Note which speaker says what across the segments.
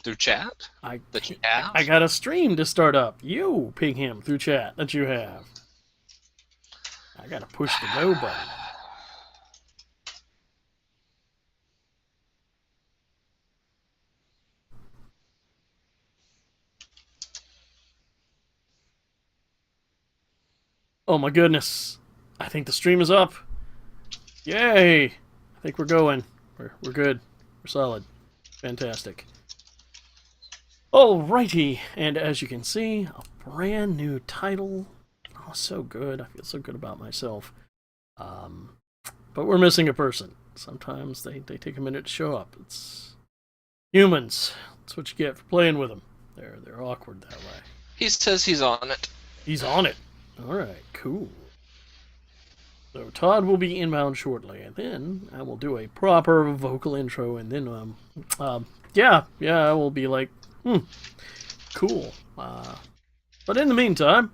Speaker 1: Through chat?
Speaker 2: I
Speaker 1: That you have?
Speaker 2: I got a stream to start up. You ping him through chat that you have. I gotta push the go button. Oh my goodness. I think the stream is up. Yay! I think we're going. We're good. We're solid. Fantastic. Alrighty, and as you can see, a brand new title. Oh, so good. I feel so good about myself. But we're missing a person. Sometimes they take a minute to show up. It's humans. That's what you get for playing with them. They're awkward that way.
Speaker 1: He says he's on it.
Speaker 2: He's on it. Alright, cool. So Todd will be inbound shortly, and then I will do a proper vocal intro, and then yeah, I will be like, cool. But in the meantime,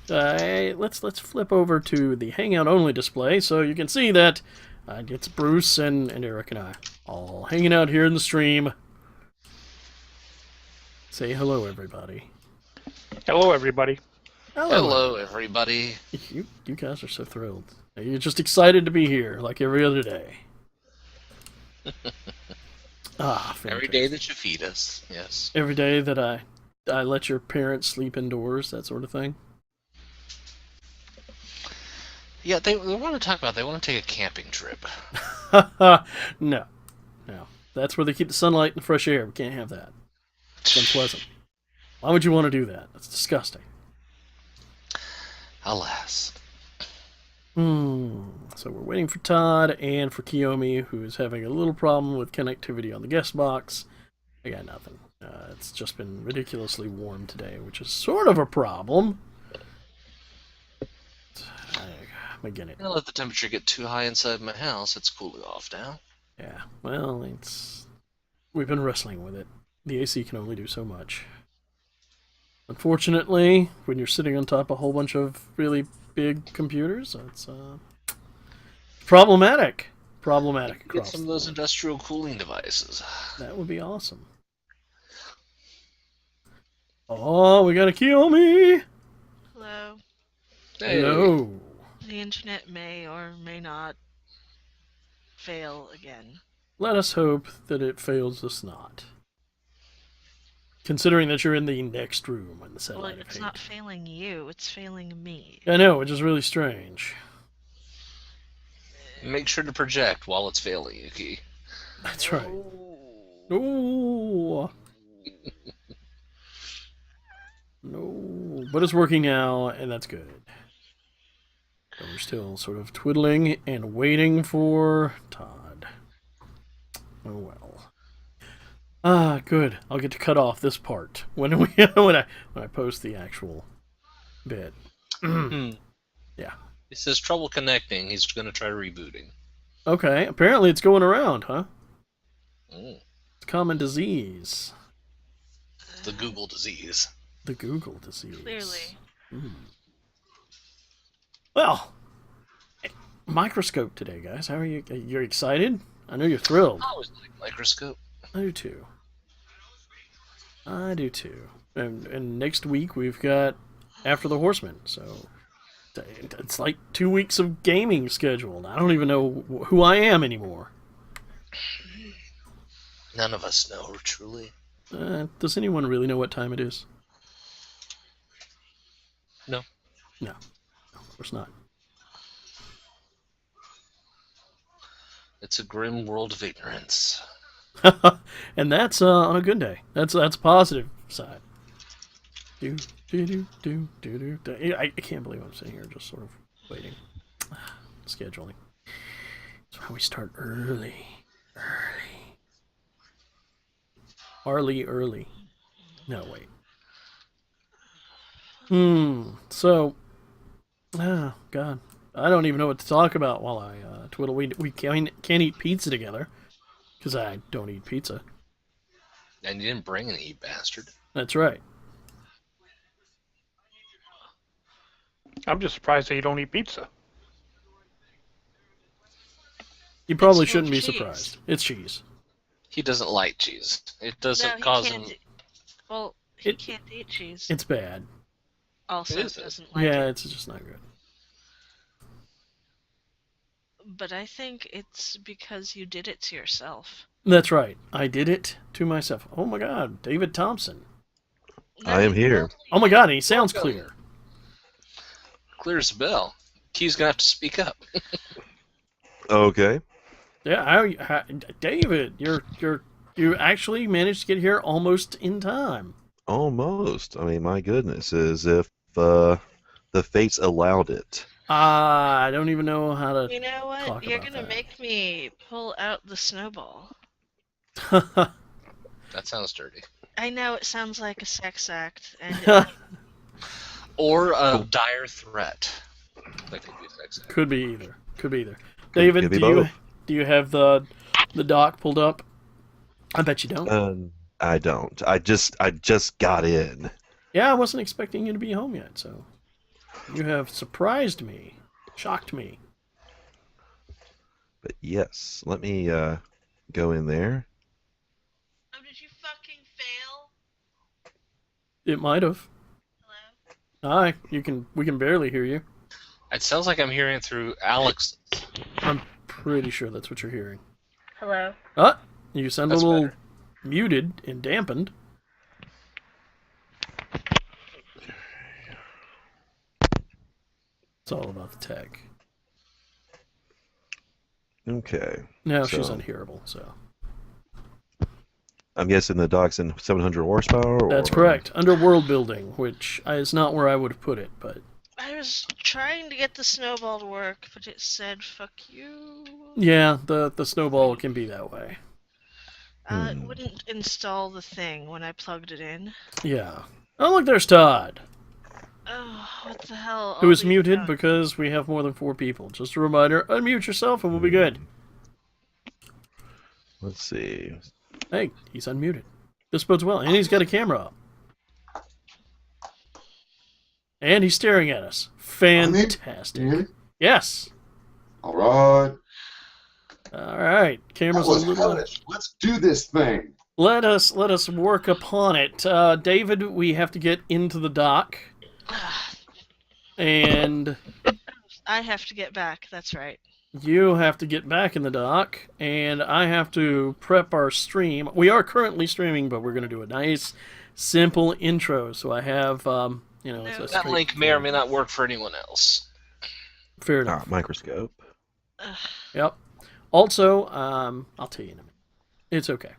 Speaker 2: let's flip over to the Hangout Only display, so you can see that it's Bruce and Eric and I all hanging out here in the stream. Say hello, everybody.
Speaker 3: Hello, everybody.
Speaker 1: Hello, everybody.
Speaker 2: You guys are so thrilled. You're just excited to be here, like every other day.
Speaker 1: Every day that you feed us, yes.
Speaker 2: Every day that I let your parents sleep indoors, that sort of thing.
Speaker 1: Yeah, they want to talk about. They want to take a camping trip.
Speaker 2: No. That's where they keep the sunlight and the fresh air. We can't have that. It's unpleasant. Why would you want to do that? That's disgusting.
Speaker 1: Alas.
Speaker 2: So we're waiting for Todd and for Kiyomi, who's having a little problem with connectivity on the guest box. I got nothing. It's just been ridiculously warm today, which is sort of a problem. I'm getting it.
Speaker 1: Don't let the temperature get too high inside my house. It's cooling off now.
Speaker 2: Yeah, well, we've been wrestling with it. The AC can only do so much. Unfortunately, when you're sitting on top of a whole bunch of really big computers, it's problematic. Problematic across.
Speaker 1: Get some of those industrial cooling devices.
Speaker 2: That would be awesome. Oh, we got a Kiyomi!
Speaker 4: Hello.
Speaker 1: Hey.
Speaker 2: Hello.
Speaker 4: The internet may or may not fail again.
Speaker 2: Let us hope that it fails us not. Considering that you're in the next room on the satellite
Speaker 4: Well,
Speaker 2: of
Speaker 4: it's
Speaker 2: hate.
Speaker 4: not failing you, it's failing me.
Speaker 2: I know, which is really strange.
Speaker 1: Make sure to project while it's failing, Yuki.
Speaker 2: That's right. No. No. But it's working now, and that's good. So we're still sort of twiddling and waiting for Todd. Oh well. Good. I'll get to cut off this part when I post the actual bit. Yeah.
Speaker 1: He says trouble connecting. He's going to try rebooting.
Speaker 2: Okay. Apparently it's going around, huh?
Speaker 1: Mm.
Speaker 2: It's a common disease.
Speaker 1: The Google disease.
Speaker 2: The Google disease.
Speaker 4: Clearly.
Speaker 2: Well, Microscope today, guys. How are you? You're excited? I know you're thrilled.
Speaker 1: I always like Microscope.
Speaker 2: I do too. And next week we've got After the Horseman, so it's like 2 weeks of gaming scheduled. I don't even know who I am anymore.
Speaker 1: None of us know, truly.
Speaker 2: Does anyone really know what time it is?
Speaker 1: No.
Speaker 2: No, of course not.
Speaker 1: It's a grim world of ignorance.
Speaker 2: And that's on a good day. That's positive side. I can't believe I'm sitting here just sort of waiting. Scheduling. That's why we start early. Early. No, wait. So, oh, God. I don't even know what to talk about while I twiddle. We can't eat pizza together, because I don't eat pizza.
Speaker 1: And you didn't bring any, you bastard.
Speaker 2: That's right.
Speaker 3: I'm just surprised that you don't eat pizza.
Speaker 2: You probably
Speaker 4: It's full
Speaker 2: shouldn't
Speaker 4: of
Speaker 2: be
Speaker 4: cheese.
Speaker 2: surprised. It's cheese.
Speaker 1: He doesn't like cheese. It
Speaker 4: No,
Speaker 1: doesn't
Speaker 4: he
Speaker 1: cause
Speaker 4: can't.
Speaker 1: him.
Speaker 4: Well, he
Speaker 2: It-
Speaker 4: can't eat cheese.
Speaker 2: It's bad.
Speaker 4: Also,
Speaker 1: Is it?
Speaker 4: doesn't like
Speaker 2: Yeah,
Speaker 4: it.
Speaker 2: it's just not good.
Speaker 4: But I think it's because you did it to yourself.
Speaker 2: That's right. I did it to myself. Oh my God, David Thompson.
Speaker 4: No,
Speaker 5: I am
Speaker 4: he
Speaker 5: here.
Speaker 4: totally
Speaker 2: Oh my
Speaker 4: did.
Speaker 2: God, and he sounds clear.
Speaker 1: Clear as a bell. Key's gonna have to speak up.
Speaker 5: Okay.
Speaker 2: Yeah, David, you actually managed to get here almost in time.
Speaker 5: Almost. I mean, my goodness, as if the fates allowed it.
Speaker 2: I don't even know how to.
Speaker 4: You know what?
Speaker 2: Talk
Speaker 4: You're
Speaker 2: about
Speaker 4: gonna
Speaker 2: that.
Speaker 4: make me pull out the snowball.
Speaker 1: That sounds dirty.
Speaker 4: I know it sounds like a sex act, and
Speaker 1: Or a dire threat. That could be sex act.
Speaker 2: Could be either. Could be either. David,
Speaker 5: could be
Speaker 2: do you
Speaker 5: both.
Speaker 2: do you have the doc pulled up? I bet you don't.
Speaker 5: I don't. I just got in.
Speaker 2: Yeah, I wasn't expecting you to be home yet, so you have surprised me, shocked me.
Speaker 5: But yes, let me go in there.
Speaker 4: oh, did you fucking fail?
Speaker 2: It might have.
Speaker 4: Hello?
Speaker 2: Hi, we can barely hear you.
Speaker 1: It sounds like I'm hearing through Alex.
Speaker 2: I'm pretty sure that's what you're hearing.
Speaker 4: Hello?
Speaker 2: You sound
Speaker 1: That's
Speaker 2: a little
Speaker 1: better.
Speaker 2: muted and dampened. It's all about the tech.
Speaker 5: Okay.
Speaker 2: Now she's
Speaker 5: So-
Speaker 2: unhearable, so.
Speaker 5: I'm guessing the dock's in 700 horsepower.
Speaker 2: That's
Speaker 5: or...
Speaker 2: correct. Under world building, which is not where I would have put it, but
Speaker 4: I was trying to get the snowball to work, but it said, fuck you.
Speaker 2: yeah, the snowball can be that way.
Speaker 4: It wouldn't install the thing when I plugged it in.
Speaker 2: Yeah. Oh, look, there's Todd,
Speaker 4: Oh, what the hell?
Speaker 2: who
Speaker 4: All
Speaker 2: is
Speaker 4: these
Speaker 2: muted
Speaker 4: notes.
Speaker 2: because we have more than 4 people. Just a reminder, unmute yourself and we'll be good.
Speaker 5: Let's see.
Speaker 2: Hey, he's unmuted. This bodes well, and he's got a camera up. And he's staring at us. Fantastic.
Speaker 6: Mhm.
Speaker 2: Yes.
Speaker 6: All right.
Speaker 2: All right.
Speaker 6: That
Speaker 2: Camera's a
Speaker 6: was
Speaker 2: little.
Speaker 6: hellish. Let's do this thing.
Speaker 2: Let us work upon it. David, we have to get into the dock, and
Speaker 4: I have to get back, that's right.
Speaker 2: you have to get back in the dock, and I have to prep our stream. We are currently streaming, but we're going to do a nice, simple intro. So I have, it's a
Speaker 1: That link may or may not work for anyone else.
Speaker 2: fair enough.
Speaker 5: Microscope.
Speaker 2: Yep. Also, I'll tell you in a minute. It's okay.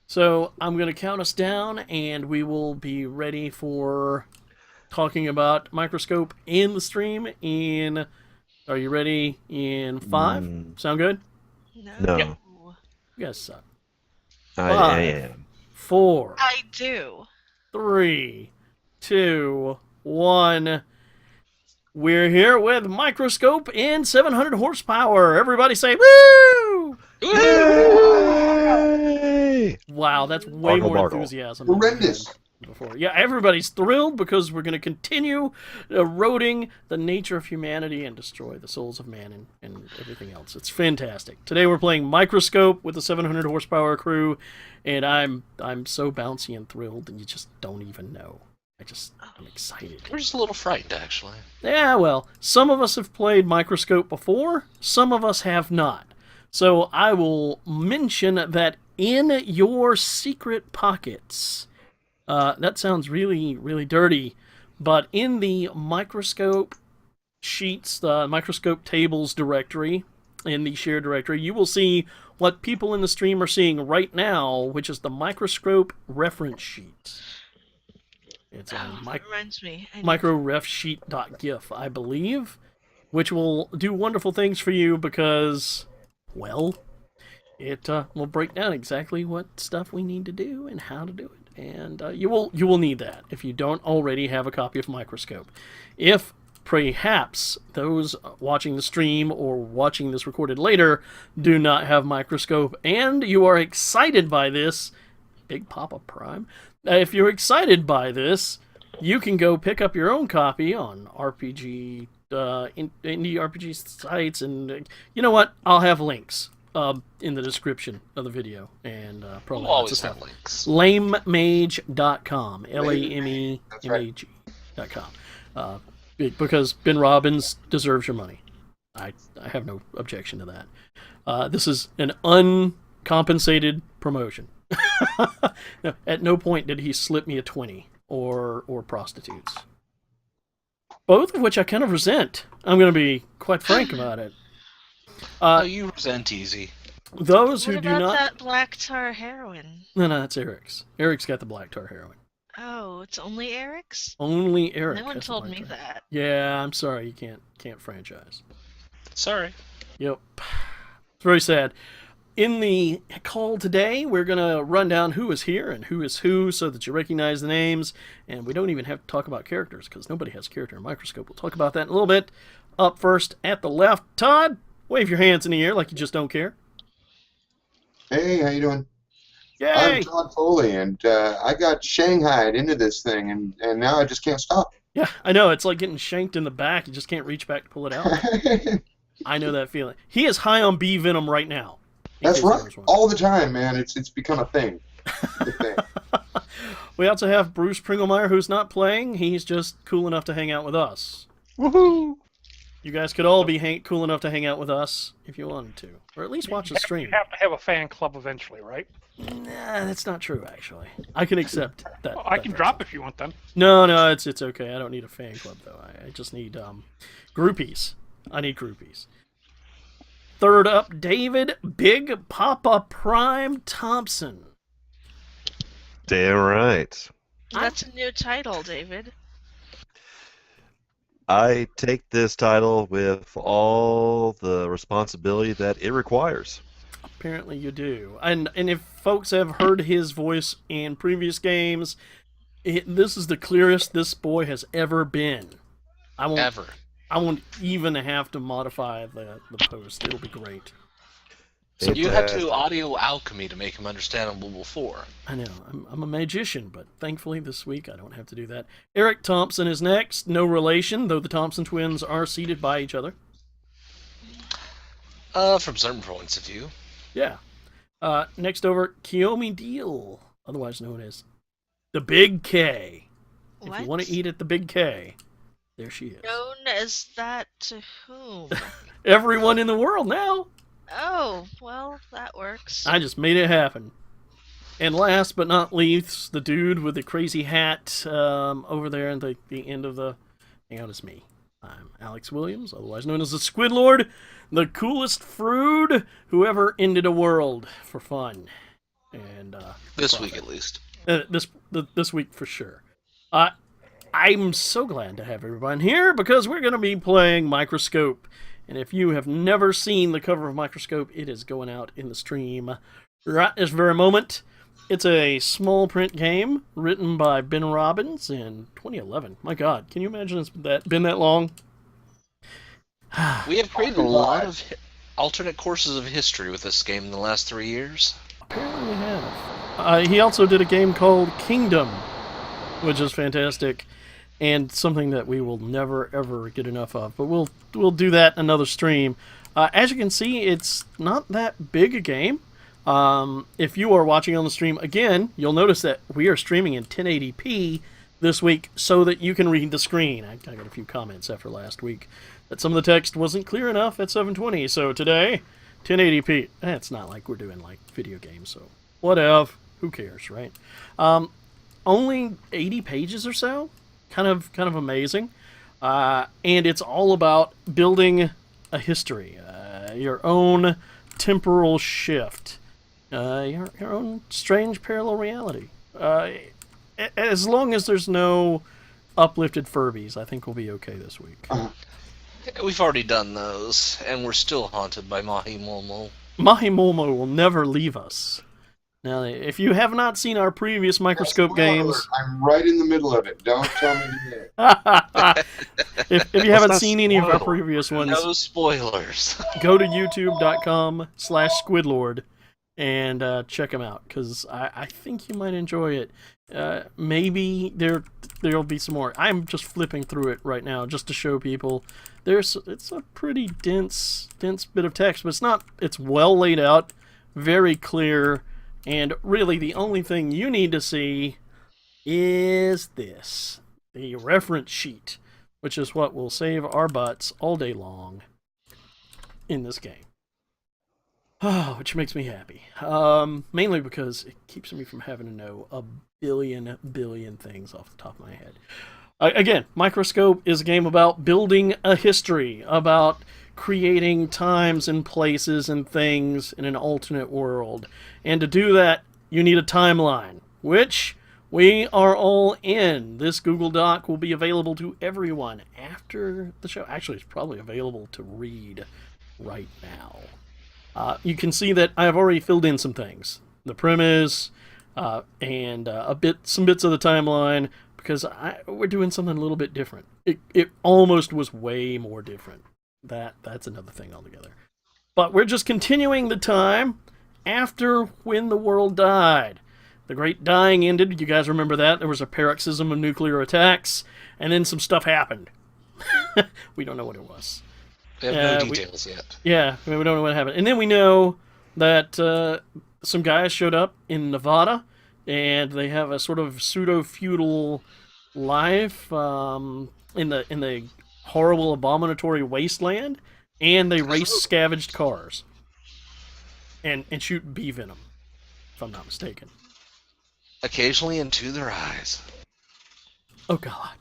Speaker 2: So I'm going to count us down, and we will be ready for talking about Microscope in the stream in... Are you ready in 5? Sound good?
Speaker 5: No.
Speaker 1: Yep.
Speaker 2: You guys suck.
Speaker 5: I
Speaker 2: 5,
Speaker 5: am.
Speaker 2: 4,
Speaker 4: I do.
Speaker 2: 3, 2, 1. We're here with Microscope and 700 horsepower. Everybody say woo!
Speaker 5: Yay!
Speaker 2: Wow, that's way
Speaker 5: Bargle,
Speaker 2: more
Speaker 5: bargle.
Speaker 2: enthusiasm than
Speaker 6: Horrendous.
Speaker 2: before. Yeah, everybody's thrilled because we're going to continue eroding the nature of humanity and destroy the souls of man and everything else. It's fantastic. Today we're playing Microscope with a 700 horsepower crew, and I'm so bouncy and thrilled, and you just don't even know. I'm excited.
Speaker 1: We're just a little frightened, actually.
Speaker 2: Yeah, well, some of us have played Microscope before, some of us have not. So I will mention that in your secret pockets, that sounds really, really dirty, but in the Microscope sheets, the Microscope tables directory, in the shared directory, you will see what people in the stream are seeing right now, which is the Microscope reference sheet. It's a
Speaker 4: That reminds me. I need-
Speaker 2: microrefsheet.gif, I believe, which will do wonderful things for you because, well, it will break down exactly what stuff we need to do and how to do it. And you will need that if you don't already have a copy of Microscope. If perhaps those watching the stream or watching this recorded later do not have Microscope and you are excited by this, Big Papa Prime, if you're excited by this, you can go pick up your own copy on RPG, indie RPG sites, and you know what? I'll have links. in the description of the video, and probably
Speaker 1: We'll always
Speaker 2: lots of
Speaker 1: have
Speaker 2: stuff.
Speaker 1: links.
Speaker 2: Lamemage.com. LAMEMAG.com. Because Ben Robbins deserves your money. I have no objection to that. This is an uncompensated promotion. At no point did he slip me a 20 or prostitutes. Both of which I kind of resent. I'm going to be quite frank about it.
Speaker 1: Oh, you resent easy.
Speaker 2: Those
Speaker 4: What
Speaker 2: who do
Speaker 4: about
Speaker 2: not...
Speaker 4: that black tar heroin?
Speaker 2: No, that's Eric's. Eric's got the black tar heroin.
Speaker 4: Oh, it's only Eric's?
Speaker 2: Only Eric.
Speaker 4: No one
Speaker 2: has the
Speaker 4: told
Speaker 2: black
Speaker 4: me
Speaker 2: tar.
Speaker 4: that.
Speaker 2: Yeah, I'm sorry. You can't franchise.
Speaker 1: Sorry.
Speaker 2: Yep. It's very sad. In the call today, we're going to run down who is here and who is who so that you recognize the names. And we don't even have to talk about characters because nobody has a character in Microscope. We'll talk about that in a little bit. Up first at the left, Todd, wave your hands in the air like you just don't care.
Speaker 6: Hey, how you doing?
Speaker 2: Yay!
Speaker 6: I'm Todd Foley, and I got shanghaied into this thing, and now I just can't stop.
Speaker 2: Yeah, I know. It's like getting shanked in the back. You just can't reach back to pull it out. I know that feeling. He is high on bee venom right now.
Speaker 6: That's right. All the time, man. It's become a thing. It's a thing.
Speaker 2: We also have Bruce Pringlemeyer, who's not playing. He's just cool enough to hang out with us.
Speaker 3: Woohoo!
Speaker 2: You guys could all be cool enough to hang out with us if you wanted to. Or at least watch the stream.
Speaker 3: You have to have a fan club eventually, right?
Speaker 2: Nah, that's not true, actually. I can accept that.
Speaker 3: Well, I can drop if you want them.
Speaker 2: No, it's okay. I don't need a fan club, though. I just need groupies. I need groupies. Third up, David Big Papa Prime Thompson.
Speaker 5: Damn right.
Speaker 4: That's a new title, David.
Speaker 5: I take this title with all the responsibility that it requires.
Speaker 2: Apparently you do. And if folks have heard his voice in previous games, this is the clearest this boy has ever been. I won't even have to modify the post. It'll be great.
Speaker 1: So you had to do audio alchemy to make him understandable before.
Speaker 2: I know. I'm a magician, but thankfully this week I don't have to do that. Eric Thompson is next. No relation, though the Thompson twins are seated by each other.
Speaker 1: From certain points of view.
Speaker 2: Yeah. Next over, Kiyomi Deal, otherwise known as the Big K.
Speaker 4: What?
Speaker 2: If you want to eat at the Big K, there she is.
Speaker 4: Known as that to whom?
Speaker 2: Everyone in the world now.
Speaker 4: Oh, well, that works.
Speaker 2: I just made it happen. And last but not least, the dude with the crazy hat over there at the end of the hangout is me. I'm Alex Williams, otherwise known as the Squid Lord, the coolest fruit who ever ended a world for fun. And
Speaker 1: this week at least.
Speaker 2: This week for sure. I'm so glad to have everyone here because we're going to be playing Microscope. And if you have never seen the cover of Microscope, it is going out in the stream right this very moment. It's a small print game written by Ben Robbins in 2011. My God, can you imagine it's been that long?
Speaker 1: We have created a lot of alternate courses of history with this game in the last 3 years.
Speaker 2: Apparently we have. He also did a game called Kingdom, which is fantastic. And something that we will never, ever get enough of. But we'll do that in another stream. As you can see, it's not that big a game. If you are watching on the stream, again, you'll notice that we are streaming in 1080p this week so that you can read the screen. I got a few comments after last week that some of the text wasn't clear enough at 720. So today, 1080p. It's not like we're doing like video games, so whatever. Who cares, right? Only 80 pages or so. Kind of amazing, and it's all about building a history, your own temporal shift, your own strange parallel reality. As long as there's no uplifted Furbies, I think we'll be okay this week.
Speaker 1: We've already done those, and we're still haunted by Mahi Momo.
Speaker 2: Mahi Momo will never leave us. Now, if you have not seen our previous Microscope games...
Speaker 6: I'm right in the middle of it. Don't tell me to
Speaker 2: if you haven't seen any of our previous ones...
Speaker 1: No spoilers.
Speaker 2: Go to youtube.com/squidlord and check them out because I think you might enjoy it. Maybe there'll be some more. I'm just flipping through it right now just to show people. It's a pretty dense bit of text, but it's well laid out, very clear, and really the only thing you need to see is this, the reference sheet, which is what will save our butts all day long in this game. Which makes me happy. Mainly because it keeps me from having to know a billion things off the top of my head. Again, Microscope is a game about building a history, about creating times and places and things in an alternate world. And to do that, you need a timeline, which we are all in. This Google Doc will be available to everyone after the show. Actually, it's probably available to read right now. You can see that I have already filled in some things. The premise, and some bits of the timeline, because we're doing something a little bit different. It almost was way more different. That's another thing altogether. But we're just continuing the time after when the world died. The Great Dying ended. You guys remember that? There was a paroxysm of nuclear attacks, and then some stuff happened. We don't know what it was.
Speaker 1: We have no details yet.
Speaker 2: Yeah, we don't know what happened. And then we know that some guys showed up in Nevada, and they have a sort of pseudo-feudal life in the horrible, abominatory wasteland, and they race scavenged cars and shoot bee venom, if I'm not mistaken.
Speaker 1: Occasionally into their eyes.
Speaker 2: Oh God!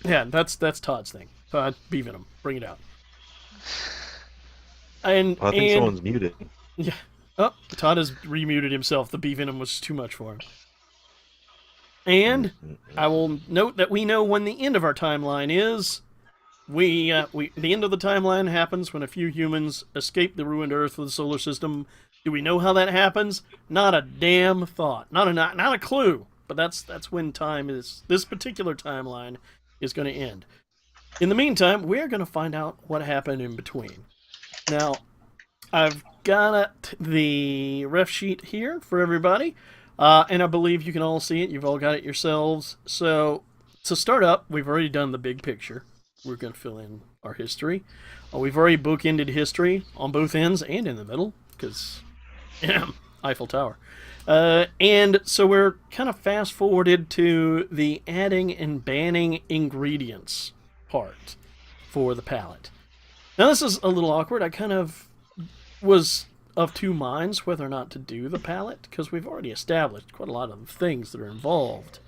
Speaker 2: Yeah, that's Todd's thing. Bee venom, bring it out. And
Speaker 5: I think someone's muted.
Speaker 2: Yeah. Oh, Todd has remuted himself. The bee venom was too much for him. And I will note that we know when the end of our timeline is. The end of the timeline happens when a few humans escape the ruined Earth of the solar system. Do we know how that happens? Not a damn thought. Not a clue. But that's when time is. This particular timeline is going to end. In the meantime, we're going to find out what happened in between. Now, I've got the ref sheet here for everybody, and I believe you can all see it. You've all got it yourselves. So, to start up, we've already done the big picture. We're going to fill in our history. We've already bookended history on both ends and in the middle, because, Eiffel Tower. And so we're kind of fast-forwarded to the adding and banning ingredients part for the palette. Now, this is a little awkward. I kind of was of two minds whether or not to do the palette, because we've already established quite a lot of things that are involved.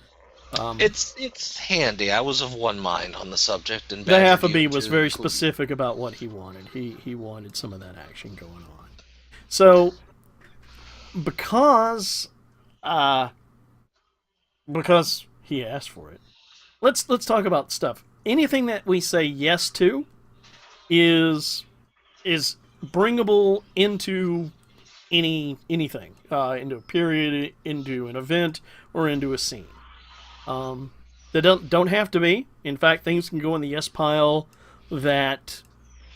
Speaker 1: It's handy. I was of one mind on the subject, and
Speaker 2: the Half-a-Bee was very specific about what he wanted. He wanted some of that action going on. So, because he asked for it, let's talk about stuff. Anything that we say yes to is bringable into anything, into a period, into an event, or into a scene. They don't have to be. In fact, things can go in the yes pile that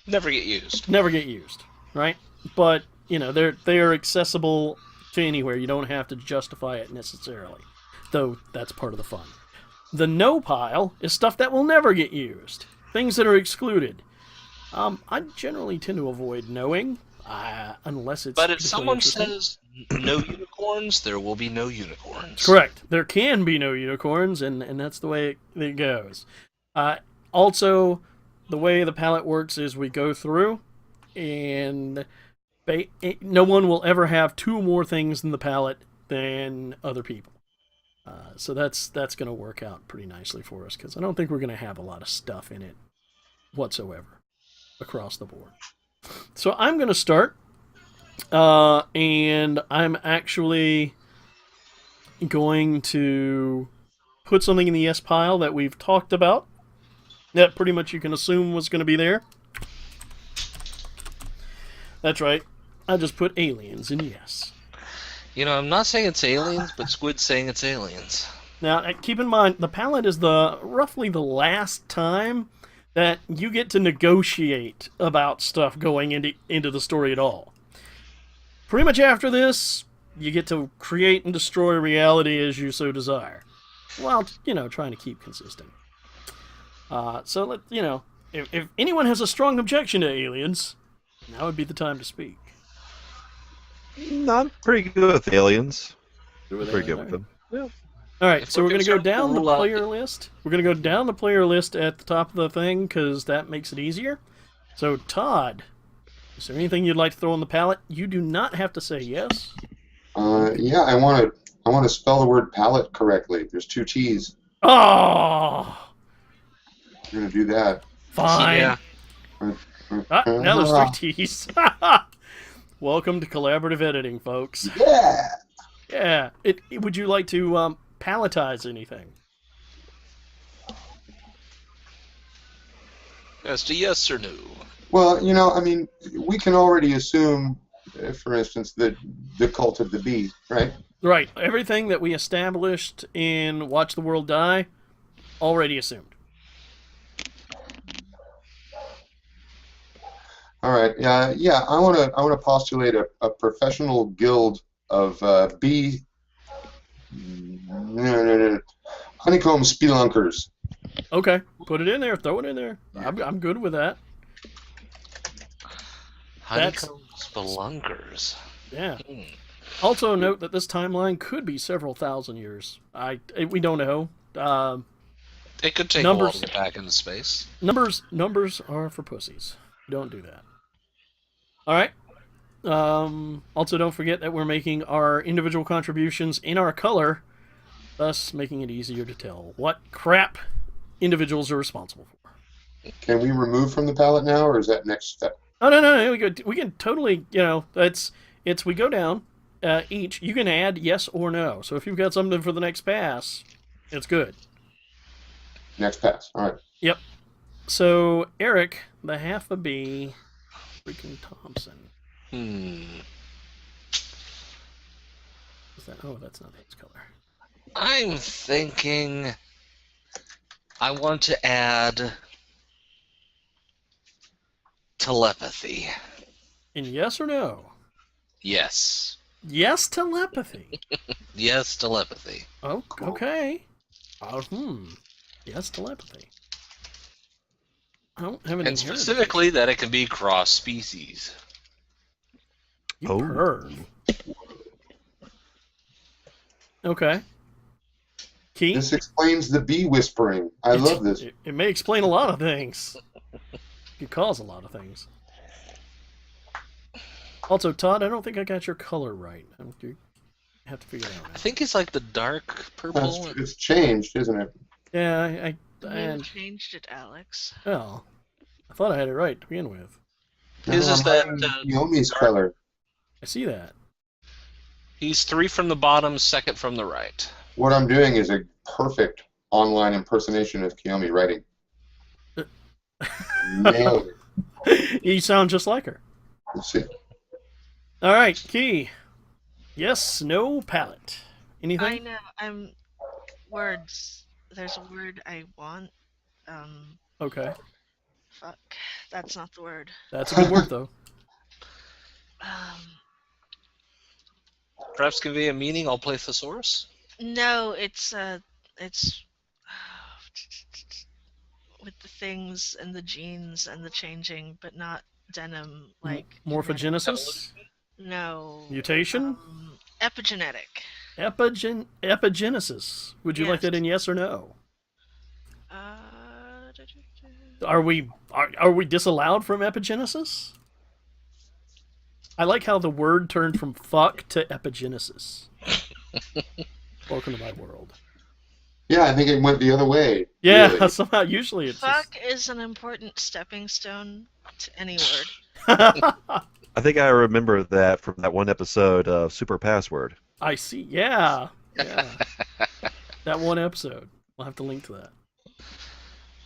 Speaker 1: never get used.
Speaker 2: Never get used, right? But they are accessible to anywhere. You don't have to justify it necessarily, though that's part of the fun. The no pile is stuff that will never get used. Things that are excluded. I generally tend to avoid knowing, unless it's.
Speaker 1: But if someone says no unicorns, there will be no unicorns.
Speaker 2: Correct. There can be no unicorns, and that's the way it goes. Also, the way the palette works is we go through, and no one will ever have two more things in the palette than other people. So that's going to work out pretty nicely for us, because I don't think we're going to have a lot of stuff in it whatsoever across the board. So I'm going to start, and I'm actually going to put something in the yes pile that we've talked about, that pretty much you can assume was going to be there. That's right. I just put aliens in yes.
Speaker 1: I'm not saying it's aliens, but Squid's saying it's aliens.
Speaker 2: Now, keep in mind, the palette is roughly the last time that you get to negotiate about stuff going into the story at all. Pretty much after this, you get to create and destroy reality as you so desire, while trying to keep consistent. So if anyone has a strong objection to aliens, now would be the time to speak.
Speaker 5: I'm pretty good with aliens.
Speaker 2: Pretty
Speaker 5: Pretty good with them. Yeah.
Speaker 2: All right,
Speaker 1: If
Speaker 2: so
Speaker 1: we're
Speaker 2: we're going to go
Speaker 1: concerned
Speaker 2: down the
Speaker 1: rule out
Speaker 2: player list. We're going to go down the player list at the top of the thing because that makes it easier. So, Todd, is there anything you'd like to throw on the palette? You do not have to say yes.
Speaker 6: Yeah, I want to spell the word palette correctly. There's 2 T's.
Speaker 2: Oh,
Speaker 6: I'm gonna do that.
Speaker 2: fine.
Speaker 1: Yeah.
Speaker 2: Now there's 3 T's. Welcome to collaborative editing, folks.
Speaker 6: Yeah.
Speaker 2: Yeah. Would you like to palletize anything?
Speaker 1: Just a yes or no.
Speaker 6: Well, I mean, we can already assume, for instance, that the cult of the bee, right?
Speaker 2: Right. Everything that we established in Watch the World Die, already assumed.
Speaker 6: All right. Yeah. I want to postulate a professional guild of bee. No. Honeycomb spelunkers.
Speaker 2: Okay, put it in there. Throw it in there. I'm good with that.
Speaker 1: Honeycomb spelunkers.
Speaker 2: Yeah.
Speaker 1: Hmm.
Speaker 2: Also note that this timeline could be several thousand years. We don't know.
Speaker 1: It could take
Speaker 2: Numbers.
Speaker 1: a while to get back into space.
Speaker 2: Numbers are for pussies. Don't do that. All right. Also, don't forget that we're making our individual contributions in our color, thus making it easier to tell what crap individuals are responsible for.
Speaker 6: Can we remove from the palette now, or is that next step?
Speaker 2: Oh no. We can totally. We go down each. You can add yes or no. So if you've got something for the next pass, it's good.
Speaker 6: Next pass. All right.
Speaker 2: Yep. So Eric, the half a B, freaking Thompson. Is that? Oh, that's not his color.
Speaker 1: I'm thinking I want to add telepathy.
Speaker 2: And yes or no?
Speaker 1: Yes.
Speaker 2: Yes, telepathy.
Speaker 1: Yes, telepathy.
Speaker 2: Oh, okay. Yes, telepathy. I don't have an
Speaker 1: And
Speaker 2: inherent-
Speaker 1: specifically that it can be cross-species.
Speaker 2: You
Speaker 5: Oh.
Speaker 2: perv. Okay. Key?
Speaker 6: This explains the bee whispering. I love this.
Speaker 2: It may explain a lot of things. It could cause a lot of things. Also, Todd, I don't think I got your color right. You have to figure it out.
Speaker 1: I think it's like the dark purple.
Speaker 6: It's changed, isn't it?
Speaker 2: Yeah,
Speaker 4: You changed it, Alex.
Speaker 2: well, I thought I had it right to begin with.
Speaker 1: His
Speaker 6: No,
Speaker 1: is
Speaker 6: I'm
Speaker 1: that,
Speaker 6: having Naomi's color.
Speaker 2: I see that.
Speaker 1: He's 3 from the bottom, 2nd from the right.
Speaker 6: What I'm doing is a perfect online impersonation of Kiyomi writing. Nailed it.
Speaker 2: You sound just like her.
Speaker 6: Let's see.
Speaker 2: All right, Key. Yes, no, palette. Anything?
Speaker 4: I know. Words. There's a word I want.
Speaker 2: Okay,
Speaker 4: Fuck. That's not the word.
Speaker 2: that's a good word though.
Speaker 1: Perhaps convey a meaning. I'll play thesaurus.
Speaker 4: No, it's with the things and the genes and the changing, but not denim like
Speaker 2: Morphogenesis,
Speaker 4: No.
Speaker 2: mutation,
Speaker 4: Epigenetic.
Speaker 2: epigenesis. Would you like
Speaker 4: Yes.
Speaker 2: that in yes or no?
Speaker 4: Da, da, da.
Speaker 2: Are we disallowed from epigenesis? I like how the word turned from fuck to epigenesis. Welcome to my world.
Speaker 6: Yeah, I think it went the other way.
Speaker 2: Yeah,
Speaker 6: really.
Speaker 2: somehow usually it's
Speaker 4: Fuck is an important stepping stone to any word.
Speaker 2: just...
Speaker 5: I think I remember that from that one episode of Super Password.
Speaker 2: I see. Yeah. That one episode. We'll have to link to that.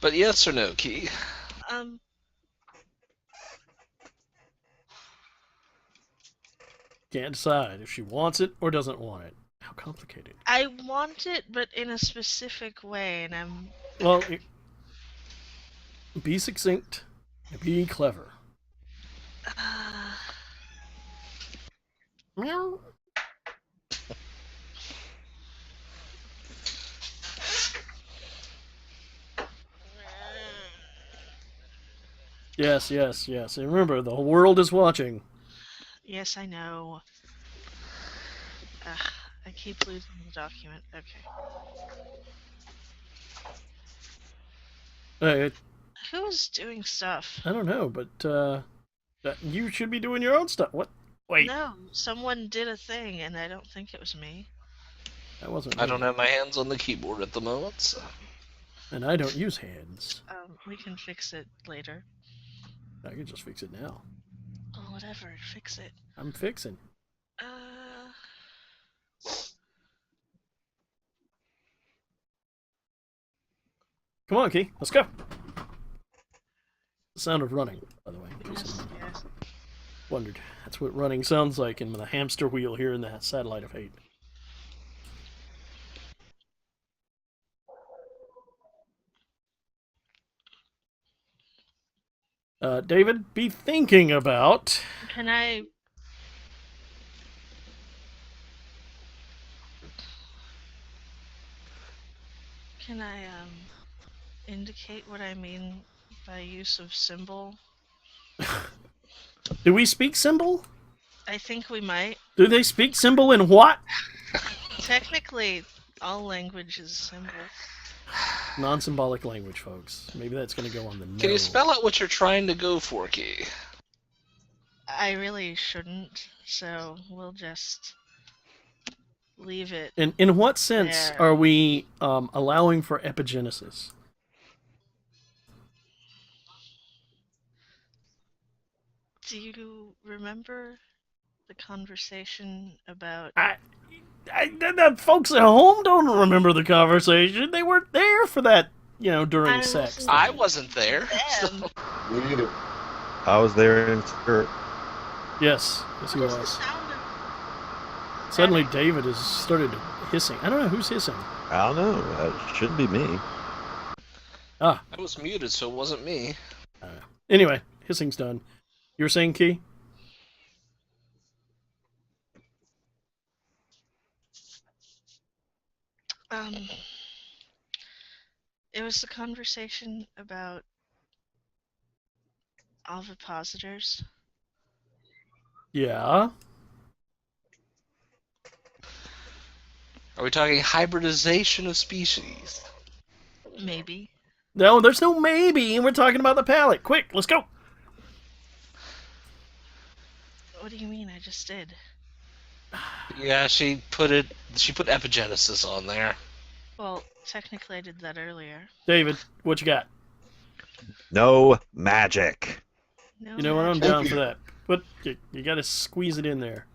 Speaker 1: But yes or no, Key?
Speaker 2: Can't decide if she wants it or doesn't want it. How complicated.
Speaker 4: I want it, but in a specific way, and I'm
Speaker 2: Well, Be succinct. And be clever. Meow. Yes, yes, yes. And remember, the whole world is watching.
Speaker 4: Yes, I know. Ugh, I keep losing the document. Okay. Who's doing stuff?
Speaker 2: I don't know, but you should be doing your own stuff. What? Wait.
Speaker 4: No, someone did a thing, and I don't think it was me.
Speaker 2: That wasn't
Speaker 1: I
Speaker 2: me.
Speaker 1: don't have my hands on the keyboard at the moment, so.
Speaker 2: And I don't use hands.
Speaker 4: We can fix it later.
Speaker 2: I can just fix it now.
Speaker 4: Oh, whatever. Fix it.
Speaker 2: I'm fixing. Come on, Key. Let's go. The sound of running, by the way.
Speaker 4: Yes.
Speaker 2: Wondered. That's what running sounds like in the hamster wheel here in the Satellite of Hate. David, be thinking about...
Speaker 4: Can I... indicate what I mean by use of symbol?
Speaker 2: Do we speak symbol?
Speaker 4: I think we might.
Speaker 2: Do they speak symbol in what?
Speaker 4: Technically, all language is symbol.
Speaker 2: Non-symbolic language, folks. Maybe that's going to go on the
Speaker 1: Can you spell out what you're trying to go for, Key?
Speaker 4: I really shouldn't, so we'll just leave it.
Speaker 2: In what sense
Speaker 4: there.
Speaker 2: are we allowing for epigenesis?
Speaker 4: Do you remember the conversation about...
Speaker 2: The folks at home don't remember the conversation. They weren't there for that, during sex.
Speaker 1: I wasn't there.
Speaker 4: Them.
Speaker 6: Me neither.
Speaker 5: I was there in skirt.
Speaker 2: Yes, he
Speaker 4: What is the
Speaker 2: was.
Speaker 4: sound of...
Speaker 2: Suddenly David has started hissing. I don't know who's hissing.
Speaker 5: I don't know. It shouldn't be me.
Speaker 2: Ah,
Speaker 1: I was muted, so it wasn't me.
Speaker 2: anyway, hissing's done. You were saying, Key?
Speaker 4: It was the conversation about ovipositors.
Speaker 2: Yeah.
Speaker 1: Are we talking hybridization of species?
Speaker 4: Maybe.
Speaker 2: No, there's no maybe, and we're talking about the palette. Quick, let's go.
Speaker 4: What do you mean? I just did.
Speaker 1: Yeah, she put epigenesis on there.
Speaker 4: Well, technically I did that earlier.
Speaker 2: David, what you got?
Speaker 5: No magic.
Speaker 4: No
Speaker 2: You know what? I'm
Speaker 4: magic.
Speaker 2: down for that. But you got to squeeze it in there.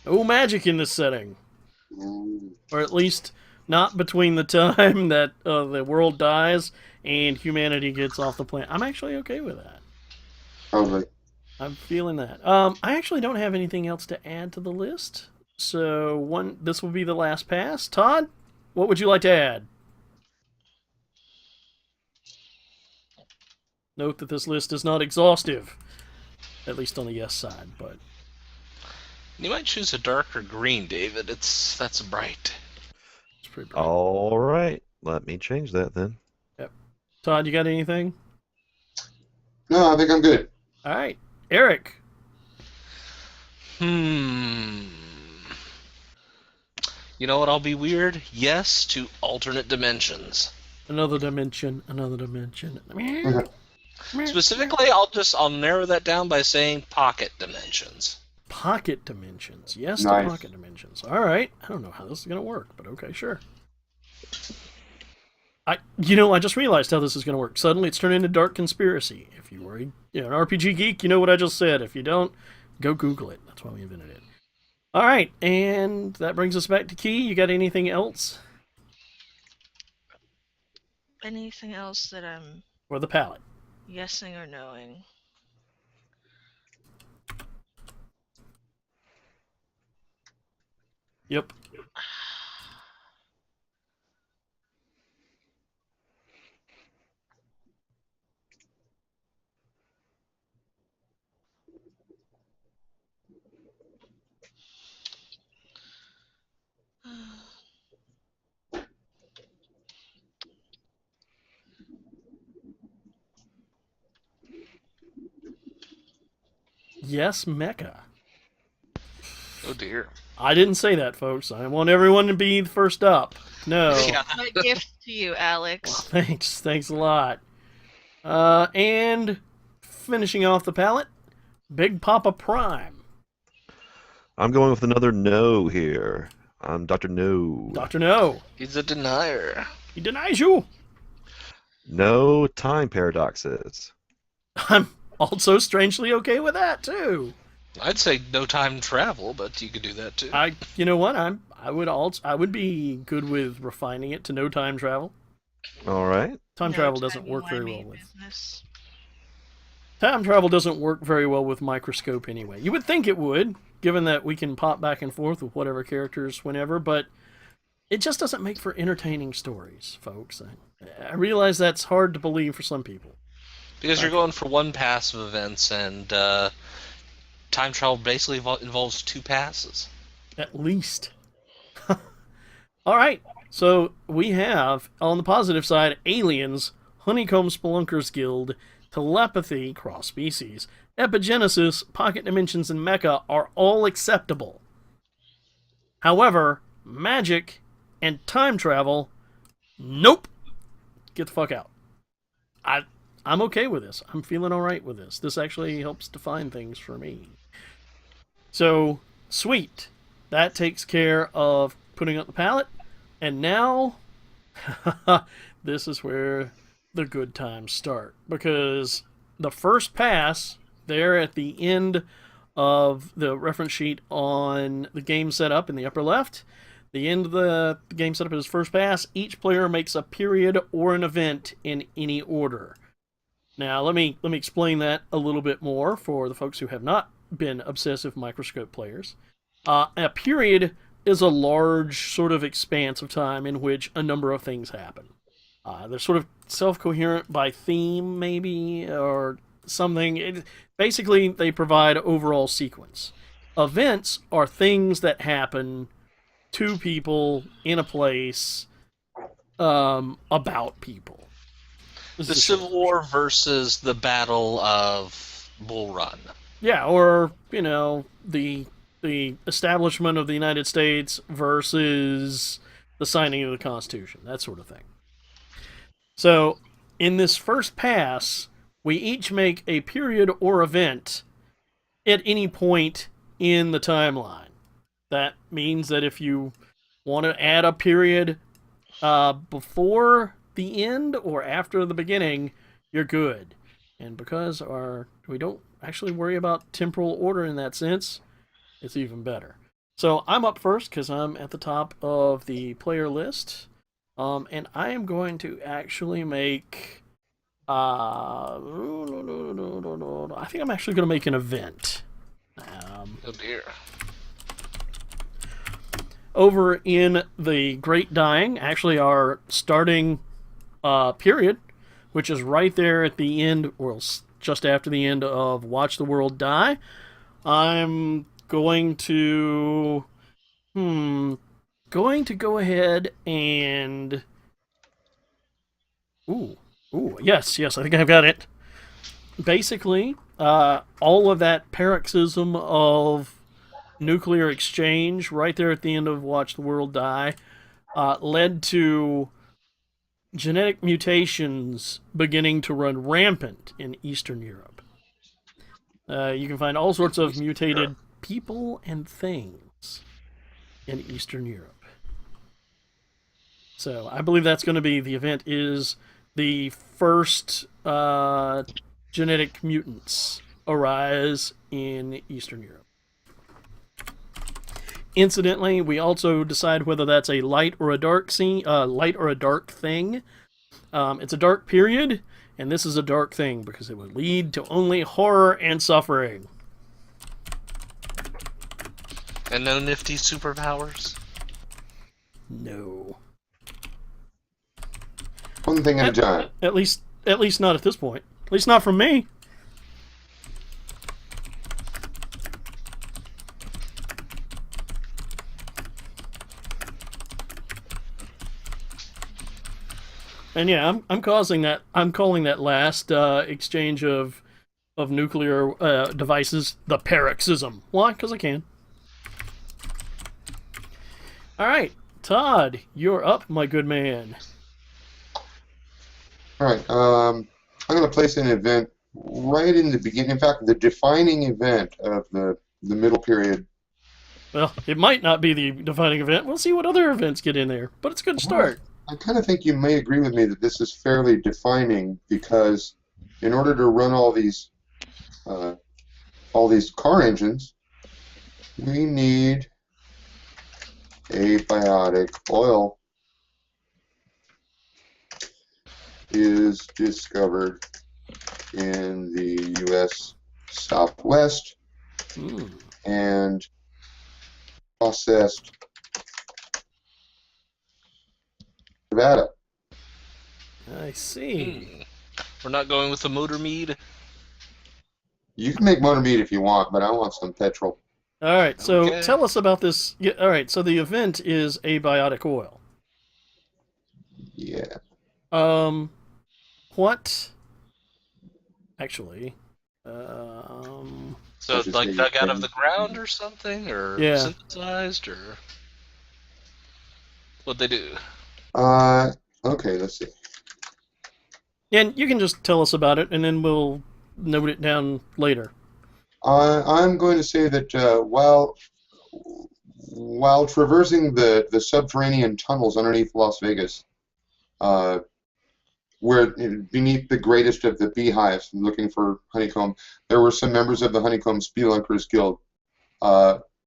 Speaker 2: No magic in this setting. Or at least not between the time that the world dies and humanity gets off the planet. I'm actually okay with that.
Speaker 6: Probably.
Speaker 2: I'm feeling that. I actually don't have anything else to add to the list. So this will be the last pass. Todd, what would you like to add? Note that this list is not exhaustive, at least on the yes side. But
Speaker 1: You might choose a darker green, David. That's bright.
Speaker 2: it's pretty bright.
Speaker 5: All right. Let me change that then.
Speaker 2: Todd, you got anything?
Speaker 6: No, I think I'm good.
Speaker 2: All right, Eric.
Speaker 1: You know what? I'll be weird. Yes to alternate dimensions.
Speaker 2: Another dimension. Another dimension.
Speaker 1: Specifically, I'll narrow that down by saying pocket dimensions.
Speaker 2: Pocket dimensions. Yes
Speaker 6: Nice.
Speaker 2: to pocket dimensions. All right. I don't know how this is going to work, but okay, sure. I just realized how this is going to work. Suddenly it's turned into Dark Conspiracy. If you were an RPG geek, you know what I just said. If you don't, go Google it. That's why we invented it. All right, and that brings us back to Key. You got anything else?
Speaker 4: Anything else that I'm
Speaker 2: Or the palette?
Speaker 4: yesing or knowing?
Speaker 2: Yep. yes, mecha.
Speaker 1: Oh dear.
Speaker 2: I didn't say that, folks. I want everyone to be first up. No.
Speaker 1: Yeah.
Speaker 4: My gift to you, Alex.
Speaker 2: Thanks a lot. And finishing off the palette, Big Papa Prime.
Speaker 5: I'm going with another no here. I'm Dr. No.
Speaker 2: Dr. No.
Speaker 1: He's a denier.
Speaker 2: He denies you.
Speaker 5: No time paradoxes.
Speaker 2: I'm also strangely okay with that too.
Speaker 1: I'd say no time travel, but you could do that too.
Speaker 2: You know what? I would be good with refining it to no time travel.
Speaker 5: All right.
Speaker 2: Time
Speaker 4: No
Speaker 2: travel doesn't work very
Speaker 4: timey-wimey
Speaker 2: well with.
Speaker 4: business.
Speaker 2: Time travel doesn't work very well with Microscope anyway. You would think it would, given that we can pop back and forth with whatever characters whenever, but it just doesn't make for entertaining stories, folks. I realize that's hard to believe for some people.
Speaker 1: Because you're going for one pass of events, and time travel basically involves two passes.
Speaker 2: At least. All right. So we have, on the positive side, aliens, Honeycomb Spelunkers Guild, telepathy, cross-species, epigenesis, pocket dimensions, and mecha are all acceptable. However, magic and time travel, nope. Get the fuck out. I'm okay with this. I'm feeling alright with this. This actually helps define things for me. So, sweet. That takes care of putting up the palette. And now, this is where the good times start. Because the first pass, there at the end of the reference sheet on the game setup in the upper left, the end of the game setup is first pass. Each player makes a period or an event in any order. Now, let me explain that a little bit more for the folks who have not been obsessive Microscope players. A period is a large sort of expanse of time in which a number of things happen. They're sort of self-coherent by theme, maybe, or something. Basically, they provide overall sequence. Events are things that happen to people in a place about people.
Speaker 1: The Civil War versus the Battle of Bull Run.
Speaker 2: Yeah, or, the establishment of the United States versus the signing of the Constitution, that sort of thing. So, in this first pass, we each make a period or event at any point in the timeline. That means that if you want to add a period before the end or after the beginning, you're good. And because we don't actually worry about temporal order in that sense, it's even better. So I'm up first because I'm at the top of the player list. And I am going to actually make... I think I'm actually going to make an event.
Speaker 1: Oh dear.
Speaker 2: Over in the Great Dying, actually our starting period, which is right there at the end, or just after the end of Watch the World Die, I'm going to go ahead and yes, I think I've got it. Basically, all of that paroxysm of nuclear exchange right there at the end of Watch the World Die led to genetic mutations beginning to run rampant in Eastern Europe. You can find all sorts of mutated people and things in Eastern Europe. So I believe that's going to be the event is the first genetic mutants arise in Eastern Europe. Incidentally, we also decide whether that's a light or a dark thing. It's a dark period, and this is a dark thing because it would lead to only horror and suffering.
Speaker 1: And no nifty superpowers?
Speaker 2: No.
Speaker 6: One thing at a time.
Speaker 2: At least not at this point. At least not from me. And yeah, I'm calling that last exchange of of nuclear devices, the paroxysm. Why? Because I can. All right, Todd, you're up, my good man.
Speaker 6: All right. I'm going to place an event right in the beginning. In fact, the defining event of the middle period.
Speaker 2: Well, it might not be the defining event. We'll see what other events get in there, but it's a good start.
Speaker 6: I kind of think you may agree with me that this is fairly defining because in order to run all these car engines, we need abiotic oil is discovered in the U.S. Southwest and processed Nevada.
Speaker 2: I see.
Speaker 1: We're not going with the motor mead.
Speaker 6: You can make motor meat if you want, but I want some petrol.
Speaker 2: All right, so
Speaker 1: Okay.
Speaker 2: tell us about this. Yeah, all right, so the event is abiotic oil.
Speaker 6: Yeah.
Speaker 2: What? Actually,
Speaker 1: So
Speaker 6: Which is
Speaker 1: like
Speaker 6: how you
Speaker 1: dug out of
Speaker 6: can-
Speaker 1: the ground or something, or
Speaker 2: Yeah.
Speaker 1: synthesized, or what'd they do?
Speaker 6: Okay, let's see.
Speaker 2: and you can just tell us about it, and then we'll note it down later.
Speaker 6: I'm going to say that while traversing the subterranean tunnels underneath Las Vegas, where beneath the greatest of the beehives, looking for honeycomb, there were some members of the Honeycomb Spelunkers Guild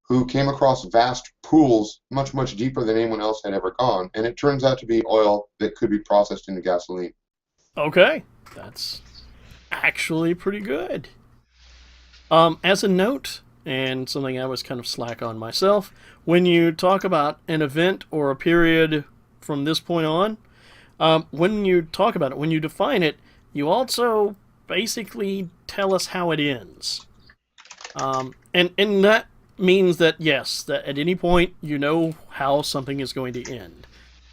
Speaker 6: who came across vast pools, much, much deeper than anyone else had ever gone, and it turns out to be oil that could be processed into gasoline.
Speaker 2: Okay, that's actually pretty good. As a note, and something I was kind of slack on myself, when you talk about an event or a period from this point on, when you talk about it, when you define it, you also basically tell us how it ends. And that means that, yes, that at any point you know how something is going to end.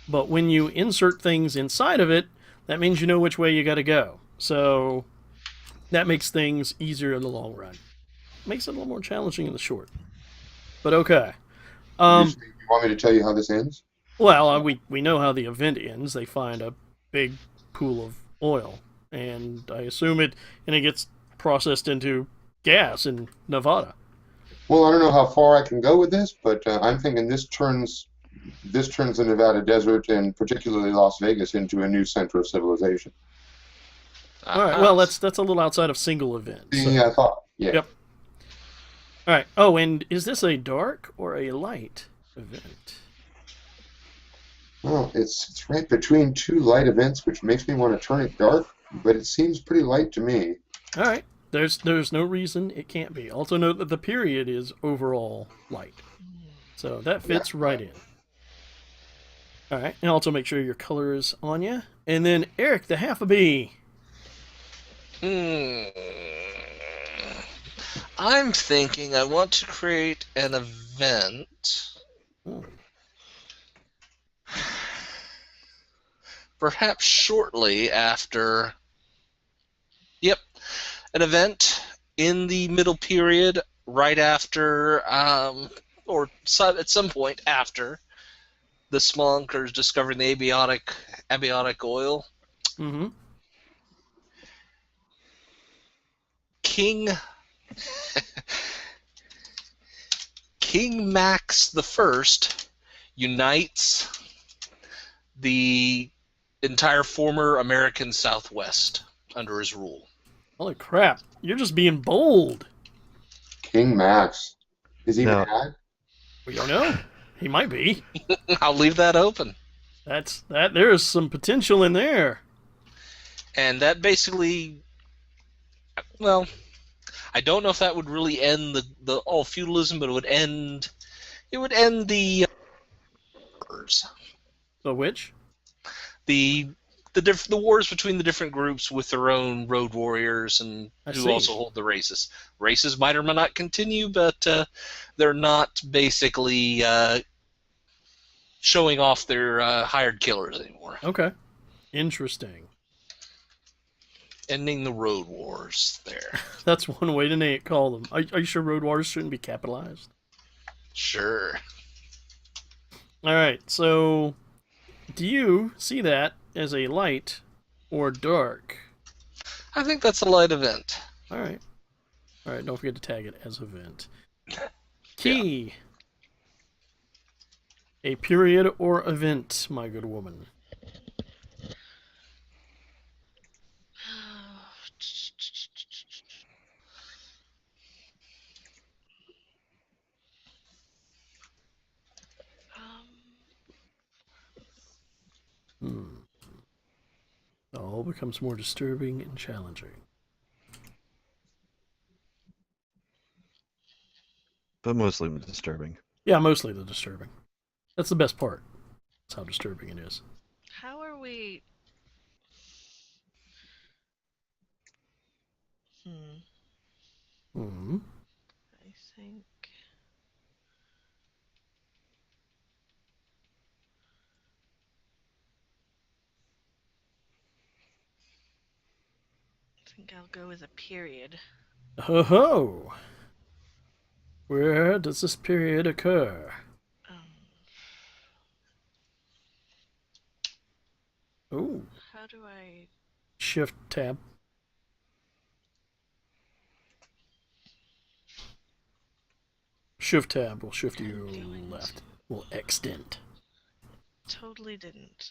Speaker 2: But when you insert things inside of it, that means you know which way you got to go. So that makes things easier in the long run. Makes it a little more challenging in the short. But okay.
Speaker 6: You want me to tell you how this ends?
Speaker 2: Well, we know how the event ends. They find a big pool of oil, and I assume it gets processed into gas in Nevada.
Speaker 6: Well, I don't know how far I can go with this, but I'm thinking this turns the Nevada desert and particularly Las Vegas into a new center of civilization.
Speaker 2: All right. Well, that's a little outside of single event. So.
Speaker 6: Yeah, I thought. Yeah.
Speaker 2: Yep. All right. Oh, and is this a dark or a light event?
Speaker 6: Well, it's right between two light events, which makes me want to turn it dark, but it seems pretty light to me.
Speaker 2: All right. There's no reason it can't be. Also note that the period is overall light. So that fits right in. All right. And also make sure your color is on you. And then Eric, the half a bee.
Speaker 1: I'm thinking I want to create an event. Perhaps shortly after. Yep. An event in the middle period, right after, or at some point after, the Spelunkers discovering the abiotic oil.
Speaker 2: Mm-hmm.
Speaker 1: King Max the First unites the entire former American Southwest under his rule.
Speaker 2: Holy crap! You're just being bold.
Speaker 6: King Max. Is he
Speaker 5: No.
Speaker 6: mad?
Speaker 2: We don't know. He might be.
Speaker 1: I'll leave that open.
Speaker 2: There is some potential in there.
Speaker 1: And that basically, well, I don't know if that would really end the all feudalism, but it would end the wars.
Speaker 2: So which?
Speaker 1: The wars between the different groups with their own road warriors and
Speaker 2: I
Speaker 1: who
Speaker 2: see.
Speaker 1: also hold the races. Races might or might not continue, but they're not basically showing off their hired killers anymore.
Speaker 2: Okay. Interesting.
Speaker 1: Ending the road wars there.
Speaker 2: That's one way to call them. Are you sure road wars shouldn't be capitalized?
Speaker 1: Sure.
Speaker 2: All right, so do you see that as a light or dark?
Speaker 1: I think that's a light event.
Speaker 2: All right, don't forget to tag it as event. Key. A period or event, my good woman. It all becomes more disturbing and challenging.
Speaker 5: But mostly disturbing.
Speaker 2: Yeah, mostly the disturbing. That's the best part. That's how disturbing it is.
Speaker 4: How are we?
Speaker 2: Hmm.
Speaker 4: I think. I think I'll go with a period.
Speaker 2: Ho ho! Where does this period occur? Oh,
Speaker 4: How do I?
Speaker 2: Shift tab. Shift tab will shift you left. Will extend.
Speaker 4: Totally didn't.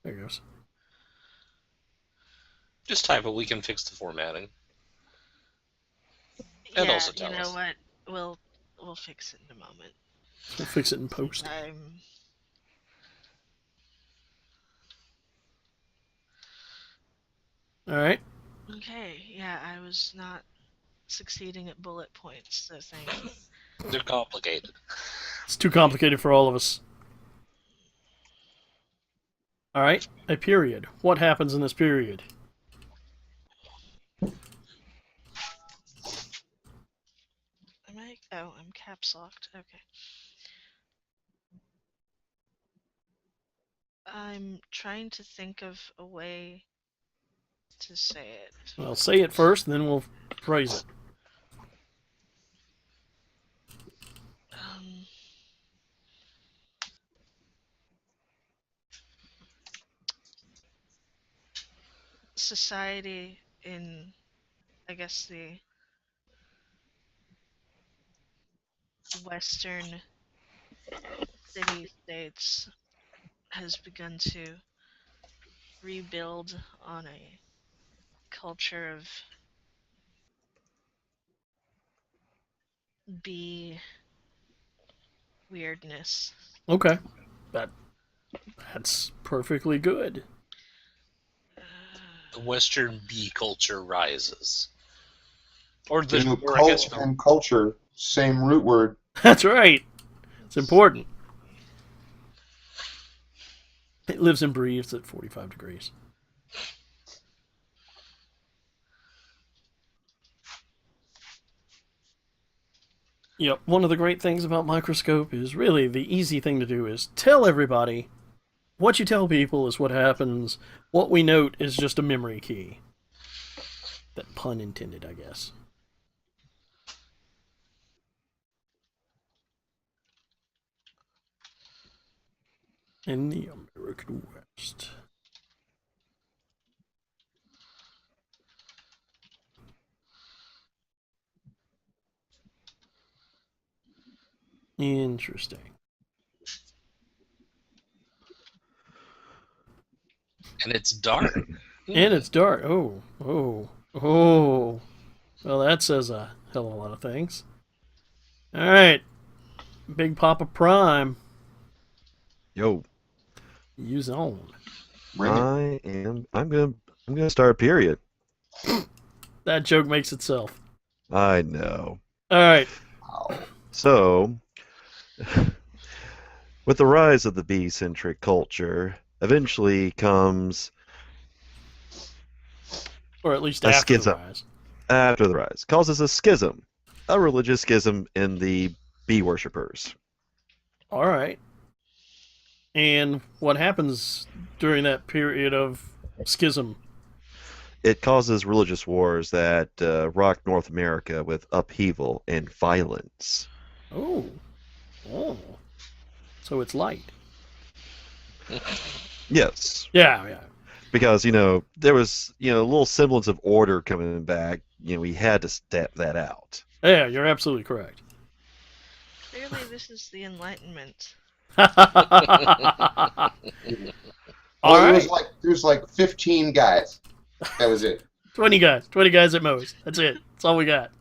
Speaker 2: There it goes.
Speaker 1: Just type it. We can fix the formatting. And
Speaker 4: Yeah,
Speaker 1: also
Speaker 4: you
Speaker 1: tell
Speaker 4: know
Speaker 1: us.
Speaker 4: what? We'll fix it in a moment.
Speaker 2: We'll fix it in post. All right.
Speaker 4: Okay, yeah, I was not succeeding at bullet points, so thank you.
Speaker 1: They're complicated.
Speaker 2: It's too complicated for all of us. All right. A period. What happens in this period?
Speaker 4: Am I? Oh, I'm caps locked. Okay. I'm trying to think of a way to say it.
Speaker 2: Well, say it first, and then we'll phrase it.
Speaker 4: Society in, I guess, the western city-states has begun to rebuild on a culture of bee weirdness.
Speaker 2: Okay. That's perfectly good.
Speaker 1: The Western bee culture rises. Or
Speaker 6: You know,
Speaker 1: or I guess
Speaker 6: cult and culture, same root word.
Speaker 2: That's right. It's important. It lives and breathes at 45 degrees. Yep, one of the great things about Microscope is really the easy thing to do is tell everybody. What you tell people is what happens. What we note is just a memory key. That pun intended, I guess. In the American West. Interesting.
Speaker 1: and it's dark.
Speaker 2: And it's dark. Oh. Well, that says a hell of a lot of things. All right. Big Papa Prime.
Speaker 5: Yo,
Speaker 2: Use on.
Speaker 6: Bring it.
Speaker 5: I'm gonna start a period.
Speaker 2: That joke makes itself.
Speaker 5: I know.
Speaker 2: All right.
Speaker 5: So, with the rise of the bee-centric culture, eventually comes
Speaker 2: Or at least
Speaker 5: a
Speaker 2: after
Speaker 5: schism.
Speaker 2: the rise.
Speaker 5: After the rise, causes a schism, a religious schism in the bee worshippers.
Speaker 2: All right. And what happens during that period of schism.
Speaker 5: It causes religious wars that rock North America with upheaval and violence.
Speaker 2: Oh. So it's light.
Speaker 5: Yes,
Speaker 2: Yeah.
Speaker 5: because there was a little semblance of order coming back. We had to step that out.
Speaker 2: Yeah, you're absolutely correct.
Speaker 4: Clearly, this is the Enlightenment.
Speaker 2: All
Speaker 6: Well,
Speaker 2: right.
Speaker 6: there was like 15 guys. That was it.
Speaker 2: 20 guys at most. That's it. That's all we got.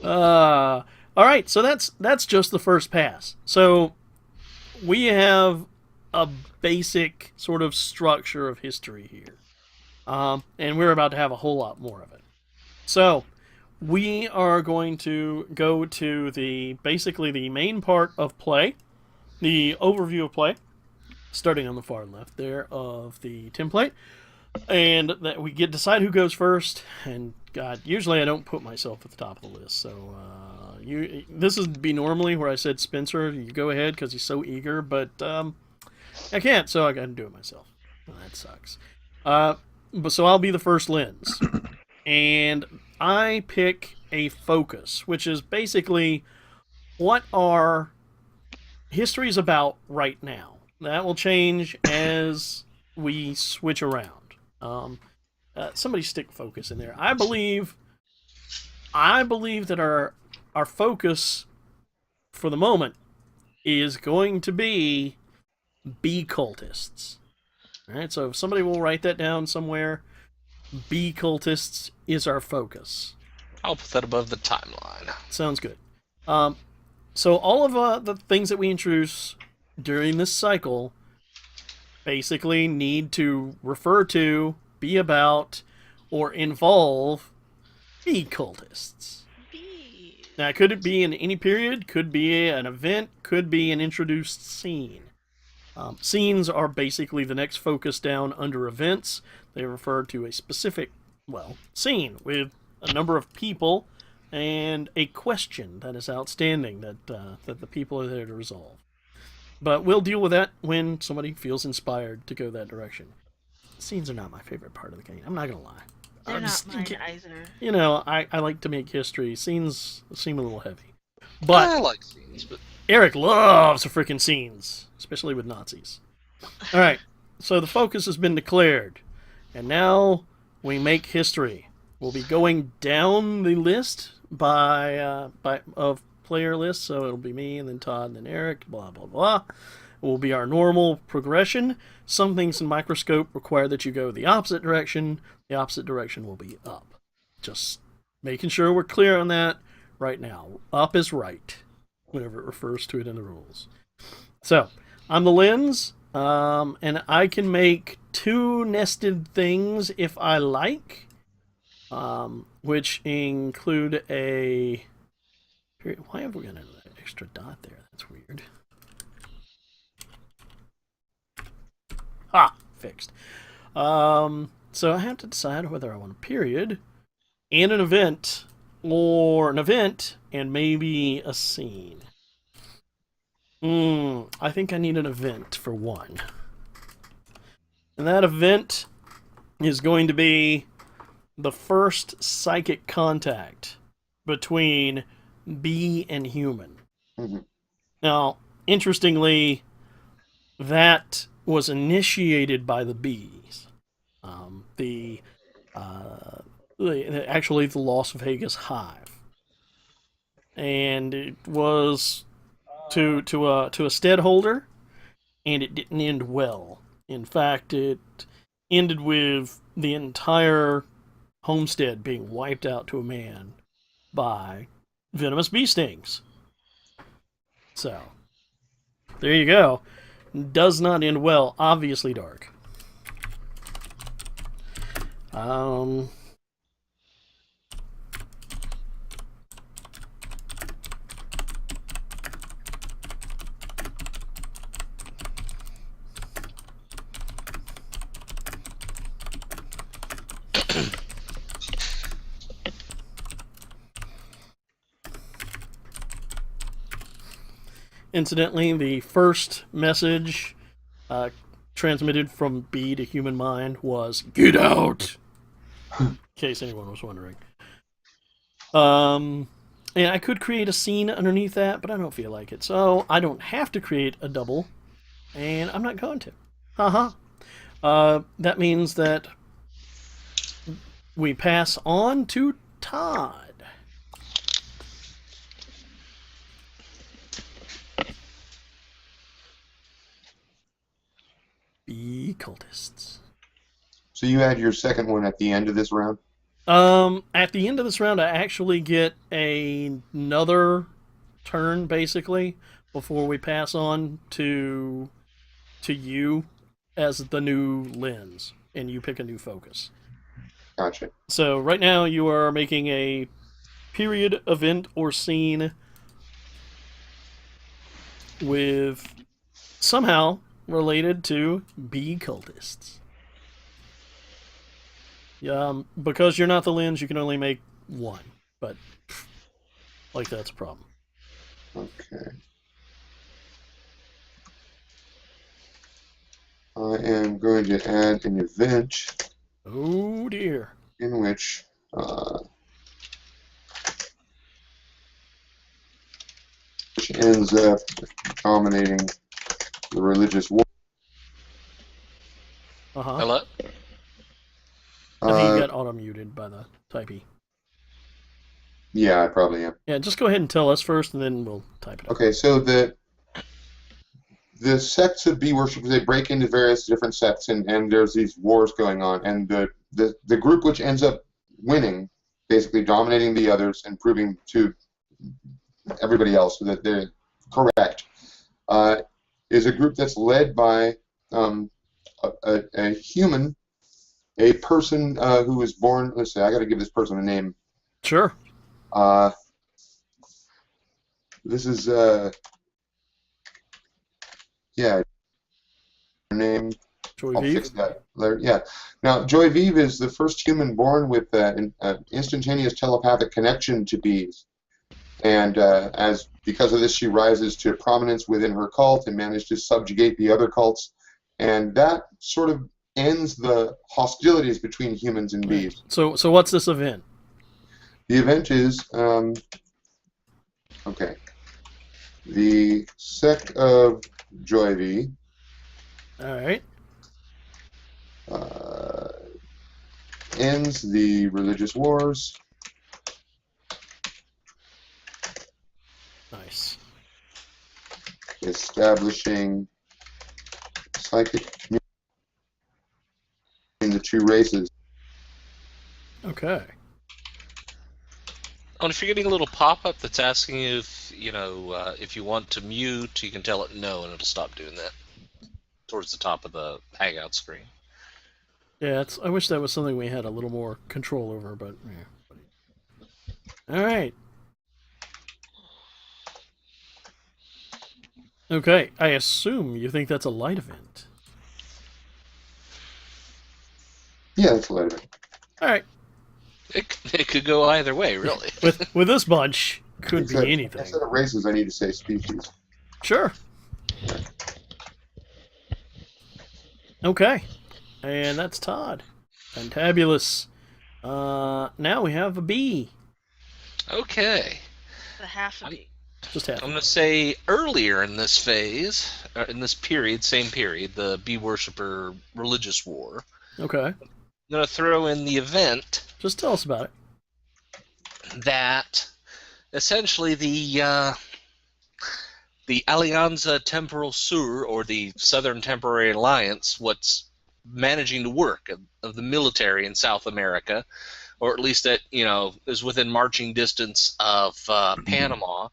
Speaker 2: All right, so that's just the first pass. So we have a basic sort of structure of history here. And we're about to have a whole lot more of it. So we are going to go to basically the main part of play, the overview of play, starting on the far left there of the template. And that we decide who goes first. And God, usually I don't put myself at the top of the list. So this would be normally where I said Spencer, you go ahead because he's so eager. But I can't, so I got to do it myself. Well, that sucks. But so I'll be the first lens, and I pick a focus, which is basically what our history is about right now. That will change as we switch around. Somebody stick focus in there. I believe that our focus for the moment is going to be bee cultists. All right, so if somebody will write that down somewhere, bee cultists is our focus.
Speaker 1: I'll put that above the timeline.
Speaker 2: Sounds good. So all of the things that we introduce during this cycle basically need to refer to, be about, or involve bee cultists.
Speaker 4: Bees.
Speaker 2: Now, could it be in any period? Could be an event? Could be an introduced scene. Scenes are basically the next focus down under events. They refer to a specific, scene with a number of people and a question that is outstanding that the people are there to resolve. But we'll deal with that when somebody feels inspired to go that direction. Scenes are not my favorite part of the game. I'm not going to lie.
Speaker 4: They're not mine either.
Speaker 2: I like to make history. Scenes seem a little heavy.
Speaker 1: I
Speaker 2: But
Speaker 1: like scenes, but
Speaker 2: Eric loves the freaking scenes, especially with Nazis. All right, so the focus has been declared, and now we make history. We'll be going down the list of player list, so it'll be me, and then Todd, and then Eric, blah, blah, blah. It will be our normal progression. Some things in Microscope require that you go the opposite direction. The opposite direction will be up. Just making sure we're clear on that right now. Up is right, whenever it refers to it in the rules. So, I'm the lens, and I can make 2 nested things if I like, which include a... Why have we got an extra dot there? That's weird. Fixed. So I have to decide whether I want a period and an event, or an event and maybe a scene. I think I need an event for one. And that event is going to be the first psychic contact between bee and human.
Speaker 6: Mm-hmm.
Speaker 2: Now, interestingly, that was initiated by the bees. Actually the Las Vegas hive, and it was to a steadholder, and it didn't end well. In fact, it ended with the entire homestead being wiped out to a man by venomous bee stings. So there you go. Does not end well. Obviously dark. Incidentally, the first message transmitted from bee to human mind was "Get out!" In case anyone was wondering. And I could create a scene underneath that, but I don't feel like it. So I don't have to create a double, and I'm not going to. Haha. That means that we pass on to Todd. Bee cultists.
Speaker 6: So you add your second one at the end of this round?
Speaker 2: At the end of this round, I actually get another turn, basically, before we pass on to you as the new lens, and you pick a new focus.
Speaker 6: Gotcha.
Speaker 2: So right now you are making a period, event, or scene with somehow related to bee cultists. Because you're not the lens, you can only make one. But, like, that's a problem.
Speaker 6: Okay. I am going to add an event
Speaker 2: Oh, dear.
Speaker 6: in which ends up dominating the religious war.
Speaker 2: Uh-huh.
Speaker 1: Hello?
Speaker 2: I think you got auto-muted by the typey.
Speaker 6: Yeah, I probably am.
Speaker 2: Yeah, just go ahead and tell us first, and then we'll type it up.
Speaker 6: Okay, so the sects of bee worshippers, they break into various different sects, and there's these wars going on, and the group which ends up winning, basically dominating the others and proving to everybody else that they're correct, is a group that's led by a human, a person who was born. Let's see, I got to give this person a name.
Speaker 2: Sure.
Speaker 6: This is yeah, her name.
Speaker 2: Joy
Speaker 6: I'll
Speaker 2: Vive.
Speaker 6: fix that later. Yeah. Now, Joy Vive is the first human born with an instantaneous telepathic connection to bees. And because of this, she rises to prominence within her cult and managed to subjugate the other cults. And that sort of ends the hostilities between humans and bees.
Speaker 2: So what's this event?
Speaker 6: The event is, okay, the sect of Joy Vive
Speaker 2: All right.
Speaker 6: ends the religious wars.
Speaker 2: Nice.
Speaker 6: Establishing psychic community in the two races.
Speaker 2: Okay.
Speaker 1: Oh, and if you're getting a little pop-up that's asking you if if you want to mute, you can tell it no, and it'll stop doing that. Towards the top of the Hangout screen.
Speaker 2: Yeah, I wish that was something we had a little more control over, but yeah. All right. Okay, I assume you think that's a light event.
Speaker 6: Yeah, that's a lot of it.
Speaker 2: All right.
Speaker 1: It could go either way, really.
Speaker 2: With this bunch, could be anything.
Speaker 6: Instead of races, I need to say species.
Speaker 2: Sure. Okay. And that's Todd. Fantabulous. Now we have a bee.
Speaker 1: Okay.
Speaker 4: The half a bee.
Speaker 2: Just half.
Speaker 1: I'm going to say earlier in this phase, in this period, same period, the bee worshipper religious war.
Speaker 2: Okay.
Speaker 1: I'm going to throw in the event
Speaker 2: Just tell us about it.
Speaker 1: that essentially the Alianza Temporal Sur, or the Southern Temporary Alliance, what's managing to work of the military in South America, or at least that is within marching distance of Panama,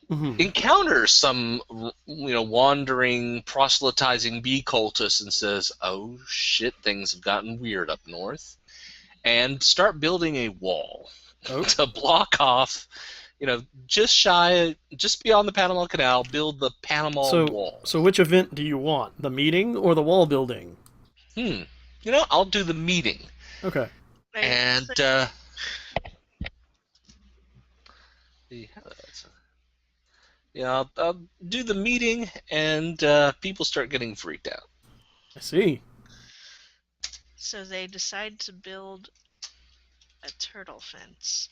Speaker 1: encounters some wandering, proselytizing bee cultists and says, "Oh shit, things have gotten weird up north," and start building a wall to block off. Just beyond the Panama Canal, build the Panama Wall.
Speaker 2: So which event do you want? The meeting or the wall building?
Speaker 1: I'll do the meeting.
Speaker 2: Okay.
Speaker 1: And I'll do the meeting, and people start getting freaked out.
Speaker 2: I see.
Speaker 4: So they decide to build a turtle fence.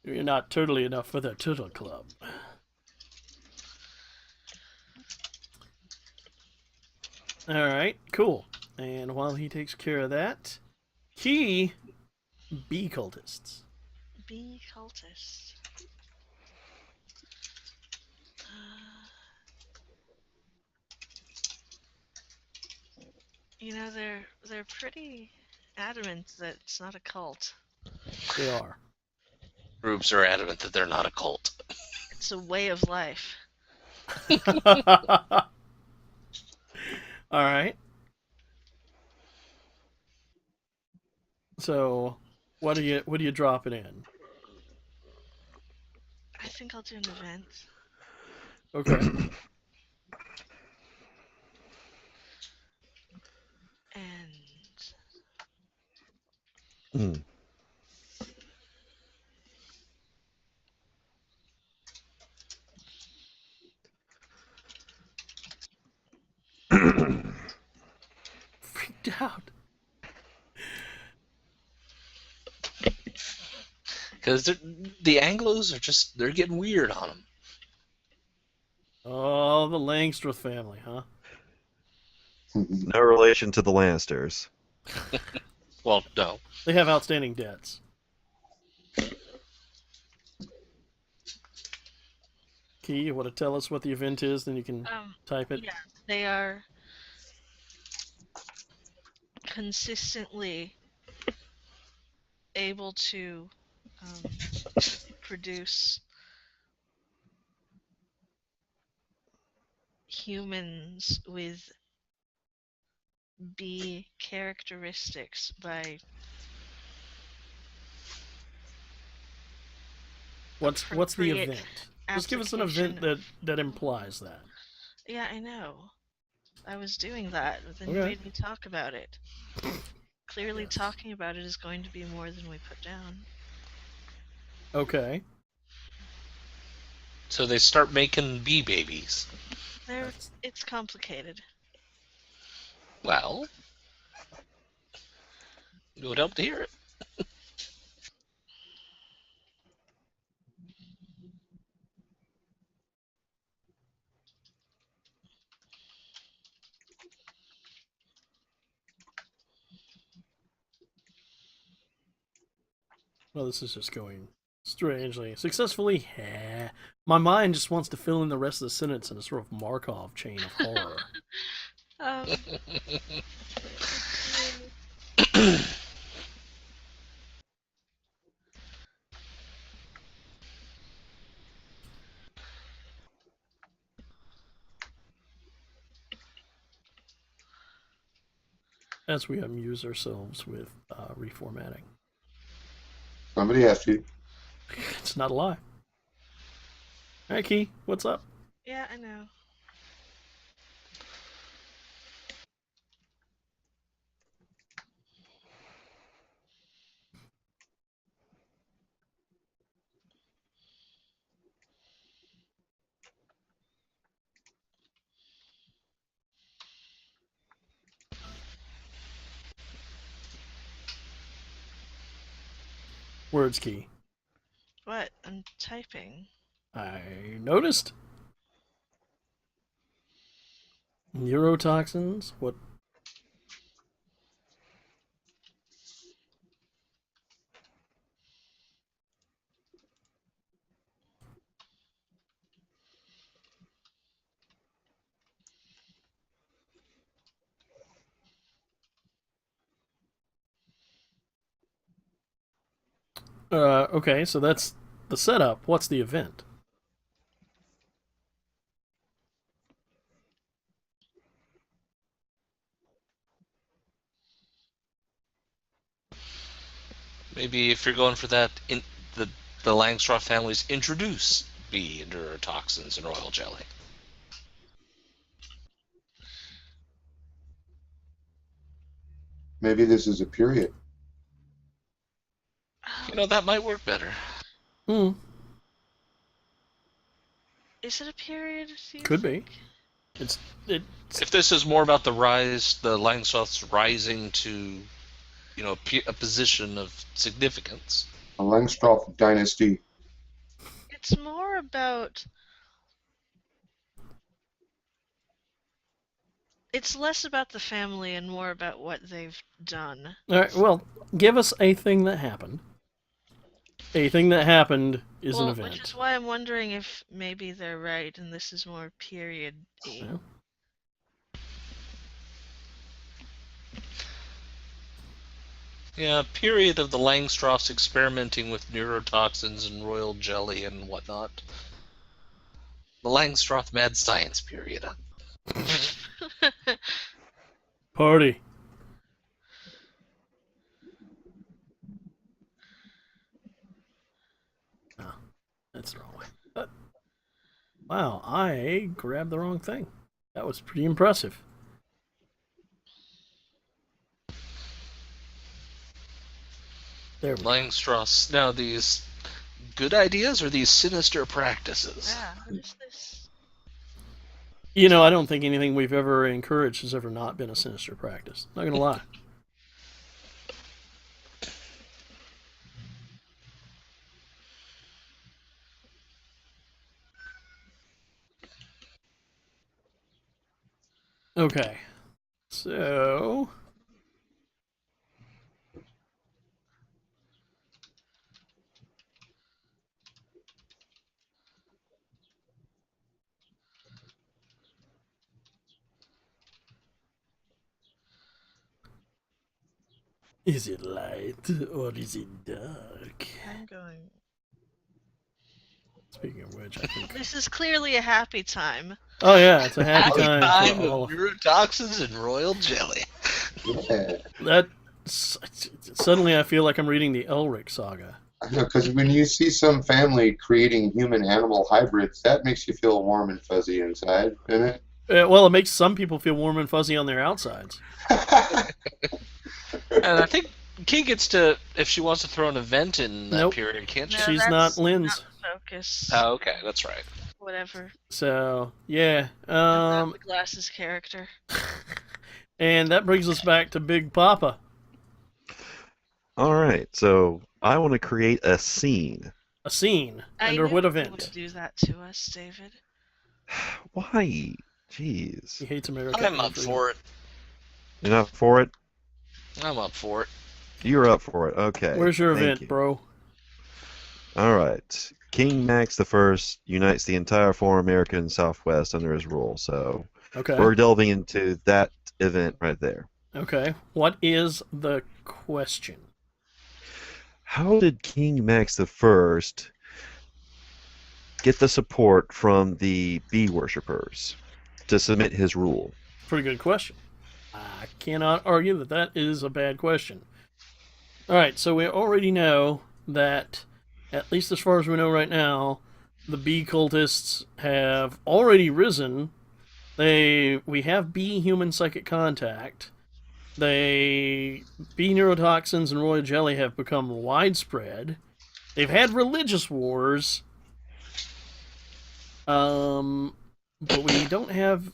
Speaker 2: You're not turtly enough for the Turtle Club. Alright, cool. And while he takes care of that, bee cultists.
Speaker 4: Bee cultists. You know, they're pretty adamant that it's not a cult.
Speaker 2: They are.
Speaker 1: Groups are adamant that they're not a cult.
Speaker 4: It's a way of life.
Speaker 2: Alright. So, what are you dropping in?
Speaker 4: I think I'll do an event.
Speaker 2: Okay.
Speaker 4: And
Speaker 5: Hmm.
Speaker 2: Freaked out.
Speaker 1: Because the Anglos are they're getting weird on them.
Speaker 2: Oh, the Langstroth family, huh?
Speaker 5: No relation to the Lannisters.
Speaker 1: Well, no.
Speaker 2: They have outstanding debts. Key, you want to tell us what the event is? Then you can type it.
Speaker 4: yeah, they are consistently able to produce humans with bee characteristics by
Speaker 2: What's the
Speaker 4: appropriate
Speaker 2: event? Just give us an event
Speaker 4: application.
Speaker 2: that implies that.
Speaker 4: Yeah, I know. I was doing that, but then you
Speaker 2: Okay.
Speaker 4: made me talk about it. Clearly,
Speaker 2: Yes.
Speaker 4: talking about it is going to be more than we put down.
Speaker 2: Okay.
Speaker 1: So they start making bee babies.
Speaker 4: It's complicated.
Speaker 1: Well, it would help to hear it.
Speaker 2: Well, this is just going strangely successfully. My mind just wants to fill in the rest of the sentence in a sort of Markov chain of horror. As we amuse ourselves with reformatting.
Speaker 6: Somebody asked you.
Speaker 2: It's not a lie. Alright, Key, what's up?
Speaker 4: Yeah, I know.
Speaker 2: Words, Key.
Speaker 4: What? I'm typing.
Speaker 2: I noticed. Neurotoxins? What? Okay, so that's the setup. What's the event?
Speaker 1: Maybe if you're going for that, the Langstroth families introduce bee neurotoxins and royal jelly.
Speaker 6: Maybe this is a period.
Speaker 1: You know, that might work better.
Speaker 2: Hmm.
Speaker 4: Is it a period?
Speaker 2: Could be.
Speaker 1: If this is more about the Langstroths rising to, a position of significance.
Speaker 6: The Langstroth dynasty.
Speaker 4: It's more about. It's less about the family and more about what they've done.
Speaker 2: All right. Well, give us a thing that happened. A thing that happened is an event.
Speaker 4: Which is why I'm wondering if maybe they're right and this is more period-y.
Speaker 2: Yeah.
Speaker 1: Yeah, period of the Langstroths experimenting with neurotoxins and royal jelly and whatnot. The Langstroth mad science period.
Speaker 2: Party. Oh, that's the wrong way. Wow, I grabbed the wrong thing. That was pretty impressive. There we go.
Speaker 1: Langstroths. Now, these good ideas or these sinister practices?
Speaker 4: Yeah, what is this?
Speaker 2: I don't think anything we've ever encouraged has ever not been a sinister practice. Not gonna lie. Okay. So... Is it light or is it dark?
Speaker 4: I'm going.
Speaker 2: Speaking of which, I think...
Speaker 4: This is clearly a happy time.
Speaker 2: Oh yeah, it's a happy
Speaker 1: Happy
Speaker 2: time
Speaker 1: time
Speaker 2: for all
Speaker 1: of neurotoxins and royal jelly.
Speaker 6: Yeah.
Speaker 2: that. Suddenly, I feel like I'm reading the Elric saga.
Speaker 6: I know, because when you see some family creating human-animal hybrids, that makes you feel warm and fuzzy inside, doesn't it?
Speaker 2: Well, it makes some people feel warm and fuzzy on their outsides.
Speaker 1: And I think Key gets to, if she wants to throw an event in that
Speaker 2: Nope.
Speaker 1: period, can't she?
Speaker 4: No,
Speaker 2: She's
Speaker 4: that's
Speaker 2: not Lynn's.
Speaker 4: not the focus.
Speaker 1: Oh, okay, that's right.
Speaker 4: Whatever.
Speaker 2: So yeah,
Speaker 4: I'm not the glasses character.
Speaker 2: and that brings us back to Big Papa.
Speaker 5: All right, so I want to create a scene.
Speaker 2: A scene
Speaker 4: I
Speaker 2: under
Speaker 4: knew
Speaker 2: what
Speaker 4: you
Speaker 2: event?
Speaker 4: would do that to us, David.
Speaker 5: Why? Jeez.
Speaker 2: He hates America.
Speaker 1: I'm up for it.
Speaker 5: You're not for it?
Speaker 1: I'm up for it.
Speaker 5: You're up for it. Okay.
Speaker 2: Where's your
Speaker 5: thank
Speaker 2: event,
Speaker 5: you.
Speaker 2: bro?
Speaker 5: All right. King Max I unites the entire former American Southwest under his rule. So
Speaker 2: Okay.
Speaker 5: we're delving into that event right there.
Speaker 2: Okay. What is the question?
Speaker 5: How did King Max I get the support from the bee worshippers to submit his rule?
Speaker 2: Pretty good question. I cannot argue that that is a bad question. All right, so we already know that, at least as far as we know right now, the bee cultists have already risen. We have bee human psychic contact. Bee neurotoxins and royal jelly have become widespread. They've had religious wars. But we don't have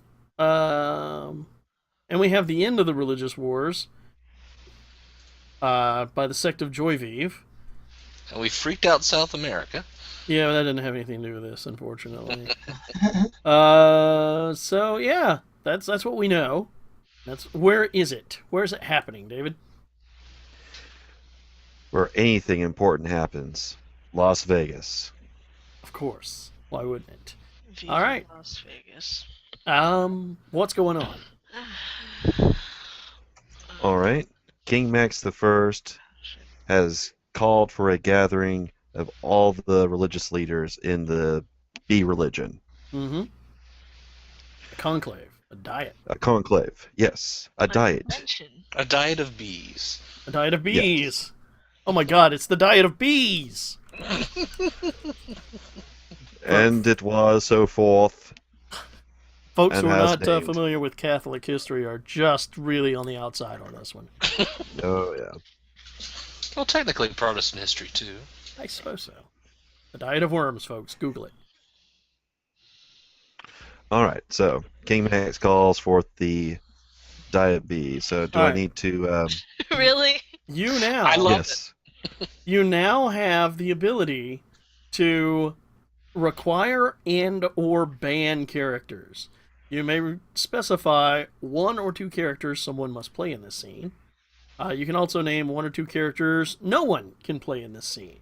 Speaker 2: and we have the end of the religious wars by the sect of Joyvive.
Speaker 1: And we freaked out South America.
Speaker 2: Yeah, that didn't have anything to do with this, unfortunately. So yeah, that's what we know. Where is it? Where is it happening, David?
Speaker 5: Where anything important happens. Las Vegas.
Speaker 2: Of course. Why wouldn't it?
Speaker 4: Viva
Speaker 2: All right.
Speaker 4: Las Vegas.
Speaker 2: What's going on?
Speaker 5: All right. King Max I has called for a gathering of all the religious leaders in the bee religion.
Speaker 2: Mm-hmm. A conclave. A diet.
Speaker 5: A conclave. Yes. A diet.
Speaker 4: Convention.
Speaker 1: A diet of bees.
Speaker 2: A diet of bees. Oh my god, it's the diet of bees!
Speaker 5: And it was so forth.
Speaker 2: Folks
Speaker 5: And
Speaker 2: who are
Speaker 5: has
Speaker 2: not
Speaker 5: named.
Speaker 2: familiar with Catholic history are just really on the outside on this one.
Speaker 5: Oh, yeah.
Speaker 1: Well, technically Protestant history, too.
Speaker 2: I suppose so. The diet of worms, folks. Google it.
Speaker 5: All right. So King Max calls forth the Diet B. So do
Speaker 2: All
Speaker 5: I
Speaker 2: right.
Speaker 5: need to?
Speaker 4: Really?
Speaker 2: You now.
Speaker 1: I love
Speaker 5: Yes.
Speaker 2: You now have the ability to require and or ban characters. You may specify one or two characters someone must play in this scene. You can also name one or two characters no one can play in this scene.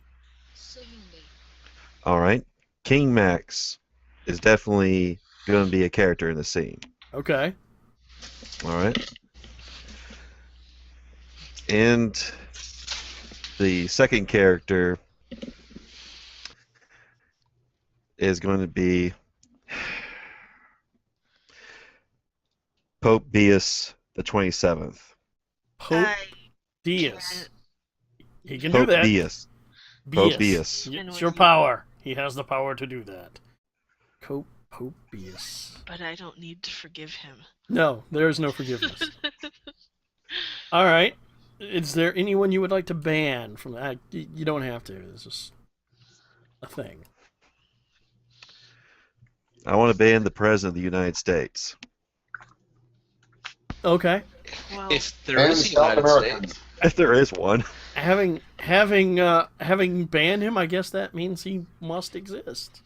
Speaker 5: All right. King Max is definitely going to be a character in the scene.
Speaker 2: Okay.
Speaker 5: All right. And the second character is going to be Pope Bias the 27th.
Speaker 2: Pope
Speaker 4: I
Speaker 2: Diaz. He can
Speaker 5: Pope
Speaker 2: do that.
Speaker 5: Bias. Pope Bias.
Speaker 2: It's your power. He has the power to do that. Pope Bias.
Speaker 4: but I don't need to forgive him.
Speaker 2: No, there is no forgiveness. All right. Is there anyone you would like to ban from that? You don't have to. It's just a thing.
Speaker 5: I want to ban the President of the United States.
Speaker 2: Okay.
Speaker 4: Well,
Speaker 1: If there
Speaker 6: And
Speaker 1: is a
Speaker 6: South
Speaker 1: United
Speaker 6: Americans.
Speaker 1: States,
Speaker 5: If there is one.
Speaker 2: Having banned him, I guess that means he must exist.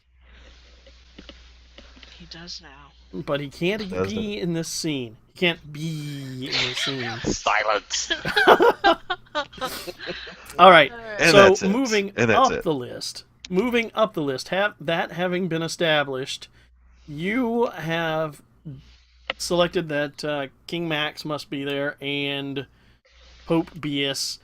Speaker 4: he does now.
Speaker 2: But he can't
Speaker 5: Does
Speaker 2: be in this scene. He can't be in this scene.
Speaker 1: silence.
Speaker 2: All right.
Speaker 5: And
Speaker 2: So
Speaker 5: that's it.
Speaker 2: moving
Speaker 5: And that's
Speaker 2: up
Speaker 5: it.
Speaker 2: the list, having been established, you have selected that King Max must be there and Pope Bias.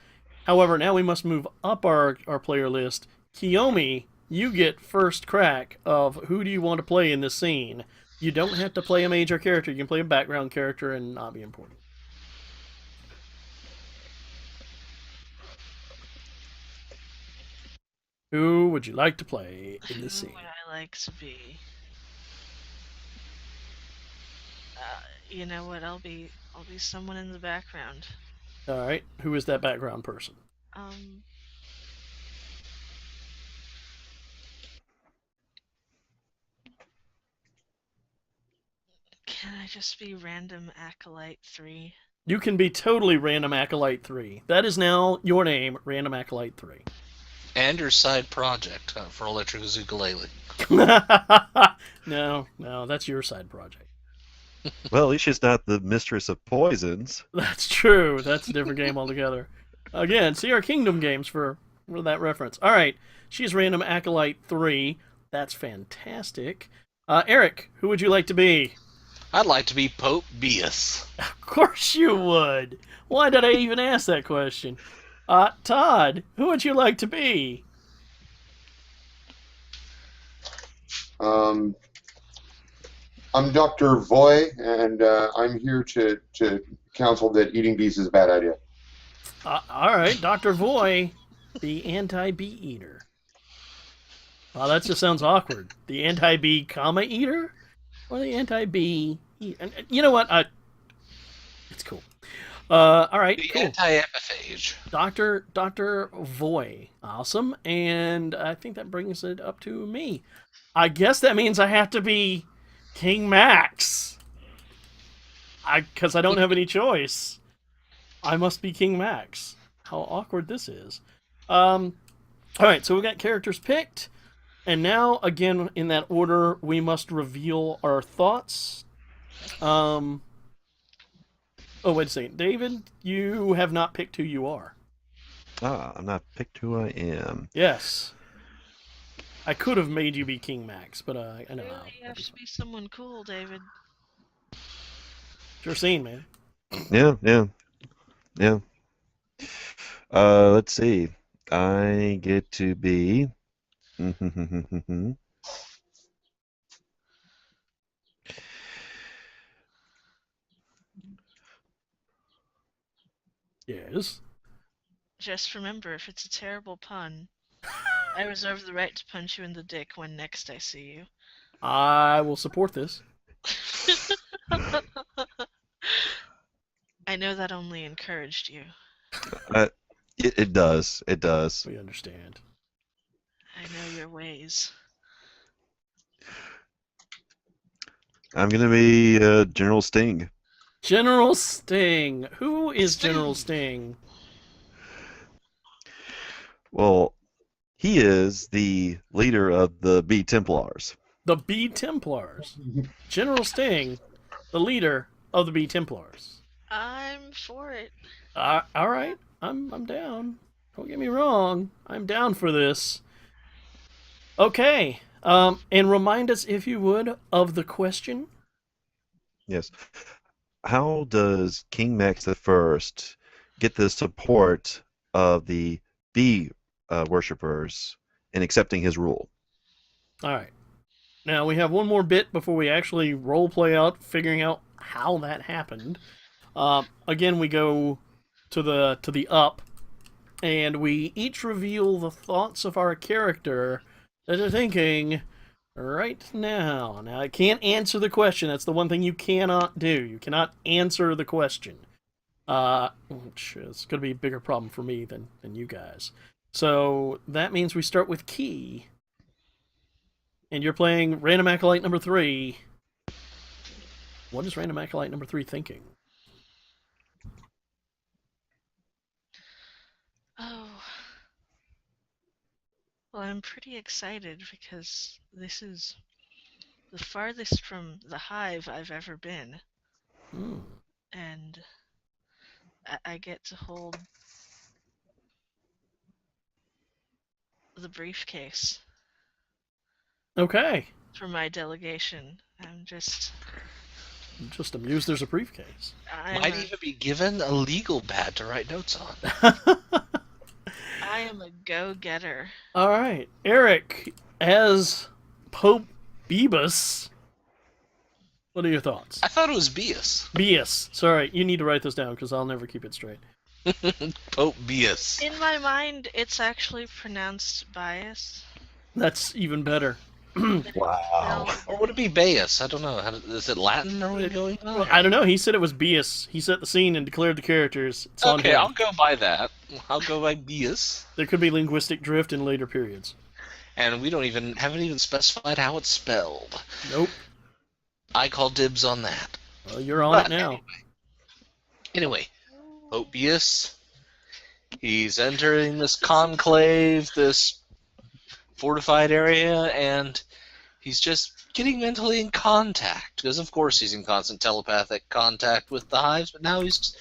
Speaker 2: However, now we must move up our player list. Kiyomi, you get first crack of who do you want to play in this scene. You don't have to play a major character. You can play a background character and not be important. Who would you like to play in this
Speaker 4: Who
Speaker 2: scene?
Speaker 4: would I like to be? You know what? I'll be someone in the background.
Speaker 2: All right. Who is that background person?
Speaker 4: Can I just be random acolyte 3?
Speaker 2: You can be totally Random Acolyte 3. That is now your name, Random Acolyte 3.
Speaker 1: And your side project for Electric Ukulele.
Speaker 2: No, that's your side project.
Speaker 5: Well, at least she's not the mistress of poisons.
Speaker 2: That's true. That's a different game altogether. Again, see our Kingdom games for that reference. All right, she's Random Acolyte 3. That's fantastic. Eric, who would you like to be?
Speaker 1: I'd like to be Pope Bias.
Speaker 2: Of course you would. Why did I even ask that question? Todd, who would you like to be?
Speaker 6: I'm Dr. Voy, and I'm here to counsel that eating bees is a bad idea.
Speaker 2: All right, Dr. Voy, the anti-bee eater. Wow, that just sounds awkward. The anti-bee comma eater? Or the anti-bee eater? You know what? It's cool. All right,
Speaker 1: The
Speaker 2: cool.
Speaker 1: anti-epiphage.
Speaker 2: Dr. Voy. Awesome. And I think that brings it up to me. I guess that means I have to be King Max. Because I don't have any choice. I must be King Max. How awkward this is. All right, so we got characters picked. And now, again, in that order, we must reveal our thoughts. Oh, wait a second. David, you have not picked who you are.
Speaker 5: I'm not picked who I am.
Speaker 2: Yes. I could have made you be King Max, but I don't know.
Speaker 4: Really, you have to be someone cool, David.
Speaker 2: Sure scene, man.
Speaker 5: Yeah. Let's see. I get to be.
Speaker 2: Yes.
Speaker 4: Just remember, if it's a terrible pun, I reserve the right to punch you in the dick when next I see you.
Speaker 2: I will support this.
Speaker 4: I know that only encouraged you.
Speaker 5: It does. It does.
Speaker 2: We understand.
Speaker 4: I know your ways.
Speaker 5: I'm gonna be General Sting.
Speaker 2: General Sting. Who is
Speaker 1: Sting.
Speaker 2: General Sting?
Speaker 5: Well, he is the leader of the B Templars.
Speaker 2: The B Templars. General Sting, the leader of the B Templars.
Speaker 4: I'm for it.
Speaker 2: All right, I'm down. Don't get me wrong, I'm down for this. Okay, and remind us, if you would, of the question.
Speaker 5: Yes. How does King Max I get the support of the bee worshippers in accepting his rule?
Speaker 2: All right. Now we have one more bit before we actually role play out figuring out how that happened. Again, we go to the up, and we each reveal the thoughts of our character that they're thinking right now. Now, I can't answer the question. That's the one thing you cannot do. You cannot answer the question. Which is going to be a bigger problem for me than you guys. So that means we start with Key. And you're playing Random Acolyte number 3. What is Random Acolyte number 3 thinking?
Speaker 4: Oh. Well, I'm pretty excited because this is the farthest from the hive I've ever been.
Speaker 2: Hmm.
Speaker 4: And I get to hold the briefcase
Speaker 2: Okay.
Speaker 4: for my delegation. I'm just
Speaker 2: amused there's a briefcase.
Speaker 1: Might even be given a legal pad to write notes on.
Speaker 4: I am a go-getter.
Speaker 2: All right. Eric, as Pope Bebus, what are your thoughts?
Speaker 1: I thought it was Bias.
Speaker 2: Bias. Sorry, you need to write this down because I'll never keep it straight.
Speaker 1: Pope Bias.
Speaker 4: In my mind, it's actually pronounced bias.
Speaker 2: That's even better.
Speaker 5: Wow.
Speaker 1: Or would it be Bias? I don't know. Is it Latin or what going on?
Speaker 2: Well, I don't know. He said it was Bias. He set the scene and declared the characters. It's on
Speaker 1: Okay,
Speaker 2: him.
Speaker 1: I'll go by that. I'll go by Bias.
Speaker 2: There could be linguistic drift in later periods.
Speaker 1: And we haven't even specified how it's spelled.
Speaker 2: Nope.
Speaker 1: I call dibs on that.
Speaker 2: Well, you're on it now.
Speaker 1: Anyway, Pope Bias, he's entering this conclave, this fortified area, and he's just getting mentally in contact. Because, of course, he's in constant telepathic contact with the hives, but now he's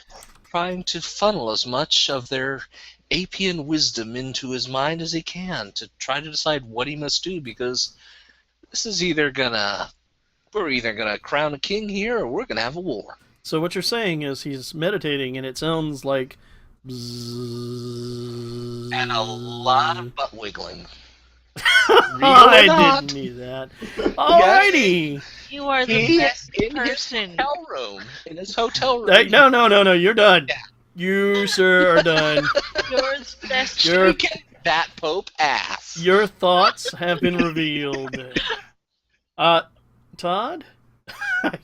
Speaker 1: trying to funnel as much of their Apian wisdom into his mind as he can to try to decide what he must do, because this is we're either gonna crown a king here or we're gonna have a war.
Speaker 2: So what you're saying is he's meditating, and it sounds like
Speaker 1: And a lot of butt wiggling.
Speaker 2: I
Speaker 1: not.
Speaker 2: didn't need that. Alrighty.
Speaker 4: You are the
Speaker 1: He
Speaker 4: best
Speaker 1: is in his
Speaker 4: person.
Speaker 1: hotel room. In his hotel room.
Speaker 2: Hey, no, you're done.
Speaker 1: Yeah.
Speaker 2: You, sir, are done.
Speaker 4: You're the best.
Speaker 2: Your
Speaker 1: Shaking that Pope ass.
Speaker 2: your thoughts have been revealed. Todd? I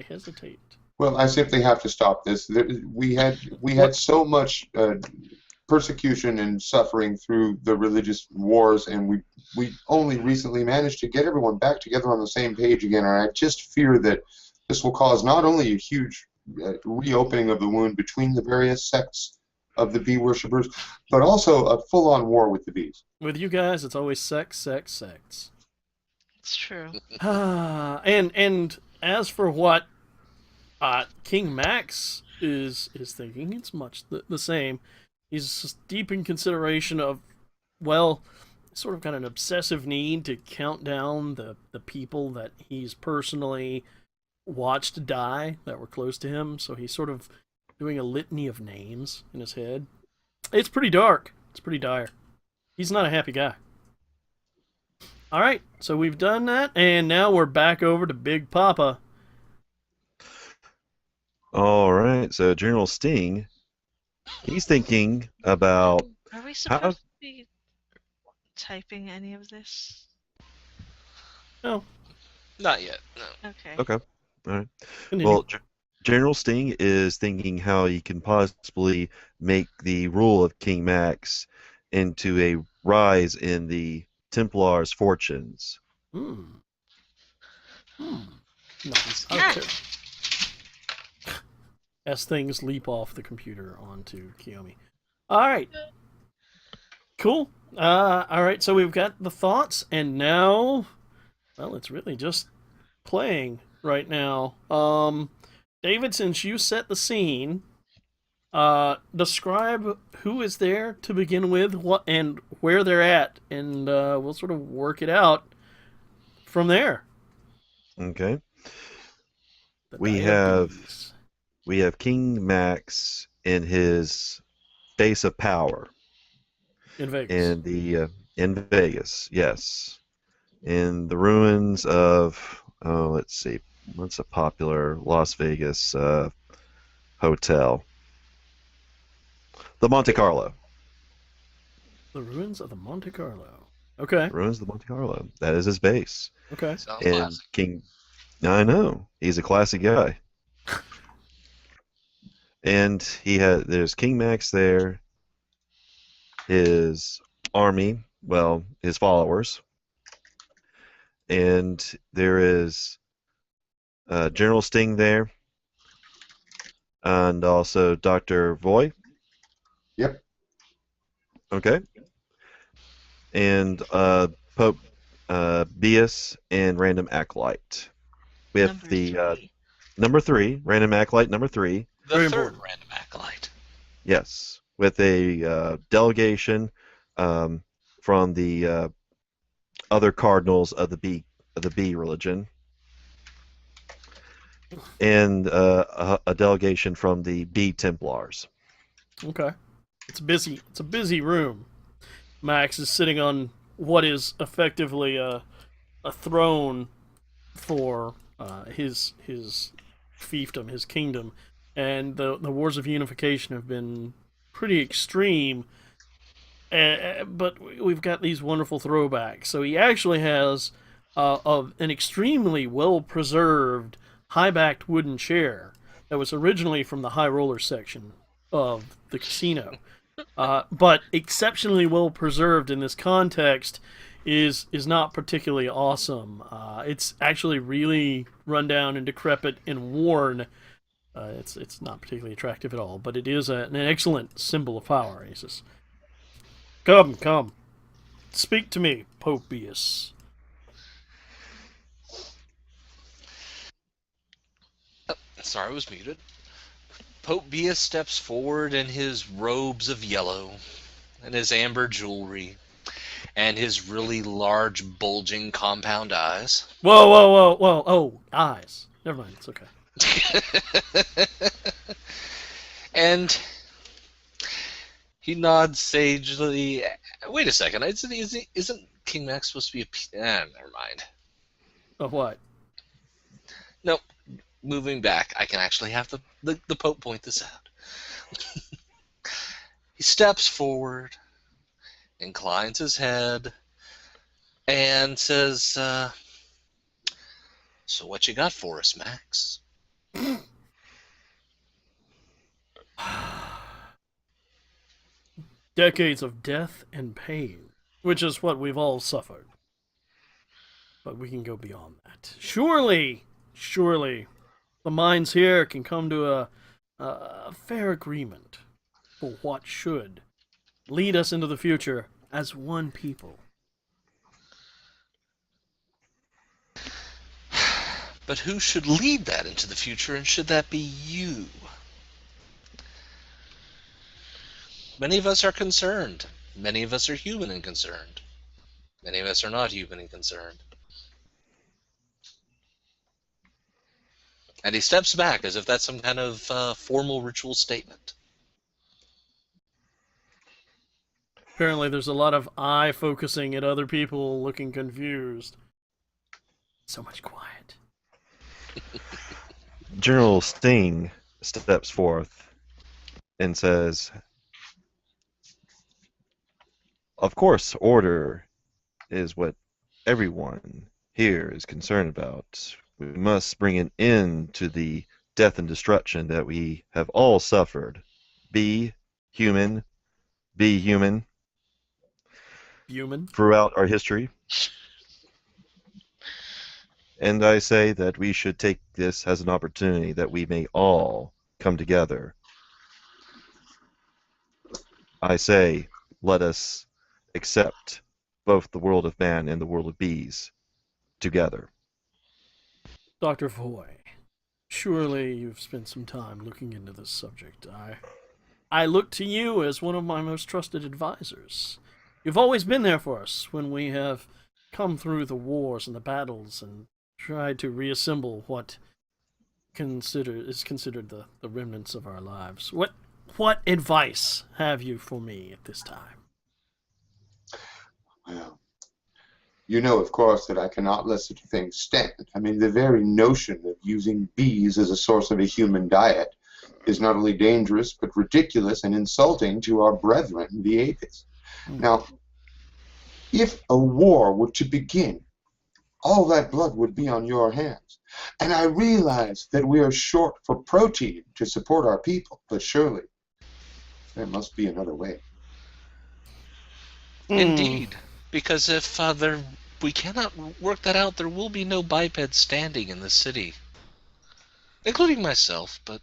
Speaker 2: hesitate.
Speaker 6: Well, I simply have to stop this. We had so much persecution and suffering through the religious wars, and we only recently managed to get everyone back together on the same page again. And I just fear that this will cause not only a huge reopening of the wound between the various sects of the bee worshippers, but also a full-on war with the bees.
Speaker 2: With you guys, it's always sex.
Speaker 4: It's true.
Speaker 2: And as for what King Max is thinking, it's much the same. He's just deep in consideration of, well, sort of got an obsessive need to count down the people that he's personally watched die that were close to him. So he's sort of doing a litany of names in his head. It's pretty dark. It's pretty dire. He's not a happy guy. All right, so we've done that, and now we're back over to Big Papa.
Speaker 5: All right, so General Sting, he's thinking about
Speaker 4: Are we supposed to be typing any of this?
Speaker 2: No.
Speaker 1: Not yet. No.
Speaker 4: Okay.
Speaker 5: Okay. All right.
Speaker 2: Continue.
Speaker 5: Well, General Sting is thinking how he can possibly make the rule of King Max into a rise in the Templars' fortunes.
Speaker 2: Nice.
Speaker 4: Yeah.
Speaker 2: Okay. As things leap off the computer onto Kiyomi. All right. Cool. All right. So we've got the thoughts, and now, well, it's really just playing right now. David, since you set the scene, describe who is there to begin with, what and where they're at, and we'll sort of work it out from there.
Speaker 5: Okay.
Speaker 2: The
Speaker 5: We have
Speaker 2: diabetes.
Speaker 5: King Max in his base of power
Speaker 2: In Vegas.
Speaker 5: in Vegas. Yes, in the ruins of let's see, what's a popular Las Vegas hotel? The Monte Carlo.
Speaker 2: The ruins of the Monte Carlo. Okay.
Speaker 5: The ruins of the Monte Carlo. That is his base.
Speaker 2: Okay.
Speaker 1: Sounds
Speaker 5: And
Speaker 1: classic.
Speaker 5: King, I know he's a classy guy. And there's King Max there, his army, well, his followers, and there is General Sting there, and also Dr. Voy.
Speaker 6: Yep.
Speaker 5: Okay. And Pope Bias and Random Acolyte. With
Speaker 4: Number
Speaker 5: the
Speaker 4: three.
Speaker 5: number 3, Random Acolyte number 3.
Speaker 1: The
Speaker 2: Very
Speaker 1: third
Speaker 2: important.
Speaker 1: random acolyte.
Speaker 5: Yes, with a delegation from the other cardinals of the bee religion, and a delegation from the bee Templars.
Speaker 2: Okay. It's busy. It's a busy room. Max is sitting on what is effectively a throne for his fiefdom, his kingdom, and the wars of unification have been pretty extreme. But we've got these wonderful throwbacks. So he actually has an extremely well preserved high backed wooden chair that was originally from the high roller section of the casino. But exceptionally well preserved in this context is not particularly awesome. It's actually really run down and decrepit and worn. It's not particularly attractive at all, but it is an excellent symbol of power. He says, "Come, speak to me, Popius."
Speaker 1: Sorry, I was muted. Pope Bias steps forward in his robes of yellow, and his amber jewelry, and his really large, bulging compound eyes.
Speaker 2: Whoa! Oh, eyes. Never mind. It's okay.
Speaker 1: And he nods sagely. Wait a second. Isn't King Max supposed to be never mind.
Speaker 2: Of what?
Speaker 1: Nope. Moving back, I can actually have the Pope point this out. He steps forward, inclines his head, and says, "So what you got for us, Max?"
Speaker 2: Decades of death and pain, which is what we've all suffered. But we can go beyond that. Surely, the minds here can come to a fair agreement for what should lead us into the future as one people.
Speaker 1: But who should lead that into the future, and should that be you? Many of us are concerned. Many of us are human and concerned. Many of us are not human and concerned. And he steps back as if that's some kind of formal ritual statement.
Speaker 2: Apparently, there's a lot of eye focusing at other people looking confused. So much quiet.
Speaker 5: General Sting steps forth and says, "Of course, order is what everyone here is concerned about. We must bring an end to the death and destruction that we have all suffered. Be human
Speaker 2: Human.
Speaker 5: throughout our history. And I say that we should take this as an opportunity that we may all come together. I say, let us accept both the world of man and the world of bees together.
Speaker 2: Dr. Foy, surely you've spent some time looking into this subject. I look to you as one of my most trusted advisors. You've always been there for us when we have come through the wars and the battles and tried to reassemble what is considered the remnants of our lives. What advice have you for me at this time?
Speaker 6: Well, you know, of course, that I cannot let such a thing stand. I mean, the very notion of using bees as a source of a human diet is not only dangerous, but ridiculous and insulting to our brethren, the apists. Now, if a war were to begin, all that blood would be on your hands. And I realize that we are short for protein to support our people, but surely there must be another way.
Speaker 1: Indeed, because if we cannot work that out, there will be no biped standing in the city, including myself. But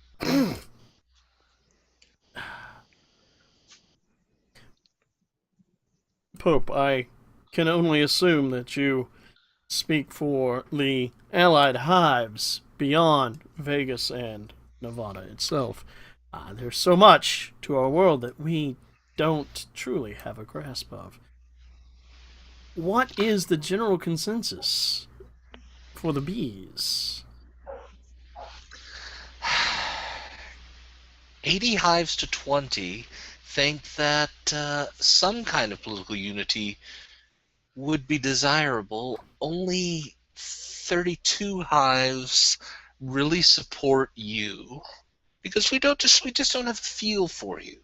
Speaker 2: Pope, I can only assume that you speak for the allied hives beyond Vegas and Nevada itself. There's so much to our world that we don't truly have a grasp of. What is the general consensus for the bees?
Speaker 1: 80 hives to 20 think that some kind of political unity would be desirable. Only 32 hives really support you because we just don't have a feel for you,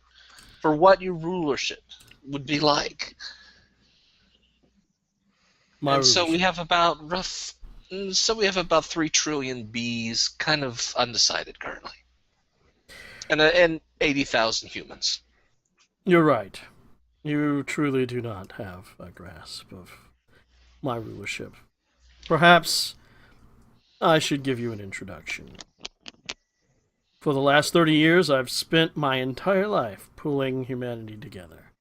Speaker 1: for what your rulership would be like. So we have about 3 trillion bees, kind of undecided currently, and 80,000 humans.
Speaker 2: You're right. You truly do not have a grasp of my rulership. Perhaps I should give you an introduction. For the last 30 years, I've spent my entire life pulling humanity together,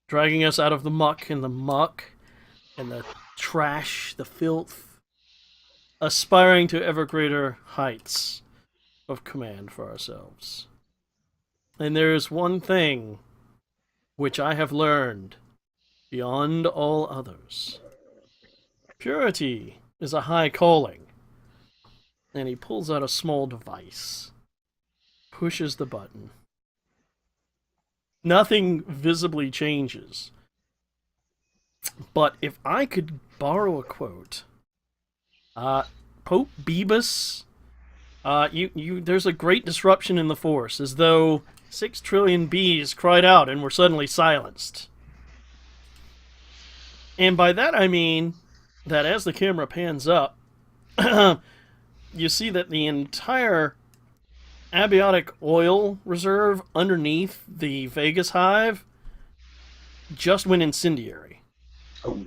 Speaker 2: dragging us out of the muck and the trash, the filth, aspiring to ever greater heights of command for ourselves. And there is one thing which I have learned beyond all others. Purity is a high calling. And he pulls out a small device, pushes the button. Nothing visibly changes. But if I could borrow a quote, Pope Bebus, there's a great disruption in the force, as though 6 trillion bees cried out and were suddenly silenced. And by that I mean that as the camera pans up, you see that the entire abiotic oil reserve underneath the Vegas hive just went incendiary.
Speaker 6: Oh.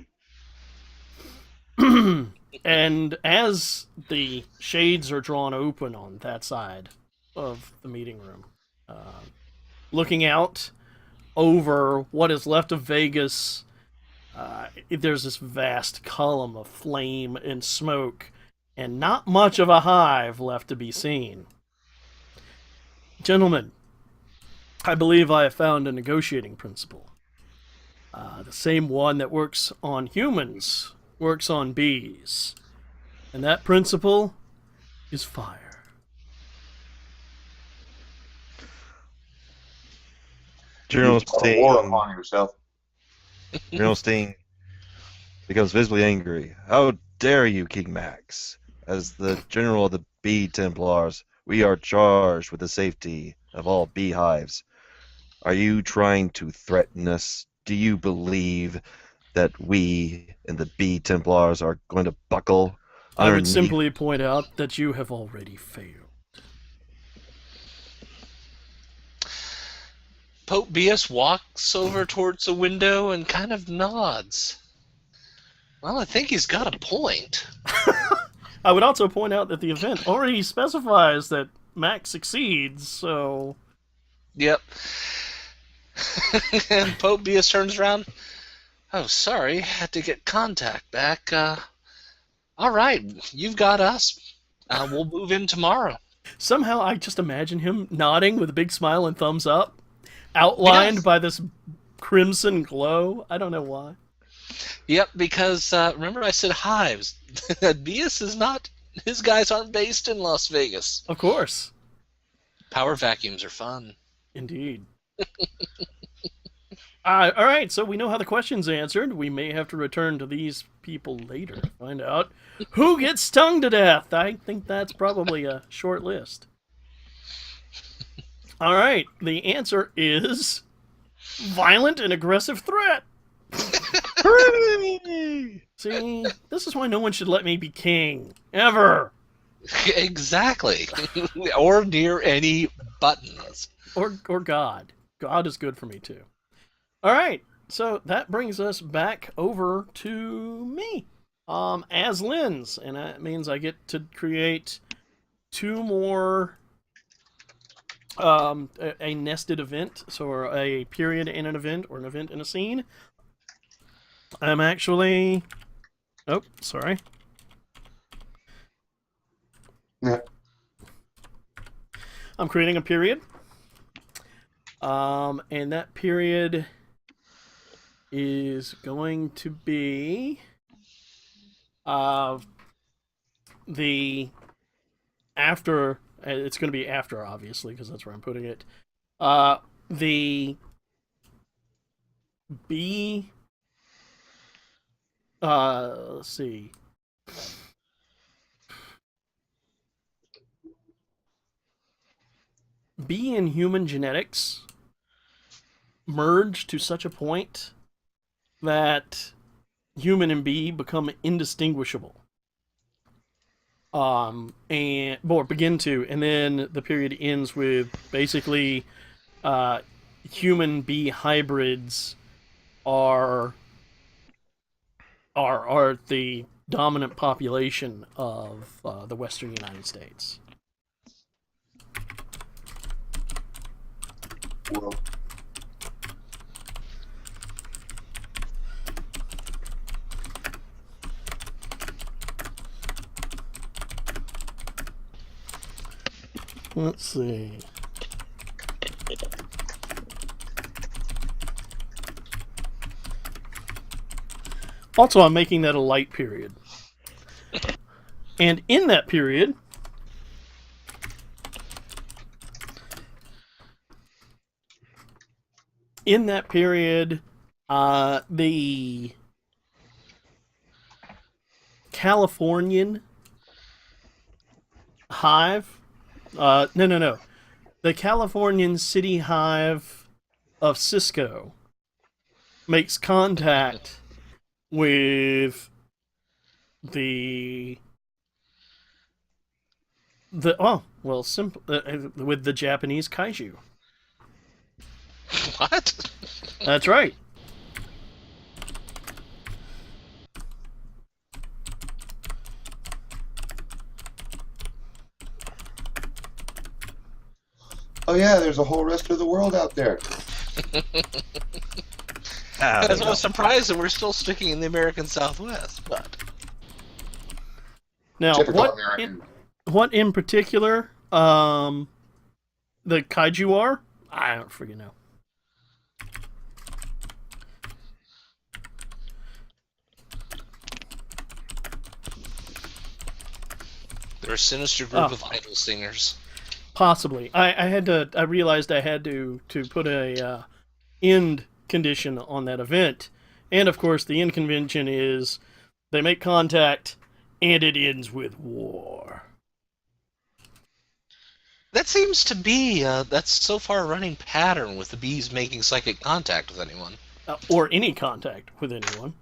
Speaker 2: And as the shades are drawn open on that side of the meeting room, looking out over what is left of Vegas, there's this vast column of flame and smoke, and not much of a hive left to be seen. Gentlemen, I believe I have found a negotiating principle. The same one that works on humans works on bees. And that principle is fire.
Speaker 5: General
Speaker 6: You war
Speaker 5: Sting,
Speaker 6: upon yourself.
Speaker 5: General Sting becomes visibly angry. How dare you, King Max? As the general of the Bee Templars, we are charged with the safety of all beehives. Are you trying to threaten us? Do you believe that we and the Bee Templars are going to buckle?
Speaker 2: I would simply point out that you have already failed.
Speaker 1: Pope Bias walks over towards the window and kind of nods. Well, I think he's got a point.
Speaker 2: I would also point out that the event already specifies that Max succeeds, so...
Speaker 1: Yep. And Pope Bias turns around. Oh, sorry, had to get contact back. All right, you've got us. We'll move in tomorrow.
Speaker 2: Somehow I just imagine him nodding with a big smile and thumbs up, outlined by this crimson glow. I don't know why.
Speaker 1: Yep, because remember I said hives. Bias is not. His guys aren't based in Las Vegas.
Speaker 2: Of course.
Speaker 1: Power vacuums are fun.
Speaker 2: Indeed. All right, so we know how the question's answered. We may have to return to these people later to find out who gets stung to death. I think that's probably a short list. All right, the answer is violent and aggressive threat. See, this is why no one should let me be king. Ever.
Speaker 1: Exactly. Or near any buttons.
Speaker 2: Or God. God is good for me, too. All right, so that brings us back over to me as Lens, and that means I get to create two more a nested event, so a period in an event or an event in a scene. I'm actually... Oh, sorry.
Speaker 6: Yeah.
Speaker 2: I'm creating a period. And that period is going to be the after. It's going to be after, obviously, because that's where I'm putting it. The B. Let's see. B and human genetics merge to such a point that human and B become indistinguishable. And begin to, and then the period ends with basically human B hybrids are the dominant population of the Western United States.
Speaker 6: Whoa.
Speaker 2: Let's see. Also, I'm making that a light period. And in that period, the Californian hive, no. The Californian city hive of Cisco makes contact with with the Japanese kaiju.
Speaker 1: What?
Speaker 2: That's right.
Speaker 6: Oh yeah, there's a whole rest of the world out there.
Speaker 1: I was surprised that we're still sticking in the American Southwest, but
Speaker 2: Now,
Speaker 6: Typical
Speaker 2: what
Speaker 6: American.
Speaker 2: what in particular the kaiju are? I don't freaking know.
Speaker 1: they're a sinister group of idol singers.
Speaker 2: Possibly. I realized I had to put a end condition on that event. And of course the end convention is they make contact and it ends with war.
Speaker 1: That seems to be that's so far a running pattern with the bees making psychic contact with anyone.
Speaker 2: Or any contact with anyone.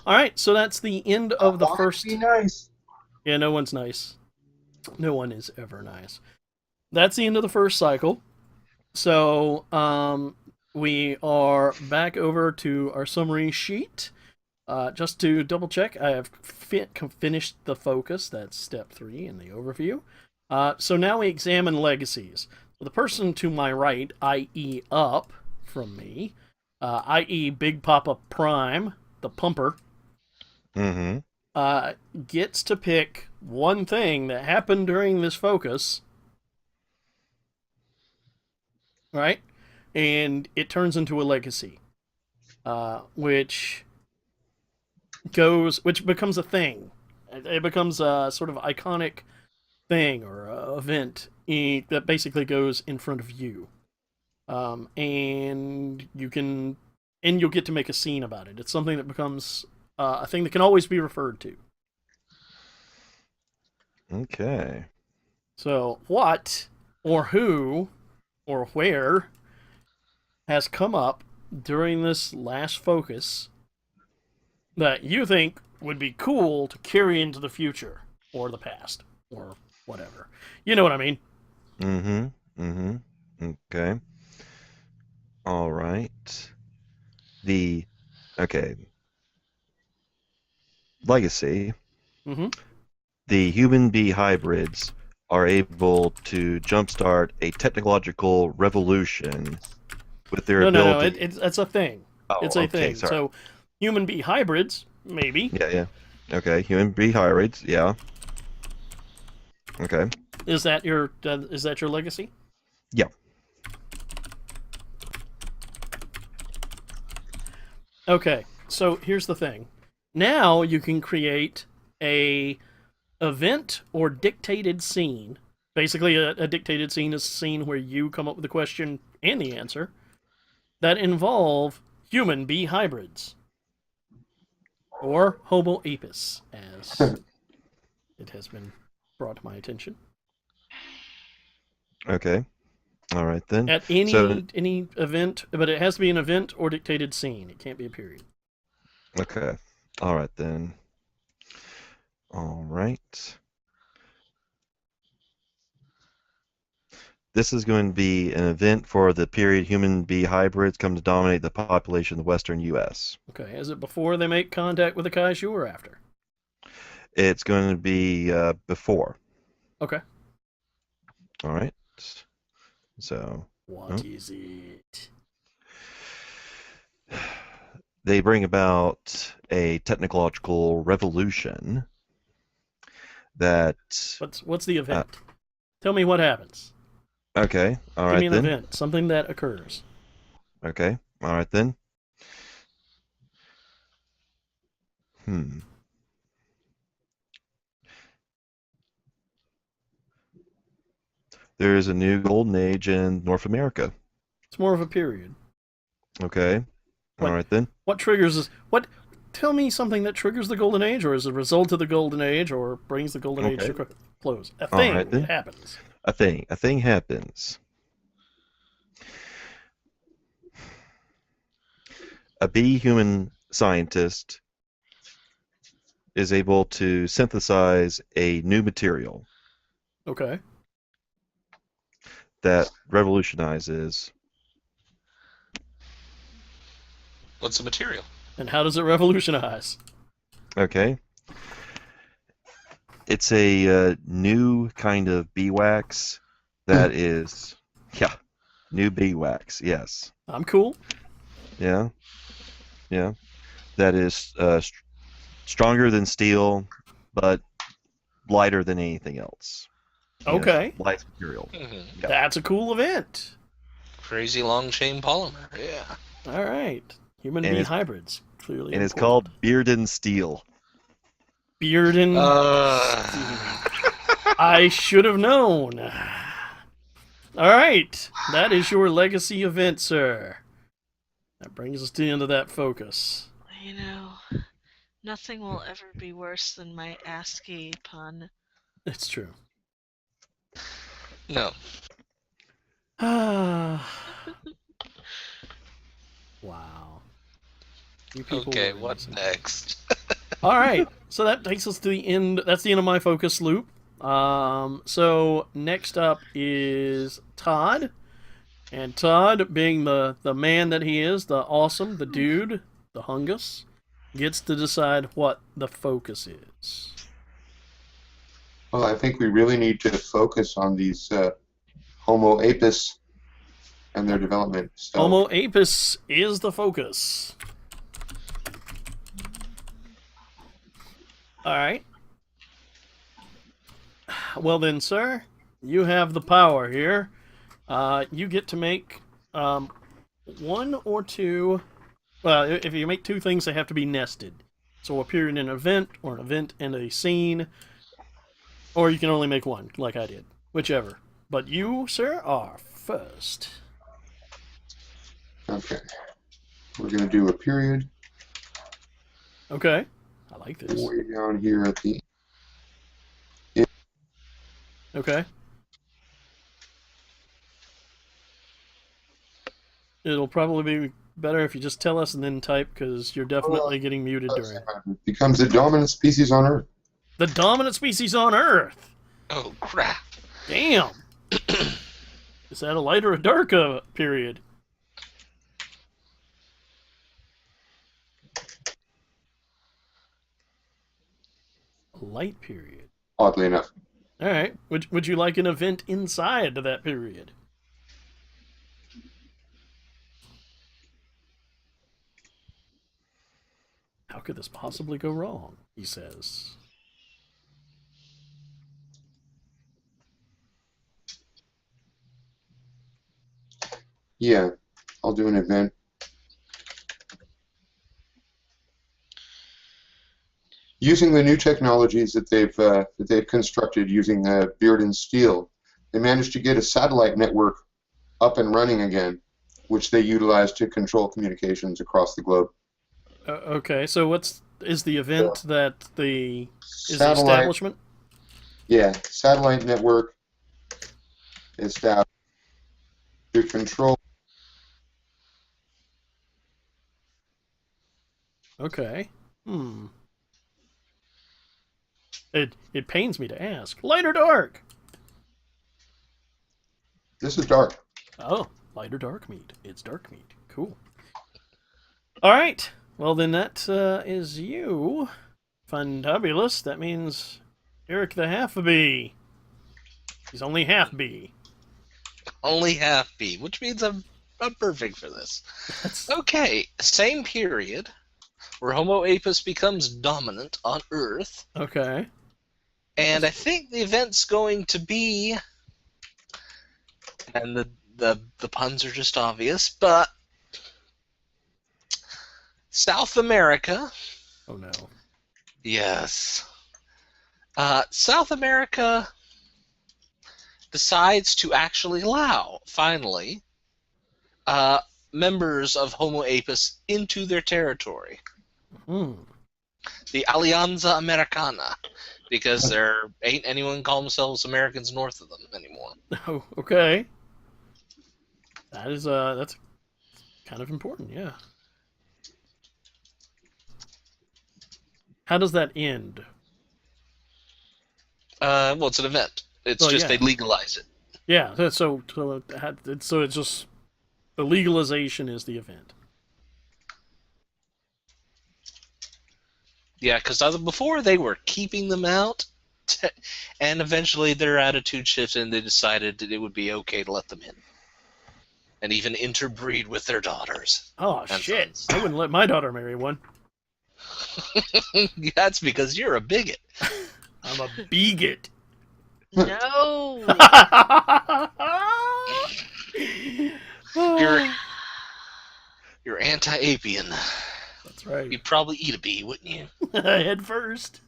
Speaker 2: Alright, so that's the end of the first...
Speaker 6: Be nice.
Speaker 2: Yeah, no one's nice. No one is ever nice. That's the end of the first cycle. So, we are back over to our summary sheet. Just to double check, I have finished the focus. That's step 3 in the overview. So now we examine legacies. So the person to my right, i.e. up from me, i.e. Big Papa Prime, the pumper, gets to pick one thing that happened during this focus, right? And it turns into a legacy, which becomes a thing. It becomes a sort of iconic thing or event that basically goes in front of you, and you'll get to make a scene about it. It's something that becomes a thing that can always be referred to.
Speaker 5: Okay.
Speaker 2: So, what or who or where has come up during this last focus that you think would be cool to carry into the future or the past or whatever? You know what I mean?
Speaker 5: Okay. All right. Okay. Legacy. The human bee hybrids are able to jumpstart a technological revolution with their ability.
Speaker 2: No. It's a thing.
Speaker 5: Oh,
Speaker 2: it's a
Speaker 5: okay,
Speaker 2: thing.
Speaker 5: sorry.
Speaker 2: So, human bee hybrids, maybe.
Speaker 5: Yeah. Okay, human bee hybrids. Yeah. Okay.
Speaker 2: Is that your legacy?
Speaker 5: Yeah.
Speaker 2: Okay. So here's the thing. Now you can create a event or dictated scene. Basically, a dictated scene is a scene where you come up with the question and the answer that involve human bee hybrids. Or Homo apis, as it has been brought to my attention.
Speaker 5: Okay. All right then.
Speaker 2: At any event, but it has to be an event or dictated scene. It can't be a period.
Speaker 5: Okay. All right then. All right. This is going to be an event for the period human bee hybrids come to dominate the population of the western U.S.
Speaker 2: Okay. Is it before they make contact with the Kaiju or after?
Speaker 5: It's going to be before.
Speaker 2: Okay.
Speaker 5: All right. So.
Speaker 2: What is it?
Speaker 5: They bring about a technological revolution that.
Speaker 2: What's the event? Tell me what happens.
Speaker 5: Okay. All right
Speaker 2: Give me an
Speaker 5: then.
Speaker 2: event, something that occurs.
Speaker 5: Okay. All right then. There is a new golden age in North America.
Speaker 2: It's more of a period.
Speaker 5: Okay. All right then.
Speaker 2: What triggers this? Tell me something that triggers the golden age, or is a result of the golden age, or brings the golden age to close. A thing that happens.
Speaker 5: A thing happens. A bee human scientist is able to synthesize a new material.
Speaker 2: Okay.
Speaker 5: That revolutionizes.
Speaker 1: What's the material?
Speaker 2: And how does it revolutionize?
Speaker 5: Okay. It's a new kind of beeswax that is, new beeswax, yes.
Speaker 2: I'm cool.
Speaker 5: Yeah. That is stronger than steel, but lighter than anything else.
Speaker 2: Okay.
Speaker 5: Light material.
Speaker 1: Mm-hmm.
Speaker 5: Yeah.
Speaker 2: That's a cool event.
Speaker 1: Crazy long chain polymer. Yeah.
Speaker 2: All right. Human bee hybrids. Clearly.
Speaker 5: And it's called Bearden Steel.
Speaker 2: Bearden Steel. I should have known. All right. That is your legacy event, sir. That brings us to the end of that focus.
Speaker 4: You know, nothing will ever be worse than my ASCII pun.
Speaker 2: It's true.
Speaker 1: No.
Speaker 2: Wow.
Speaker 1: Okay, what's next?
Speaker 2: All right, so that takes us to the end. That's the end of my focus loop. So next up is Todd, and Todd, being the man that he is, the awesome, the dude, the hungus, gets to decide what the focus is.
Speaker 6: Well, I think we really need to focus on these Homo apus and their development. So,
Speaker 2: Homo apus is the focus. Alright. Well then, sir, you have the power here. You get to make one or two... Well, if you make two things, they have to be nested. So a period and an event, or an event and a scene. Or you can only make one, like I did. Whichever. But you, sir, are first.
Speaker 6: okay. We're going to do a period
Speaker 2: Okay. I like this.
Speaker 6: way down here at the...
Speaker 2: Okay. It'll probably be better if you just tell us and then type, because you're definitely getting muted during.
Speaker 6: Becomes the dominant species on Earth.
Speaker 2: The dominant species on Earth!
Speaker 1: Oh, crap.
Speaker 2: Damn! Is that a light or a dark period? A light period.
Speaker 6: Oddly enough.
Speaker 2: Alright. Would you like an event inside of that period? How could this possibly go wrong? He says.
Speaker 6: Yeah, I'll do an event. Using the new technologies that they've constructed using beard and steel, they managed to get a satellite network up and running again, which they utilize to control communications across the globe.
Speaker 2: Okay, so is the event that the
Speaker 6: Satellite,
Speaker 2: establishment?
Speaker 6: yeah, satellite network established to control.
Speaker 2: Okay. It pains me to ask. Light or dark?
Speaker 6: This is dark.
Speaker 2: Oh, light or dark meat. It's dark meat. Cool. Alright. Well, then that is you. Fundabulous. That means Eric the half-bee. He's only half-bee.
Speaker 1: Only half B, which means I'm perfect for this. Okay, same period where Homo apus becomes dominant on Earth.
Speaker 2: Okay.
Speaker 1: And I think the event's going to be, and the puns are just obvious, but South America.
Speaker 2: Oh no.
Speaker 1: Yes. South America decides to actually allow, finally, members of Homo apus into their territory. The Alianza Americana, because there ain't anyone call themselves Americans north of them anymore.
Speaker 2: Oh, okay. That is that's kind of important, yeah. How does that end?
Speaker 1: Well, it's an event. It's
Speaker 2: Well,
Speaker 1: just
Speaker 2: yeah.
Speaker 1: they legalize it.
Speaker 2: Yeah, so it's just the legalization is the event.
Speaker 1: Yeah, because before they were keeping them out, and eventually their attitude shifted and they decided that it would be okay to let them in. And even interbreed with their daughters.
Speaker 2: Oh,
Speaker 1: and
Speaker 2: shit.
Speaker 1: sons.
Speaker 2: I wouldn't let my daughter marry one.
Speaker 1: That's because you're a bigot.
Speaker 2: I'm a bigot.
Speaker 4: No.
Speaker 1: You're anti-apian.
Speaker 2: That's right.
Speaker 1: You'd probably eat a bee, wouldn't you?
Speaker 2: Head first.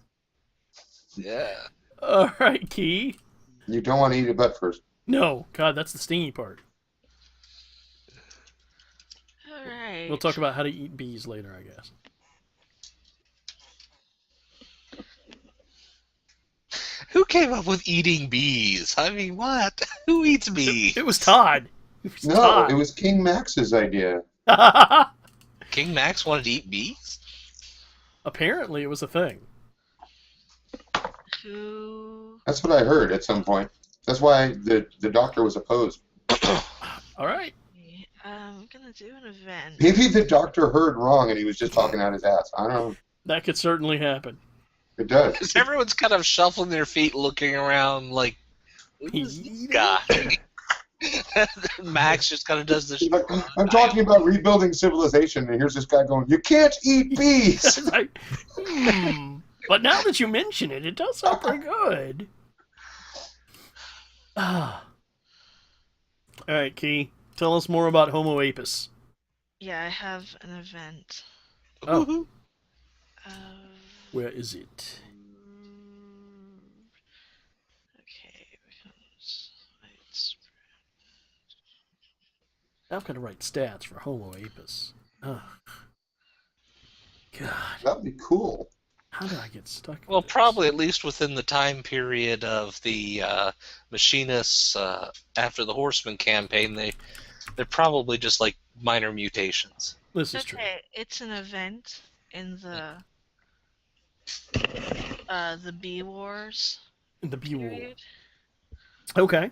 Speaker 1: Yeah.
Speaker 2: All right, Key.
Speaker 6: You don't want to eat a butt first.
Speaker 2: No, God, that's the stingy part.
Speaker 4: All right.
Speaker 2: We'll talk about how to eat bees later, I guess.
Speaker 1: Who came up with eating bees? I mean, what? Who eats bees?
Speaker 2: It was Todd. It was
Speaker 6: No,
Speaker 2: Todd.
Speaker 6: it was King Max's idea.
Speaker 1: King Max wanted to eat bees?
Speaker 2: Apparently, it was a thing.
Speaker 4: Who?
Speaker 6: That's what I heard at some point. That's why the doctor was opposed.
Speaker 2: All right.
Speaker 4: I'm gonna do an event.
Speaker 6: Maybe the doctor heard wrong and he was just talking out his ass. I don't know.
Speaker 2: That could certainly happen.
Speaker 6: It does.
Speaker 1: Because everyone's kind of shuffling their feet, looking around like, who's this guy? Max just kind of does this.
Speaker 6: He's like, I'm talking about rebuilding civilization, and here's this guy going, "You can't eat bees."
Speaker 2: It's like, But now that you mention it, it does sound pretty good. All right, Key. Tell us more about Homo apus.
Speaker 4: Yeah, I have an event.
Speaker 2: Oh,
Speaker 4: Uh,
Speaker 2: where is it?
Speaker 4: okay, becomes widespread.
Speaker 2: I've got to write stats for Homo apus. Oh. God,
Speaker 6: That'd be cool.
Speaker 2: how did I get stuck? in
Speaker 1: Well,
Speaker 2: this?
Speaker 1: probably at least within the time period of the machinists after the Horseman campaign, they're probably just like minor mutations.
Speaker 2: This is true.
Speaker 4: Okay, it's an event in the Bee Wars
Speaker 2: The B War.
Speaker 4: period.
Speaker 2: Okay.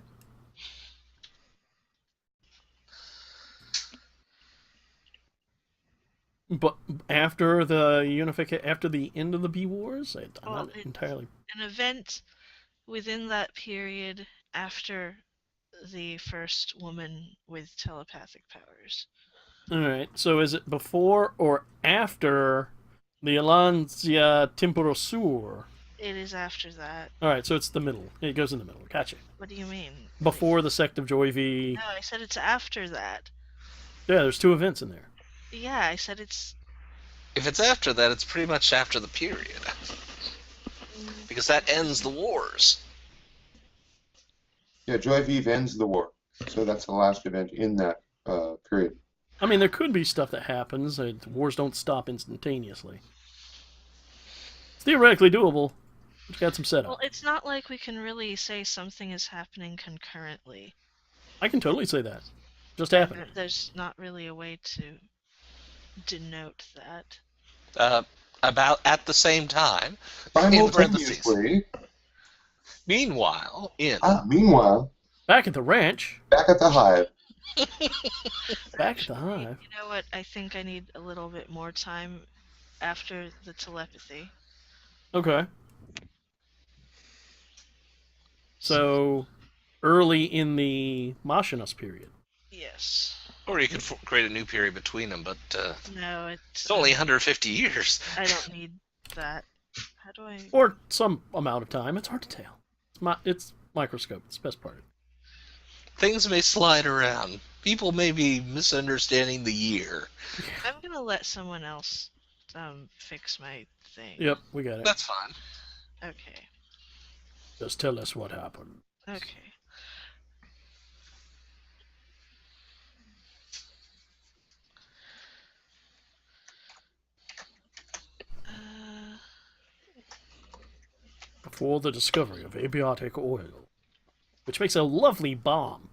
Speaker 2: But after the after the end of the B Wars, I'm
Speaker 4: Well,
Speaker 2: not entirely.
Speaker 4: An event within that period after the first woman with telepathic powers.
Speaker 2: All right. So is it before or after the Alancia Temporosur?
Speaker 4: It is after that.
Speaker 2: All right. So it's the middle. It goes in the middle. Gotcha.
Speaker 4: What do you mean?
Speaker 2: Before the Sect of Joyvi.
Speaker 4: No, I said it's after that.
Speaker 2: Yeah, there's two events in there.
Speaker 4: Yeah, I said it's.
Speaker 1: If it's after that, it's pretty much after the period. Because that ends the wars.
Speaker 6: Yeah, Joy Vive ends the war, so that's the last event in that period.
Speaker 2: I mean, there could be stuff that happens. Wars don't stop instantaneously. It's theoretically doable. It's got some setup.
Speaker 4: Well, it's not like we can really say something is happening concurrently.
Speaker 2: I can totally say that. Just happened.
Speaker 4: There's not really a way to denote that.
Speaker 1: About at the same time. In parentheses.
Speaker 6: Simultaneously,
Speaker 1: Meanwhile,
Speaker 6: meanwhile,
Speaker 2: Back at the ranch.
Speaker 6: back at the hive.
Speaker 2: Back at the hive.
Speaker 4: You know what? I think I need a little bit more time after the telepathy.
Speaker 2: Okay. So, early in the Machinus period.
Speaker 4: Yes.
Speaker 1: or you could create a new period between them, but
Speaker 4: No,
Speaker 1: it's only 150 years.
Speaker 4: I don't need that. How do I?
Speaker 2: Or some amount of time. It's hard to tell. It's Microscope. It's the best part.
Speaker 1: Things may slide around. People may be misunderstanding the year.
Speaker 4: I'm gonna let someone else fix my thing.
Speaker 2: Yep, we got it.
Speaker 1: That's fine.
Speaker 4: Okay.
Speaker 2: Just tell us what happened.
Speaker 4: Okay.
Speaker 2: Before the discovery of abiotic oil, which makes a lovely bomb.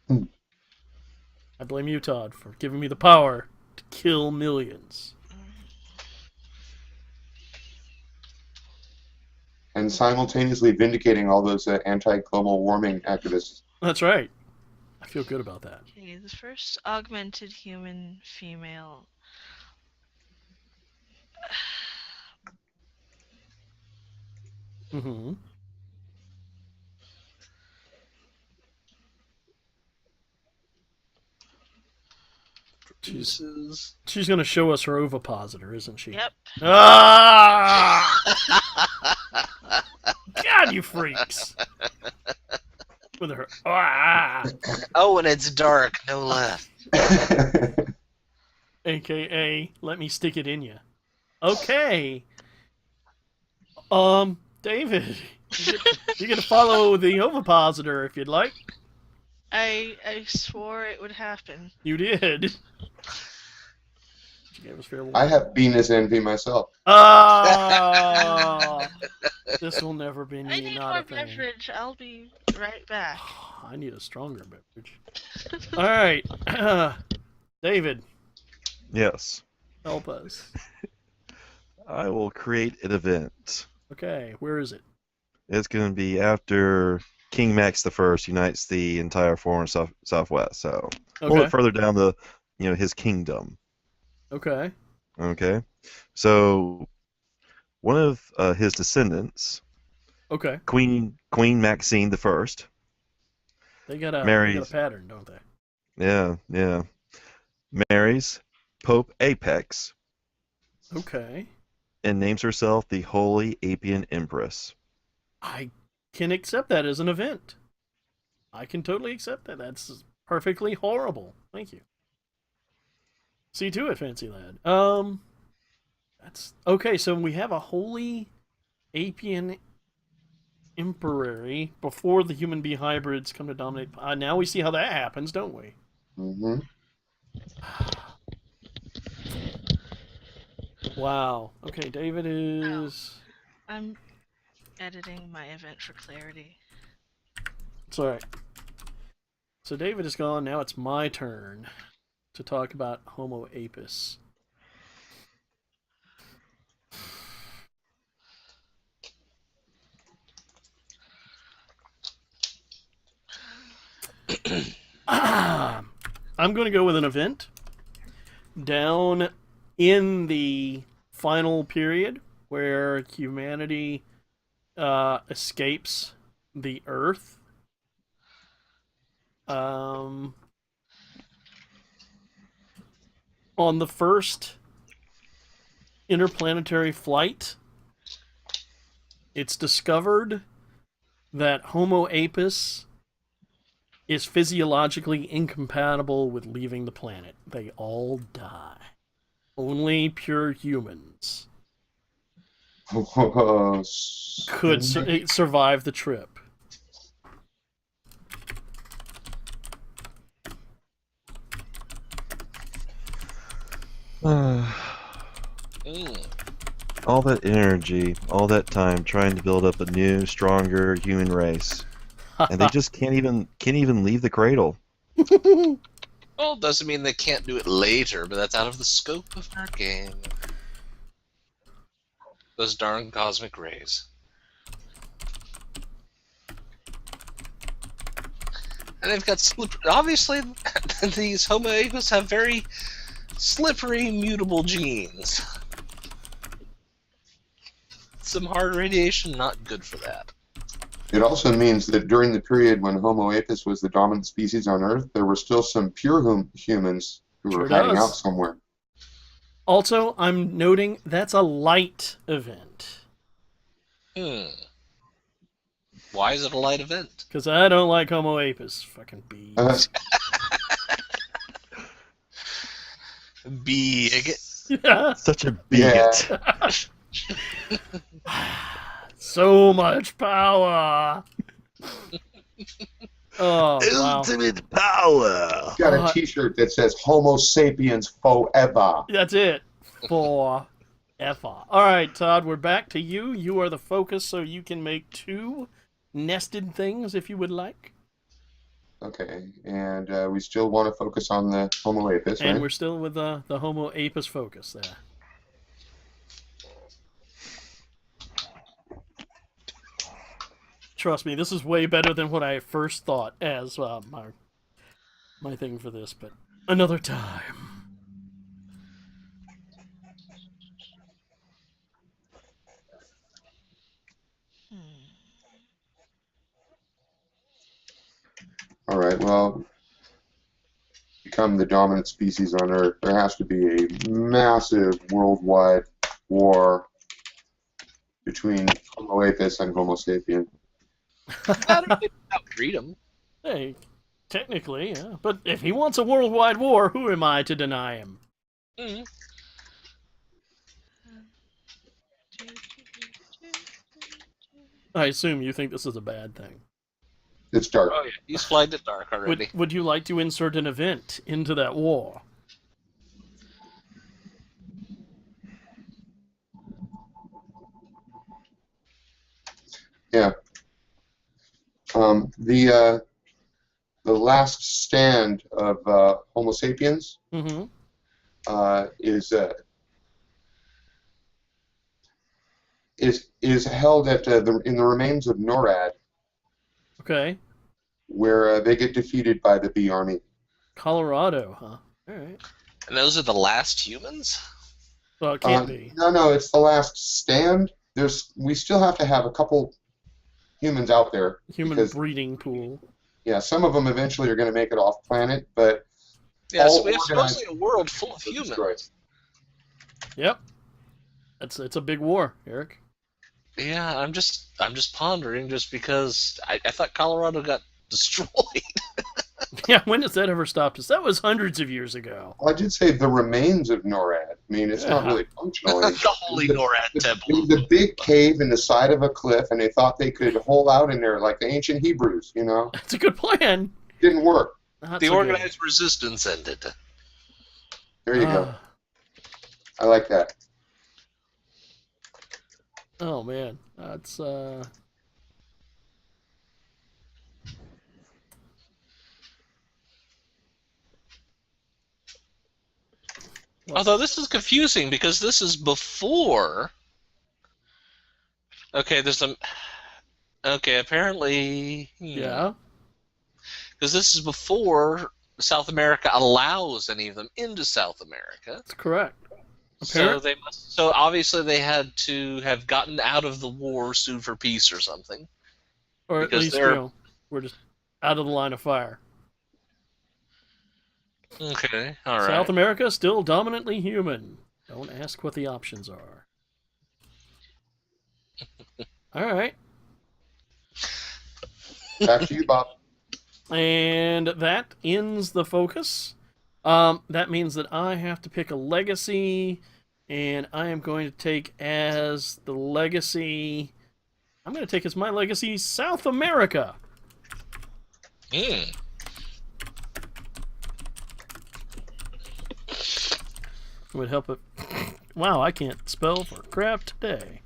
Speaker 2: I blame you, Todd, for giving me the power to kill millions.
Speaker 6: And simultaneously vindicating all those anti-global warming activists.
Speaker 2: That's right. I feel good about that.
Speaker 4: Okay, the first augmented human female.
Speaker 2: Mm-hmm. She's going to show us her ovipositor, isn't she?
Speaker 4: Yep.
Speaker 2: Ah! God, you freaks! With her. Ah!
Speaker 1: Oh, and it's dark. No left.
Speaker 2: AKA, let me stick it in you. Okay. David, you get to follow the ovipositor if you'd like.
Speaker 4: I swore it would happen.
Speaker 2: You did. She gave us fair warning.
Speaker 6: I have Venus envy myself.
Speaker 2: Ah! This will never be
Speaker 4: I need
Speaker 2: not
Speaker 4: more
Speaker 2: a thing.
Speaker 4: beverage. I'll be right back.
Speaker 2: I need a stronger beverage. All right, David,
Speaker 5: Yes.
Speaker 2: help us.
Speaker 5: I will create an event.
Speaker 2: Okay, where is it?
Speaker 5: It's going to be after King Max the First unites the entire far and southwest. So a little
Speaker 2: Okay.
Speaker 5: bit further down his kingdom.
Speaker 2: Okay.
Speaker 5: Okay, so one of his descendants,
Speaker 2: Okay.
Speaker 5: Queen Maxine the First,
Speaker 2: They got a
Speaker 5: marries.
Speaker 2: pattern, don't they?
Speaker 5: Yeah, marries Pope Apex
Speaker 2: Okay.
Speaker 5: and names herself the Holy Apian Empress.
Speaker 2: I can accept that as an event. I can totally accept that. That's perfectly horrible. Thank you. See to it, fancy lad. That's okay. So we have a holy Apian emperor before the human bee hybrids come to dominate. Now we see how that happens, don't we?
Speaker 6: Mm-hmm.
Speaker 2: Wow. Okay, David is.
Speaker 4: I'm editing my event for clarity.
Speaker 2: It's alright. So David is gone. Now it's my turn to talk about Homo apus. I'm going to go with an event down in the final period where humanity escapes the Earth. On the first interplanetary flight, it's discovered that Homo apus is physiologically incompatible with leaving the planet. They all die. Only pure humans could survive the trip.
Speaker 5: All that energy, all that time trying to build up a new, stronger human race, and they just can't even leave the cradle.
Speaker 1: Well, it doesn't mean they can't do it later, but that's out of the scope of our game. Those darn cosmic rays. And they've got obviously, these Homo apus have very slippery, mutable genes. Some hard radiation, not good for that.
Speaker 6: It also means that during the period when Homo apus was the dominant species on Earth, there were still some pure humans who were hiding out somewhere.
Speaker 2: Also, I'm noting that's a light event.
Speaker 1: Why is it a light event?
Speaker 2: Because I don't like Homo apus. Fucking bees.
Speaker 1: Bigot.
Speaker 5: Such a bigot.
Speaker 6: Yeah.
Speaker 2: So much power. Oh, wow.
Speaker 5: Ultimate power.
Speaker 6: Got a T-shirt that says "Homo sapiens forever."
Speaker 2: That's it. For All right, Todd, we're back to you. You are the focus, so you can make 2 nested things if you would like.
Speaker 6: Okay, and we still want to focus on the Homo apus,
Speaker 2: And
Speaker 6: right?
Speaker 2: we're still with the Homo apus focus there. Trust me, this is way better than what I first thought as my thing for this, but another time.
Speaker 6: All right, well, become the dominant species on Earth, there has to be a massive worldwide war between Homo apus and Homo sapien.
Speaker 1: Without freedom.
Speaker 2: Hey, technically, yeah. But if he wants a worldwide war, who am I to deny him?
Speaker 1: Mm-hmm.
Speaker 2: I assume you think this is a bad thing.
Speaker 6: It's dark.
Speaker 1: Oh yeah, he's flagged it dark already.
Speaker 2: Would you like to insert an event into that war?
Speaker 6: Yeah. The last stand of Homo sapiens
Speaker 2: Mm-hmm.
Speaker 6: is held at in the remains of NORAD.
Speaker 2: Okay.
Speaker 6: where they get defeated by the bee army.
Speaker 2: Colorado, huh? All right.
Speaker 1: And those are the last humans?
Speaker 2: Well, it can't be.
Speaker 6: No, it's the last stand. We still have to have a couple humans out there.
Speaker 2: Human
Speaker 6: because,
Speaker 2: breeding pool.
Speaker 6: yeah, some of them eventually are going to make it off planet, but
Speaker 1: Yeah,
Speaker 6: all
Speaker 1: so we have
Speaker 6: organized
Speaker 1: supposedly a world full of
Speaker 6: are
Speaker 1: humans.
Speaker 6: destroyed.
Speaker 2: Yep. It's a big war, Eric.
Speaker 1: Yeah, I'm just pondering just because I thought Colorado got destroyed.
Speaker 2: Yeah, when does that ever stop us? That was hundreds of years ago.
Speaker 6: Well, I did say the remains of NORAD. I mean, it's not
Speaker 2: Yeah.
Speaker 6: really functional.
Speaker 1: The Holy NORAD Temple.
Speaker 6: It was a big cave in the side of a cliff, and they thought they could hole out in there like the ancient Hebrews, you know?
Speaker 2: That's a good plan.
Speaker 6: Didn't work.
Speaker 2: Not
Speaker 1: The
Speaker 2: so good.
Speaker 1: organized resistance ended.
Speaker 6: There you go. I like that.
Speaker 2: Oh man, that's
Speaker 1: Although this is confusing because this is before. Okay, there's some. Okay, apparently.
Speaker 2: yeah.
Speaker 1: Because this is before South America allows any of them into South America.
Speaker 2: That's correct.
Speaker 1: So they must. So obviously they had to have gotten out of the war, sued for peace or something.
Speaker 2: Or at
Speaker 1: because
Speaker 2: least
Speaker 1: they're-
Speaker 2: we're just out of the line of fire.
Speaker 1: Okay, all right.
Speaker 2: South America still dominantly human. Don't ask what the options are. All right.
Speaker 6: Back to you, Bob.
Speaker 2: And that ends the focus. That means that I have to pick a legacy, and I am going to take as the legacy. I'm going to take as my legacy South America.
Speaker 1: Mm.
Speaker 2: It would help it. Wow, I can't spell for crap today.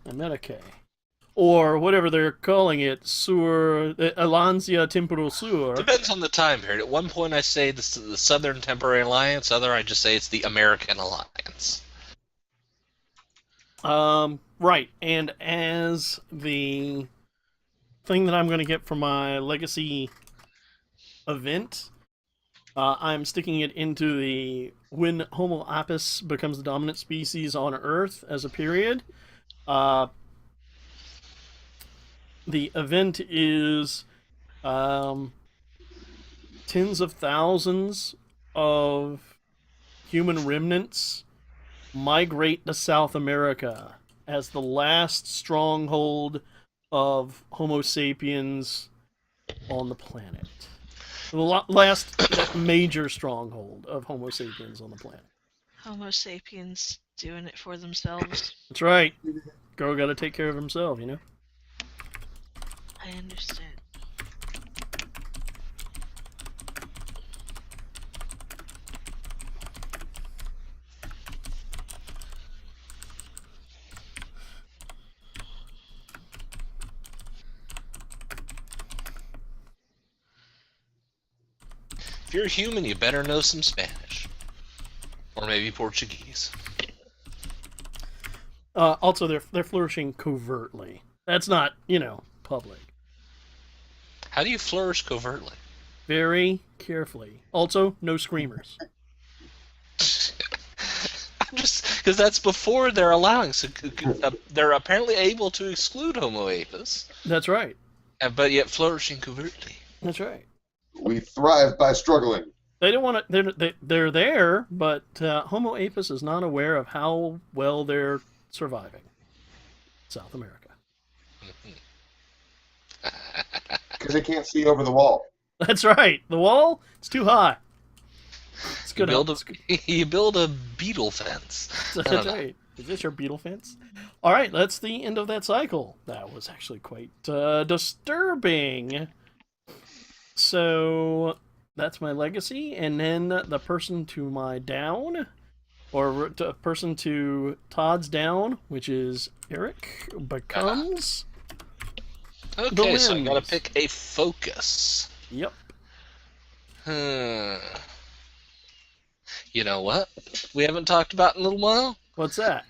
Speaker 2: America. Or whatever they're calling it, Alliancia Temporal Sur.
Speaker 1: Depends on the time period. At one point I say the Southern Temporary Alliance, other I just say it's the American Alliance.
Speaker 2: Right, and as the thing that I'm going to get for my legacy event, I'm sticking it into the when Homo apis becomes the dominant species on Earth as a period. The event is tens of thousands of human remnants migrate to South America as the last stronghold of Homo sapiens on the planet. The last major stronghold of Homo sapiens on the planet.
Speaker 4: Homo sapiens doing it for themselves.
Speaker 2: That's right. Girl got to take care of himself, you know?
Speaker 4: I understand.
Speaker 1: If you're a human, you better know some Spanish. Or maybe Portuguese.
Speaker 2: Also, they're flourishing covertly. That's not, public.
Speaker 1: How do you flourish covertly?
Speaker 2: Very carefully. Also, no screamers.
Speaker 1: I'm just because that's before they're allowing. So they're apparently able to exclude Homo apis,
Speaker 2: That's right.
Speaker 1: but yet flourishing covertly.
Speaker 2: That's right.
Speaker 6: We thrive by struggling.
Speaker 2: They don't want to. They're there, but Homo apis is not aware of how well they're surviving. South America.
Speaker 6: Because they can't see over the wall.
Speaker 2: That's right. The wall, it's too high. It's good.
Speaker 1: You build a beetle fence.
Speaker 2: That's right. Is this your beetle fence? All right, that's the end of that cycle. That was actually quite disturbing. So that's my legacy, and then the person to my down, or the person to Todd's down, which is Eric, becomes.
Speaker 1: Okay, so I gotta
Speaker 2: limbs.
Speaker 1: pick a focus.
Speaker 2: Yep.
Speaker 1: You know what? We haven't talked about in a little while.
Speaker 2: What's that?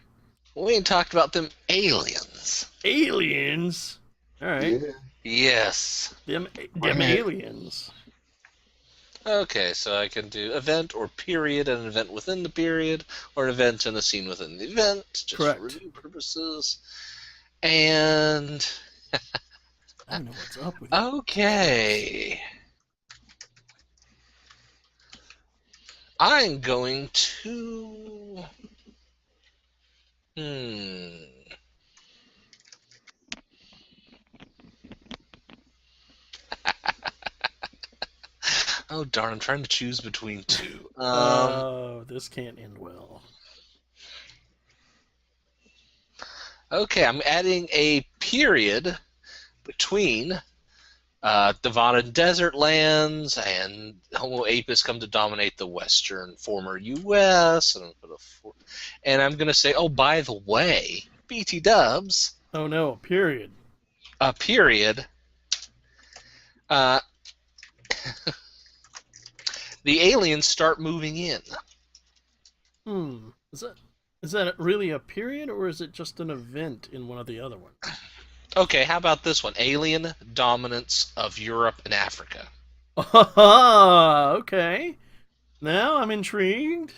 Speaker 1: We ain't talked about them aliens.
Speaker 2: Aliens. All right.
Speaker 6: Yeah.
Speaker 1: Yes.
Speaker 2: Them
Speaker 6: Wait a
Speaker 2: them
Speaker 6: minute.
Speaker 2: aliens.
Speaker 1: Okay, so I can do event or period, an event within the period, or an event and a scene within the event, just
Speaker 2: Correct.
Speaker 1: for review purposes. And
Speaker 2: I don't know what's up with you.
Speaker 1: okay, I'm going to. Oh darn! I'm trying to choose between two.
Speaker 2: Oh, this can't end well.
Speaker 1: Okay, I'm adding a period between Devon desert lands and Homo apus come to dominate the western former U.S. And I'm going to say, oh, by the way, BT Dubs,
Speaker 2: Oh no, period.
Speaker 1: a period. Uh, the aliens start moving in.
Speaker 2: Is that really a period, or is it just an event in one of the other ones?
Speaker 1: Okay, how about this one? Alien dominance of Europe and Africa.
Speaker 2: Okay. Now I'm intrigued.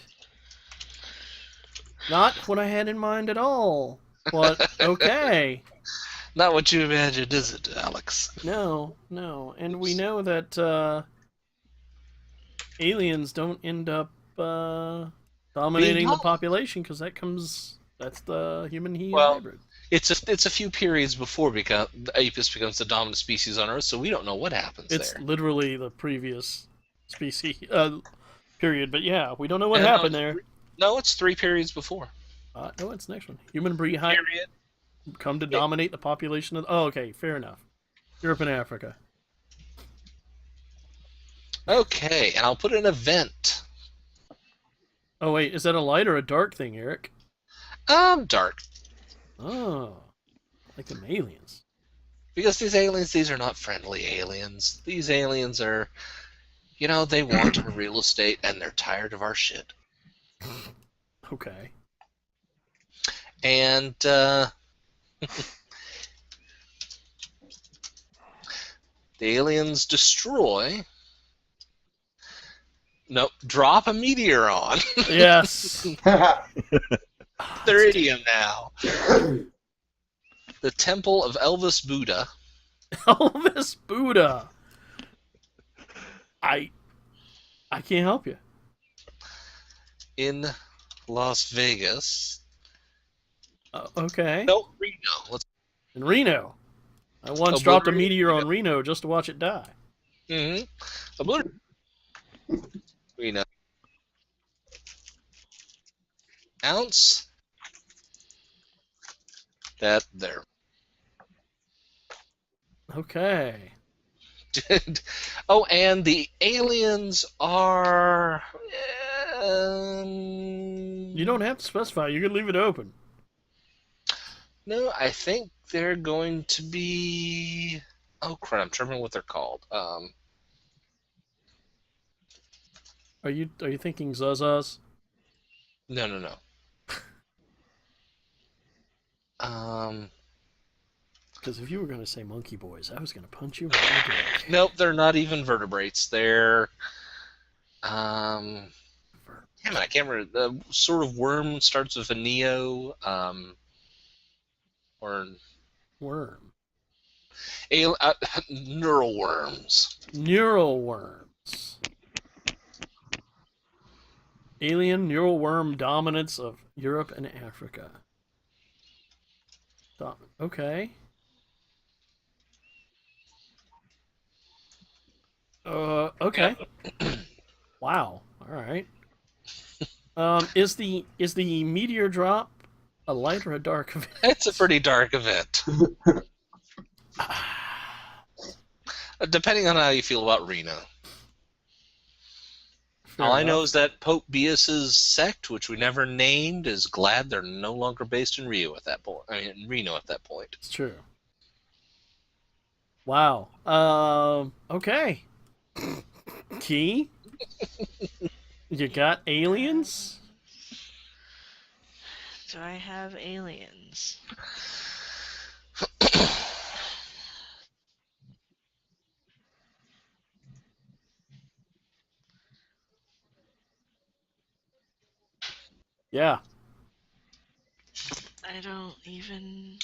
Speaker 2: Not what I had in mind at all. But okay.
Speaker 1: Not what you imagined, is it, Alex?
Speaker 2: No. And we know that aliens don't end up dominating the population because that's the human-he hybrid.
Speaker 1: It's a few periods before the Apis becomes the dominant species on Earth, so we don't know what happens
Speaker 2: It's
Speaker 1: there.
Speaker 2: literally the previous species period, but yeah, we don't know what happened there.
Speaker 1: No, it's 3 periods before.
Speaker 2: No, it's next one. Human breed hybrid come to dominate the population of. Oh, okay, fair enough. Europe and Africa.
Speaker 1: Okay, and I'll put an event.
Speaker 2: Oh wait, is that a light or a dark thing, Eric?
Speaker 1: Dark.
Speaker 2: Oh, like them aliens.
Speaker 1: Because these are not friendly aliens. These aliens are, they want our real estate and they're tired of our shit.
Speaker 2: Okay.
Speaker 1: And, the aliens destroy. Nope, drop a meteor on.
Speaker 2: Yes.
Speaker 1: They're idiom now. The Temple of Elvis Buddha.
Speaker 2: Elvis Buddha. I can't help you.
Speaker 1: In Las Vegas.
Speaker 2: Okay.
Speaker 1: No, Reno.
Speaker 2: In Reno. I once dropped a meteor on Reno just to watch it die.
Speaker 1: Mm-hmm. Reno. Ounce. That there.
Speaker 2: Okay.
Speaker 1: Oh, and the aliens are.
Speaker 2: You don't have to specify. You can leave it open.
Speaker 1: No, I think they're going to be. Oh crap! I'm trying to remember what they're called.
Speaker 2: Are you thinking Zazas?
Speaker 1: No.
Speaker 2: Because if you were going to say monkey boys, I was going to punch you in the dick.
Speaker 1: Nope, they're not even vertebrates. They're damn it, I can't remember. The sort of worm starts with a neo, or
Speaker 2: worm.
Speaker 1: Neural worms.
Speaker 2: Neural worms. Alien neural worm dominance of Europe and Africa. Okay. Okay. Wow. All right. Is the meteor drop a light or a dark event?
Speaker 1: It's a pretty dark event. Depending on how you feel about Reno. All I know is that Pope Bias's sect, which we never named, is glad they're no longer based in Rio at that point. I mean, in Reno at that point.
Speaker 2: It's true. Wow. Okay. Key? You got aliens?
Speaker 4: Do I have aliens?
Speaker 2: Yeah.
Speaker 4: I don't even.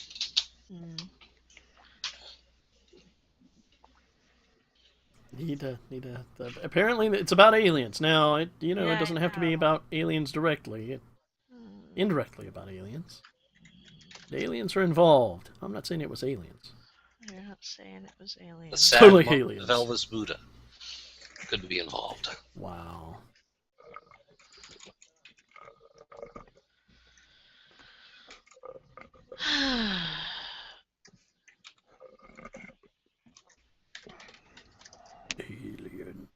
Speaker 2: Need to. Apparently, it's about aliens. Now, it
Speaker 4: Yeah,
Speaker 2: it doesn't
Speaker 4: I
Speaker 2: have to be
Speaker 4: know.
Speaker 2: about aliens directly.
Speaker 4: Hmm.
Speaker 2: Indirectly about aliens. The aliens are involved. I'm not saying it was aliens.
Speaker 4: You're not saying it was
Speaker 1: The
Speaker 4: aliens.
Speaker 1: sad
Speaker 2: Totally
Speaker 1: monk
Speaker 2: aliens.
Speaker 1: of Elvis Buddha could be involved.
Speaker 2: Wow. Alien.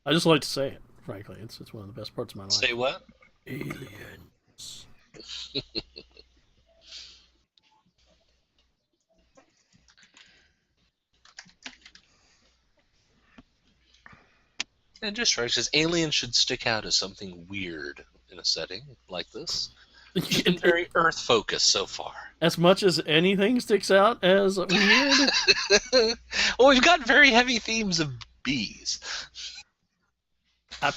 Speaker 2: I just like to say it. Frankly, it's one of the best parts of my life.
Speaker 1: Say what?
Speaker 2: Aliens.
Speaker 1: It just strikes as aliens should stick out as something weird in a setting like this. It's been very Earth focused so far.
Speaker 2: As much as anything sticks out as weird.
Speaker 1: Well, we've got very heavy themes of bees.
Speaker 2: I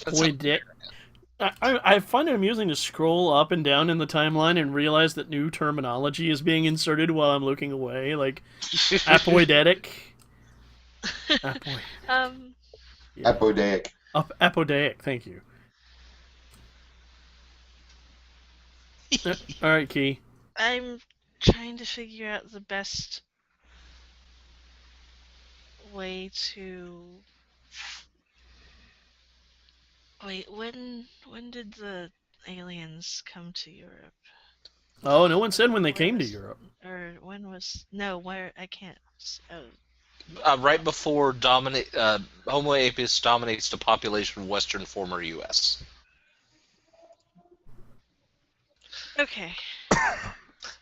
Speaker 2: find it amusing to scroll up and down in the timeline and realize that new terminology is being inserted while I'm looking away, like apoidetic.
Speaker 6: Apodaic.
Speaker 2: Apodaic, thank you. All right, Key.
Speaker 4: I'm trying to figure out the best way to. Wait, when did the aliens come to Europe?
Speaker 2: Oh, no one said when they came to Europe.
Speaker 4: Or when was where I can't.
Speaker 1: Right before Homo apus dominates the population of Western former U.S.
Speaker 4: Okay.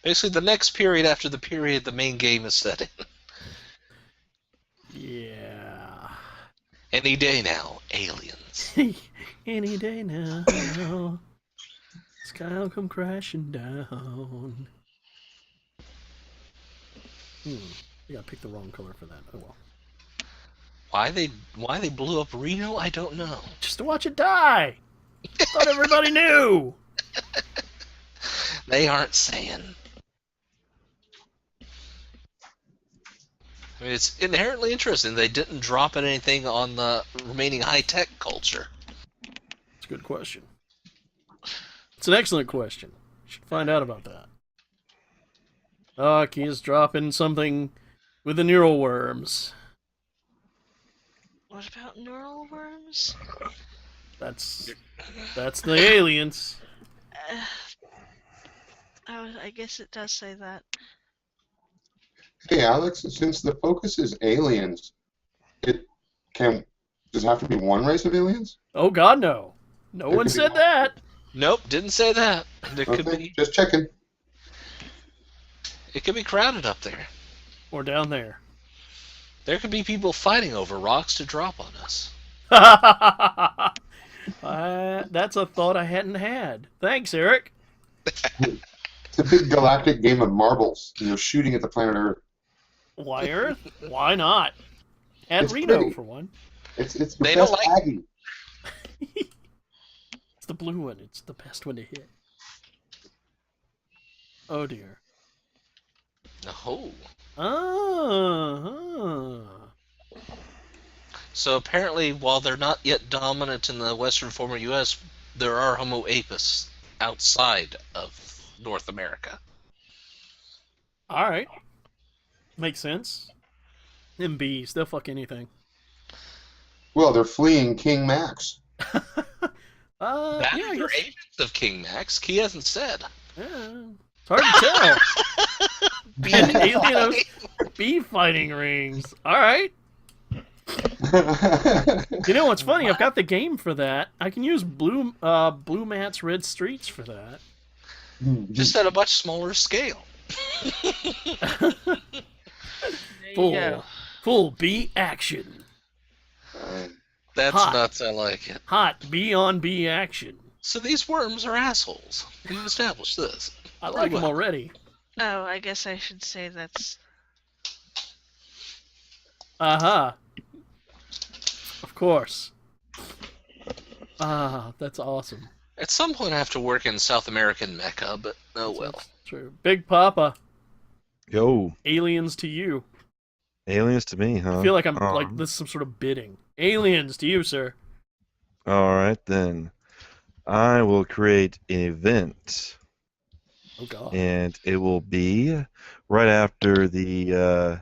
Speaker 1: Basically, the next period after the period the main game is set in.
Speaker 2: Yeah.
Speaker 1: Any day now, aliens.
Speaker 2: Any day now. Sky'll come crashing down. I gotta pick the wrong color for that. Oh well.
Speaker 1: Why they blew up Reno, I don't know.
Speaker 2: Just to watch it die. Thought everybody knew.
Speaker 1: They aren't saying. I mean, it's inherently interesting. They didn't drop anything on the remaining high-tech culture.
Speaker 2: It's a good question. It's an excellent question. Should find out about that. Oh, Key is dropping something with the neural worms.
Speaker 4: What about neural worms?
Speaker 2: That's the aliens.
Speaker 4: I guess it does say that.
Speaker 6: Hey, Alex, since the focus is aliens, does it have to be one race of aliens?
Speaker 2: Oh God, no. No
Speaker 6: There
Speaker 2: one
Speaker 6: could be
Speaker 2: said
Speaker 6: one.
Speaker 2: that.
Speaker 1: Nope, didn't say that. There could
Speaker 6: Okay,
Speaker 1: be.
Speaker 6: just checking.
Speaker 1: It could be crowded up there.
Speaker 2: Or down there.
Speaker 1: There could be people fighting over rocks to drop on us.
Speaker 2: That's a thought I hadn't had. Thanks, Eric.
Speaker 6: It's a big galactic game of marbles, shooting at the planet Earth.
Speaker 2: Why Earth? Why not? Add
Speaker 6: It's
Speaker 2: Reno
Speaker 6: pretty.
Speaker 2: for one.
Speaker 6: It's the
Speaker 1: They don't
Speaker 6: best
Speaker 1: like-
Speaker 6: Aggie.
Speaker 2: It's the blue one. It's the best one to hit. Oh dear.
Speaker 1: Oh. So apparently, while they're not yet dominant in the Western former U.S., there are Homo apus outside of North America.
Speaker 2: All right. Makes sense. Them bees, they'll fuck anything.
Speaker 6: Well, they're fleeing King Max.
Speaker 1: That
Speaker 2: yeah, I
Speaker 1: they're
Speaker 2: guess.
Speaker 1: agents of King Max. He hasn't said.
Speaker 2: Yeah, it's hard to tell. An alien of bee fighting rings. All right. You know what's funny? I've got the game for that. I can use blue mats, red streets for that.
Speaker 1: Just at a much smaller scale.
Speaker 2: Full bee action.
Speaker 1: That's
Speaker 2: Hot.
Speaker 1: nuts. I like it.
Speaker 2: Hot bee on bee action.
Speaker 1: So these worms are assholes. We've established this.
Speaker 2: I like them already.
Speaker 4: Oh, I guess I should say that's.
Speaker 2: Of course. That's awesome.
Speaker 1: At some point, I have to work in South American Mecca, but oh well.
Speaker 2: That's true. Big Papa,
Speaker 5: Yo,
Speaker 2: aliens to you.
Speaker 5: aliens to me, huh?
Speaker 2: I feel like I'm like this is some sort of bidding. Aliens to you, sir.
Speaker 5: All right, then. I will create an event,
Speaker 2: Oh God.
Speaker 5: and it will be right after the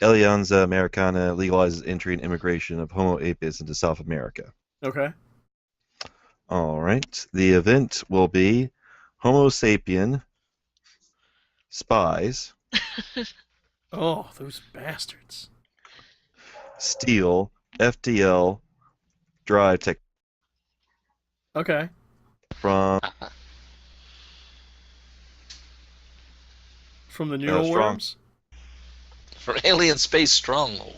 Speaker 5: Alianza Americana legalizes entry and immigration of Homo apes into South America.
Speaker 2: Okay.
Speaker 5: All right. The event will be Homo sapien spies
Speaker 2: Oh, those bastards.
Speaker 5: steal FTL drive tech
Speaker 2: Okay.
Speaker 5: from
Speaker 2: From the neural
Speaker 5: strong.
Speaker 2: worms
Speaker 1: From Alien Space Stronghold.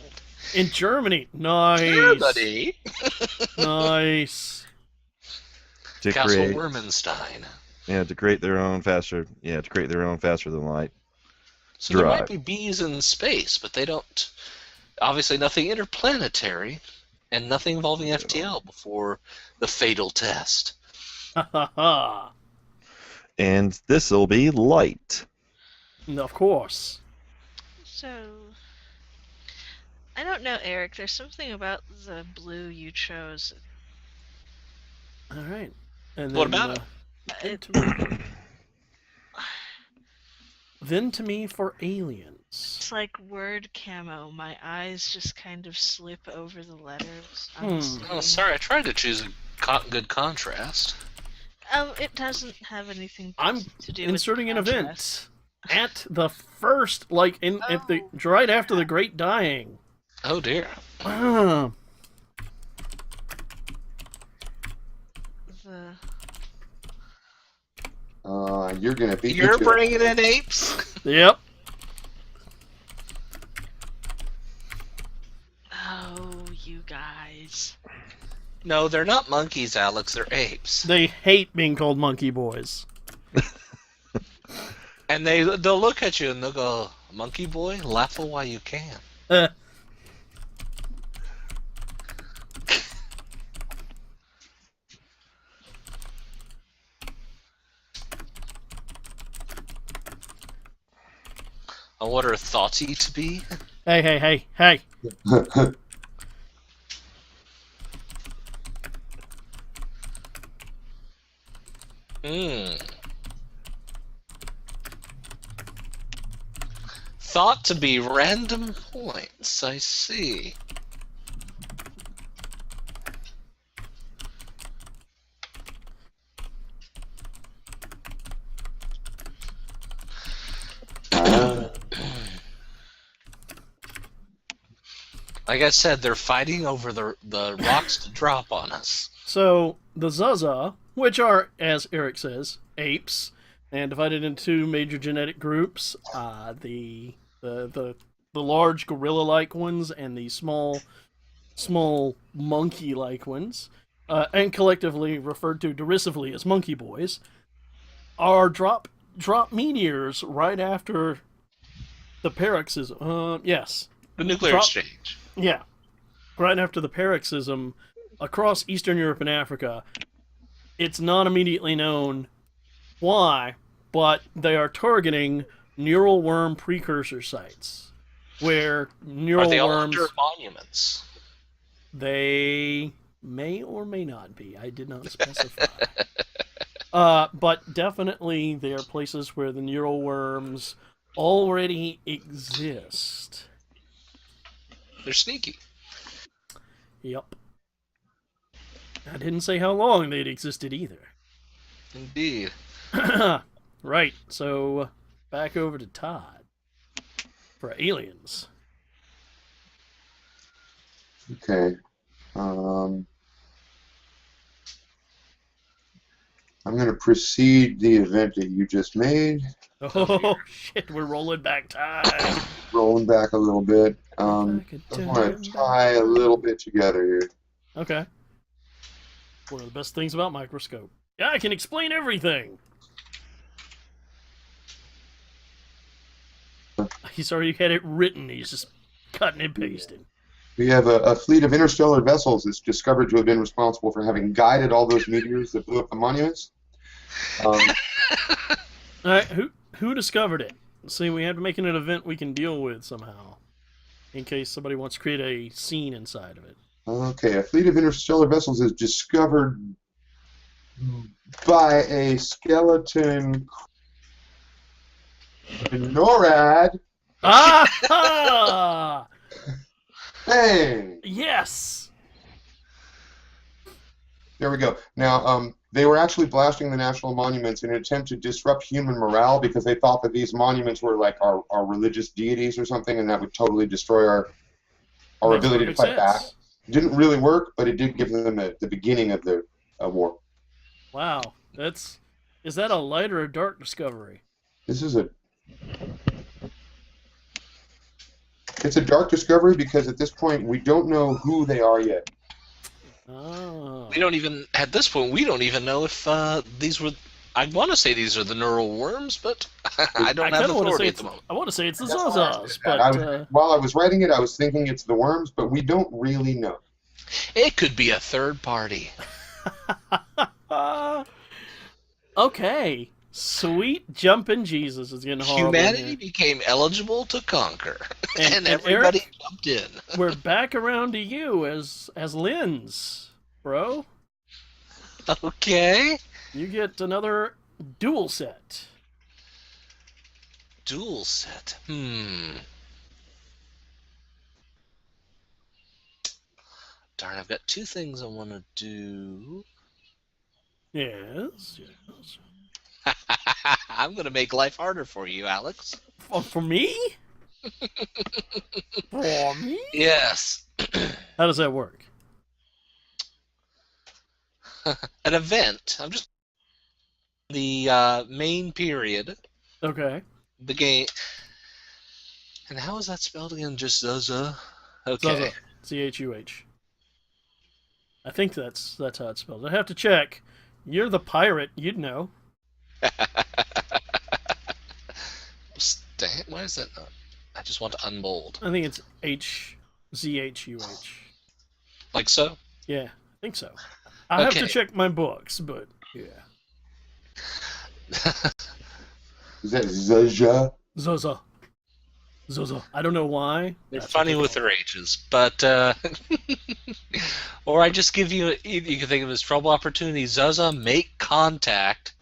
Speaker 2: in Germany. Nice.
Speaker 1: Germany.
Speaker 2: Nice.
Speaker 5: to
Speaker 1: Castle
Speaker 5: create
Speaker 1: Wormenstein.
Speaker 5: to create their own faster than light.
Speaker 1: So there might
Speaker 5: Drive.
Speaker 1: be bees in space, but they don't. Obviously, nothing interplanetary, and nothing involving FTL before the fatal test.
Speaker 2: Ha ha ha.
Speaker 5: And this will be light.
Speaker 2: Of course.
Speaker 4: So, I don't know, Eric. There's something about the blue you chose.
Speaker 2: All right. And
Speaker 1: What
Speaker 2: then,
Speaker 1: about
Speaker 4: It,
Speaker 2: then to me for aliens.
Speaker 4: it's like word camo. My eyes just kind of slip over the letters on
Speaker 2: Hmm.
Speaker 4: the screen.
Speaker 1: Oh, sorry, I tried to choose a good contrast.
Speaker 4: It doesn't have anything
Speaker 2: I'm
Speaker 4: to do
Speaker 2: inserting
Speaker 4: with
Speaker 2: an
Speaker 4: contrast.
Speaker 2: event at the first, like at the right after the Great Dying.
Speaker 1: Oh dear.
Speaker 2: Ah,
Speaker 4: The
Speaker 6: You're gonna beat me
Speaker 1: You're
Speaker 6: to it.
Speaker 1: bringing in apes?
Speaker 2: yep.
Speaker 4: oh, you guys.
Speaker 1: No, they're not monkeys, Alex. They're apes.
Speaker 2: They hate being called monkey boys.
Speaker 1: And they'll look at you and they'll go, "Monkey boy, laugh while you can."
Speaker 2: Uh,
Speaker 1: What are thoughtsy to be?
Speaker 2: hey, hey, hey, hey.
Speaker 1: Hmm. Thought to be random points. I see. Like I said, they're fighting over the rocks to drop on us.
Speaker 2: So the Zaza, which are, as Eric says, apes, and divided into two major genetic groups, the large gorilla-like ones and the small monkey-like ones, and collectively referred to derisively as monkey boys, are drop meteors right after the paroxysm. Yes,
Speaker 1: The nuclear
Speaker 2: Drop-
Speaker 1: exchange.
Speaker 2: yeah, right after the paroxysm across Eastern Europe and Africa. It's not immediately known why, but they are targeting neural worm precursor sites, where neural
Speaker 1: Are they all
Speaker 2: worms
Speaker 1: under monuments?
Speaker 2: they may or may not be. I did not specify. But definitely they are places where the neural worms already exist.
Speaker 1: They're sneaky.
Speaker 2: Yep. I didn't say how long they'd existed either.
Speaker 1: Indeed.
Speaker 2: Right, so back over to Todd for aliens.
Speaker 6: Okay. I'm going to precede the event that you just made,
Speaker 2: Oh shit, we're rolling back time.
Speaker 6: rolling back a little bit. I
Speaker 2: Back
Speaker 6: want to tie a little bit together here.
Speaker 2: Okay. One of the best things about Microscope. Yeah, I can explain everything. He's already had it written. He's just cutting and pasting.
Speaker 6: We have a fleet of interstellar vessels that's discovered to have been responsible for having guided all those meteors that blew up the monuments.
Speaker 2: All right, who discovered it? See, we have to make it an event we can deal with somehow, in case somebody wants to create a scene inside of it.
Speaker 6: Okay, a fleet of interstellar vessels is discovered by a skeleton NORAD.
Speaker 2: Ah!
Speaker 6: Bang!
Speaker 2: Yes!
Speaker 6: There we go. Now, they were actually blasting the national monuments in an attempt to disrupt human morale because they thought that these monuments were like our religious deities or something, and that would totally destroy our
Speaker 2: Makes
Speaker 6: ability to
Speaker 2: perfect
Speaker 6: fight back.
Speaker 2: sense.
Speaker 6: It didn't really work, but it did give them the beginning of the war.
Speaker 2: Wow, is that a light or a dark discovery?
Speaker 6: It's a dark discovery because at this point we don't know who they are yet.
Speaker 2: Oh.
Speaker 1: We don't even, at this point, we don't even know if these were, I want to say these are the neural worms, but I don't have authority at the moment.
Speaker 2: I want to say it's the
Speaker 6: That's why I
Speaker 2: Zazas,
Speaker 6: said
Speaker 2: but
Speaker 6: that. While I was writing it, I was thinking it's the worms, but we don't really know.
Speaker 1: It could be a third party.
Speaker 2: okay. Sweet jumping Jesus is getting horrible.
Speaker 1: Humanity became eligible to conquer, and everybody
Speaker 2: Eric,
Speaker 1: jumped in.
Speaker 2: We're back around to you as Linz, bro.
Speaker 1: Okay.
Speaker 2: You get another dual set.
Speaker 1: Dual set. Darn, I've got two things I want to do.
Speaker 2: Yes.
Speaker 1: I'm going to make life harder for you, Alex.
Speaker 2: For me? For me?
Speaker 1: Yes.
Speaker 2: How does that work?
Speaker 1: An event. I'm just the main period.
Speaker 2: Okay.
Speaker 1: The game. And how is that spelled again? Just Zaza. Okay.
Speaker 2: Zaza. Chuh. I think that's how it's spelled. I have to check. You're the pirate. You'd know.
Speaker 1: Why is that not? I just want to unbold.
Speaker 2: I think it's HZHUH.
Speaker 1: Like so?
Speaker 2: Yeah, I think so. I have to check my books, but yeah.
Speaker 6: Is that Zaja?
Speaker 2: Zoza. I don't know why.
Speaker 1: They're funny with their H's, but or I just give you. You can think of it as trouble opportunity. Zaza, make contact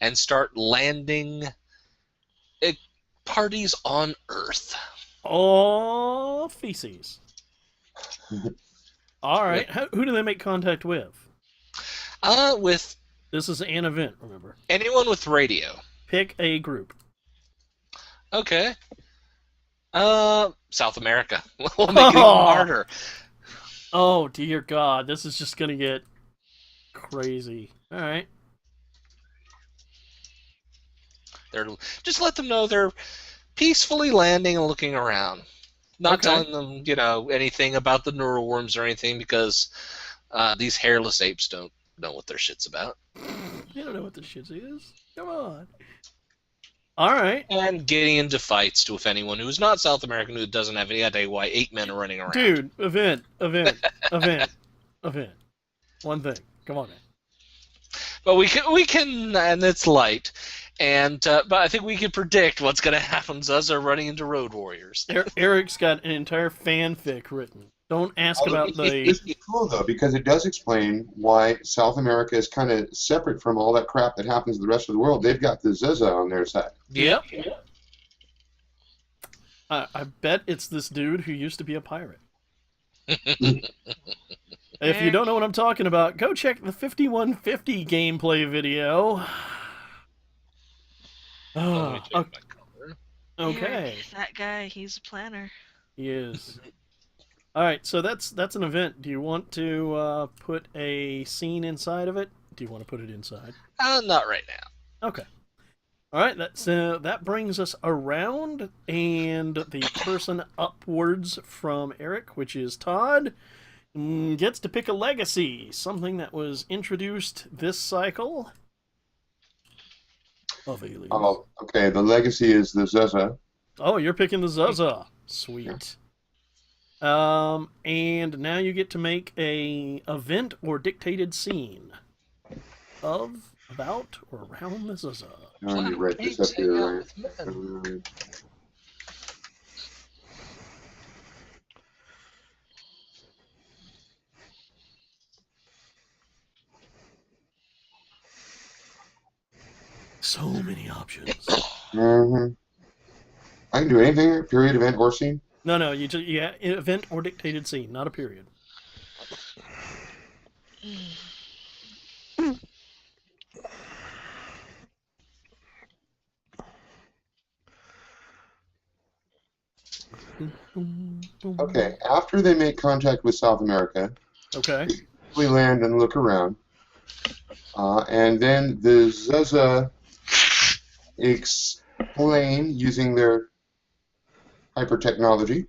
Speaker 1: and start landing parties on Earth.
Speaker 2: Oh, feces. All right. Who do they make contact with?
Speaker 1: With
Speaker 2: this is an event. Remember,
Speaker 1: anyone with radio.
Speaker 2: Pick a group.
Speaker 1: Okay. South America. We'll make it even harder.
Speaker 2: Oh dear God, this is just gonna get crazy. All right.
Speaker 1: Just let them know they're peacefully landing and looking around. Not telling them, anything about the neural worms or anything, because these hairless apes don't know what their shit's about.
Speaker 2: You don't know what this shit is. Come on. All right.
Speaker 1: And getting into fights with anyone who's not South American, who doesn't have any idea why 8 men are running around.
Speaker 2: Dude, event. One thing. Come on, man.
Speaker 1: But we can, and it's light. And but I think we can predict what's going to happen. Zaza running into road warriors.
Speaker 2: Eric's got an entire fanfic written. Don't ask about the.
Speaker 6: This is cool though, because it does explain why South America is kind of separate from all that crap that happens in the rest of the world. They've got the Zaza on their side.
Speaker 1: Yep.
Speaker 2: I bet it's this dude who used to be a pirate. If you don't know what I'm talking about, go check the 5150 gameplay video. Okay.
Speaker 4: Eric, that guy, he's a planner.
Speaker 2: He is. All right, so that's an event. Do you want to put a scene inside of it? Do you want to put it inside?
Speaker 1: Not right now.
Speaker 2: Okay. All right, that brings us around, and the person upwards from Eric, which is Todd, gets to pick a legacy, something that was introduced this cycle. Of aliens.
Speaker 6: Oh, okay. The legacy is the Zaza.
Speaker 2: Oh, you're picking the Zaza. Sweet. And now you get to make a event or dictated scene of, about, or around the Zaza.
Speaker 6: Let me
Speaker 1: Planet
Speaker 6: write this
Speaker 1: apes
Speaker 6: up
Speaker 1: hang out
Speaker 6: here.
Speaker 1: with men.
Speaker 6: Right.
Speaker 2: So many options.
Speaker 6: Mm-hmm. I can do anything, period, event, or scene.
Speaker 2: No, yeah, event or dictated scene, not a period.
Speaker 6: Okay, after they make contact with South America,
Speaker 2: Okay.
Speaker 6: we land and look around. And then the Zaza explain, using their hyper technology,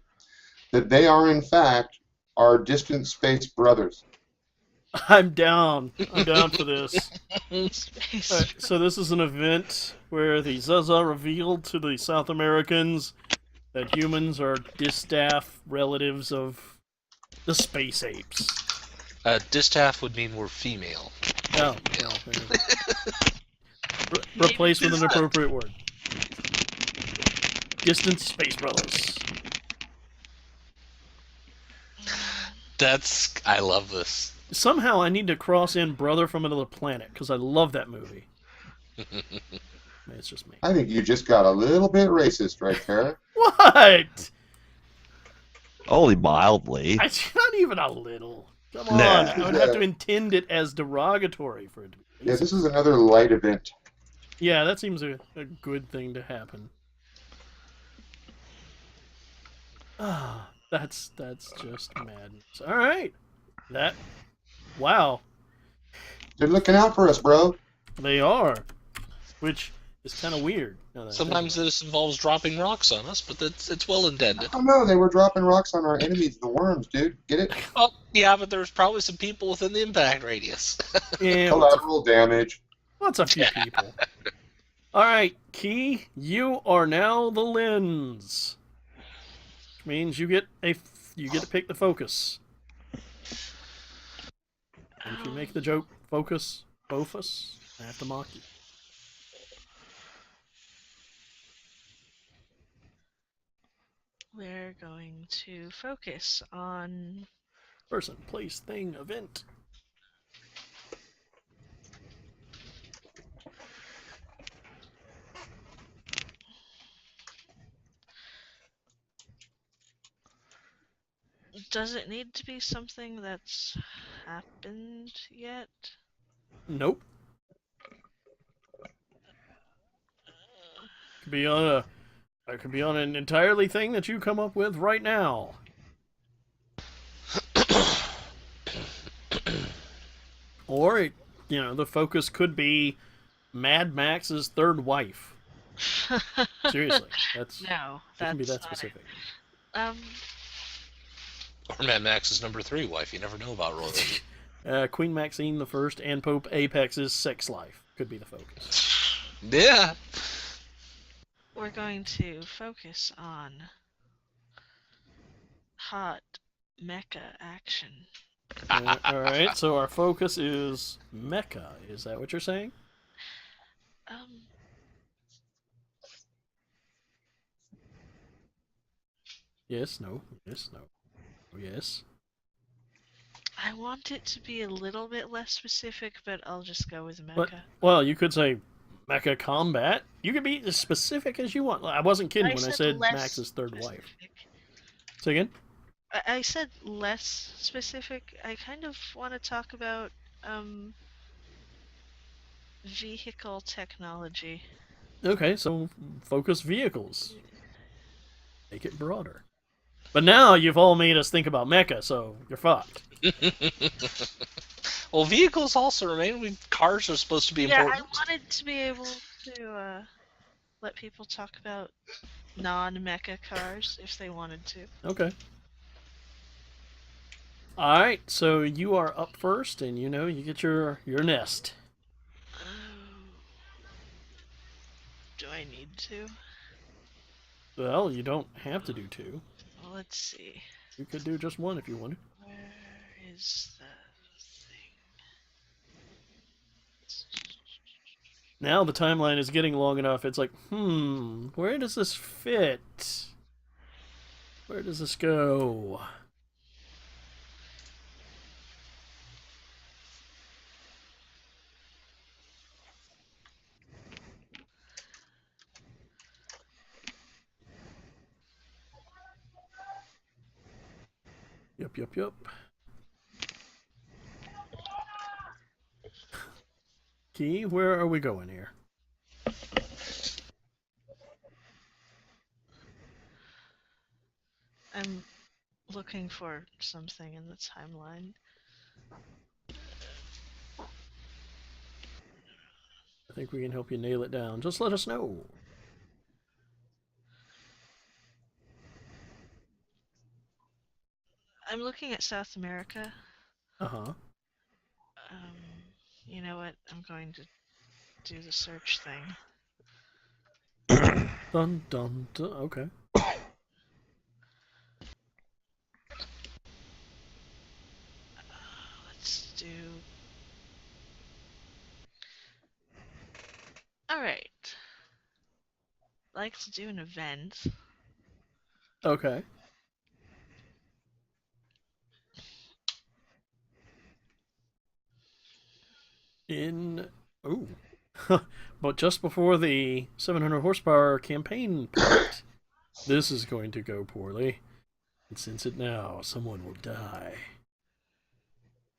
Speaker 6: that they are in fact our distant space brothers.
Speaker 2: I'm down. I'm down for this.
Speaker 4: Space.
Speaker 2: Alright, so this is an event where the Zaza revealed to the South Americans that humans are distaff relatives of the space apes.
Speaker 1: Distaff would mean we're female.
Speaker 2: Oh, well, replace with an appropriate word. Distant space brothers.
Speaker 1: I love this.
Speaker 2: Somehow I need to cross in Brother from Another Planet because I love that movie. It's just me.
Speaker 6: I think you just got a little bit racist right there.
Speaker 2: What?
Speaker 5: Only mildly.
Speaker 2: It's not even a little. Come on.
Speaker 5: Nah.
Speaker 2: I would have to intend it as derogatory for it to be.
Speaker 6: Yeah, this is another light event.
Speaker 2: Yeah, that seems a good thing to happen. Ah, that's just madness. All right. Wow.
Speaker 6: They're looking out for us, bro.
Speaker 2: They are. Which is kind of weird.
Speaker 1: Sometimes this involves dropping rocks on us, but it's well intended.
Speaker 6: Oh no, they were dropping rocks on our enemies, the worms, dude. Get it?
Speaker 1: Oh, yeah, but there's probably some people within the impact radius.
Speaker 2: Yeah,
Speaker 6: Collateral damage.
Speaker 2: what's a few people? All right, Key, you are now the lens. Which means you get to pick the focus. And if you make the joke focus, I have to mock you.
Speaker 4: We're going to focus on
Speaker 2: Person, place, thing, event.
Speaker 4: Does it need to be something that's happened yet?
Speaker 2: Nope. Could be on an entirely thing that you come up with right now. Or the focus could be Mad Max's third wife. Seriously, it can be that specific.
Speaker 1: Or Mad Max's number 3 wife. You never know about royalty.
Speaker 2: Queen Maxine the First and Pope Apex's sex life could be the focus.
Speaker 1: Yeah.
Speaker 4: We're going to focus on hot mecha action.
Speaker 2: All right, so our focus is mecha. Is that what you're saying? Yes, no, yes, no. Yes.
Speaker 4: I want it to be a little bit less specific, but I'll just go with mecha.
Speaker 2: Well, you could say mecha combat. You could be as specific as you want. I wasn't kidding when I said Max's third wife. Say again?
Speaker 4: I said less specific. I kind of want to talk about vehicle technology.
Speaker 2: Okay, so focus vehicles. Make it broader. But now you've all made us think about mecha, so you're fucked.
Speaker 1: Well, vehicles also remain. Cars are supposed to be important.
Speaker 4: Yeah, I wanted to be able to let people talk about non-mecha cars if they wanted to.
Speaker 2: Okay. Alright, so you are up first, and you get your nest.
Speaker 4: Do I need to?
Speaker 2: Well, you don't have to do two.
Speaker 4: Well, let's see.
Speaker 2: You could do just one if you wanted.
Speaker 4: Where is the thing?
Speaker 2: Now the timeline is getting long enough. It's like, where does this fit? Where does this go? Yep. Key, where are we going here?
Speaker 4: I'm looking for something in the timeline.
Speaker 2: I think we can help you nail it down. Just let us know.
Speaker 4: I'm looking at South America.
Speaker 2: Uh-huh.
Speaker 4: You know what? I'm going to do the search thing.
Speaker 2: Dun, dun, dun. Okay.
Speaker 4: Let's do... Alright. Like to do an event.
Speaker 2: Okay. But just before the 700 horsepower campaign part, this is going to go poorly. And sense it now, someone will die.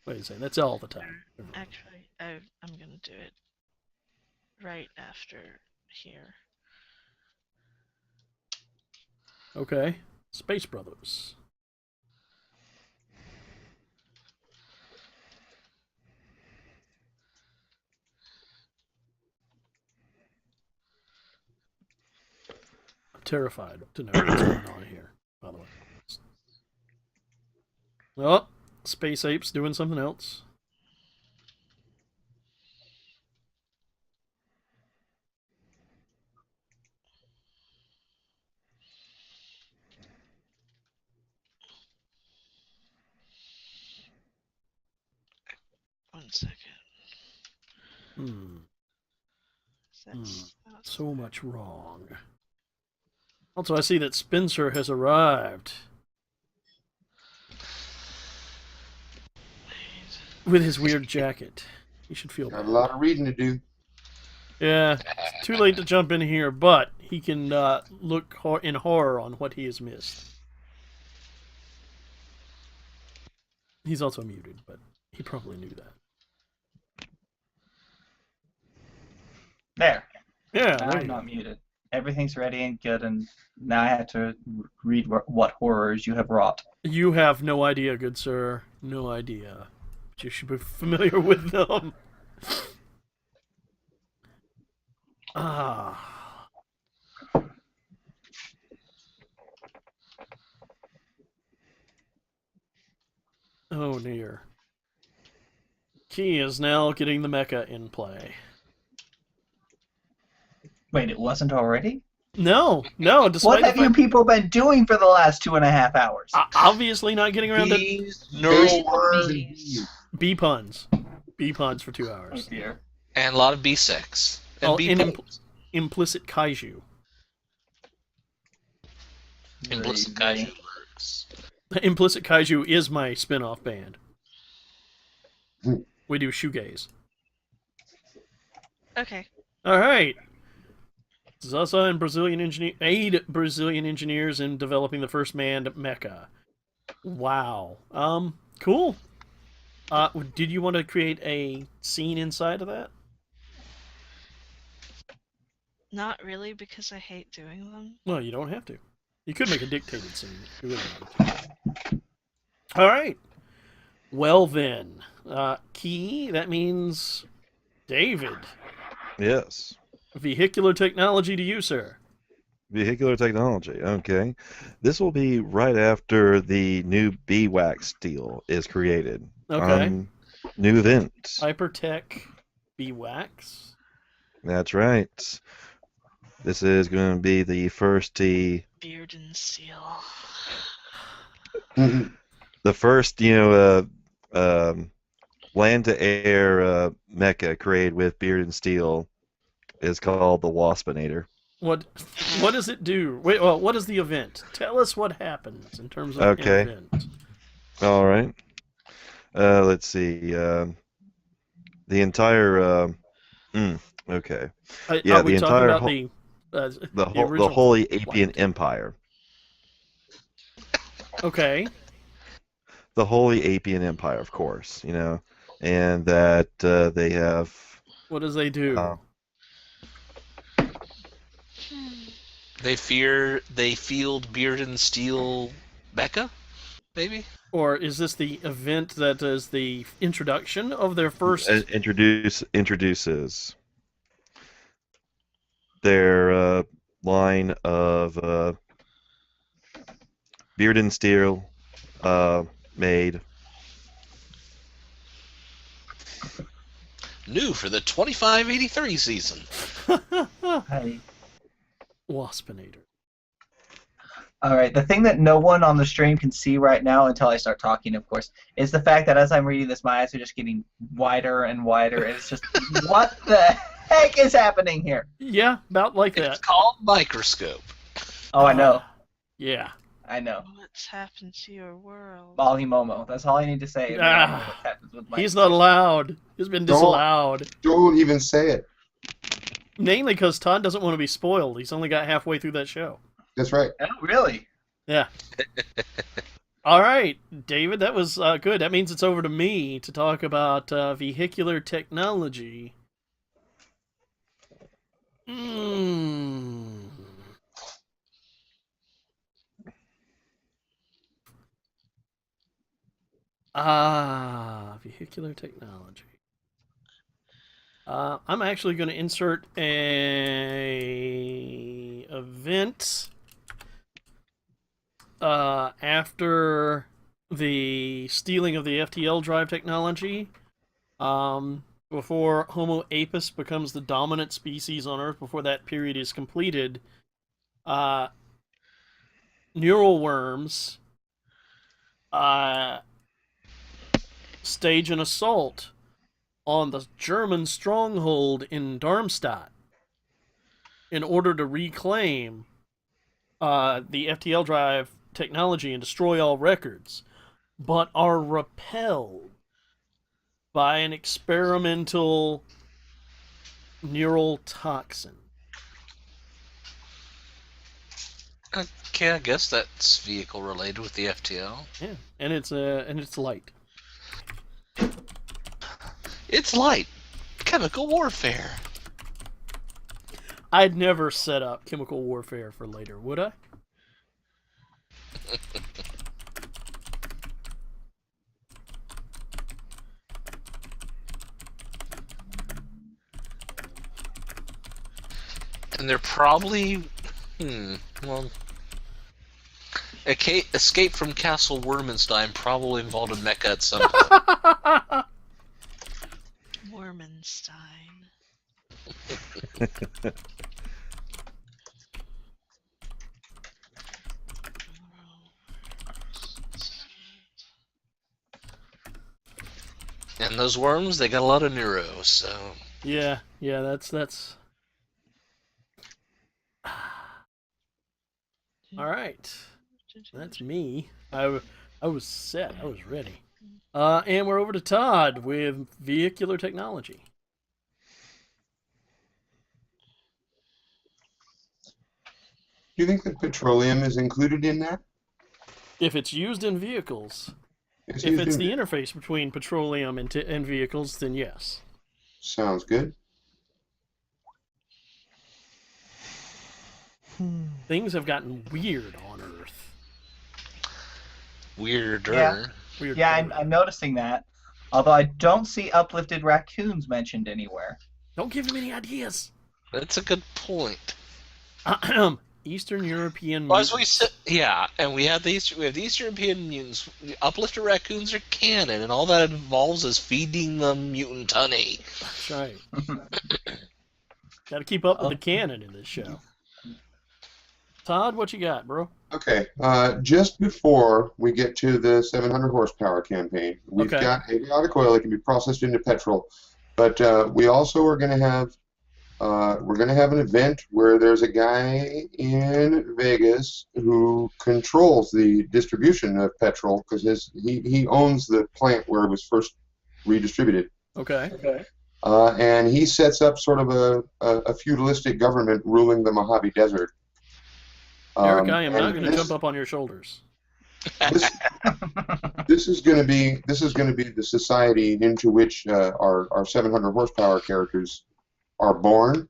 Speaker 2: Wait a second, that's all the time.
Speaker 4: Actually, I'm gonna do it right after here.
Speaker 2: Okay. Space Brothers. I'm terrified to know what's going on here, by the way. Oh, Space Apes doing something else.
Speaker 4: One second. That's
Speaker 2: So much wrong. Also, I see that Spencer has arrived. With his weird jacket. You should feel
Speaker 6: Got
Speaker 2: bad.
Speaker 6: a lot of reading to do.
Speaker 2: Yeah, it's too late to jump in here, but he can look in horror on what he has missed. He's also muted, but he probably knew that.
Speaker 7: There.
Speaker 2: Yeah,
Speaker 7: Now
Speaker 2: there
Speaker 7: I'm
Speaker 2: you
Speaker 7: not
Speaker 2: go.
Speaker 7: muted. Everything's ready and good, and now I have to read what horrors you have wrought.
Speaker 2: You have no idea, good sir. No idea. But you should be familiar with them. Ah. Oh dear. Key is now getting the mecha in play.
Speaker 7: Wait, it wasn't already?
Speaker 2: No,
Speaker 7: What
Speaker 2: despite the
Speaker 7: have you
Speaker 2: fact,
Speaker 7: people been doing for the last 2.5 hours?
Speaker 2: obviously not getting around to
Speaker 1: Bees, neural worms,
Speaker 2: bee puns. Bee puns for 2
Speaker 7: Oh
Speaker 2: hours.
Speaker 7: dear.
Speaker 1: and a lot of B6. And
Speaker 2: Oh,
Speaker 1: B
Speaker 2: and
Speaker 1: puns.
Speaker 2: implicit kaiju.
Speaker 1: Implicit
Speaker 7: Very-
Speaker 1: kaiju works.
Speaker 2: Implicit kaiju is my spin-off band. We do shoegaze.
Speaker 4: okay.
Speaker 2: All right. Zaza and aid Brazilian engineers in developing the first manned mecha. Wow. Cool. Did you want to create a scene inside of that?
Speaker 4: Not really, because I hate doing them.
Speaker 2: Well, you don't have to. You could make a dictated scene if you really wanted to. All right. Well then, Key. That means David.
Speaker 5: Yes.
Speaker 2: Vehicular technology to you, sir.
Speaker 5: Vehicular technology. Okay. This will be right after the new bee-wax deal is created.
Speaker 2: Okay.
Speaker 5: New event.
Speaker 2: Hypertech Bee-wax.
Speaker 5: That's right. This is going to be the first
Speaker 4: Beard and seal.
Speaker 5: The first, land-to-air mecha created with beard and steel is called the Waspinator.
Speaker 2: What does it do? Wait, well, what is the event? Tell us what happens in terms of
Speaker 5: Okay.
Speaker 2: an event.
Speaker 5: All right. Let's see. The entire. Okay. Yeah,
Speaker 2: Are we
Speaker 5: the
Speaker 2: talking
Speaker 5: entire
Speaker 2: about
Speaker 5: the
Speaker 2: original
Speaker 5: Holy Apian
Speaker 2: flight?
Speaker 5: Empire.
Speaker 2: Okay.
Speaker 5: The Holy Apian Empire, of course. And that they have.
Speaker 2: What does they do?
Speaker 1: They field beard and steel mecha, maybe?
Speaker 2: Or is this the event that is the introduction of their first?
Speaker 5: Introduces their line of beard and steel made.
Speaker 1: New for the 2583 season.
Speaker 7: Hey.
Speaker 2: Waspinator.
Speaker 7: All right. The thing that no one on the stream can see right now, until I start talking, of course, is the fact that as I'm reading this, my eyes are just getting wider and wider. And it's just, what the heck is happening here?
Speaker 2: Yeah, about like
Speaker 1: It's
Speaker 2: that.
Speaker 1: called Microscope.
Speaker 7: Oh, I know.
Speaker 2: Yeah.
Speaker 7: I know.
Speaker 4: What's happened to your world?
Speaker 7: Bali Momo. That's all I need to say. about
Speaker 2: Ah,
Speaker 7: what happens with my
Speaker 2: He's not allowed. He's been disallowed.
Speaker 6: Don't even say it.
Speaker 2: Mainly because Todd doesn't want to be spoiled. He's only got halfway through that show.
Speaker 6: That's right.
Speaker 7: Oh, really?
Speaker 2: Yeah. All right, David, that was good. That means it's over to me to talk about vehicular technology. Vehicular technology. I'm actually going to insert a event after the stealing of the FTL drive technology, before Homo apus becomes the dominant species on Earth, before that period is completed, neural worms stage an assault on the German stronghold in Darmstadt in order to reclaim the FTL drive technology and destroy all records, but are repelled by an experimental neural toxin.
Speaker 1: Okay, I guess that's vehicle related with the FTL.
Speaker 2: Yeah, and it's light.
Speaker 1: It's light. Chemical warfare.
Speaker 2: I'd never set up chemical warfare for later, would I?
Speaker 1: And they're probably... well... Escape from Castle Wormenstein probably involved a mecha at some point.
Speaker 4: Wormenstein.
Speaker 1: And those worms, they got a lot of neuro, so...
Speaker 2: Yeah, that's... Alright. That's me. I was set. I was ready. And we're over to Todd with vehicular technology.
Speaker 6: Do you think that petroleum is included in that?
Speaker 2: If it's used in vehicles,
Speaker 6: If
Speaker 2: if it's the interface between petroleum and vehicles, then yes.
Speaker 6: Sounds good.
Speaker 2: Things have gotten weird on Earth.
Speaker 1: Weirder.
Speaker 7: Yeah.
Speaker 2: Weird.
Speaker 7: Yeah, I'm noticing that. Although I don't see uplifted raccoons mentioned anywhere.
Speaker 2: Don't give him any ideas.
Speaker 1: That's a good point.
Speaker 2: Eastern European
Speaker 1: Well, as we
Speaker 2: mutants.
Speaker 1: said, yeah, and we have the Eastern European mutants. Uplifted raccoons are canon, and all that involves is feeding them mutant honey.
Speaker 2: That's right. Got to keep up with the canon in this show. Todd, what you got, bro?
Speaker 6: Okay, just before we get to the 700 horsepower campaign, we've
Speaker 2: Okay.
Speaker 6: got avionic oil that can be processed into petrol, but we also are going to have an event where there's a guy in Vegas who controls the distribution of petrol because he owns the plant where it was first redistributed.
Speaker 2: Okay.
Speaker 6: And he sets up sort of a feudalistic government ruling the Mojave Desert.
Speaker 2: Eric, I am
Speaker 6: and
Speaker 2: not going to jump up on your shoulders.
Speaker 6: This is going to be the society into which our 700 horsepower characters are born.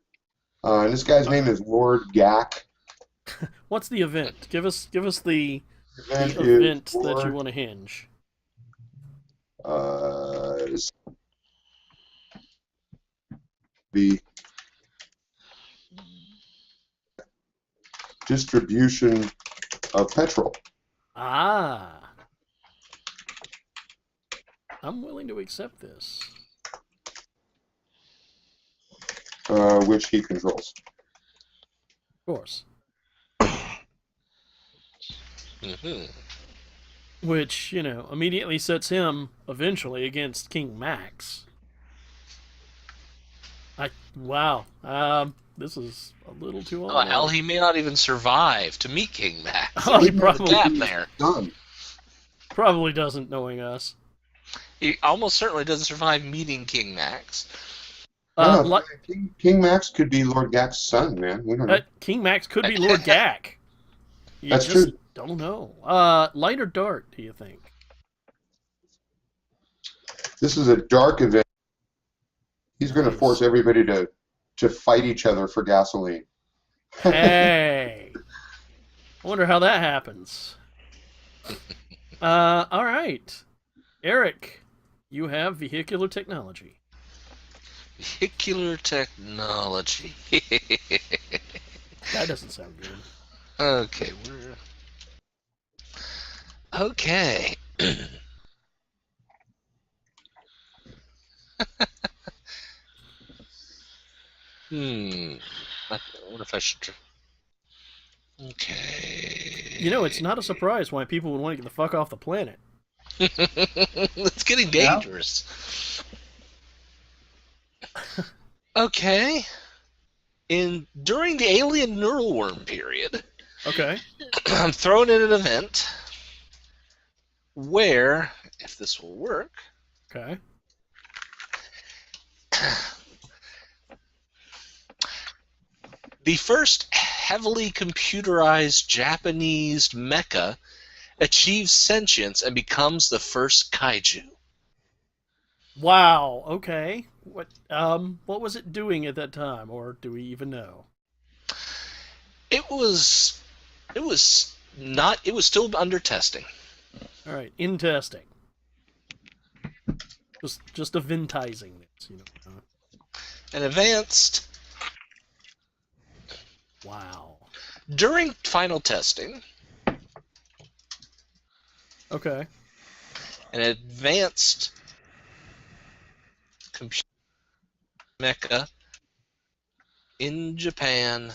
Speaker 6: And this guy's name is Lord Gak.
Speaker 2: What's the event? Give us the
Speaker 6: Event
Speaker 2: event
Speaker 6: is
Speaker 2: that you
Speaker 6: Lord-
Speaker 2: want to hinge.
Speaker 6: The distribution of petrol.
Speaker 2: Ah. I'm willing to accept this.
Speaker 6: Which he controls.
Speaker 2: Of course.
Speaker 1: Mm-hmm.
Speaker 2: Which, immediately sets him eventually against King Max. Wow. This is a little too
Speaker 1: Oh,
Speaker 2: long.
Speaker 1: hell, he may not even survive to meet King Max.
Speaker 2: Oh, he
Speaker 1: There's a
Speaker 2: probably-
Speaker 1: gap there.
Speaker 6: Done.
Speaker 2: Probably doesn't, knowing us.
Speaker 1: He almost certainly doesn't survive meeting King Max.
Speaker 6: No, King Max could be Lord Gak's son, man. We don't know.
Speaker 2: King Max could be Lord Gak. You
Speaker 6: That's
Speaker 2: just
Speaker 6: true.
Speaker 2: don't know. Light or dark, do you think?
Speaker 6: This is a dark event. He's going to
Speaker 2: Nice.
Speaker 6: force everybody to fight each other for gasoline.
Speaker 2: Hey. I wonder how that happens. All right. Eric, you have vehicular technology.
Speaker 1: Vehicular technology.
Speaker 2: That doesn't sound good.
Speaker 1: Okay, Okay. I wonder if I should. Okay.
Speaker 2: It's not a surprise why people would want to get the fuck off the planet.
Speaker 1: It's getting
Speaker 7: Yeah.
Speaker 1: dangerous. Okay. During the alien neural worm period,
Speaker 2: Okay.
Speaker 1: I'm thrown in an event where, if this will work,
Speaker 2: Okay.
Speaker 1: the first heavily computerized Japanese mecha achieves sentience and becomes the first kaiju.
Speaker 2: Wow. Okay. What was it doing at that time, or do we even know?
Speaker 1: It was still under testing.
Speaker 2: All right. In testing. Just eventizing this,
Speaker 1: And advanced
Speaker 2: Wow.
Speaker 1: during final testing.
Speaker 2: Okay.
Speaker 1: An advanced computer mecha in Japan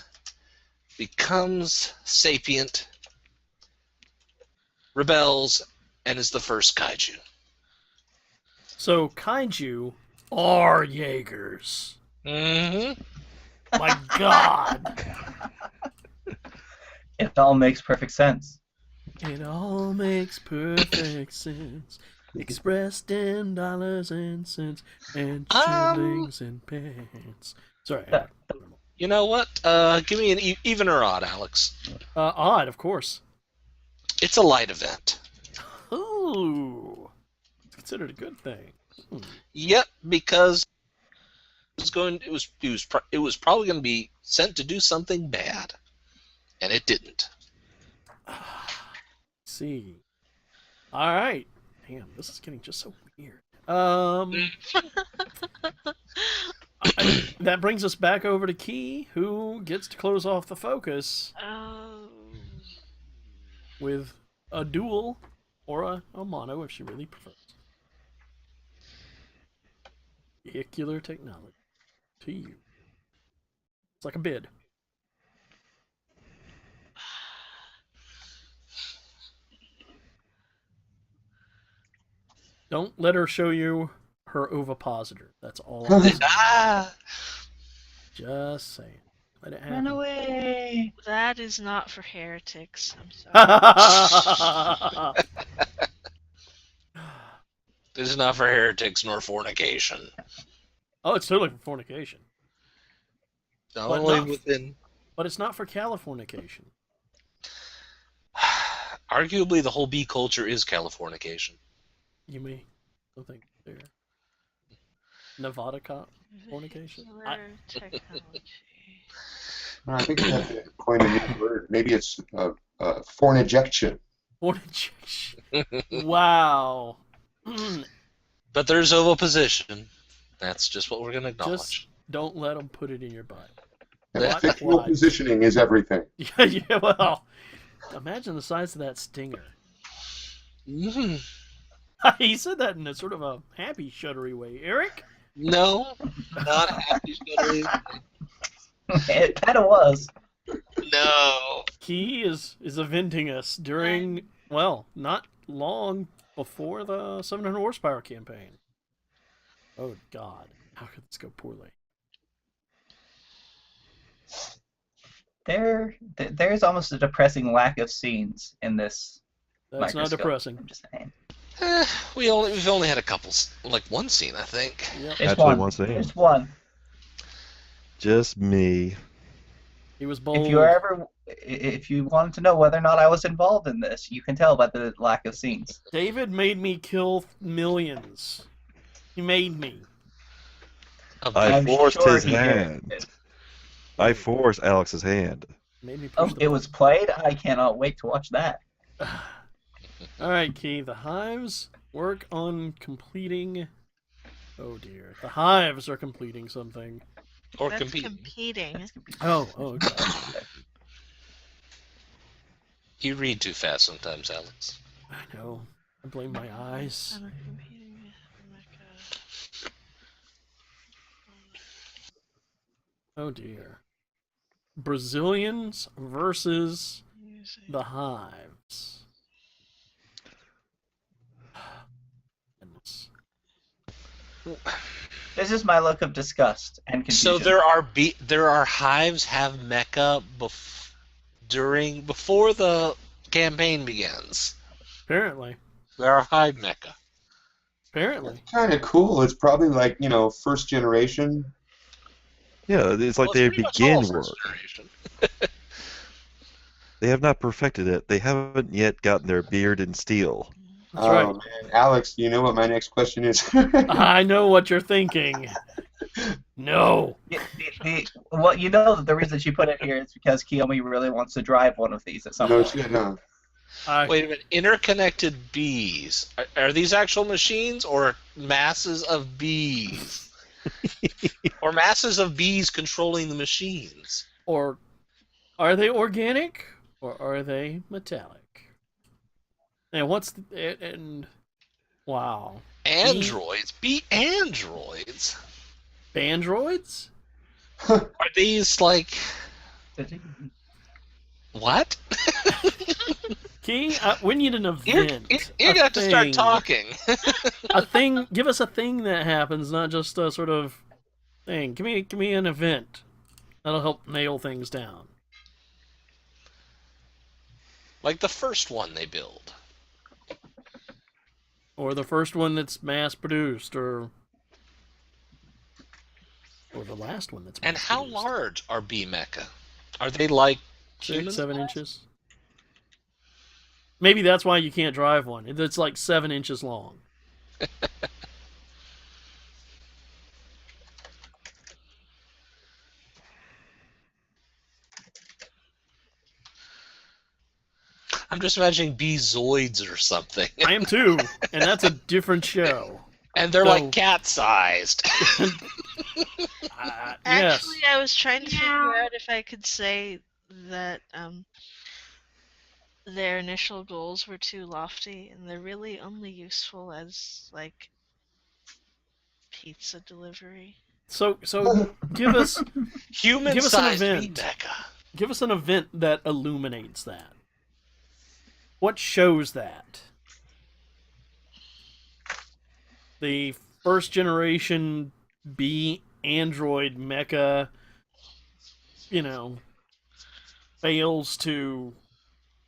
Speaker 1: becomes sapient, rebels, and is the first kaiju.
Speaker 2: So kaiju are Jaegers.
Speaker 1: Mm-hmm.
Speaker 2: My God.
Speaker 7: It all makes perfect sense.
Speaker 2: It all makes perfect sense. Expressed in dollars and cents and shillings and pence. Sorry.
Speaker 1: You know what? Give me an even or odd, Alex.
Speaker 2: Odd, of course.
Speaker 1: It's a light event.
Speaker 2: Ooh. It's considered a good thing.
Speaker 1: Yep, because it was probably going to be sent to do something bad, and it didn't.
Speaker 2: See. All right. Damn, this is getting just so weird. That brings us back over to Key, who gets to close off the focus
Speaker 4: Oh.
Speaker 2: with a dual or a mono, if she really prefers. Vehicular technology. To you. It's like a bid. Don't let her show you her ovipositor. That's all I'm saying.
Speaker 1: Ah!
Speaker 2: Just saying. Let it
Speaker 7: Run
Speaker 2: happen.
Speaker 7: away!
Speaker 4: That is not for heretics. I'm sorry.
Speaker 1: This is not for heretics nor fornication.
Speaker 2: Oh, it's totally for fornication.
Speaker 1: Only
Speaker 2: not-
Speaker 1: within.
Speaker 2: But it's not for Californication.
Speaker 1: Arguably, the whole bee culture is Californication.
Speaker 2: You may something there. Nevada cop fornication?
Speaker 4: Vehicular technology.
Speaker 6: I think that's a coin a new word. Maybe it's fornijection.
Speaker 2: Fornication. Wow.
Speaker 1: But there's oviposition. That's just what we're going to acknowledge.
Speaker 2: Just don't let them put it in your butt.
Speaker 1: Yeah.
Speaker 6: Fictional
Speaker 2: Why?
Speaker 6: positioning is everything.
Speaker 2: Yeah, well, imagine the size of that stinger.
Speaker 1: Mhm.
Speaker 2: He said that in a sort of a happy, shuddery way. Eric?
Speaker 1: No, not happy shuddery.
Speaker 7: It kind of was.
Speaker 1: No.
Speaker 2: He is eventing us during, well, not long before the 700 horsepower campaign. Oh, God. How could this go poorly?
Speaker 7: There's almost a depressing lack of scenes in this.
Speaker 2: That's not
Speaker 7: Microscope.
Speaker 2: depressing.
Speaker 7: I'm just saying.
Speaker 1: We've only had a couple, like one scene, I think.
Speaker 2: Yep.
Speaker 7: It's
Speaker 5: Actually,
Speaker 7: one.
Speaker 5: one scene.
Speaker 7: It's one.
Speaker 5: Just me.
Speaker 2: He was bold.
Speaker 7: If you wanted to know whether or not I was involved in this, you can tell by the lack of scenes.
Speaker 2: David made me kill millions. He made me.
Speaker 5: I
Speaker 7: I'm
Speaker 5: forced
Speaker 7: sure
Speaker 5: his
Speaker 7: he did.
Speaker 5: hand. I forced Alex's hand.
Speaker 2: Made me push
Speaker 7: Oh,
Speaker 2: the
Speaker 7: it was played? I cannot wait to watch that.
Speaker 2: All right, Key. The hives work on completing. Oh dear, the hives are completing something.
Speaker 1: Or
Speaker 4: That's
Speaker 1: competing.
Speaker 4: competing.
Speaker 2: Oh, okay.
Speaker 1: You read too fast sometimes, Alex.
Speaker 2: I know. I blame my eyes.
Speaker 4: I'm competing with
Speaker 2: Oh dear. Brazilians versus
Speaker 4: music.
Speaker 2: the hives. Goodness.
Speaker 7: This is my look of disgust and
Speaker 1: So
Speaker 7: confusion.
Speaker 1: there are hives have mecha before the campaign begins.
Speaker 2: Apparently.
Speaker 1: There are hive mecha.
Speaker 2: Apparently.
Speaker 6: Kind of cool. It's probably like, first generation.
Speaker 5: Yeah, it's like
Speaker 1: Well,
Speaker 5: they
Speaker 1: it's pretty much all
Speaker 5: begin work.
Speaker 1: first generation.
Speaker 5: They have not perfected it. They haven't yet gotten their beard in steel.
Speaker 2: That's right.
Speaker 6: Man, Alex, you know what my next question is?
Speaker 2: I know what you're thinking. No.
Speaker 7: Well, you know that the reason she put it here is because Kiyomi really wants to drive one of these at some
Speaker 6: No
Speaker 7: point.
Speaker 6: shit, huh?
Speaker 1: Wait a minute. Interconnected bees. Are these actual machines or masses of bees? Or masses of bees controlling the machines?
Speaker 2: Or are they organic or are they metallic? And wow.
Speaker 1: Androids? Bee androids?
Speaker 2: Bandroids?
Speaker 1: Are these like what?
Speaker 2: Key, we need an event.
Speaker 1: You're
Speaker 2: A
Speaker 1: gonna have to start
Speaker 2: thing.
Speaker 1: talking.
Speaker 2: A thing. Give us a thing that happens, not just a sort of thing. Give me an event that'll help nail things down.
Speaker 1: Like the first one they build.
Speaker 2: Or the first one that's mass produced, or the last one that's mass
Speaker 1: And how
Speaker 2: produced.
Speaker 1: large are bee mecha? Are they like
Speaker 2: 6, 7 inches? Maybe that's why you can't drive one. It's like 7 inches long.
Speaker 1: I'm just imagining beezoids or something.
Speaker 2: I am too, and that's a different show.
Speaker 1: And they're
Speaker 2: So-
Speaker 1: like cat-sized.
Speaker 2: Yes.
Speaker 4: Actually, I was trying to figure out if I could say that their initial goals were too lofty, and they're really only useful as like pizza delivery.
Speaker 2: So give us
Speaker 1: Human-sized bee
Speaker 2: event.
Speaker 1: mecha.
Speaker 2: give us an event that illuminates that. What shows that? the first generation B android mecha, fails to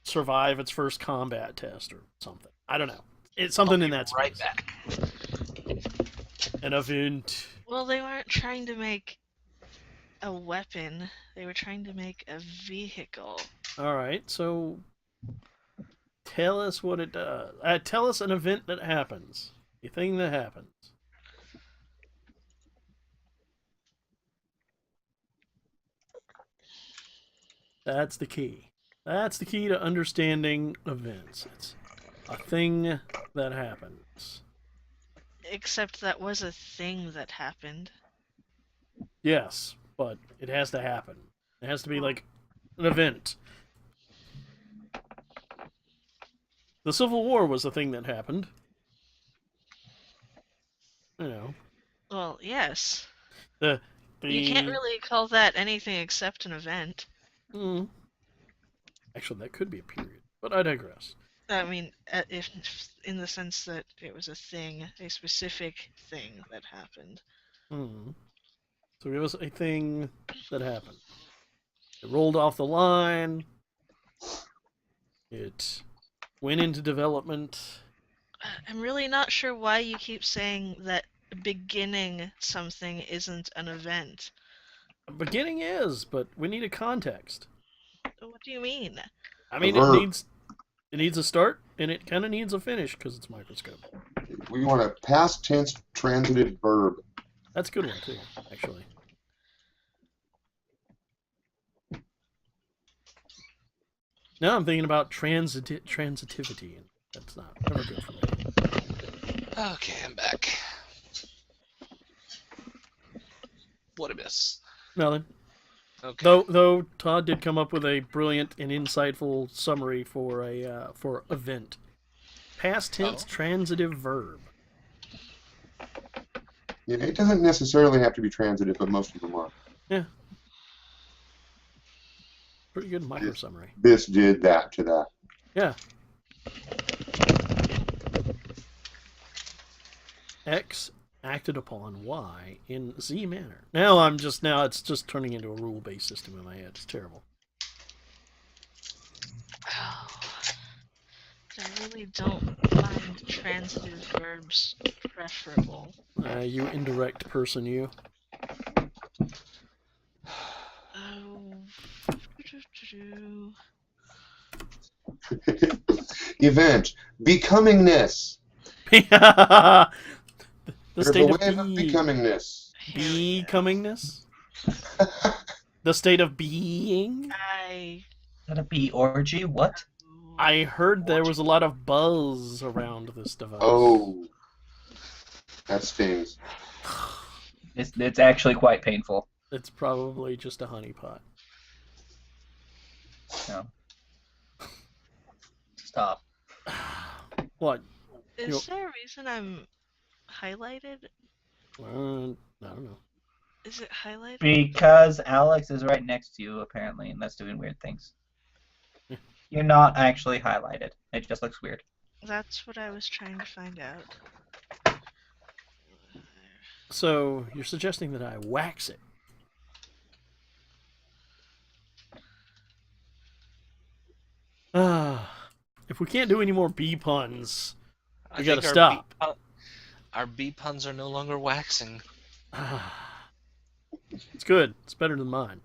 Speaker 2: survive its first combat test or something. I don't know. It's something in that
Speaker 1: Right
Speaker 2: space.
Speaker 1: back.
Speaker 2: An event.
Speaker 4: Well, they weren't trying to make a weapon. They were trying to make a vehicle.
Speaker 2: All right, so tell us what it does. Tell us an event that happens. A thing that happens. That's the key. That's the key to understanding events. It's a thing that happens.
Speaker 4: Except that was a thing that happened.
Speaker 2: Yes, but it has to happen. It has to be like an event. The Civil War was a thing that happened.
Speaker 4: Well, yes.
Speaker 2: The
Speaker 4: You can't really call that anything except an event.
Speaker 2: Actually, that could be a period, but I digress.
Speaker 4: I mean, if in the sense that it was a thing, a specific thing that happened.
Speaker 2: So give us a thing that happened. It rolled off the line. It went into development.
Speaker 4: I'm really not sure why you keep saying that beginning something isn't an event.
Speaker 2: Beginning is, but we need a context.
Speaker 4: What do you mean?
Speaker 2: I mean,
Speaker 6: verb.
Speaker 2: it needs a start, and it kind of needs a finish because it's Microscope.
Speaker 6: We want a past tense transitive verb.
Speaker 2: That's a good one too, actually. Now I'm thinking about transitivity, and that's not never good for me.
Speaker 1: Okay, I'm back. What a miss.
Speaker 2: Nothing.
Speaker 1: Okay.
Speaker 2: Though Todd did come up with a brilliant and insightful summary for event. Past tense transitive verb.
Speaker 6: Yeah, it doesn't necessarily have to be transitive, but most of them are.
Speaker 2: Yeah. Pretty good micro summary.
Speaker 6: This did that to that.
Speaker 2: Yeah. X acted upon Y in Z manner. Now it's just turning into a rule-based system in my head. It's terrible.
Speaker 4: Oh, I really don't find transitive verbs preferable.
Speaker 2: You indirect person, you.
Speaker 6: Event. Becomingness.
Speaker 2: The
Speaker 6: There's
Speaker 2: state
Speaker 6: a
Speaker 2: of
Speaker 6: wave of becomingness.
Speaker 2: becomingness? The state of being?
Speaker 4: I
Speaker 7: Is that a bee orgy? What?
Speaker 2: I heard there was a lot of buzz around this device.
Speaker 6: Oh. That stings.
Speaker 7: It's actually quite painful.
Speaker 2: It's probably just a honeypot.
Speaker 7: No. Stop.
Speaker 2: What?
Speaker 4: Is there a reason I'm highlighted?
Speaker 2: I don't know.
Speaker 4: Is it highlighted?
Speaker 7: Because Alex is right next to you, apparently, and that's doing weird things. You're not actually highlighted. It just looks weird.
Speaker 4: That's what I was trying to find out.
Speaker 2: So, you're suggesting that I wax it? If we can't do any more bee puns, we gotta stop.
Speaker 1: Our bee puns are no longer waxing.
Speaker 2: It's good. It's better than mine.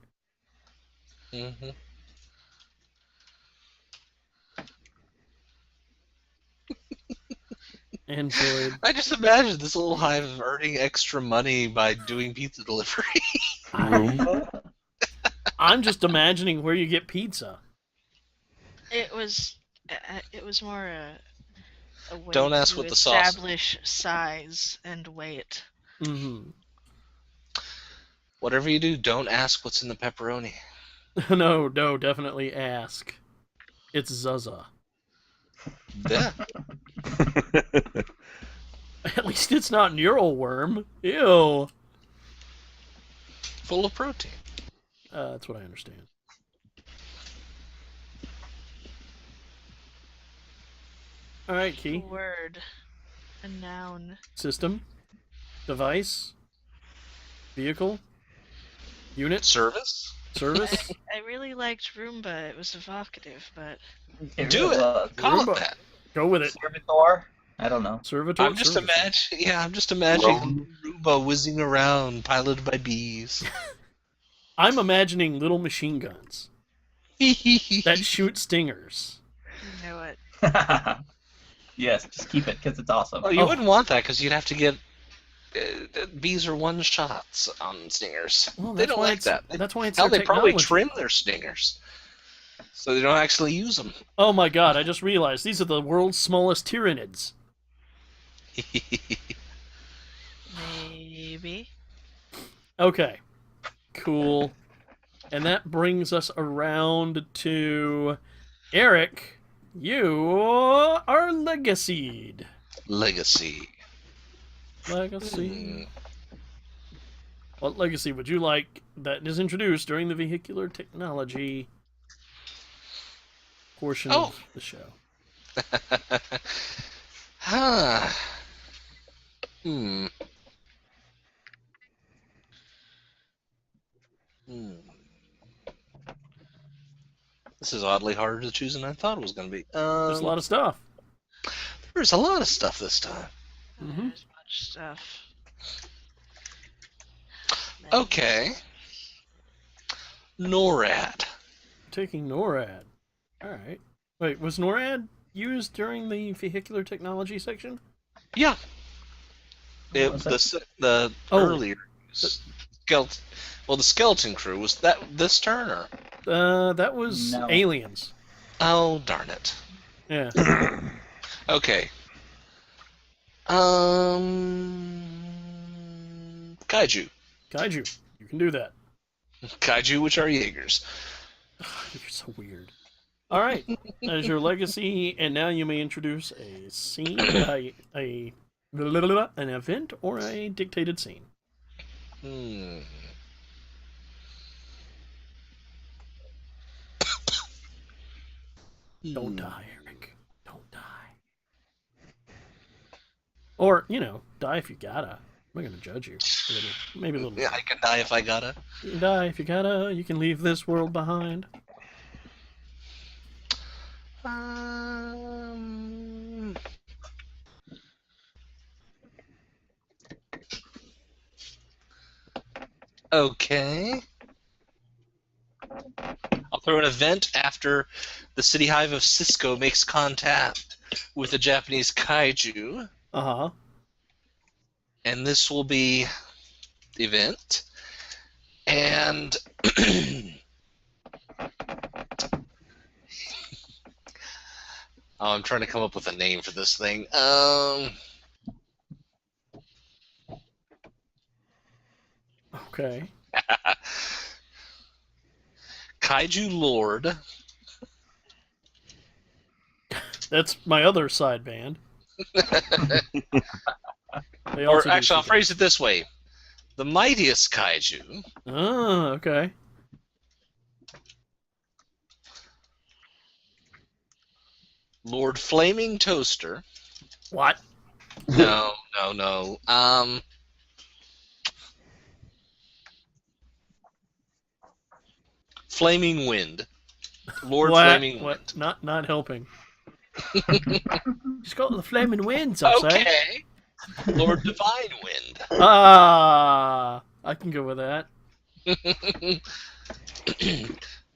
Speaker 1: Mm-hmm.
Speaker 2: Android.
Speaker 1: I just imagine this little hive earning extra money by doing pizza delivery.
Speaker 2: I'm just imagining where you get pizza.
Speaker 4: It was more a way
Speaker 1: Don't ask
Speaker 4: to
Speaker 1: what the sauce is.
Speaker 4: establish size and weight.
Speaker 2: Mm-hmm.
Speaker 1: Whatever you do, don't ask what's in the pepperoni.
Speaker 2: No, definitely ask. It's Zaza.
Speaker 1: Yeah.
Speaker 2: At least it's not neural worm. Ew.
Speaker 1: Full of protein.
Speaker 2: That's what I understand. All right, Key.
Speaker 4: Word. A noun.
Speaker 2: System, device, vehicle, unit,
Speaker 1: Service?
Speaker 2: service.
Speaker 4: I really liked Roomba. It was evocative, but
Speaker 1: Do it. Call
Speaker 2: Roomba.
Speaker 1: it that.
Speaker 2: Go with it.
Speaker 7: Servitor? I don't know.
Speaker 2: Servitor.
Speaker 1: I'm just imagining Roomba whizzing around, piloted by bees.
Speaker 2: I'm imagining little machine guns that shoot stingers.
Speaker 4: you know what?
Speaker 7: Yes, just keep it because it's awesome.
Speaker 1: Well, you wouldn't want that because you'd have to get. Bees are one shots on stingers.
Speaker 2: Well,
Speaker 1: They don't
Speaker 2: why
Speaker 1: like that.
Speaker 2: That's why it's
Speaker 1: Hell,
Speaker 2: their
Speaker 1: they probably
Speaker 2: technology.
Speaker 1: trim their stingers, so they don't actually use them.
Speaker 2: Oh my god! I just realized these are the world's smallest tyrannids.
Speaker 4: Maybe.
Speaker 2: Okay, cool. And that brings us around to Eric. You are legacied.
Speaker 1: Legacy.
Speaker 2: Legacy. What legacy would you like that is introduced during the vehicular technology portion of the show?
Speaker 1: Huh. This is oddly harder to choose than I thought it was going to be.
Speaker 2: There's a lot of stuff.
Speaker 1: There's a lot of stuff this time.
Speaker 2: Mm-hmm.
Speaker 4: There's much stuff.
Speaker 1: Okay. NORAD.
Speaker 2: Taking NORAD. All right. Wait, was NORAD used during the vehicular technology section?
Speaker 1: Yeah. It,
Speaker 7: Was
Speaker 1: the
Speaker 2: Oh.
Speaker 1: earlier skeleton. Well, the skeleton crew was that this turn or?
Speaker 2: That was
Speaker 7: No.
Speaker 2: Aliens.
Speaker 1: Oh darn it.
Speaker 2: Yeah.
Speaker 1: Okay. Kaiju.
Speaker 2: Kaiju. You can do that.
Speaker 1: Kaiju, which are Jaegers.
Speaker 2: You're so weird. All right. That is your legacy, and now you may introduce a scene, an event, or a dictated scene. Don't die, Eric. Don't die. Or, die if you gotta. I'm not gonna judge you. Maybe a little.
Speaker 1: Yeah, I can die if I gotta.
Speaker 2: You can die if you gotta. You can leave this world behind.
Speaker 1: Okay. I'll throw an event after the city hive of Cisco makes contact with a Japanese kaiju,
Speaker 2: Uh-huh.
Speaker 1: and this will be the event. And I'm trying to come up with a name for this thing.
Speaker 2: Okay.
Speaker 1: Kaiju Lord.
Speaker 2: That's my other side band. They
Speaker 1: Or
Speaker 2: also do
Speaker 1: actually, I'll
Speaker 2: some-
Speaker 1: phrase it this way. The mightiest kaiju.
Speaker 2: Oh, okay.
Speaker 1: Lord Flaming Toaster.
Speaker 2: What?
Speaker 1: No. Flaming Wind. Lord
Speaker 2: What?
Speaker 1: Flaming
Speaker 2: What?
Speaker 1: Wind.
Speaker 2: Not helping. Just got the flaming winds, I say.
Speaker 1: Okay. Lord Divine Wind.
Speaker 2: Ah, I can go with that.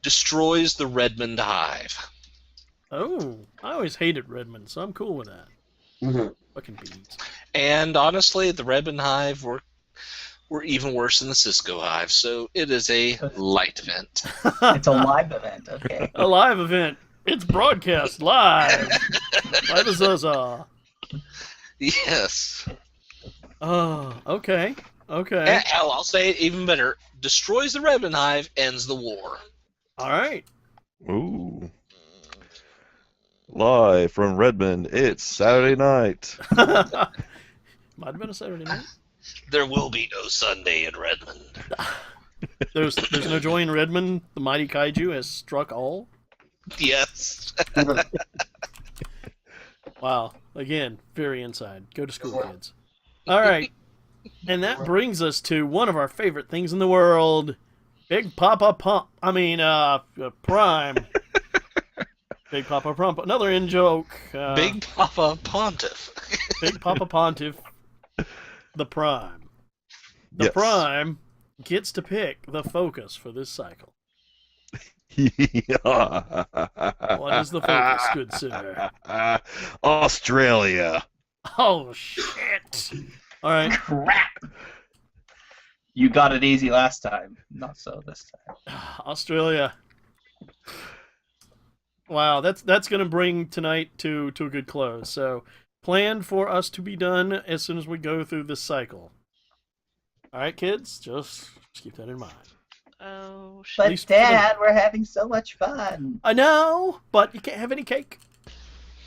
Speaker 1: Destroys the Redmond Hive.
Speaker 2: Oh, I always hated Redmond, so I'm cool with that.
Speaker 6: Mhm.
Speaker 2: Fucking beads.
Speaker 1: And honestly, the Redmond Hive were even worse than the Cisco Hive, so it is a light event.
Speaker 7: It's a live event, okay.
Speaker 2: A live event. It's broadcast live. By the Zaza.
Speaker 1: Yes.
Speaker 2: Oh, okay. Okay.
Speaker 1: And hell, I'll say it even better. Destroys the Redmond Hive, ends the war.
Speaker 2: All right.
Speaker 5: Ooh. Live from Redmond, it's Saturday night.
Speaker 2: Might have been a Saturday night.
Speaker 1: There will be no Sunday in Redmond.
Speaker 2: There's no joy in Redmond. The mighty kaiju has struck all.
Speaker 1: Yes.
Speaker 2: Wow. Again, very inside. Go to school, kids. All right. And that brings us to one of our favorite things in the world. Big Papa Pump. Prime. Big Papa Pump. Another in-joke.
Speaker 1: Big Papa Pontiff.
Speaker 2: Big Papa Pontiff. The Prime. The
Speaker 5: Yes.
Speaker 2: Prime gets to pick the focus for this cycle. What is the focus, good sir?
Speaker 5: Australia.
Speaker 2: Oh, shit. All right.
Speaker 7: Crap! You got it easy last time. Not so this time.
Speaker 2: Australia. Wow, that's going to bring tonight to a good close. So, plan for us to be done as soon as we go through this cycle. All right, kids? Just keep that in mind.
Speaker 4: Oh, shit.
Speaker 7: But
Speaker 2: least-
Speaker 7: Dad, we're having so much fun.
Speaker 2: I know, but you can't have any cake.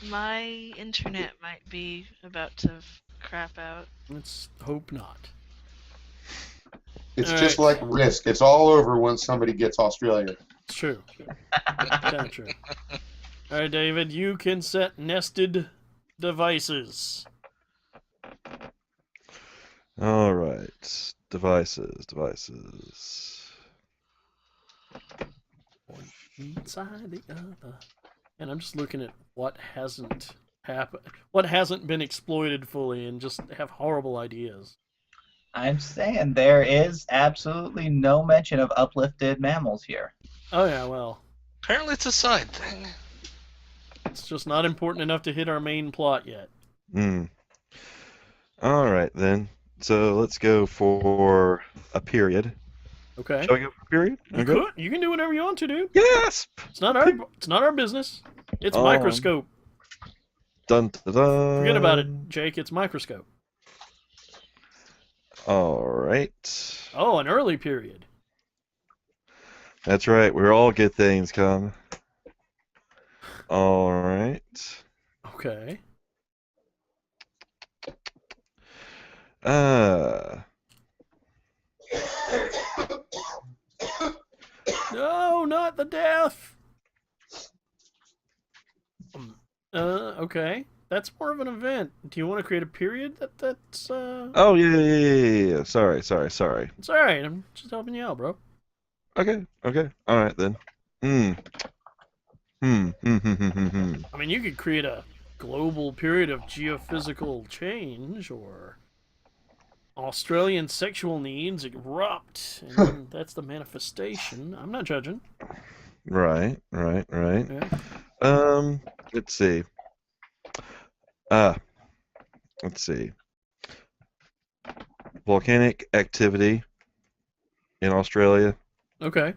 Speaker 4: My internet might be about to crap out.
Speaker 2: Let's hope not.
Speaker 6: It's
Speaker 2: All
Speaker 6: just
Speaker 2: right.
Speaker 6: like Risk. It's all over once somebody gets Australia.
Speaker 2: It's true. Kind of true. All right, David, you can set nested devices.
Speaker 5: All right. Devices.
Speaker 2: One inside the other. And I'm just looking at what hasn't happened, what hasn't been exploited fully, and just have horrible ideas.
Speaker 7: I'm saying there is absolutely no mention of uplifted mammals here.
Speaker 2: Oh yeah, well,
Speaker 1: Apparently it's a side thing.
Speaker 2: it's just not important enough to hit our main plot yet.
Speaker 5: All right, then. So let's go for a period.
Speaker 2: Okay.
Speaker 5: Shall we go for a period?
Speaker 2: You
Speaker 5: Okay.
Speaker 2: could. You can do whatever you want to do.
Speaker 5: Yes!
Speaker 2: It's not our business. It's
Speaker 5: Oh.
Speaker 2: Microscope.
Speaker 5: Dun, dun, dun.
Speaker 2: Forget about it, Jake. It's Microscope.
Speaker 5: All right.
Speaker 2: Oh, an early period.
Speaker 5: That's right. Where all good things come. All right.
Speaker 2: Okay. No, not the death. Okay. That's more of an event. Do you want to create a period? That's
Speaker 5: Oh, yeah. Sorry.
Speaker 2: It's all right. I'm just helping you out, bro.
Speaker 5: Okay. All right, then. Hmm.
Speaker 2: I mean, you could create a global period of geophysical change, or Australian sexual needs erupt, and that's the manifestation. I'm not judging.
Speaker 5: Right.
Speaker 2: Yeah.
Speaker 5: Let's see. Let's see. Volcanic activity in Australia
Speaker 2: Okay.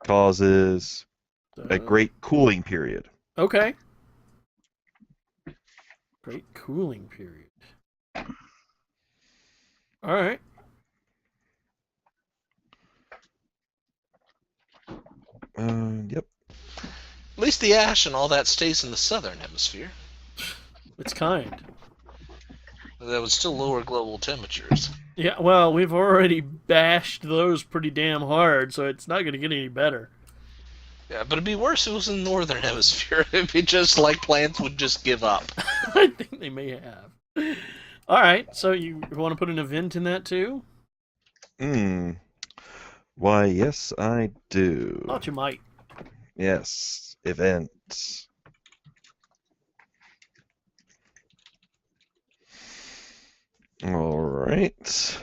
Speaker 5: causes a great cooling period.
Speaker 2: Okay. Great cooling period. All right.
Speaker 5: Yep.
Speaker 1: At least the ash and all that stays in the southern hemisphere.
Speaker 2: It's kind.
Speaker 1: That would still lower global temperatures.
Speaker 2: Yeah, well, we've already bashed those pretty damn hard, so it's not going to get any better.
Speaker 1: Yeah, but it'd be worse if it was in the northern hemisphere. It'd be just like plants would just give up.
Speaker 2: I think they may have. All right, so you want to put an event in that too?
Speaker 5: Why, yes, I do.
Speaker 2: Thought you might.
Speaker 5: Yes, events. All right.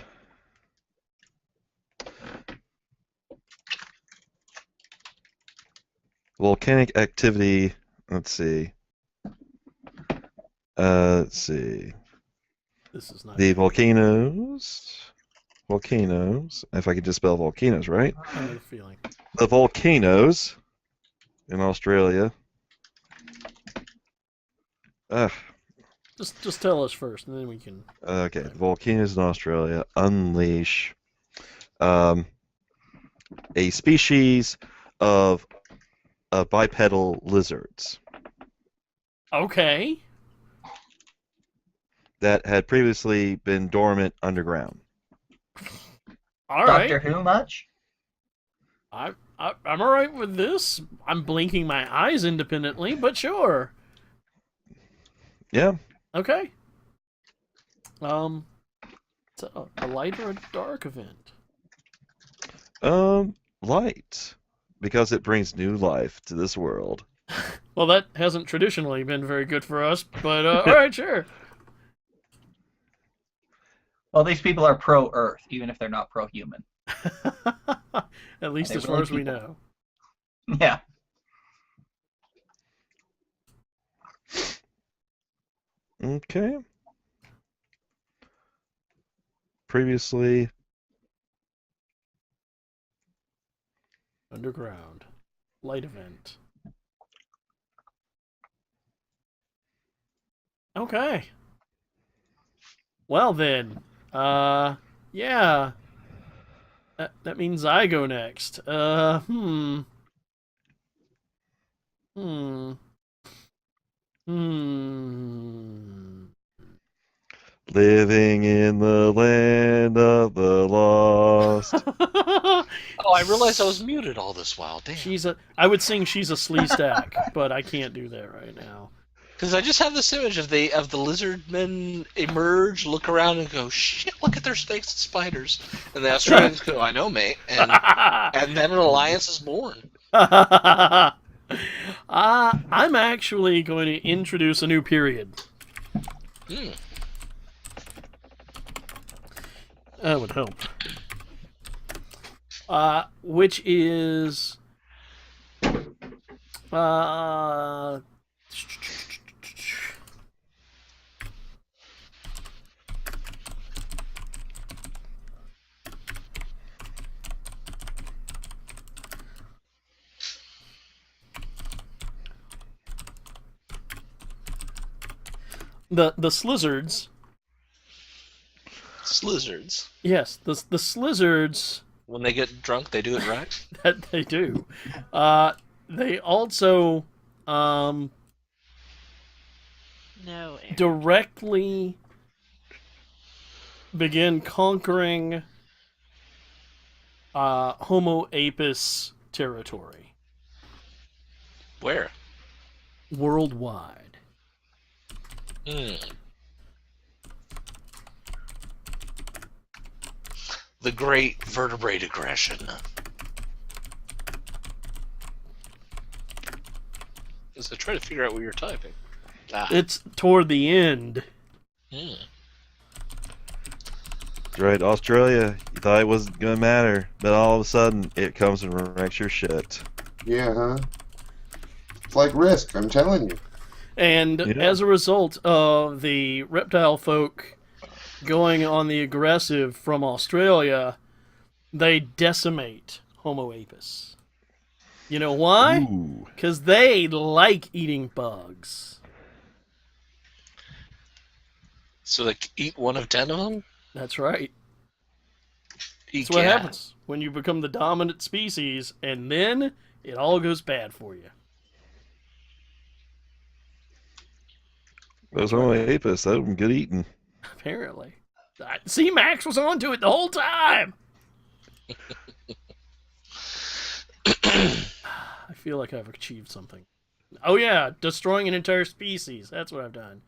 Speaker 5: Volcanic activity. Let's see. Let's see.
Speaker 2: This is not.
Speaker 5: The volcanoes. Volcanoes. If I could just spell volcanoes, right?
Speaker 2: I have a feeling.
Speaker 5: The volcanoes in Australia.
Speaker 2: Just tell us first, and then we can.
Speaker 5: Okay, the volcanoes in Australia unleash a species of bipedal lizards
Speaker 2: Okay.
Speaker 5: that had previously been dormant underground.
Speaker 2: All right.
Speaker 7: Doctor Who much?
Speaker 2: I'm all right with this. I'm blinking my eyes independently, but sure.
Speaker 5: Yeah.
Speaker 2: Okay. So a light or a dark event?
Speaker 5: Light, because it brings new life to this world.
Speaker 2: Well, that hasn't traditionally been very good for us, but all right, sure.
Speaker 7: Well, these people are pro-Earth, even if they're not pro-human.
Speaker 2: At least
Speaker 7: Are they
Speaker 2: as far
Speaker 7: really
Speaker 2: as we
Speaker 7: people?
Speaker 2: know.
Speaker 7: Yeah.
Speaker 5: Okay. Previously,
Speaker 2: Underground. Light event. Okay. Well then, yeah. That means I go next. Hmm.
Speaker 5: living in the land of the lost.
Speaker 1: Oh, I realized I was muted all this while. Damn.
Speaker 2: I would sing She's a Slee Stack, but I can't do that right now.
Speaker 1: Because I just have this image of the lizard men emerge, look around, and go, "Shit! Look at their snakes and spiders." And the Australians go, "I know, mate." And then an alliance is born.
Speaker 2: I'm actually going to introduce a new period. That would help. Which is the slizzards.
Speaker 1: Slizzards.
Speaker 2: Yes, the slizzards.
Speaker 1: When they get drunk, they do it right.
Speaker 2: That they do. They also
Speaker 4: No. Aaron.
Speaker 2: directly begin conquering Homo apus territory
Speaker 1: Where?
Speaker 2: worldwide.
Speaker 1: The Great Vertebrate Aggression. As I try to figure out what you're typing.
Speaker 2: It's toward the end.
Speaker 5: That's right, Australia. You thought it wasn't gonna matter, but all of a sudden it comes and wrecks your shit.
Speaker 6: Yeah, huh? It's like Risk, I'm telling you.
Speaker 2: And as a result of the reptile folk going on the aggressive from Australia, they decimate Homo apus. You know why? Because they like eating bugs.
Speaker 1: So they eat one of 10 of them?
Speaker 2: That's right. That's what happens when you become the dominant species, and then it all goes bad for you.
Speaker 5: Those Homo apus, that would be good eating.
Speaker 2: Apparently. See, Max was onto it the whole time! I feel like I've achieved something. Oh yeah, destroying an entire species. That's what I've done.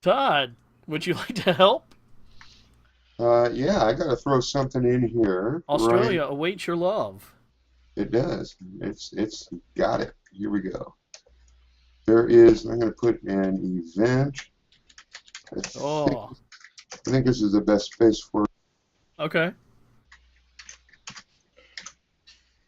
Speaker 2: Todd, would you like to help?
Speaker 6: Yeah, I gotta throw something in here.
Speaker 2: Australia
Speaker 6: Right.
Speaker 2: awaits your love.
Speaker 6: It does. It's got it. Here we go. There is, I'm gonna put an event. I think this is the best space for it.
Speaker 2: Okay.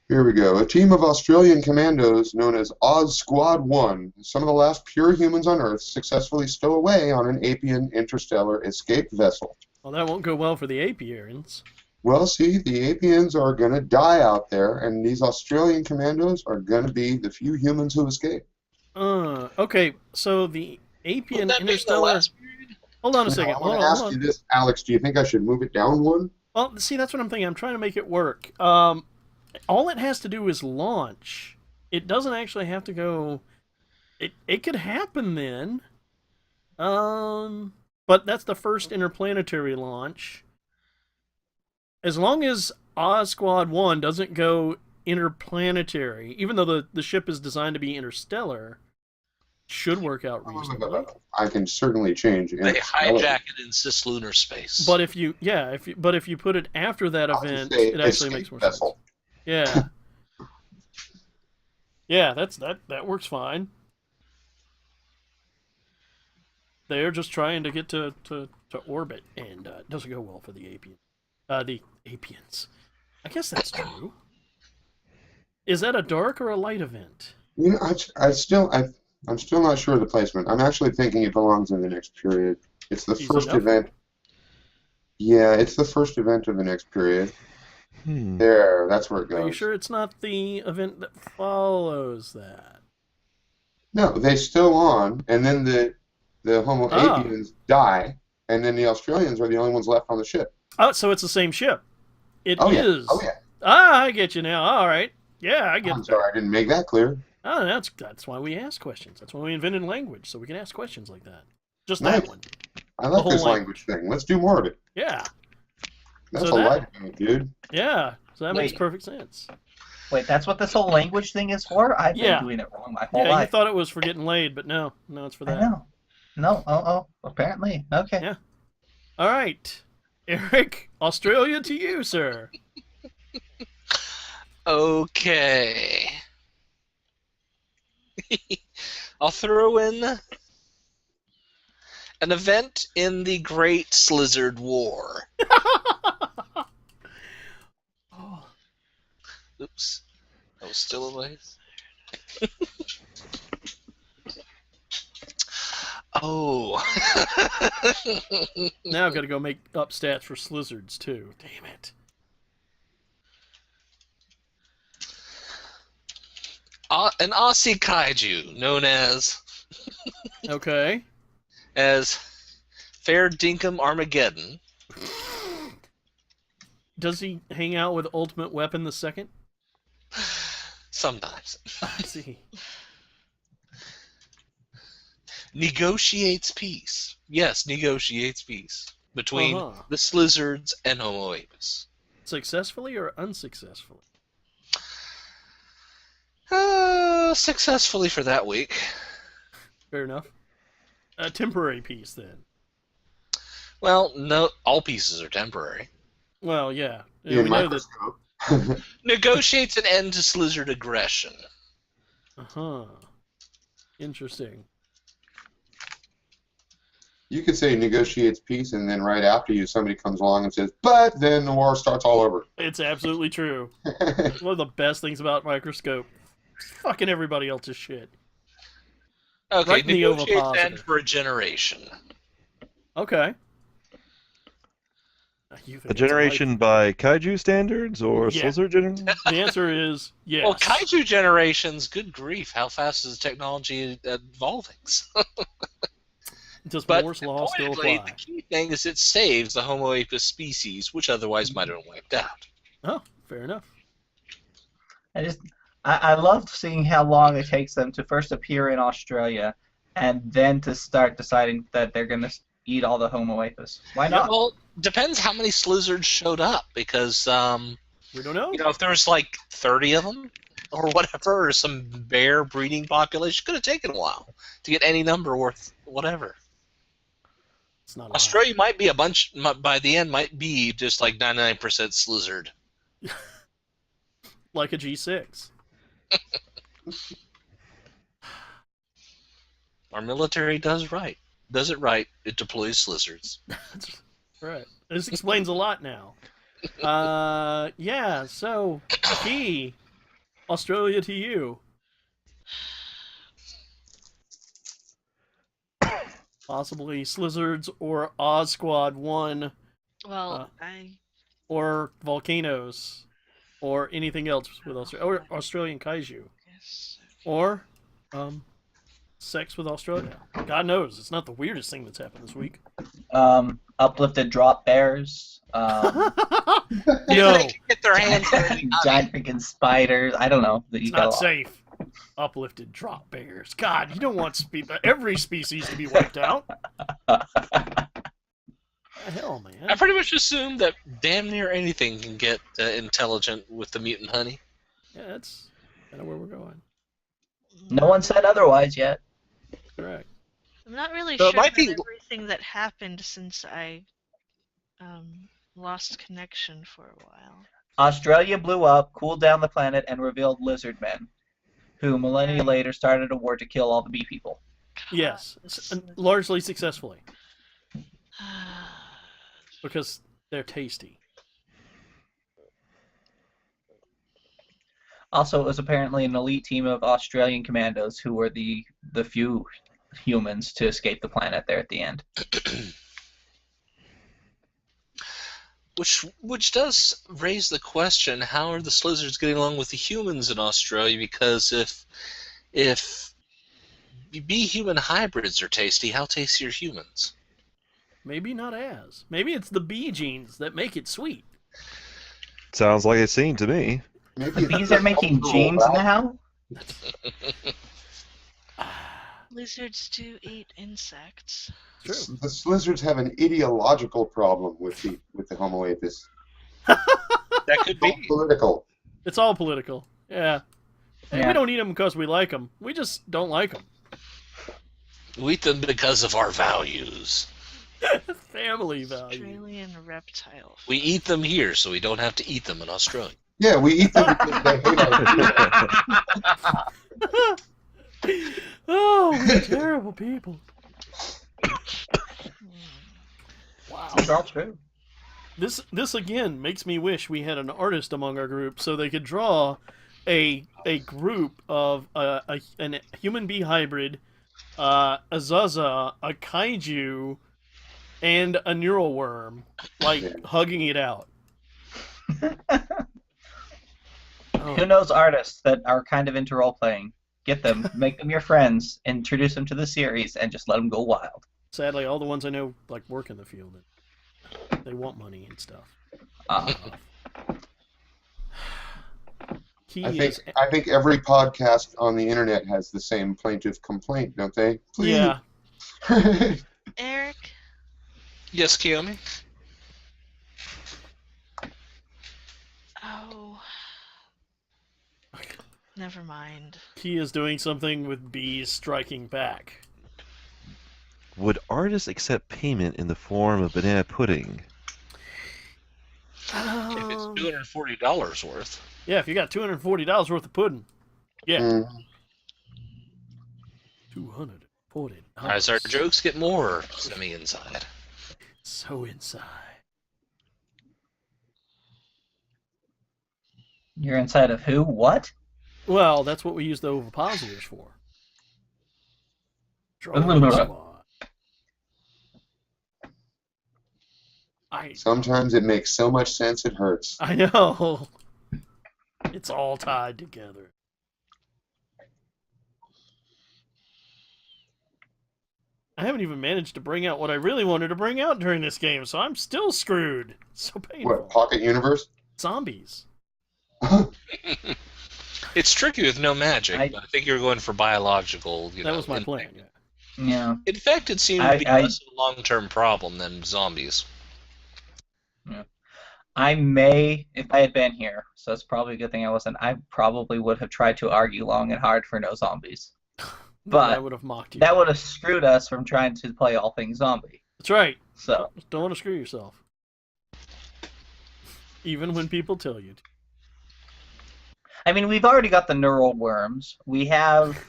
Speaker 6: Here we go. A team of Australian commandos known as Oz Squad 1, some of the last pure humans on Earth, successfully stow away on an Apian interstellar escape vessel.
Speaker 2: Well, that won't go well for the apiarians.
Speaker 6: Well, see, the Apians are going to die out there, and these Australian commandos are going to be the few humans who escape.
Speaker 2: Okay, so the Apian
Speaker 1: That being the
Speaker 2: interstellar...
Speaker 1: last period?
Speaker 2: Hold on a
Speaker 6: Now,
Speaker 2: second.
Speaker 6: I
Speaker 2: Hold
Speaker 6: want to ask
Speaker 2: on.
Speaker 6: you this, Alex. Do you think I should move it down one?
Speaker 2: Well, see, that's what I'm thinking. I'm trying to make it work. All it has to do is launch. It doesn't actually have to go... It could happen then. But that's the first interplanetary launch. As long as Oz Squad 1 doesn't go interplanetary, even though the ship is designed to be interstellar, should work out reasonably.
Speaker 6: I can certainly change.
Speaker 1: They hijack it in cislunar space.
Speaker 2: But if you put it after that
Speaker 6: I'll just
Speaker 2: event,
Speaker 6: say
Speaker 2: it actually makes more sense.
Speaker 6: vessel.
Speaker 2: Yeah. Yeah, that works fine. They're just trying to get to orbit, and it doesn't go well for the Apian. The Apians. I guess that's true. Is that a dark or a light event?
Speaker 6: You know, I'm still not sure of the placement. I'm actually thinking it belongs in the next period. It's the first event. Yeah, it's the first event of the next period. There, that's where it goes.
Speaker 2: Are you sure it's not the event that follows that?
Speaker 6: No, they still on, and then the Homo sapiens die, and then the Australians are the only ones left on the ship.
Speaker 2: Oh, so it's the same ship. It is.
Speaker 6: Yeah. Oh yeah.
Speaker 2: Ah, I get you now. All right. Yeah, I get it.
Speaker 6: I'm sorry, I didn't make that clear.
Speaker 2: Oh, that's why we ask questions. That's why we invented language, so we can ask questions like that. Just
Speaker 6: Nice.
Speaker 2: that one.
Speaker 6: I like
Speaker 2: whole
Speaker 6: this language thing. Let's do more of it.
Speaker 2: Yeah.
Speaker 6: That's
Speaker 2: So
Speaker 6: a
Speaker 2: that-
Speaker 6: light event, dude.
Speaker 2: Yeah. So that makes
Speaker 7: Wait.
Speaker 2: perfect sense.
Speaker 7: Wait, that's what this whole language thing is for? I've been
Speaker 2: Yeah.
Speaker 7: doing it wrong my whole
Speaker 2: Yeah, you
Speaker 7: life.
Speaker 2: thought it was for getting laid, but no, it's for
Speaker 7: I
Speaker 2: that.
Speaker 7: know. No, apparently. Okay.
Speaker 2: Yeah. All right, Eric, Australia to you, sir.
Speaker 1: Okay. I'll throw in an event in the Great Slizzard War.
Speaker 2: Oh,
Speaker 1: Oops. I was still away. Oh.
Speaker 2: now I've got to go make up stats for Slizzards too. Damn it.
Speaker 1: An Aussie kaiju known
Speaker 2: Okay.
Speaker 1: as Fair Dinkum Armageddon.
Speaker 2: Does he hang out with Ultimate Weapon the Second?
Speaker 1: Sometimes.
Speaker 2: I see.
Speaker 1: Negotiates peace. Yes, negotiates peace between
Speaker 2: Uh-huh.
Speaker 1: the Slizzards and Homo apus.
Speaker 2: Successfully or unsuccessfully?
Speaker 1: Successfully for that week.
Speaker 2: Fair enough. A temporary piece then.
Speaker 1: Well, no, all pieces are temporary.
Speaker 2: Well, yeah.
Speaker 6: In
Speaker 2: We know that.
Speaker 6: Microscope.
Speaker 1: Negotiates an end to Slizzard aggression.
Speaker 2: Uh-huh. Interesting.
Speaker 6: You could say negotiates peace, and then right after you, somebody comes along and says, "But then the war starts all over."
Speaker 2: It's absolutely true. One of the best things about Microscope. Fucking everybody else's shit.
Speaker 1: Okay,
Speaker 2: Right in the
Speaker 1: negotiates
Speaker 2: ovipositor.
Speaker 1: end for a generation.
Speaker 2: Okay. You think
Speaker 5: A
Speaker 2: it's
Speaker 5: generation by kaiju standards or
Speaker 2: Yeah.
Speaker 5: Slizzard generation?
Speaker 2: life- The answer is yes.
Speaker 1: Well, kaiju generations, good grief, how fast is the technology evolving?
Speaker 2: Does
Speaker 1: But
Speaker 2: Moore's law still
Speaker 1: pointedly,
Speaker 2: apply?
Speaker 1: the key thing is it saves the Homo apus species, which otherwise might have been wiped out.
Speaker 2: Oh, fair enough.
Speaker 7: I love seeing how long it takes them to first appear in Australia and then to start deciding that they're going to eat all the Homo apus. Why
Speaker 1: Yeah,
Speaker 7: not?
Speaker 1: well, depends how many Slizzards showed up, because
Speaker 2: We don't know.
Speaker 1: if there's like 30 of them or whatever, or some bear breeding population, could have taken a while to get any number worth whatever.
Speaker 2: It's not
Speaker 1: Australia might be a bunch, by the end, might be just like 99% Slizzard.
Speaker 2: like a G6.
Speaker 1: Our military does it right. It deploys Slizzards.
Speaker 2: Right. This explains a lot now. Yeah, so, Key, Australia to you. Possibly Slizzards or Oz Squad 1
Speaker 4: Well, I
Speaker 2: or volcanoes or anything else with Australia or Australian kaiju
Speaker 4: guess.
Speaker 2: or sex with Australia. God knows, it's not the weirdest thing that's happened this week.
Speaker 7: Uplifted drop bears.
Speaker 2: No,
Speaker 1: They can get their hands on it.
Speaker 7: Giant freaking spiders. I don't know.
Speaker 2: it's not safe. Uplifted drop bears. God, you don't want every species to be wiped out. What the hell, man?
Speaker 1: I pretty much assume that damn near anything can get intelligent with the mutant honey.
Speaker 2: Yeah, that's kind of where we're going.
Speaker 7: No one said otherwise yet.
Speaker 2: Correct.
Speaker 4: I'm not really
Speaker 1: So it
Speaker 4: sure
Speaker 1: might
Speaker 4: about
Speaker 1: be-
Speaker 4: everything that happened since I lost connection for a while.
Speaker 7: Australia blew up, cooled down the planet, and revealed lizard men, who millennia later started a war to kill all the bee people.
Speaker 2: Yes,
Speaker 4: this-
Speaker 2: largely successfully because they're tasty.
Speaker 7: Also, it was apparently an elite team of Australian commandos who were the few humans to escape the planet there at the end.
Speaker 1: Which does raise the question: how are the Slizzards getting along with the humans in Australia? Because if bee-human hybrids are tasty, how tasty are humans?
Speaker 2: Maybe not as. Maybe it's the bee genes that make it sweet.
Speaker 5: Sounds like a scene to me.
Speaker 6: Maybe
Speaker 7: Bees are making genes now?
Speaker 4: Lizards do eat insects.
Speaker 2: True.
Speaker 6: The Slizzards have an ideological problem with the Homo apis.
Speaker 1: That could
Speaker 6: It's all
Speaker 1: be.
Speaker 6: political.
Speaker 2: It's all political. Yeah. And
Speaker 7: Yeah.
Speaker 2: we don't eat them because we like them. We just don't like them.
Speaker 1: We eat them because of our values.
Speaker 2: Family value.
Speaker 4: Australian reptile.
Speaker 1: We eat them here, so we don't have to eat them in Australia.
Speaker 6: Yeah, we eat them because they hate our food.
Speaker 2: Oh, we're terrible people. Wow.
Speaker 7: It's all true.
Speaker 2: This again makes me wish we had an artist among our group so they could draw a group of a human bee hybrid, a Zaza, a kaiju, and a neural worm, like hugging it out.
Speaker 7: Who knows artists that are kind of into role playing? Get them, make them your friends, introduce them to the series, and just let them go wild.
Speaker 2: Sadly, all the ones I know like work in the field. And they want money and stuff. Key is
Speaker 6: I think every podcast on the internet has the same plaintive complaint, don't they? Please.
Speaker 2: yeah.
Speaker 4: Eric,
Speaker 1: Yes, Kiyomi?
Speaker 4: oh, never mind.
Speaker 2: Key is doing something with bees striking back.
Speaker 5: Would artists accept payment in the form of banana pudding?
Speaker 1: If it's $240 worth.
Speaker 2: Yeah, if you got $240 worth of pudding. Yeah.
Speaker 6: Mm.
Speaker 2: $240.
Speaker 1: As our jokes get more semi-inside.
Speaker 2: So inside.
Speaker 7: You're inside of who? What?
Speaker 2: Well, that's what we use the ovipositors for.
Speaker 6: Sometimes it makes so much sense it hurts.
Speaker 2: I know. It's all tied together. I haven't even managed to bring out what I really wanted to bring out during this game, so I'm still screwed. So painful.
Speaker 6: What, Pocket Universe?
Speaker 2: Zombies.
Speaker 1: It's tricky with no magic, but I think you're going for biological.
Speaker 2: That was my plan. Yeah.
Speaker 7: Yeah.
Speaker 1: Infected seem to be less of a long-term problem than zombies.
Speaker 7: Yeah. I may, if I had been here, so it's probably a good thing I wasn't, I probably would have tried to argue long and hard for no zombies. But
Speaker 2: I would have mocked you.
Speaker 7: that would have screwed us from trying to play all things zombie.
Speaker 2: That's right.
Speaker 7: So
Speaker 2: Don't want to screw yourself. Even when people tell you to.
Speaker 7: I mean, we've already got the neural worms. We have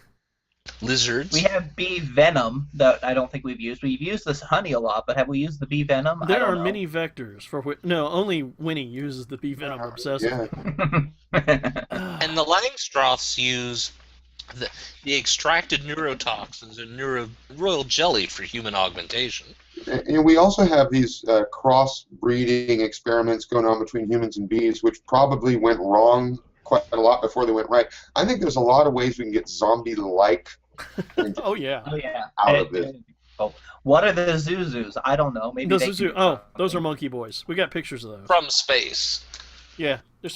Speaker 1: Lizards.
Speaker 7: bee venom that I don't think we've used. We've used this honey a lot, but have we used the bee venom?
Speaker 2: There are many vectors for which... No, only Winnie uses the bee venom obsessively.
Speaker 6: Yeah.
Speaker 1: And the Langstroths use the extracted neurotoxins and royal jelly for human augmentation.
Speaker 6: And we also have these cross-breeding experiments going on between humans and bees, which probably went wrong quite a lot before they went right. I think there's a lot of ways we can get zombie-like
Speaker 2: Oh, yeah.
Speaker 7: Oh yeah.
Speaker 6: out of this.
Speaker 7: What are the Zuzus? I don't know. Maybe
Speaker 2: Those,
Speaker 7: they
Speaker 2: Zuzu,
Speaker 7: can-
Speaker 2: those are monkey boys. We got pictures of those.
Speaker 1: From space.
Speaker 2: Yeah, they're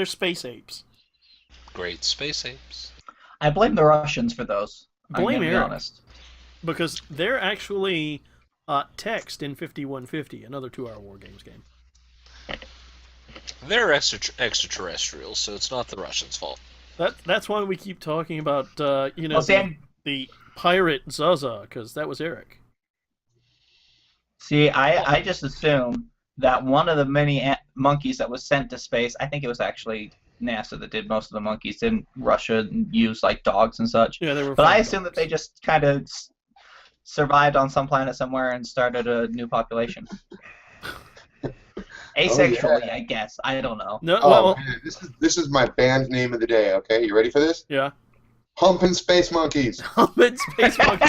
Speaker 2: space apes.
Speaker 1: Great space apes.
Speaker 7: I blame the Russians for those. I'm
Speaker 2: Blame
Speaker 7: gonna be
Speaker 2: Eric.
Speaker 7: honest.
Speaker 2: Because they're actually text in 5150, another 2-hour War Games game.
Speaker 1: They're extraterrestrials, so it's not the Russians' fault.
Speaker 2: That's why we keep talking about,
Speaker 7: Well, see,
Speaker 2: the pirate Zaza, because that was Eric.
Speaker 7: See, I just assume that one of the many monkeys that was sent to space, I think it was actually NASA that did most of the monkeys. Didn't Russia use like dogs and such?
Speaker 2: Yeah, they were.
Speaker 7: But I
Speaker 2: fun
Speaker 7: assume that
Speaker 2: dogs.
Speaker 7: they just kind of survived on some planet somewhere and started a new population. Asexually, I guess. I don't know.
Speaker 2: No,
Speaker 6: Oh
Speaker 2: well,
Speaker 6: man, this is my band name of the day. Okay, you ready for this?
Speaker 2: yeah.
Speaker 6: Humpin' Space Monkeys.
Speaker 2: Mid space monkey.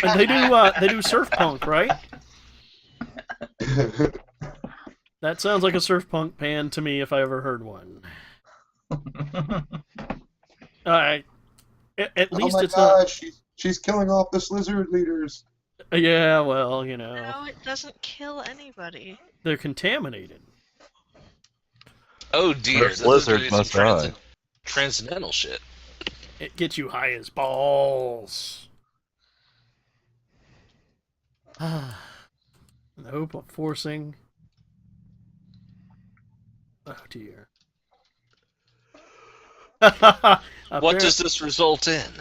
Speaker 2: And they do surf punk, right? That sounds like a surf punk band to me if I ever heard one. Alright. At least
Speaker 6: oh my
Speaker 2: it's
Speaker 6: God, she's killing off the lizard leaders.
Speaker 2: not. Yeah, well, you know.
Speaker 4: No, it doesn't kill anybody.
Speaker 2: They're contaminated.
Speaker 1: Oh dear,
Speaker 5: Those lizards must die.
Speaker 1: transcendental shit.
Speaker 2: It gets you high as balls. In the hope of forcing. Oh dear.
Speaker 1: What does this result in?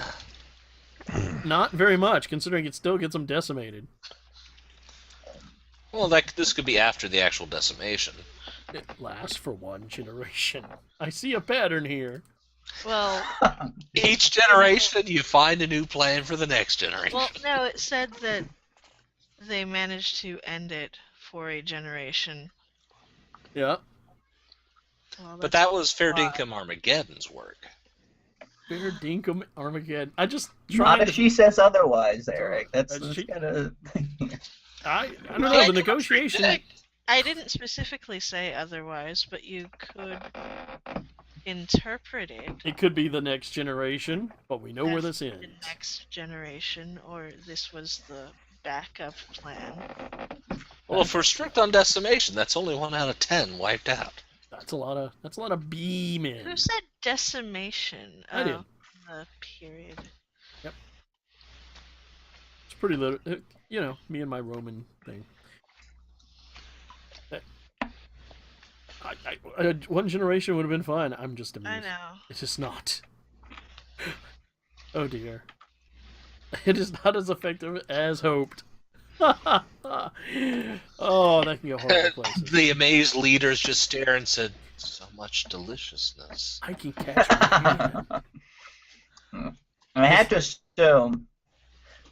Speaker 2: Not very much, considering it still gets them decimated.
Speaker 1: Well, this could be after the actual decimation.
Speaker 2: It lasts for one generation. I see a pattern here.
Speaker 4: Well,
Speaker 1: Each generation, you find a new plan for the next generation.
Speaker 4: well, no, it said that they managed to end it for a generation.
Speaker 2: Yeah.
Speaker 4: Well,
Speaker 1: But
Speaker 4: that's
Speaker 1: that was Fair Dinkum Armageddon's work.
Speaker 2: Fair Dinkum Armageddon. I just
Speaker 7: Not
Speaker 2: tried
Speaker 7: if
Speaker 2: to...
Speaker 7: she says otherwise, Eric. That's
Speaker 2: She-
Speaker 7: kind of.
Speaker 2: I don't know, the negotiation...
Speaker 4: I didn't specifically say otherwise, but you could interpret it
Speaker 2: It could be the next generation, but we know where
Speaker 4: as
Speaker 2: this
Speaker 4: the
Speaker 2: ends.
Speaker 4: next generation, or this was the backup plan.
Speaker 1: Well, if we're strict on decimation, that's only 1 out of 10 wiped out.
Speaker 2: That's a lot of B-men.
Speaker 4: Who said decimation?
Speaker 2: I did.
Speaker 4: The period.
Speaker 2: It's pretty little, you know, me and my Roman thing. One generation would have been fine. I'm just amused.
Speaker 4: I know.
Speaker 2: It's just not. Oh dear. It is not as effective as hoped. Oh, that can go horrible places.
Speaker 1: The amazed leaders just stare and said, "So much deliciousness."
Speaker 2: I can catch my hand.
Speaker 7: I had to assume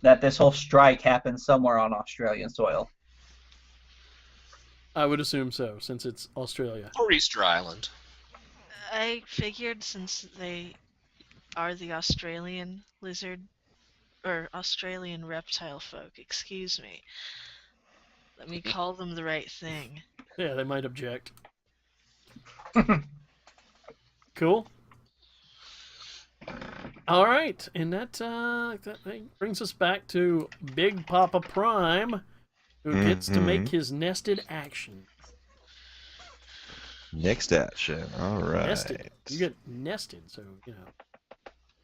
Speaker 7: that this whole strike happened somewhere on Australian soil.
Speaker 2: I would assume so, since it's Australia.
Speaker 1: Or Easter Island.
Speaker 4: I figured since they are the Australian lizard, or Australian reptile folk, excuse me. Let me call them the right thing.
Speaker 2: Yeah, they might object. Cool. All right, and that brings us back to Big Papa Prime, who gets to make his nested action.
Speaker 5: Next action. All right.
Speaker 2: Nested. You get nested, so, you know.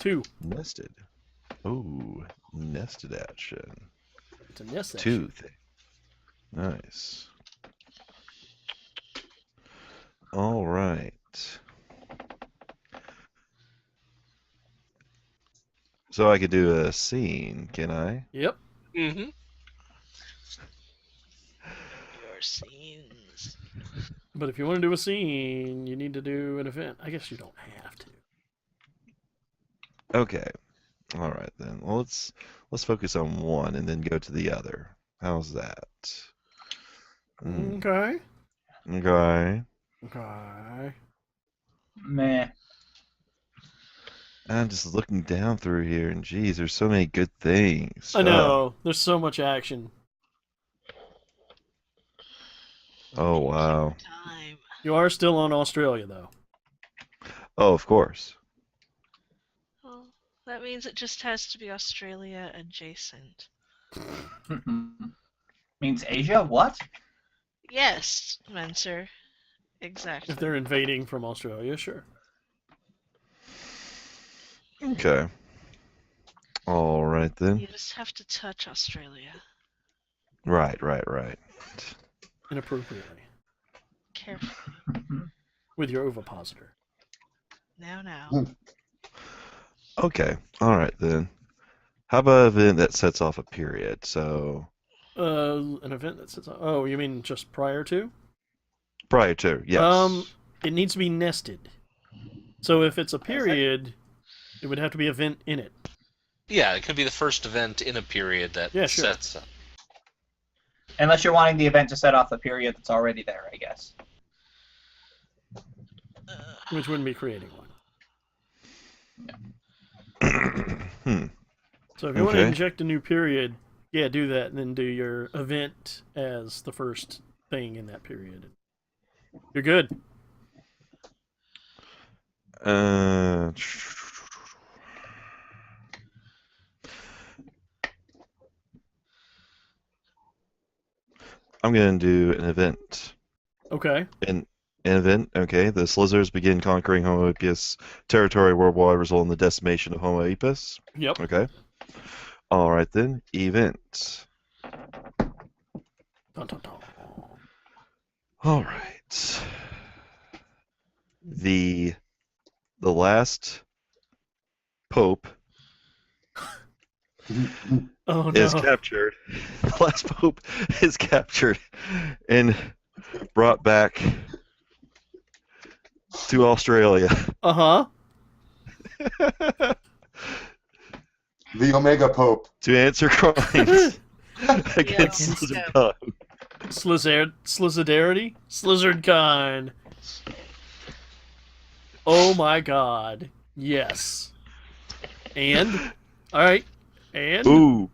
Speaker 2: 2.
Speaker 5: Nested. Ooh, nested action.
Speaker 2: It's a nest action.
Speaker 5: 2 thing. Nice. All right. So I could do a scene, can I?
Speaker 2: Yep.
Speaker 1: Mm-hmm.
Speaker 4: Your scenes.
Speaker 2: But if you want to do a scene, you need to do an event. I guess you don't have to.
Speaker 5: Okay. All right then. Well, let's focus on one and then go to the other. How's that?
Speaker 2: Okay.
Speaker 5: Okay.
Speaker 2: Okay.
Speaker 7: Meh.
Speaker 5: I'm just looking down through here, and geez, there's so many good things.
Speaker 2: I know. There's so much action.
Speaker 5: Oh wow.
Speaker 4: Time.
Speaker 2: You are still on Australia, though.
Speaker 5: Oh, of course.
Speaker 4: Well, that means it just has to be Australia adjacent.
Speaker 7: Means Asia? What?
Speaker 4: Yes, Menser. Exactly.
Speaker 2: If they're invading from Australia, sure.
Speaker 5: Okay. All right then.
Speaker 4: You just have to touch Australia.
Speaker 5: Right.
Speaker 2: Inappropriately.
Speaker 4: Carefully.
Speaker 2: With your ovipositor.
Speaker 4: Now.
Speaker 5: Okay. All right then. How about an event that sets off a period? So
Speaker 2: An event that says, oh, you mean just prior to?
Speaker 5: prior to, yes.
Speaker 2: It needs to be nested. So if it's a period, it would have to be an event in it.
Speaker 1: Yeah, it could be the first event in a period that sets up.
Speaker 7: Unless you're wanting the event to set off the period that's already there, I guess.
Speaker 2: Which wouldn't be creating one. So if you want to inject a new period, yeah, do that, and then do your event as the first thing in that period. You're good.
Speaker 5: I'm going to do an event.
Speaker 2: Okay.
Speaker 5: An event, okay. The Slizzers begin conquering Homo Apus territory worldwide, resulting in the decimation of Homo Apus.
Speaker 2: Yep.
Speaker 5: Okay. All right then. Event.
Speaker 2: Dun, dun, dun.
Speaker 5: All right. The last Pope
Speaker 2: Oh, no.
Speaker 5: is captured. The last Pope is captured and brought back to Australia.
Speaker 2: Uh-huh.
Speaker 6: The Omega Pope.
Speaker 5: To answer crimes against
Speaker 4: Yeah.
Speaker 2: Slizzardarity? Slizzardkind. Oh my god. Yes. And? Alright. And?
Speaker 5: Ooh.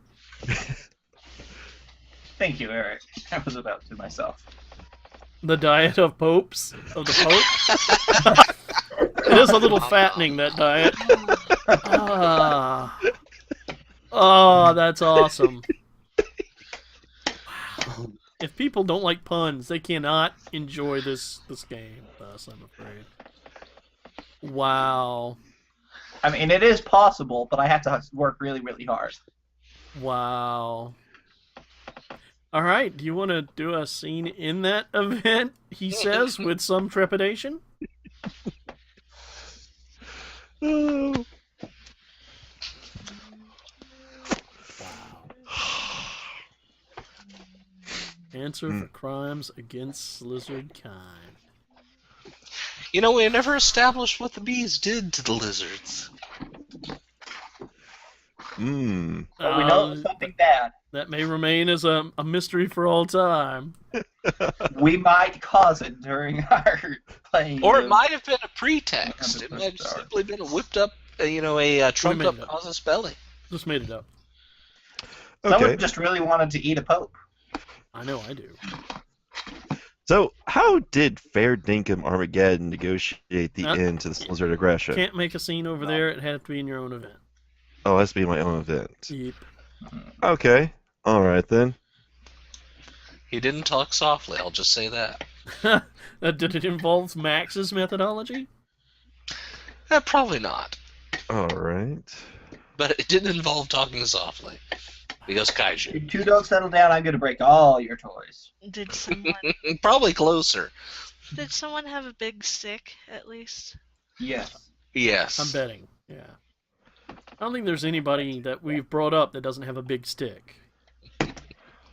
Speaker 7: Thank you, Eric. I was about to myself.
Speaker 2: The diet of popes? Of the pope? It is a little fattening, that diet. Ah. Oh, that's awesome. Wow. If people don't like puns, they cannot enjoy this game, thus, I'm afraid. Wow.
Speaker 7: I mean, it is possible, but I have to work really, really hard.
Speaker 2: Wow. Alright, do you want to do a scene in that event, he says, with some trepidation?
Speaker 5: Oh.
Speaker 2: Answer for crimes against lizardkind.
Speaker 1: You know, we never established what the bees did to the lizards.
Speaker 7: But we know it was something bad.
Speaker 2: That may remain as a mystery for all time.
Speaker 7: We might cause it during our playing.
Speaker 1: Or it might have been a pretext. It might have simply been a whipped up, a trumped up casus belli.
Speaker 2: Just made it up.
Speaker 7: Someone just really wanted to eat a pope.
Speaker 2: I know I do.
Speaker 5: So, how did Fair Dinkum Armageddon negotiate the end to the lizard aggression?
Speaker 2: Can't make a scene over there. It had to be in your own event.
Speaker 5: Oh, it has to be my own event.
Speaker 2: Yep.
Speaker 5: Okay. All right, then.
Speaker 1: He didn't talk softly, I'll just say that.
Speaker 2: Did it involve Max's methodology?
Speaker 1: Probably not.
Speaker 5: All right.
Speaker 1: But it didn't involve talking softly. Because kaiju.
Speaker 7: If you two don't settle down, I'm going to break all your toys.
Speaker 4: Did someone
Speaker 1: Probably closer.
Speaker 4: did someone have a big stick at least?
Speaker 7: Yes.
Speaker 1: Yes.
Speaker 2: I'm betting. Yeah. I don't think there's anybody that we've brought up that doesn't have a big stick.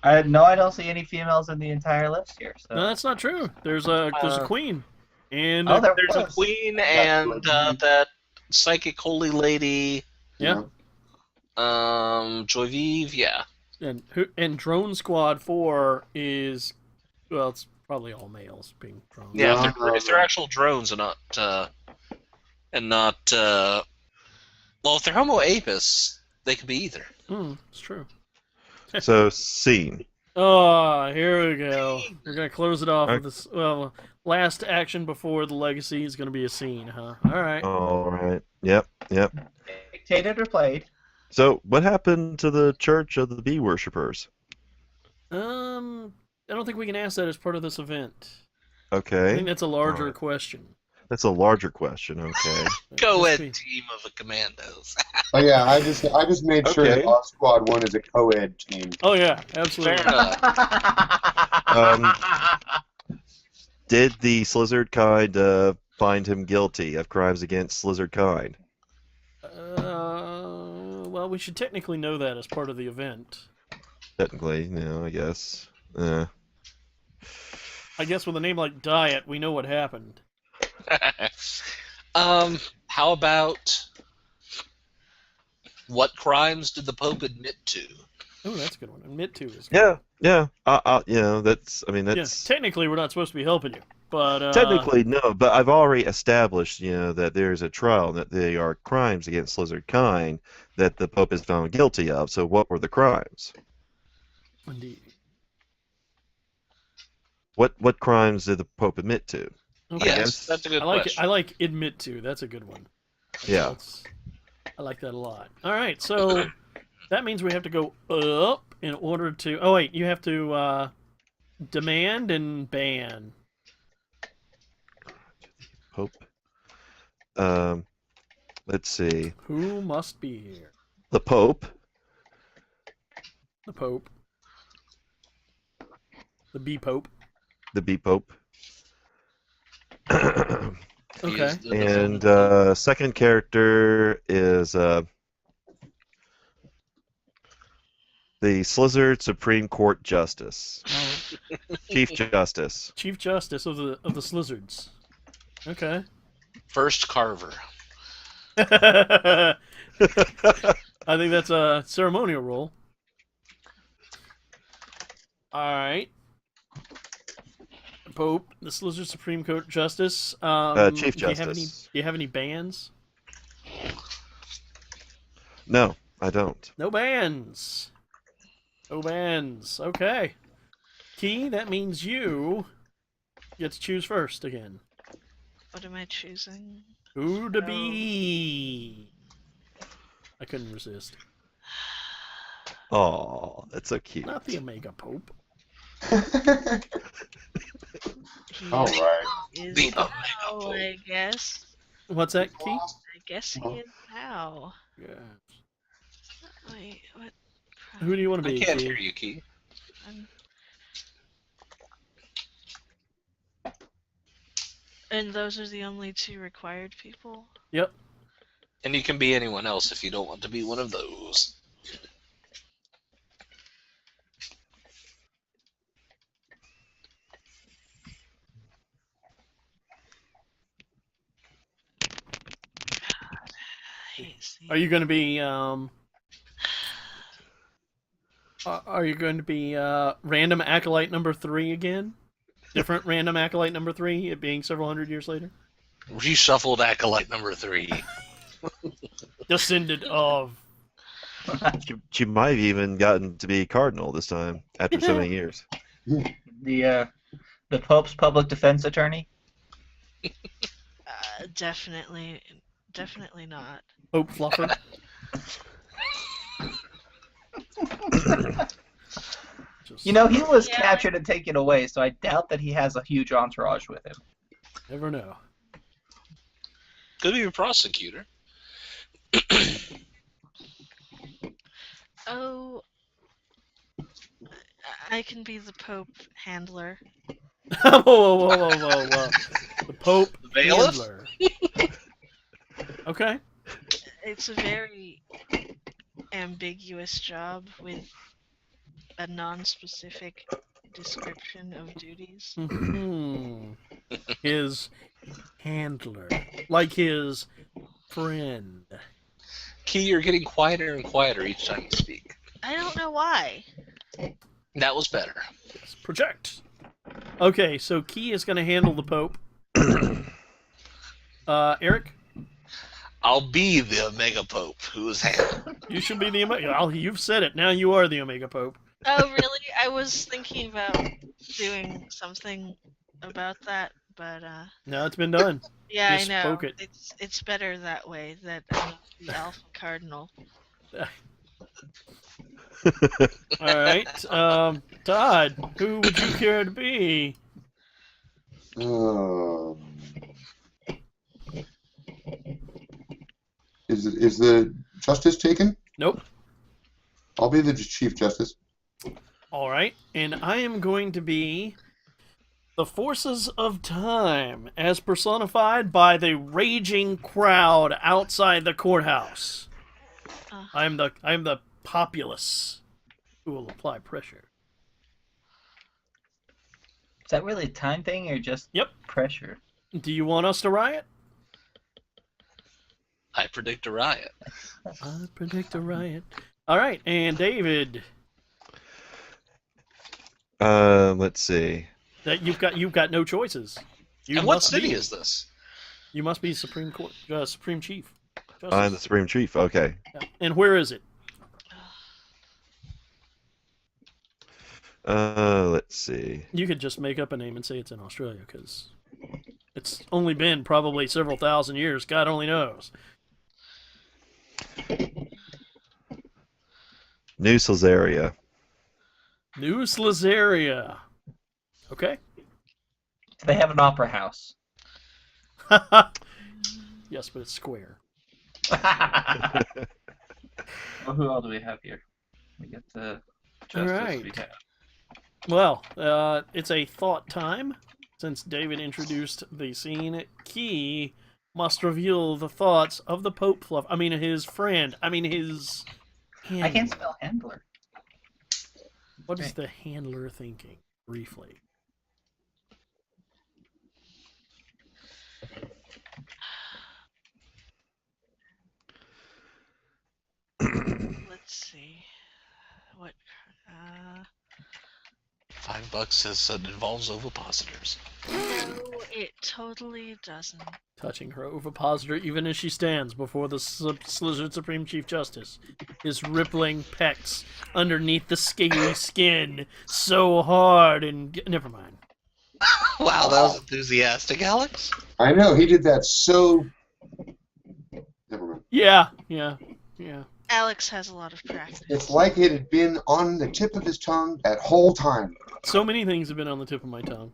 Speaker 7: I don't see any females in the entire list here. So.
Speaker 2: No, that's not true. There's a queen, and
Speaker 1: there's a queen and that psychic holy lady.
Speaker 2: Yeah.
Speaker 1: Joyvive, yeah.
Speaker 2: And Drone Squad 4 is, well, it's probably all males being drones.
Speaker 1: Yeah, if they're actual drones and not well, if they're Homo apus, they could be either.
Speaker 2: It's true.
Speaker 5: So, scene.
Speaker 2: Oh, here we go. We're gonna close it off with this. Well, last action before the legacy is gonna be a scene, huh? All right.
Speaker 5: All right. Yep.
Speaker 7: Dictated or played.
Speaker 5: So, what happened to the Church of the Bee Worshippers?
Speaker 2: I don't think we can ask that as part of this event.
Speaker 5: Okay.
Speaker 2: I think that's a larger question.
Speaker 5: That's a larger question. Okay.
Speaker 1: Co-ed team of the commandos.
Speaker 6: Oh yeah, I just made sure that our Squad 1 is a co-ed team.
Speaker 2: Oh yeah, absolutely.
Speaker 1: Fair enough.
Speaker 5: Did the Slizzard kind find him guilty of crimes against Slizzard kind?
Speaker 2: well, we should technically know that as part of the event.
Speaker 5: Technically, I guess.
Speaker 2: I guess with a name like Diet, we know what happened.
Speaker 1: How about what crimes did the Pope admit to?
Speaker 2: Oh, that's a good one. Admit to is good.
Speaker 5: Yeah. That's. I mean,
Speaker 2: Yeah,
Speaker 5: that's.
Speaker 2: technically, we're not supposed to be helping you, but
Speaker 5: Technically, no, but I've already established, that there's a trial and that they are crimes against lizard kind that the Pope is found guilty of. So, what were the crimes?
Speaker 2: Indeed.
Speaker 5: What crimes did the Pope admit to?
Speaker 2: Okay.
Speaker 1: Yes, that's a good
Speaker 2: I like it.
Speaker 1: question.
Speaker 2: I like admit to. That's a good one.
Speaker 5: Yeah.
Speaker 2: I like that a lot. All right, so that means we have to go up in order to. Oh wait, you have to demand and ban.
Speaker 5: Pope. Let's see.
Speaker 2: Who must be here?
Speaker 5: The Pope.
Speaker 2: The Pope. The B Pope.
Speaker 5: The B Pope.
Speaker 1: He
Speaker 2: Okay.
Speaker 1: is the
Speaker 5: And second character is the Slizzard Supreme Court Justice, Chief Justice.
Speaker 2: Chief Justice of the Slizzards. Okay.
Speaker 1: first carver.
Speaker 2: I think that's a ceremonial role. All right. Pope, the Slizzard Supreme Court Justice.
Speaker 5: Chief
Speaker 2: Do
Speaker 5: Justice.
Speaker 2: you have any bans?
Speaker 5: No, I don't.
Speaker 2: No bans. No bans. Okay. Key, that means you get to choose first again.
Speaker 4: What am I choosing?
Speaker 2: Who to be? I couldn't resist.
Speaker 5: Oh, that's so cute.
Speaker 2: Not the Omega Pope.
Speaker 6: All right.
Speaker 4: Is
Speaker 1: The
Speaker 4: now,
Speaker 1: Omega
Speaker 4: I guess.
Speaker 2: What's that, Key?
Speaker 4: I guess he is now.
Speaker 2: Yeah.
Speaker 4: Wait, what?
Speaker 2: Who do you want to
Speaker 1: I
Speaker 2: be?
Speaker 1: can't
Speaker 2: Key?
Speaker 1: hear you, Key.
Speaker 4: I'm... And those are the only two required people?
Speaker 2: Yep.
Speaker 1: And you can be anyone else if you don't want to be one of those.
Speaker 2: Are you going to be Are you going to be random acolyte number 3 again? Different random acolyte number 3, it being several hundred years later.
Speaker 1: Reshuffled acolyte number 3.
Speaker 2: Descendant of.
Speaker 5: She might have even gotten to be cardinal this time after so many years.
Speaker 7: The Pope's public defense attorney.
Speaker 4: Definitely not.
Speaker 2: Pope Fluffer.
Speaker 7: You know, he was
Speaker 4: Yeah.
Speaker 7: captured and taken away, so I doubt that he has a huge entourage with him.
Speaker 2: Never know.
Speaker 1: Could be a prosecutor.
Speaker 4: Oh, I can be the Pope handler.
Speaker 2: Whoa, whoa, whoa, whoa, whoa, whoa. The Pope
Speaker 1: Bailiff?
Speaker 2: handler. Okay.
Speaker 4: It's a very ambiguous job with a non-specific description of duties.
Speaker 2: Mhm. His handler. Like his friend.
Speaker 1: Key, you're getting quieter and quieter each time you speak.
Speaker 4: I don't know why.
Speaker 1: That was better.
Speaker 2: Yes, project. Okay, so Key is going to handle the Pope. Eric?
Speaker 1: I'll be the Omega Pope who is handled.
Speaker 2: You should be the Omega. You've said it. Now you are the Omega Pope.
Speaker 4: Oh, really? I was thinking about doing something about that, but
Speaker 2: Now it's been done.
Speaker 4: yeah,
Speaker 2: You
Speaker 4: I know.
Speaker 2: spoke it.
Speaker 4: It's better that way. That I'm the Alpha Cardinal.
Speaker 2: All right. Todd, who would you care to be?
Speaker 6: Is the justice taken?
Speaker 2: Nope.
Speaker 6: I'll be the Chief Justice.
Speaker 2: All right. And I am going to be the forces of time as personified by the raging crowd outside the courthouse. I am the populace who will apply pressure.
Speaker 7: Is that really a time thing or just
Speaker 2: Yep.
Speaker 7: pressure?
Speaker 2: Do you want us to riot?
Speaker 1: I predict a riot.
Speaker 2: I predict a riot. All right, and David,
Speaker 5: Let's see.
Speaker 2: that you've got no choices. You
Speaker 1: And what
Speaker 2: must
Speaker 1: city
Speaker 2: be.
Speaker 1: is this?
Speaker 2: You must be Supreme Chief. Justice.
Speaker 5: I'm the Supreme Chief. Okay.
Speaker 2: Yeah. And where is it?
Speaker 5: Let's see.
Speaker 2: You could just make up a name and say it's in Australia, because it's only been probably several thousand years. God only knows.
Speaker 5: New Caesarea.
Speaker 2: New Slazaria. Okay.
Speaker 7: Do they have an opera house?
Speaker 2: Yes, but it's square.
Speaker 7: Well, who else do we have here? We get the
Speaker 2: All
Speaker 7: Justice.
Speaker 2: right.
Speaker 7: We have-
Speaker 2: Well, it's a thought time. Since David introduced the scene, Key must reveal the thoughts of the Pope Fluff. I mean, his friend. I mean, his handler.
Speaker 7: I can't spell handler.
Speaker 2: What is the handler thinking, briefly?
Speaker 4: Let's see. What?
Speaker 1: $5 says it involves ovipositors.
Speaker 4: No, it totally doesn't.
Speaker 2: Touching her ovipositor even as she stands before the Slytherin Supreme Chief Justice, his rippling pecs underneath the scaly skin, so hard and... Never mind.
Speaker 1: Wow, that was enthusiastic, Alex.
Speaker 6: I know, he did that so... Never mind.
Speaker 2: Yeah.
Speaker 4: Alex has a lot of practice.
Speaker 6: It's like it had been on the tip of his tongue that whole time.
Speaker 2: So many things have been on the tip of my tongue.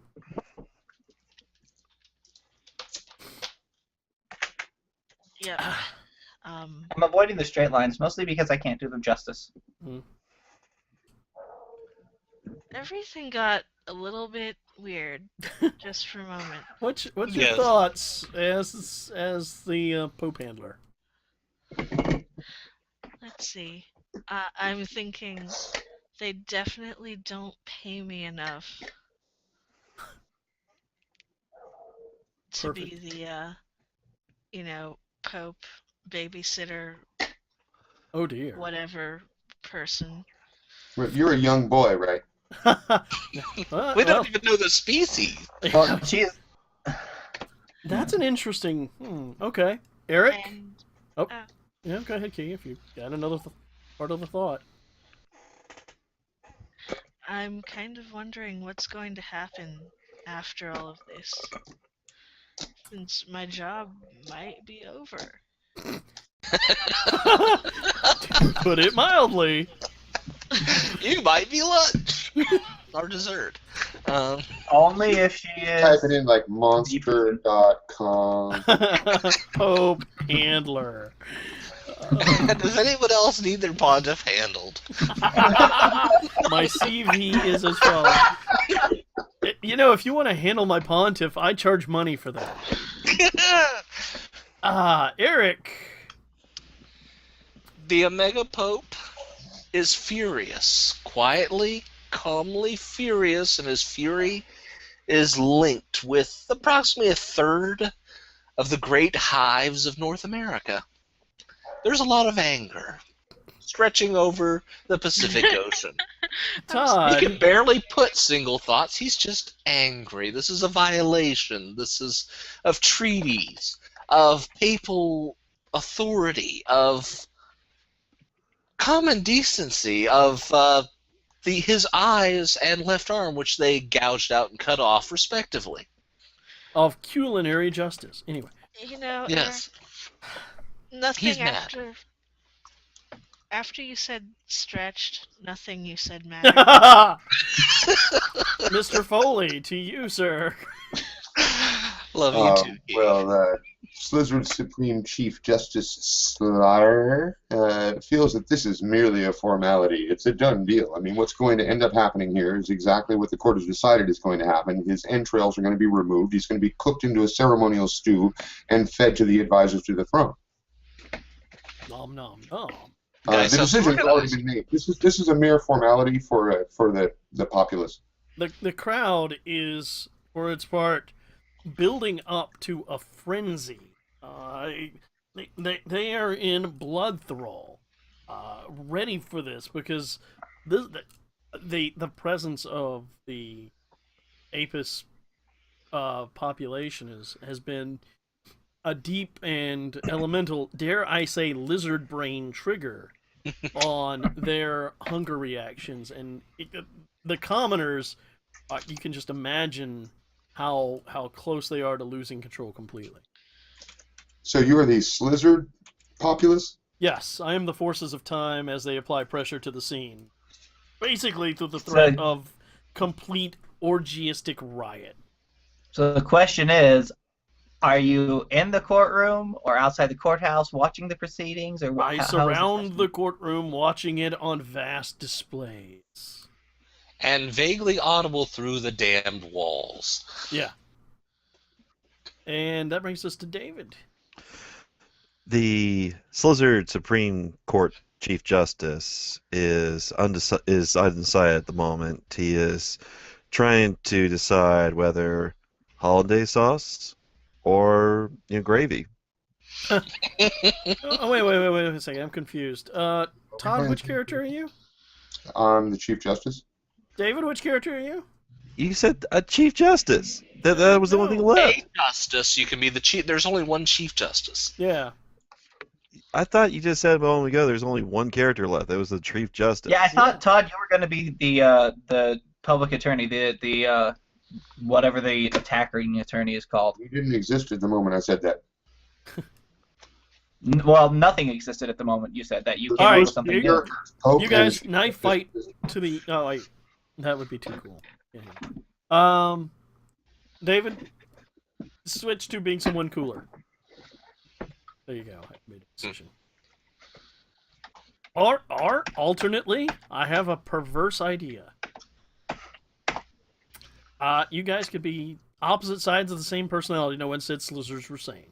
Speaker 4: Yeah.
Speaker 7: I'm avoiding the straight lines mostly because I can't do them justice.
Speaker 4: Everything got a little bit weird just for a moment.
Speaker 2: What's your
Speaker 1: Yes.
Speaker 2: thoughts as the Pope handler?
Speaker 4: Let's see. I'm thinking they definitely don't pay me enough to be the, Pope, babysitter,
Speaker 2: Oh dear.
Speaker 4: whatever person.
Speaker 6: You're a young boy, right?
Speaker 1: We don't even know the species.
Speaker 6: Well,
Speaker 7: She is.
Speaker 2: That's an interesting. Okay, Eric.
Speaker 4: And
Speaker 2: Yeah, go ahead, Key. If you got another part of the thought.
Speaker 4: I'm kind of wondering what's going to happen after all of this. Since my job might be over.
Speaker 2: To put it mildly.
Speaker 1: You might be lunch or dessert.
Speaker 7: Only if she
Speaker 6: type
Speaker 7: is.
Speaker 6: it in like monster.com.
Speaker 2: Pope handler.
Speaker 1: Does anyone else need their pontiff handled?
Speaker 2: My CV is as follows. If you want to handle my pontiff, I charge money for that. Eric.
Speaker 1: The Omega Pope is furious. Quietly, calmly furious, and his fury is linked with approximately a third of the great hives of North America. There's a lot of anger stretching over the Pacific Ocean.
Speaker 2: Todd.
Speaker 1: He can barely put single thoughts. He's just angry. This is a violation. This is of treaties, of papal authority, of common decency, of his eyes and left arm, which they gouged out and cut off, respectively.
Speaker 2: Of culinary justice. Anyway.
Speaker 1: Yes.
Speaker 4: Nothing
Speaker 1: He's mad.
Speaker 4: After you said stretched, nothing you said mattered.
Speaker 2: Mr. Foley, to you, sir.
Speaker 1: Love you too. Keith.
Speaker 6: Slytherin Supreme Chief Justice Slayer feels that this is merely a formality. It's a done deal. I mean, what's going to end up happening here is exactly what the court has decided is going to happen. His entrails are going to be removed. He's going to be cooked into a ceremonial stew and fed to the advisors to the throne.
Speaker 2: Nom nom nom.
Speaker 1: Guys,
Speaker 6: The
Speaker 1: so
Speaker 6: decision's already
Speaker 1: organized.
Speaker 6: been made. This is a mere formality for the populace.
Speaker 2: The crowd is, for its part, building up to a frenzy. They are in blood thrall, ready for this because the presence of the Apis population has been a deep and elemental, dare I say, lizard brain trigger on their hunger reactions, and the commoners, you can just imagine how close they are to losing control completely.
Speaker 6: So you are the Slizzard populace?
Speaker 2: Yes, I am the forces of time as they apply pressure to the scene, basically through the threat of complete orgiastic riot.
Speaker 7: So the question is, are you in the courtroom or outside the courthouse watching the proceedings, or
Speaker 2: I surround the courtroom, watching it on vast displays.
Speaker 1: And vaguely audible through the damned walls.
Speaker 2: Yeah. And that brings us to David.
Speaker 5: The Slizzard Supreme Court Chief Justice is undecided at the moment. He is trying to decide whether hollandaise sauce or gravy.
Speaker 2: Oh, wait a second. I'm confused. Todd, which character are you?
Speaker 6: I'm the Chief Justice.
Speaker 2: David, which character are you?
Speaker 5: You said a Chief Justice. That was the only thing left.
Speaker 1: A justice, you can be the chief. There's only one chief justice.
Speaker 2: Yeah.
Speaker 5: I thought you just said a moment ago there's only one character left. That was the Chief Justice.
Speaker 7: Yeah, I thought, Todd, you were going to be the public attorney, the whatever the attacking attorney is called.
Speaker 6: You didn't exist at the moment I said that.
Speaker 7: Well, nothing existed at the moment you said that. You came
Speaker 2: All
Speaker 7: up
Speaker 2: right,
Speaker 7: with something
Speaker 2: you-
Speaker 7: different.
Speaker 2: You guys knife fight to the... Oh, wait. That would be too cool. Yeah. David, switch to being someone cooler. There you go. I made a decision. Or alternately, I have a perverse idea. You guys could be opposite sides of the same personality. No one said Slizzers were saying.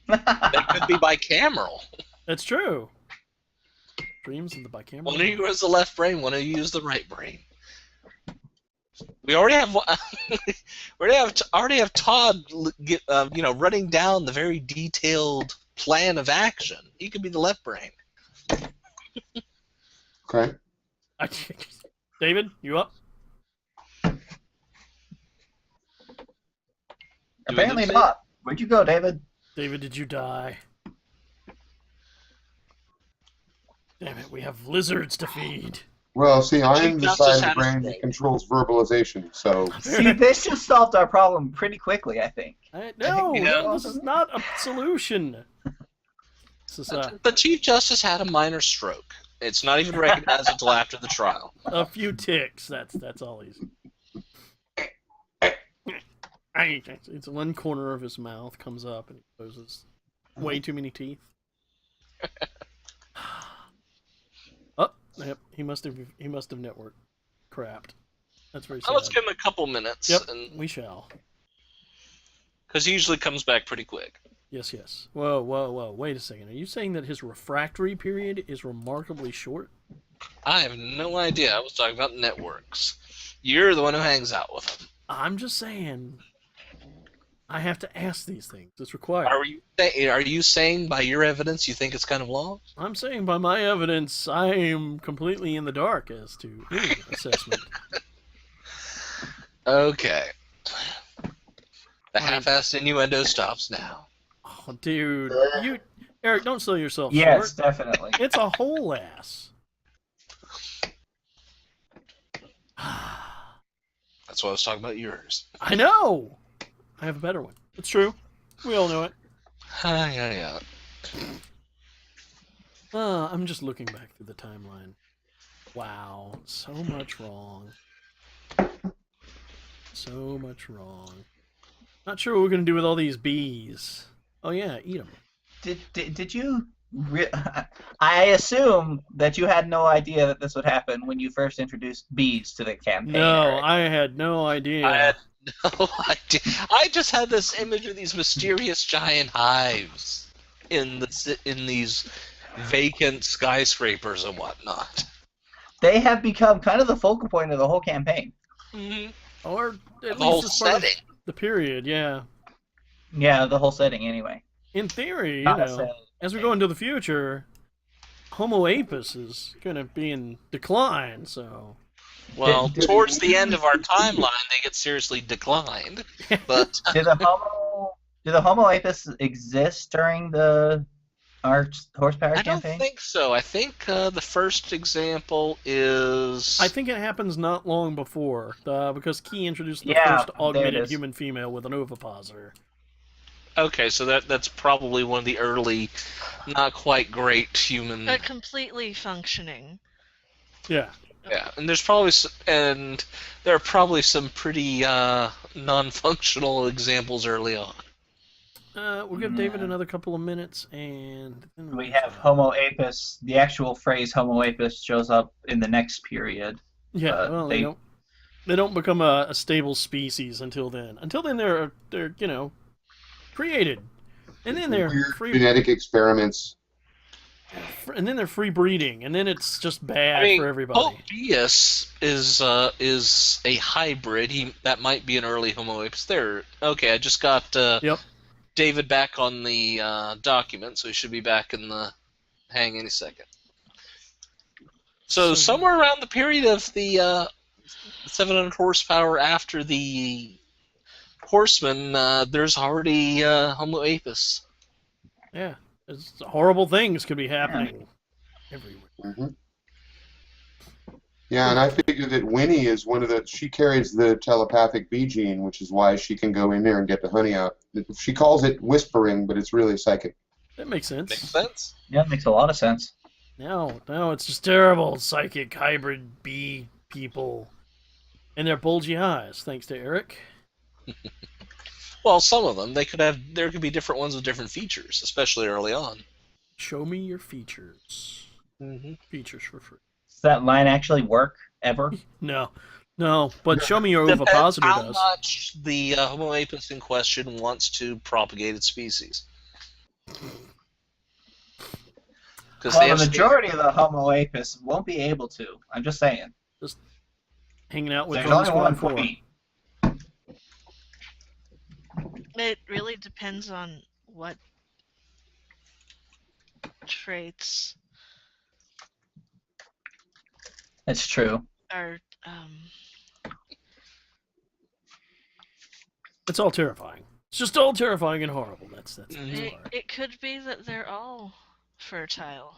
Speaker 1: They could be bicameral.
Speaker 2: That's true. Dreams of the bicameral.
Speaker 1: One of you has the left brain, one of you is the right brain. We already have already have Todd, running down the very detailed plan of action. He could be the left brain.
Speaker 6: Okay.
Speaker 2: David, you up?
Speaker 7: Apparently not. Where'd you go, David?
Speaker 2: David, did you die? Damn it, we have lizards to feed.
Speaker 6: Well, see, I'm
Speaker 1: Chief
Speaker 6: the
Speaker 1: Justice
Speaker 6: side of the
Speaker 1: had a
Speaker 6: brain that
Speaker 1: stroke.
Speaker 6: controls verbalization, so...
Speaker 7: See, this just solved our problem pretty quickly, I think.
Speaker 2: No,
Speaker 1: you know-
Speaker 2: no, this is not a solution. This is
Speaker 1: The Chief Justice had a minor stroke. It's not even recognized until after the trial.
Speaker 2: a few ticks. That's all he's. It's one corner of his mouth comes up and he poses way too many teeth. Oh, yep. He must have network crapped. That's very sad.
Speaker 1: Let's give him a couple minutes,
Speaker 2: Yep,
Speaker 1: and
Speaker 2: we shall.
Speaker 1: because he usually comes back pretty quick.
Speaker 2: Yes, yes. Whoa. Wait a second. Are you saying that his refractory period is remarkably short?
Speaker 1: I have no idea. I was talking about networks. You're the one who hangs out with him.
Speaker 2: I'm just saying. I have to ask these things. It's required.
Speaker 1: Are you saying by your evidence you think it's kind of long?
Speaker 2: I'm saying by my evidence, I am completely in the dark as to any assessment.
Speaker 1: Okay. The half-assed innuendo stops now.
Speaker 2: Oh, dude. Eric, don't sell yourself
Speaker 7: Yes,
Speaker 2: short.
Speaker 7: definitely.
Speaker 2: It's a whole ass.
Speaker 1: That's why I was talking about yours.
Speaker 2: I know! I have a better one. It's true. We all know it.
Speaker 1: Yeah.
Speaker 2: I'm just looking back through the timeline. Wow. So much wrong. So much wrong. Not sure what we're going to do with all these bees. Oh yeah, eat them.
Speaker 7: Did you... I assume that you had no idea that this would happen when you first introduced bees to the campaign.
Speaker 2: No,
Speaker 7: Eric.
Speaker 2: I had no idea.
Speaker 1: I had no idea. I just had this image of these mysterious giant hives. in these vacant skyscrapers and whatnot.
Speaker 7: They have become kind of the focal point of the whole campaign.
Speaker 1: Mm-hmm.
Speaker 2: Or at
Speaker 1: The whole
Speaker 2: least as part of
Speaker 1: setting.
Speaker 2: the period, yeah.
Speaker 7: Yeah, the whole setting anyway.
Speaker 2: In theory, you
Speaker 7: Not
Speaker 2: know,
Speaker 7: necessarily.
Speaker 2: as we go into the future, Homo apus is going to be in decline, so...
Speaker 1: Well,
Speaker 7: Did-
Speaker 1: towards the end of our timeline, they get seriously declined. But
Speaker 7: Did the Homo apus exist during our horsepower
Speaker 1: I don't
Speaker 7: campaign?
Speaker 1: think so. I think the first example is.
Speaker 2: I think it happens not long before, because Key introduced the
Speaker 7: Yeah,
Speaker 2: first
Speaker 7: there it
Speaker 2: augmented
Speaker 7: is.
Speaker 2: human female with an ovipositor.
Speaker 1: Okay, so that's probably one of the early, not quite great human.
Speaker 4: But completely functioning.
Speaker 2: Yeah.
Speaker 1: Yeah, and there are probably some pretty non-functional examples early on.
Speaker 2: We'll give David another couple of minutes, and then
Speaker 7: We have Homo apus. The actual phrase Homo apus shows up in the next period.
Speaker 2: Yeah, well, they don't become a stable species until then. Until then, they're created, and then they're
Speaker 6: Weird
Speaker 2: free.
Speaker 6: genetic experiments.
Speaker 2: And then they're free breeding, and then it's just bad
Speaker 1: I mean,
Speaker 2: for everybody.
Speaker 1: Pope-bius is a hybrid. That might be an early Homo apus. Okay, I just got
Speaker 2: Yep.
Speaker 1: David back on the document, so he should be back in the hang any second. So somewhere around the period of the 700 horsepower after the Horseman, there's already Homo apus.
Speaker 2: Yeah, horrible things could be happening everywhere.
Speaker 6: Mm-hmm. Yeah, and I figure that Winnie is she carries the telepathic bee gene, which is why she can go in there and get the honey out. She calls it whispering, but it's really psychic.
Speaker 2: That makes sense.
Speaker 1: Makes sense?
Speaker 7: Yeah, it makes a lot of sense.
Speaker 2: No, it's just terrible psychic hybrid bee people. And their bulgy eyes, thanks to Eric.
Speaker 1: Well, some of them. There could be different ones with different features, especially early on.
Speaker 2: Show me your features.
Speaker 1: Mm-hmm.
Speaker 2: Features for free.
Speaker 7: Does that line actually work ever?
Speaker 2: No, but show me your
Speaker 1: Depends
Speaker 2: ovipositor
Speaker 1: how
Speaker 2: does.
Speaker 1: much the Homo apus in question wants to propagate its species.
Speaker 7: Well, the majority of the Homo apus won't be able to. I'm just saying.
Speaker 2: Just hanging out with
Speaker 7: There's
Speaker 2: Drone
Speaker 7: only
Speaker 2: Squad
Speaker 7: one
Speaker 2: 4.
Speaker 7: queen.
Speaker 4: It really depends on what traits
Speaker 7: It's true.
Speaker 4: are.
Speaker 2: It's all terrifying. It's just all terrifying and horrible. That's
Speaker 4: It could be that they're all fertile.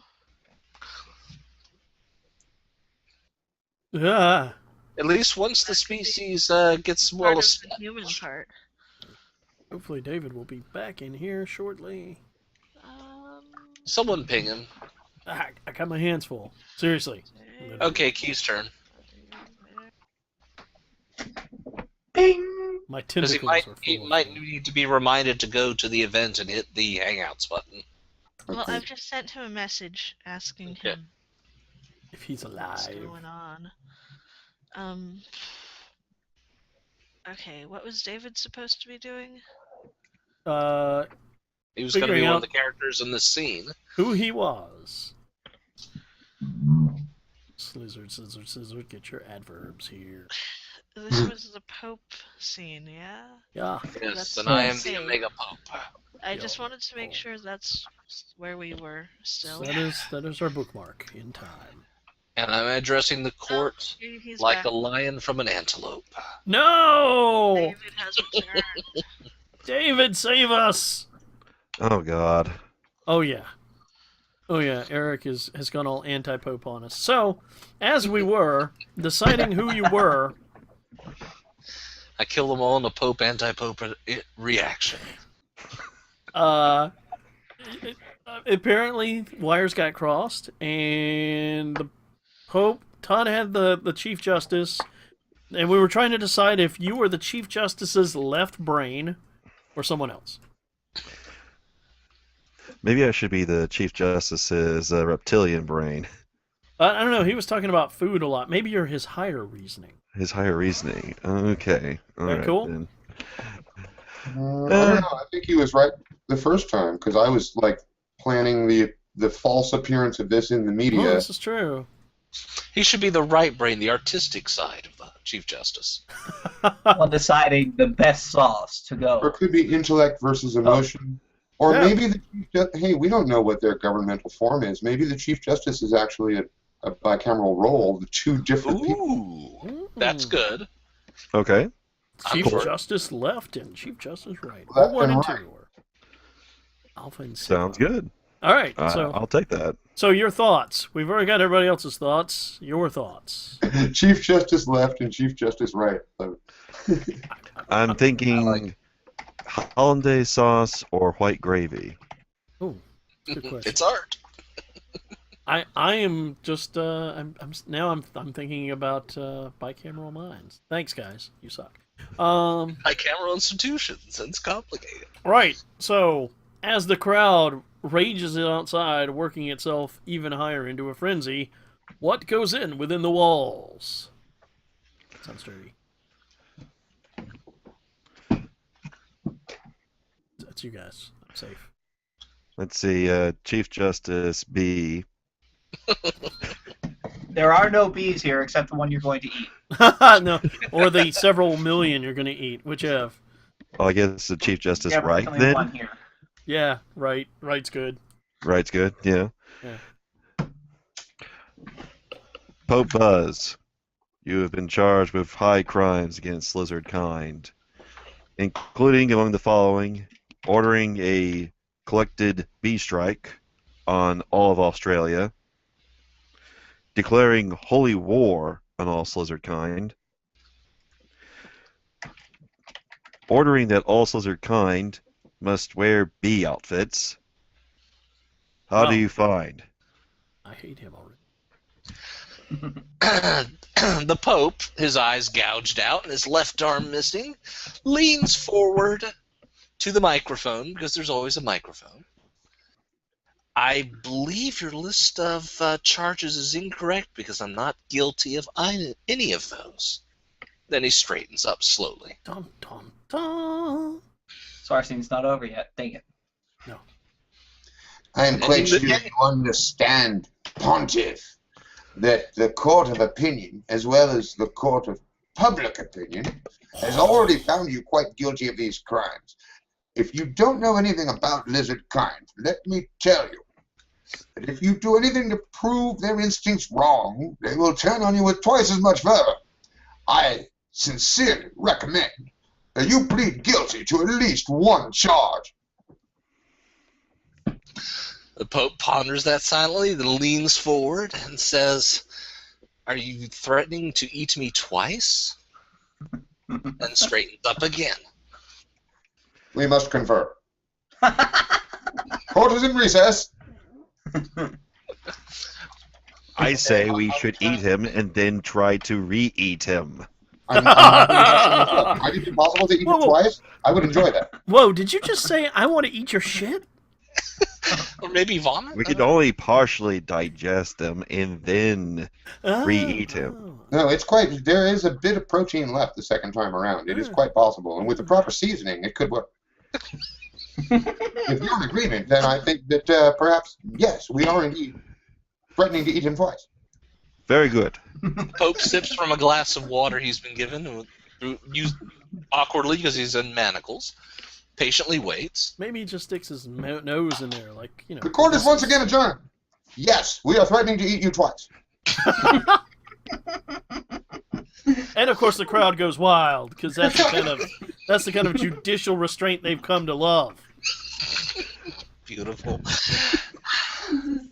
Speaker 2: Ah.
Speaker 1: At least once the species gets
Speaker 4: Part
Speaker 1: well
Speaker 4: of the
Speaker 1: established.
Speaker 4: human part.
Speaker 2: Hopefully David will be back in here shortly.
Speaker 1: Someone ping him.
Speaker 2: I got my hands full. Seriously.
Speaker 1: Okay, Key's turn.
Speaker 7: Bing!
Speaker 2: My
Speaker 1: Because
Speaker 2: tentacles are full.
Speaker 1: he might need to be reminded to go to the event and hit the Hangouts button.
Speaker 4: Well, I've just sent him a message asking
Speaker 1: Okay.
Speaker 4: him
Speaker 2: If he's
Speaker 4: what's
Speaker 2: alive.
Speaker 4: going on. Okay, what was David supposed to be doing?
Speaker 1: He was going to be
Speaker 2: Figuring
Speaker 1: one
Speaker 2: out-
Speaker 1: of the characters in this scene.
Speaker 2: Who he was. Slizzard, get your adverbs here.
Speaker 4: This was the Pope scene, yeah?
Speaker 2: Yeah.
Speaker 1: Yes,
Speaker 4: That's
Speaker 1: and I am
Speaker 4: insane.
Speaker 1: the Omega Pope.
Speaker 4: I just wanted to make sure that's where we were still.
Speaker 2: That is our bookmark in time.
Speaker 1: And I'm addressing the court
Speaker 4: He's
Speaker 1: like
Speaker 4: back.
Speaker 1: a lion from an antelope.
Speaker 2: No!
Speaker 4: David has returned.
Speaker 2: David, save us!
Speaker 5: Oh God.
Speaker 2: Oh yeah, Eric has gone all anti-pope on us. So, as we were deciding who you were,
Speaker 1: I kill them all in a Pope anti-Pope reaction.
Speaker 2: Apparently wires got crossed, and the Pope Todd had the Chief Justice, and we were trying to decide if you were the Chief Justice's left brain or someone else.
Speaker 5: Maybe I should be the Chief Justice's reptilian brain.
Speaker 2: I don't know. He was talking about food a lot. Maybe you're his higher reasoning.
Speaker 5: His higher reasoning. Okay. All
Speaker 2: That
Speaker 5: right,
Speaker 2: cool?
Speaker 5: then.
Speaker 6: I don't know. I think he was right the first time because I was like planning the false appearance of this in the
Speaker 2: Oh,
Speaker 6: media.
Speaker 2: this is true.
Speaker 1: He should be the right brain, the artistic side of the Chief Justice.
Speaker 7: On deciding the best sauce to
Speaker 6: Or
Speaker 7: go.
Speaker 6: it could be intellect versus emotion. Or
Speaker 2: Yeah.
Speaker 6: maybe the Chief Justice, hey, we don't know what their governmental form is. Maybe the Chief Justice is actually a bicameral role, the two different people.
Speaker 1: Ooh, that's good.
Speaker 5: Okay.
Speaker 2: Chief
Speaker 1: for it.
Speaker 2: Justice left and Chief Justice right. Or
Speaker 6: Left
Speaker 2: 1
Speaker 6: and
Speaker 2: and
Speaker 6: right.
Speaker 2: 2. Or Alpha and Sigma.
Speaker 5: Sounds good.
Speaker 2: All right. So,
Speaker 5: I'll take that.
Speaker 2: so your thoughts. We've already got everybody else's thoughts. Your thoughts.
Speaker 6: Chief Justice left and Chief Justice right. So,
Speaker 5: I'm thinking hollandaise sauce or white gravy.
Speaker 2: Oh, good question.
Speaker 1: It's art.
Speaker 2: I am just I'm thinking about bicameral minds. Thanks, guys. You suck.
Speaker 1: Bicameral institutions. It's complicated.
Speaker 2: Right. So as the crowd rages outside, working itself even higher into a frenzy, what goes in within the walls? Sounds dirty. That's you guys. I'm safe.
Speaker 5: Let's see. Chief Justice B.
Speaker 7: There are no bees here except the one you're going to eat.
Speaker 2: No, or the several million you're going to eat, whichever.
Speaker 5: Well, I guess the Chief Justice
Speaker 7: Yeah, but
Speaker 5: right
Speaker 7: there's only
Speaker 5: then.
Speaker 7: one here.
Speaker 2: Yeah, right. Right's good.
Speaker 5: Right's good. Yeah.
Speaker 2: Yeah.
Speaker 5: Pope Buzz, you have been charged with high crimes against lizard kind, including among the following: ordering a collected bee strike on all of Australia, declaring holy war on all lizard kind, ordering that all lizard kind must wear bee outfits. How do
Speaker 2: Oh.
Speaker 5: you find?
Speaker 2: I hate him already.
Speaker 1: The Pope, his eyes gouged out and his left arm missing, leans forward to the microphone, because there's always a microphone. I believe your list of charges is incorrect because I'm not guilty of any of those. Then he straightens up slowly.
Speaker 2: Dun, dun, dun.
Speaker 7: So our scene's not over yet. Dang it.
Speaker 6: I am quite
Speaker 1: And
Speaker 6: sure
Speaker 1: the-
Speaker 6: you understand, Pontiff, that the court of opinion, as well as the court of public opinion, has already found you quite guilty of these crimes. If you don't know anything about lizard kind, let me tell you that if you do anything to prove their instincts wrong, they will turn on you with twice as much fervor. I sincerely recommend that you plead guilty to at least one charge.
Speaker 1: The Pope ponders that silently, then leans forward and says, "Are you threatening to eat me twice?" And straightens up again.
Speaker 6: We must confer. Court is in recess.
Speaker 5: I say we should eat him and then try to re-eat him.
Speaker 6: I'm might it be possible to eat
Speaker 2: Whoa,
Speaker 6: it
Speaker 2: whoa.
Speaker 6: twice? I would enjoy that.
Speaker 2: Whoa, did you just say I want to eat your shit?
Speaker 1: Or maybe vomit?
Speaker 5: We can only partially digest him and then re-eat him.
Speaker 2: Oh.
Speaker 6: No, it's quite. There is a bit of protein left the second time around. It is quite possible, and with the proper seasoning, it could work. If you're in agreement, then I think that perhaps yes, we are indeed threatening to eat him twice.
Speaker 5: Very good.
Speaker 1: Pope sips from a glass of water he's been given, used awkwardly because he's in manacles. Patiently waits.
Speaker 2: Maybe he just sticks his nose in there, like, you know.
Speaker 6: The court is once again adjourned. Yes, we are threatening to eat you twice.
Speaker 2: And of course, the crowd goes wild because that's the kind of judicial restraint they've come to love.
Speaker 1: Beautiful.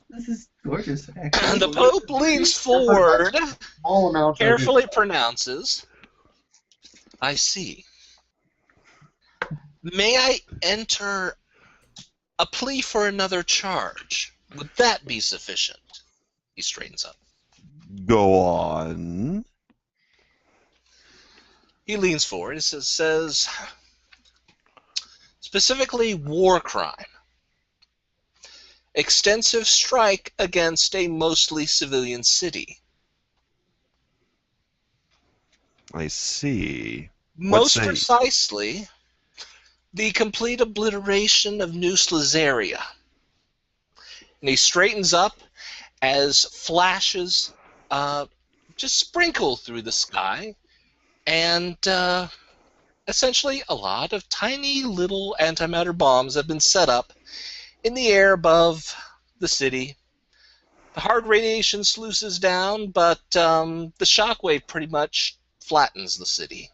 Speaker 7: This is gorgeous. Actually.
Speaker 1: The Pope leans forward,
Speaker 6: Small amount of
Speaker 1: carefully pronounces, "I see. May I enter a plea for another charge? Would that be sufficient?" He straightens up.
Speaker 5: Go on.
Speaker 1: He leans forward. It says, specifically war crime. Extensive strike against a mostly civilian city.
Speaker 5: I see.
Speaker 1: Most
Speaker 5: say?
Speaker 1: precisely, the complete obliteration of New Slazeria. And he straightens up as flashes just sprinkle through the sky, and essentially a lot of tiny little antimatter bombs have been set up in the air above the city. The hard radiation sluices down, but the shockwave pretty much flattens the city.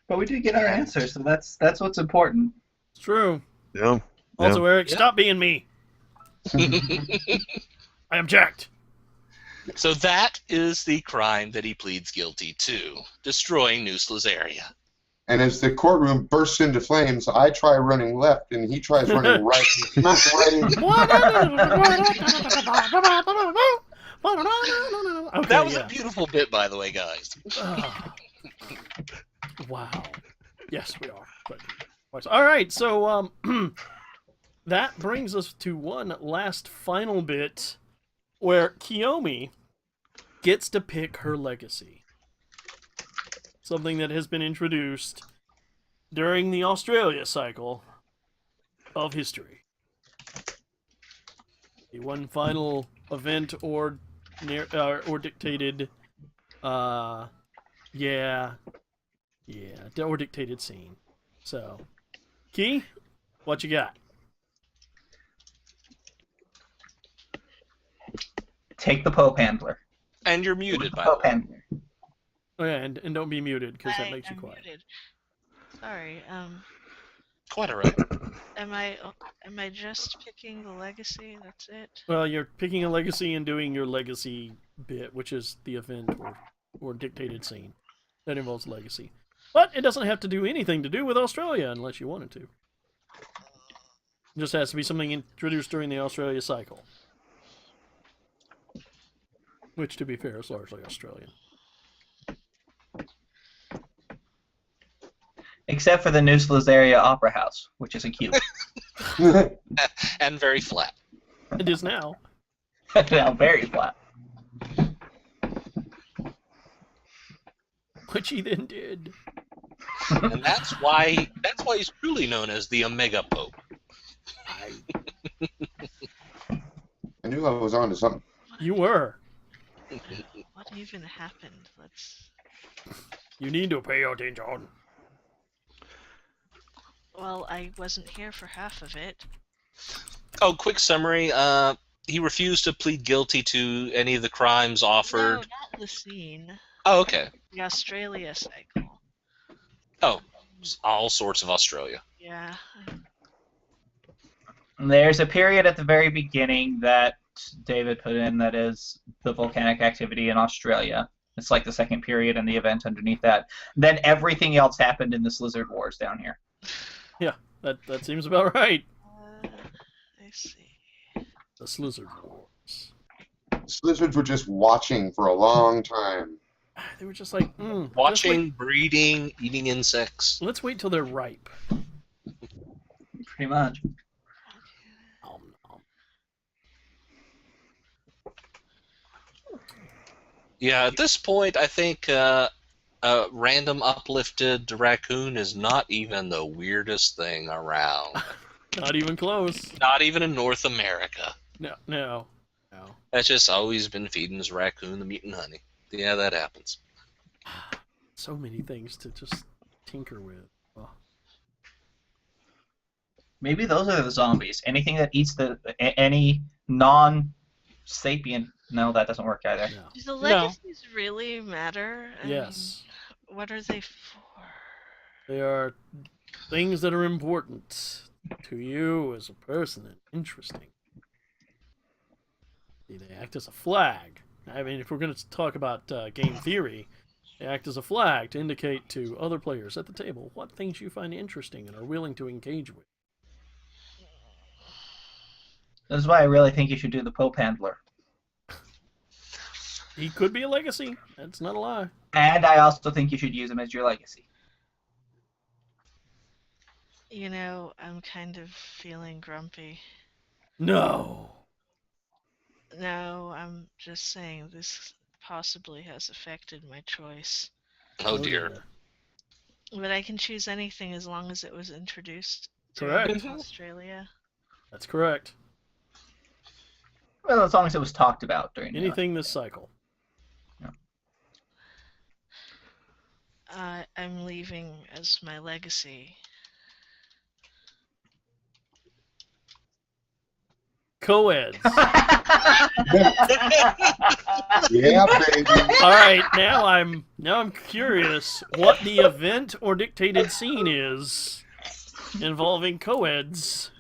Speaker 7: But we did get our answer, so that's what's important.
Speaker 2: It's true.
Speaker 5: Yeah.
Speaker 2: Also, Eric,
Speaker 1: Yeah.
Speaker 2: stop being me. I object.
Speaker 1: So that is the crime that he pleads guilty to, destroying New Slazaria.
Speaker 6: And as the courtroom bursts into flames, I try running left, and he tries running right. Smash right into
Speaker 2: Okay,
Speaker 1: That was
Speaker 2: yeah.
Speaker 1: a beautiful bit, by the way, guys.
Speaker 2: Wow. Yes, we are. But, all right, so that brings us to one last final bit where Kiyomi gets to pick her legacy. Something that has been introduced during the Australia cycle of history. The one final event or dictated, or dictated scene. So, Key, what you got?
Speaker 7: Take the Pope Handler.
Speaker 1: And you're muted, by the
Speaker 7: Pope
Speaker 1: way.
Speaker 7: Handler.
Speaker 2: Oh yeah, and don't be muted because that
Speaker 4: I
Speaker 2: makes you
Speaker 4: am
Speaker 2: quiet.
Speaker 4: muted. Sorry.
Speaker 1: Quite all right.
Speaker 4: Am I just picking the legacy? That's it.
Speaker 2: Well, you're picking a legacy and doing your legacy bit, which is the event or dictated scene that involves legacy. But it doesn't have to do anything to do with Australia unless you wanted to. It just has to be something introduced during the Australia cycle. Which, to be fair, is largely Australian.
Speaker 7: Except for the New Slazaria Opera House, which isn't cute.
Speaker 1: And very flat.
Speaker 2: It is now.
Speaker 7: Now very flat.
Speaker 2: Which he then did.
Speaker 1: And that's why he's truly known as the Omega Pope.
Speaker 6: I knew I was on to something.
Speaker 2: You were.
Speaker 4: What even happened?
Speaker 2: You need to pay attention.
Speaker 4: Well, I wasn't here for half of it.
Speaker 1: Oh, quick summary. He refused to plead guilty to any of the crimes
Speaker 4: No,
Speaker 1: offered.
Speaker 4: not the scene.
Speaker 1: Oh, okay.
Speaker 4: The Australia cycle.
Speaker 1: Oh, all sorts of Australia.
Speaker 4: Yeah.
Speaker 7: There's a period at the very beginning that David put in that is the volcanic activity in Australia. It's like the second period and the event underneath that. Then everything else happened in the Lizard Wars down here.
Speaker 2: Yeah, that seems about right.
Speaker 4: I see.
Speaker 2: The Slizzard Wars.
Speaker 6: Slizzards were just watching for a long time.
Speaker 2: They were just like,
Speaker 1: Watching, breeding, eating insects.
Speaker 2: Let's wait till they're ripe.
Speaker 7: Pretty much.
Speaker 2: Nom, nom.
Speaker 1: Yeah, at this point, I think a random uplifted raccoon is not even the weirdest thing around.
Speaker 2: Not even close.
Speaker 1: Not even in North America.
Speaker 2: No.
Speaker 1: That's just always been feeding his raccoon the mutant honey. Yeah, that happens.
Speaker 2: So many things to just tinker with. Oh.
Speaker 7: Maybe those are the zombies. Anything that eats any non-sapient. No, that doesn't work either.
Speaker 2: No.
Speaker 4: Do the legacies really matter? I
Speaker 2: Yes.
Speaker 4: mean, what are they for?
Speaker 2: They are things that are important to you as a person and interesting. They act as a flag. I mean, if we're going to talk about game theory, they act as a flag to indicate to other players at the table what things you find interesting and are willing to engage with.
Speaker 7: This is why I really think you should do the Pope Handler.
Speaker 2: He could be a legacy. That's not a lie.
Speaker 7: And I also think you should use him as your legacy.
Speaker 4: You know, I'm kind of feeling grumpy.
Speaker 2: No.
Speaker 4: No, I'm just saying this possibly has affected my choice.
Speaker 1: Oh dear.
Speaker 4: But I can choose anything as long as it was introduced
Speaker 2: Correct.
Speaker 4: during Australia.
Speaker 2: That's correct.
Speaker 7: Well, as long as it was talked about during the
Speaker 2: Anything this cycle.
Speaker 4: I'm leaving as my legacy.
Speaker 2: Co-eds.
Speaker 6: Yeah, baby.
Speaker 2: All right, now I'm curious what the event or dictated scene is involving co-eds.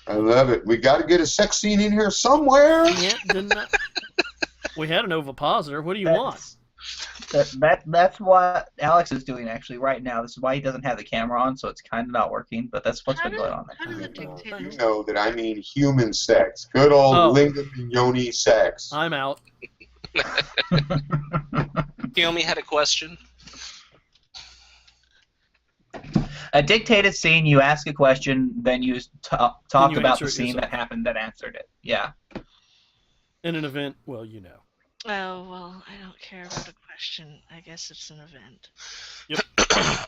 Speaker 6: I love it. We got to get a sex scene in here somewhere.
Speaker 2: Yeah, we had an ovipositor. What do you want?
Speaker 7: That's what Alex is doing actually right now. This is why he doesn't have the camera on, so it's kind of not working. But that's what's been going on there.
Speaker 4: How does it dictate?
Speaker 6: You know that I mean human sex. Good old
Speaker 2: Oh.
Speaker 6: lingam and yoni sex.
Speaker 2: I'm out.
Speaker 1: Kiyomi had a question.
Speaker 7: A dictated scene, you ask a question, then you talk
Speaker 2: you
Speaker 7: about
Speaker 2: answer
Speaker 7: the
Speaker 2: it
Speaker 7: scene
Speaker 2: yourself.
Speaker 7: that happened that answered it. Yeah.
Speaker 2: In an event, well, you know.
Speaker 4: Oh, well, I don't care about a question. I guess it's an event.
Speaker 2: Yep.
Speaker 4: Uh,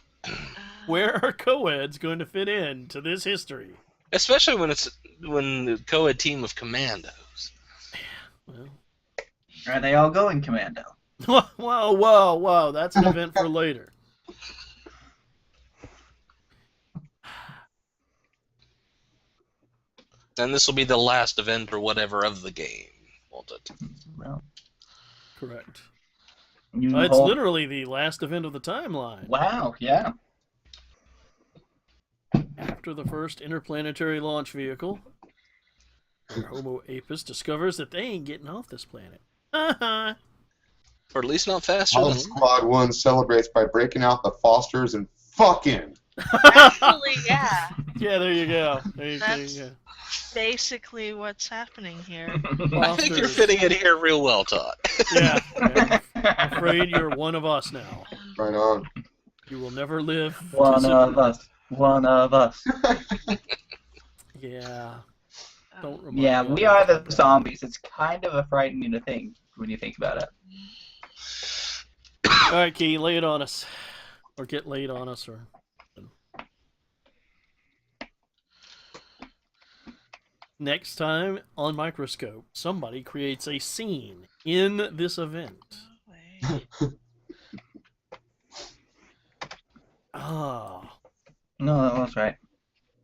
Speaker 2: Where are co-eds going to fit in to this history?
Speaker 1: Especially when the co-ed team of commandos.
Speaker 2: Well,
Speaker 7: Are they all going commando?
Speaker 2: whoa. That's an event for later.
Speaker 1: And this will be the last event or whatever of the game. Won't it?
Speaker 7: Well,
Speaker 2: Correct.
Speaker 7: you
Speaker 2: It's
Speaker 7: hold-
Speaker 2: literally the last event of the timeline.
Speaker 7: Wow, yeah.
Speaker 2: After the first interplanetary launch vehicle, where Homo apus discovers that they ain't getting off this planet. Uh-huh.
Speaker 1: Or at least not faster
Speaker 6: All
Speaker 1: than
Speaker 6: Squad 1 celebrates by breaking out the Fosters and fucking.
Speaker 4: Actually, yeah.
Speaker 2: Yeah, there you go. There you
Speaker 4: That's-
Speaker 2: go.
Speaker 4: Basically what's happening here.
Speaker 1: I think you're
Speaker 2: Fosters.
Speaker 1: fitting it here real well, Todd.
Speaker 2: Yeah. I'm afraid you're one of us now.
Speaker 6: Right on.
Speaker 2: You will never live. to
Speaker 7: One
Speaker 2: see-
Speaker 7: of us. One of us.
Speaker 2: Yeah.
Speaker 4: Uh,
Speaker 2: Don't remind
Speaker 7: Yeah,
Speaker 2: me
Speaker 7: we
Speaker 2: of
Speaker 7: are
Speaker 2: that.
Speaker 7: the zombies. It's kind of a frightening thing when you think about it.
Speaker 2: All right, Key, lay it on us, or get laid on us, or. Next time on Microscope, somebody creates a scene in this event.
Speaker 4: wait.
Speaker 2: Ah,
Speaker 7: No, that was right.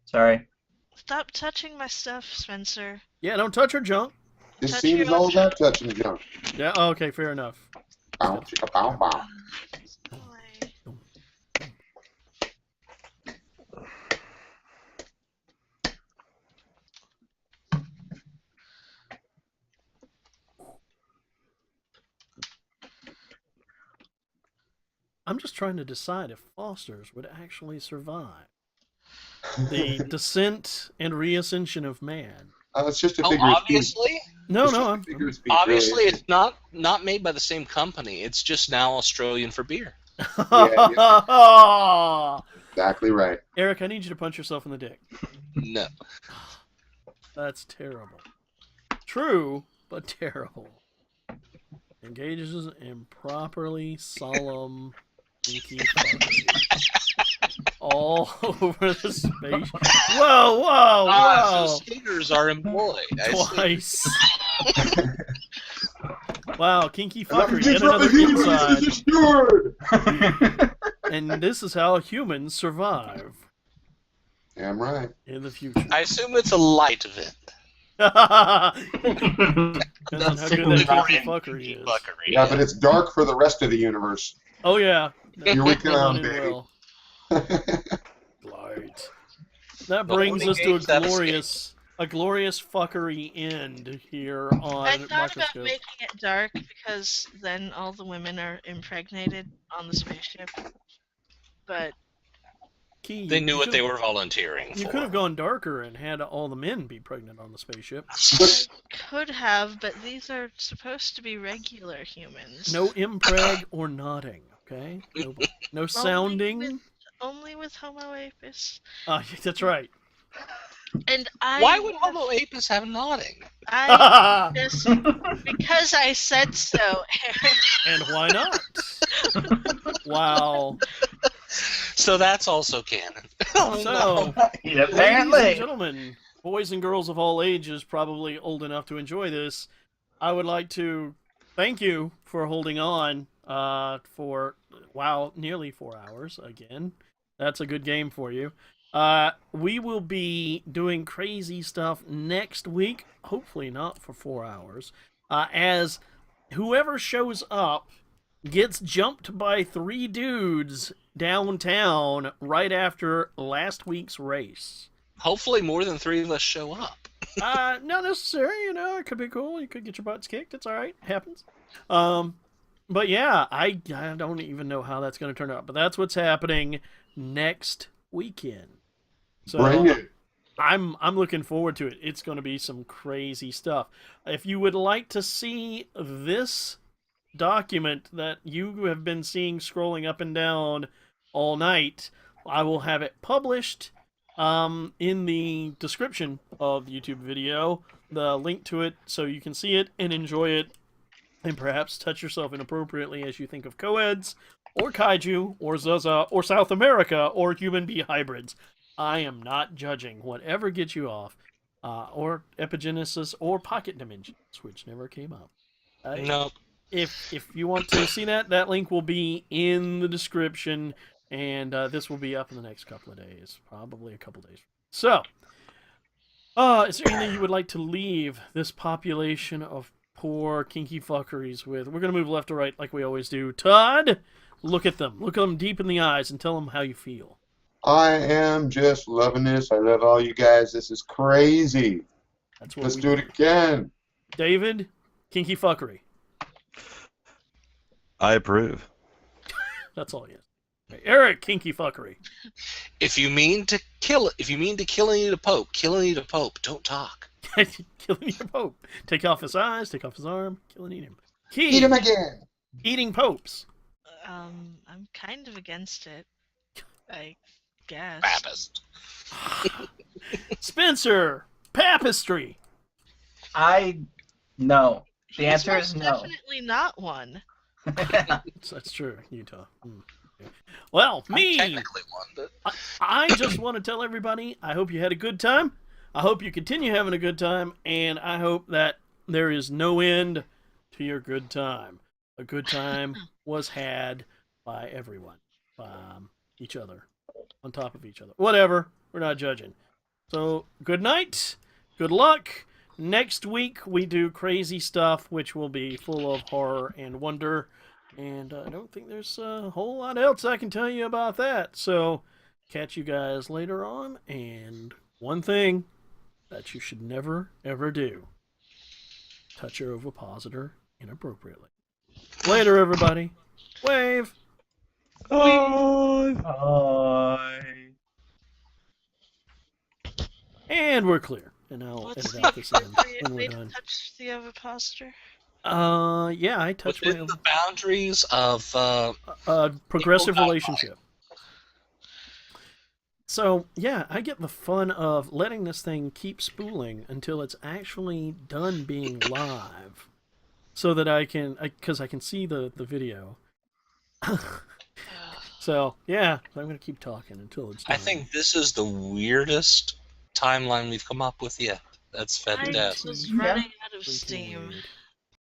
Speaker 7: Sorry.
Speaker 4: Stop touching my stuff, Spencer.
Speaker 2: yeah, don't touch her junk.
Speaker 6: This
Speaker 4: Touch
Speaker 6: scene
Speaker 4: your
Speaker 6: is all
Speaker 4: own
Speaker 6: about touching junk.
Speaker 2: Yeah, okay, fair enough.
Speaker 6: Bow, chicka, bow, bow.
Speaker 4: Wait.
Speaker 2: I'm just trying to decide if Fosters would actually survive the descent and reascension of man.
Speaker 6: It's just a
Speaker 1: Oh,
Speaker 6: figure of speech.
Speaker 1: obviously,
Speaker 2: No,
Speaker 6: It's
Speaker 2: no,
Speaker 6: just a
Speaker 2: I'm,
Speaker 6: figure of speech,
Speaker 1: obviously,
Speaker 6: really.
Speaker 1: it's not made by the same company. It's just now Australian for beer.
Speaker 6: Exactly right.
Speaker 2: Eric, I need you to punch yourself in the dick.
Speaker 1: No.
Speaker 2: That's terrible. True, but terrible. Engages in properly solemn inky fuckery. All over the space. Whoa, whoa,
Speaker 1: Ah,
Speaker 2: whoa!
Speaker 1: so skaters are employed. I see.
Speaker 2: Twice. Wow, kinky
Speaker 6: Another
Speaker 2: fuckery, yet another
Speaker 6: disruptive
Speaker 2: inside.
Speaker 6: is assured.
Speaker 2: And this is how humans survive
Speaker 6: Damn right.
Speaker 2: in the future.
Speaker 1: I assume it's a light event.
Speaker 2: Depends on how
Speaker 7: That's
Speaker 2: good that
Speaker 7: super
Speaker 2: kinky fuckery is.
Speaker 6: Yeah, but it's dark for the rest of the universe.
Speaker 2: Oh yeah.
Speaker 6: Here we
Speaker 2: Come
Speaker 6: come,
Speaker 2: on in,
Speaker 6: baby.
Speaker 2: Will. Light. That
Speaker 1: The
Speaker 2: brings
Speaker 1: only
Speaker 2: us to
Speaker 1: games that escape.
Speaker 2: a glorious fuckery end here
Speaker 4: I
Speaker 2: on
Speaker 4: thought about
Speaker 2: Microscope.
Speaker 4: making it dark because then all the women are impregnated on the spaceship. But
Speaker 2: Key,
Speaker 1: They
Speaker 2: you
Speaker 1: knew what they
Speaker 2: could've-
Speaker 1: were volunteering
Speaker 2: You
Speaker 1: for.
Speaker 2: could have gone darker and had all the men be pregnant on the spaceship.
Speaker 4: could have, but these are supposed to be regular humans.
Speaker 2: No impreg or nodding, okay? No sounding.
Speaker 4: Only with Homo apus.
Speaker 2: That's right.
Speaker 4: And I
Speaker 1: Why would Homo apus have nodding?
Speaker 4: I just because I said so, Eric.
Speaker 2: And why not? Wow.
Speaker 1: So that's also canon.
Speaker 2: So,
Speaker 7: Yeah,
Speaker 2: ladies and
Speaker 7: apparently.
Speaker 2: gentlemen, boys and girls of all ages, probably old enough to enjoy this, I would like to thank you for holding on for, wow, nearly 4 hours again. That's a good game for you. We will be doing crazy stuff next week, hopefully not for 4 hours, as whoever shows up gets jumped by 3 dudes downtown right after last week's race.
Speaker 1: Hopefully more than 3 of us show up.
Speaker 2: Not necessary, it could be cool. You could get your butts kicked. It's all right. It happens. But yeah, I don't even know how that's going to turn out. But that's what's happening next weekend. So
Speaker 6: Bring it.
Speaker 2: I'm looking forward to it. It's going to be some crazy stuff. If you would like to see this document that you have been seeing scrolling up and down all night, I will have it published in the description of the YouTube video, the link to it so you can see it and enjoy it and perhaps touch yourself inappropriately as you think of coeds or kaiju or Zaza or South America or human bee hybrids. I am not judging. Whatever gets you off, or epigenesis or pocket dimensions, which never came up.
Speaker 1: No.
Speaker 2: If you want to see that link will be in the description, and this will be up in the next couple of days, probably a couple days. So, is there anything you would like to leave this population of poor kinky fuckeries with? We're gonna move left to right like we always do. Todd, look at them deep in the eyes, and tell them how you feel.
Speaker 6: I am just loving this. I love all you guys. This is crazy.
Speaker 2: That's what
Speaker 6: Let's
Speaker 2: we
Speaker 6: do it again.
Speaker 2: David, kinky fuckery.
Speaker 5: I approve.
Speaker 2: That's all he has. Okay, Eric, kinky fuckery.
Speaker 1: If you mean to kill Anita Pope, kill Anita Pope. Don't talk.
Speaker 2: Kill Anita Pope. Take off his eyes, take off his arm, kill and eat him. Keith,
Speaker 6: Eat him again.
Speaker 2: eating popes.
Speaker 4: I'm kind of against it, I guess.
Speaker 1: Baptist.
Speaker 2: Spencer, papistry.
Speaker 7: No. The
Speaker 4: He's
Speaker 7: answer is
Speaker 4: most
Speaker 7: no.
Speaker 4: definitely not one.
Speaker 2: That's true, Utah. Okay. Well, me.
Speaker 1: Technically one, but
Speaker 2: I just want to tell everybody, I hope you had a good time. I hope you continue having a good time, and I hope that there is no end to your good time. A good time was had by everyone, each other, on top of each other. Whatever, we're not judging. So, good night, good luck. Next week we do crazy stuff, which will be full of horror and wonder. And I don't think there's a whole lot else I can tell you about that. So, catch you guys later on. And one thing that you should never, ever do: touch your ovipositor inappropriately. Later, everybody. Wave.
Speaker 7: Bye.
Speaker 2: And we're clear. And I'll
Speaker 4: What's
Speaker 2: edit out this end when
Speaker 4: way
Speaker 2: we're
Speaker 4: to
Speaker 2: done.
Speaker 4: touch the ovipositor?
Speaker 2: Yeah, I touched
Speaker 1: within the boundaries of
Speaker 2: progressive
Speaker 1: Equal
Speaker 2: relationship. So, yeah, I get the fun of letting this thing keep spooling until it's actually done being live. So that I can see the video. So, yeah, I'm going to keep talking until it's done.
Speaker 1: I think this is the weirdest timeline we've come up with yet. That's
Speaker 4: I
Speaker 1: fantastic.
Speaker 4: was
Speaker 7: Yeah.
Speaker 4: running out of
Speaker 2: Freaking
Speaker 4: steam.
Speaker 2: weird.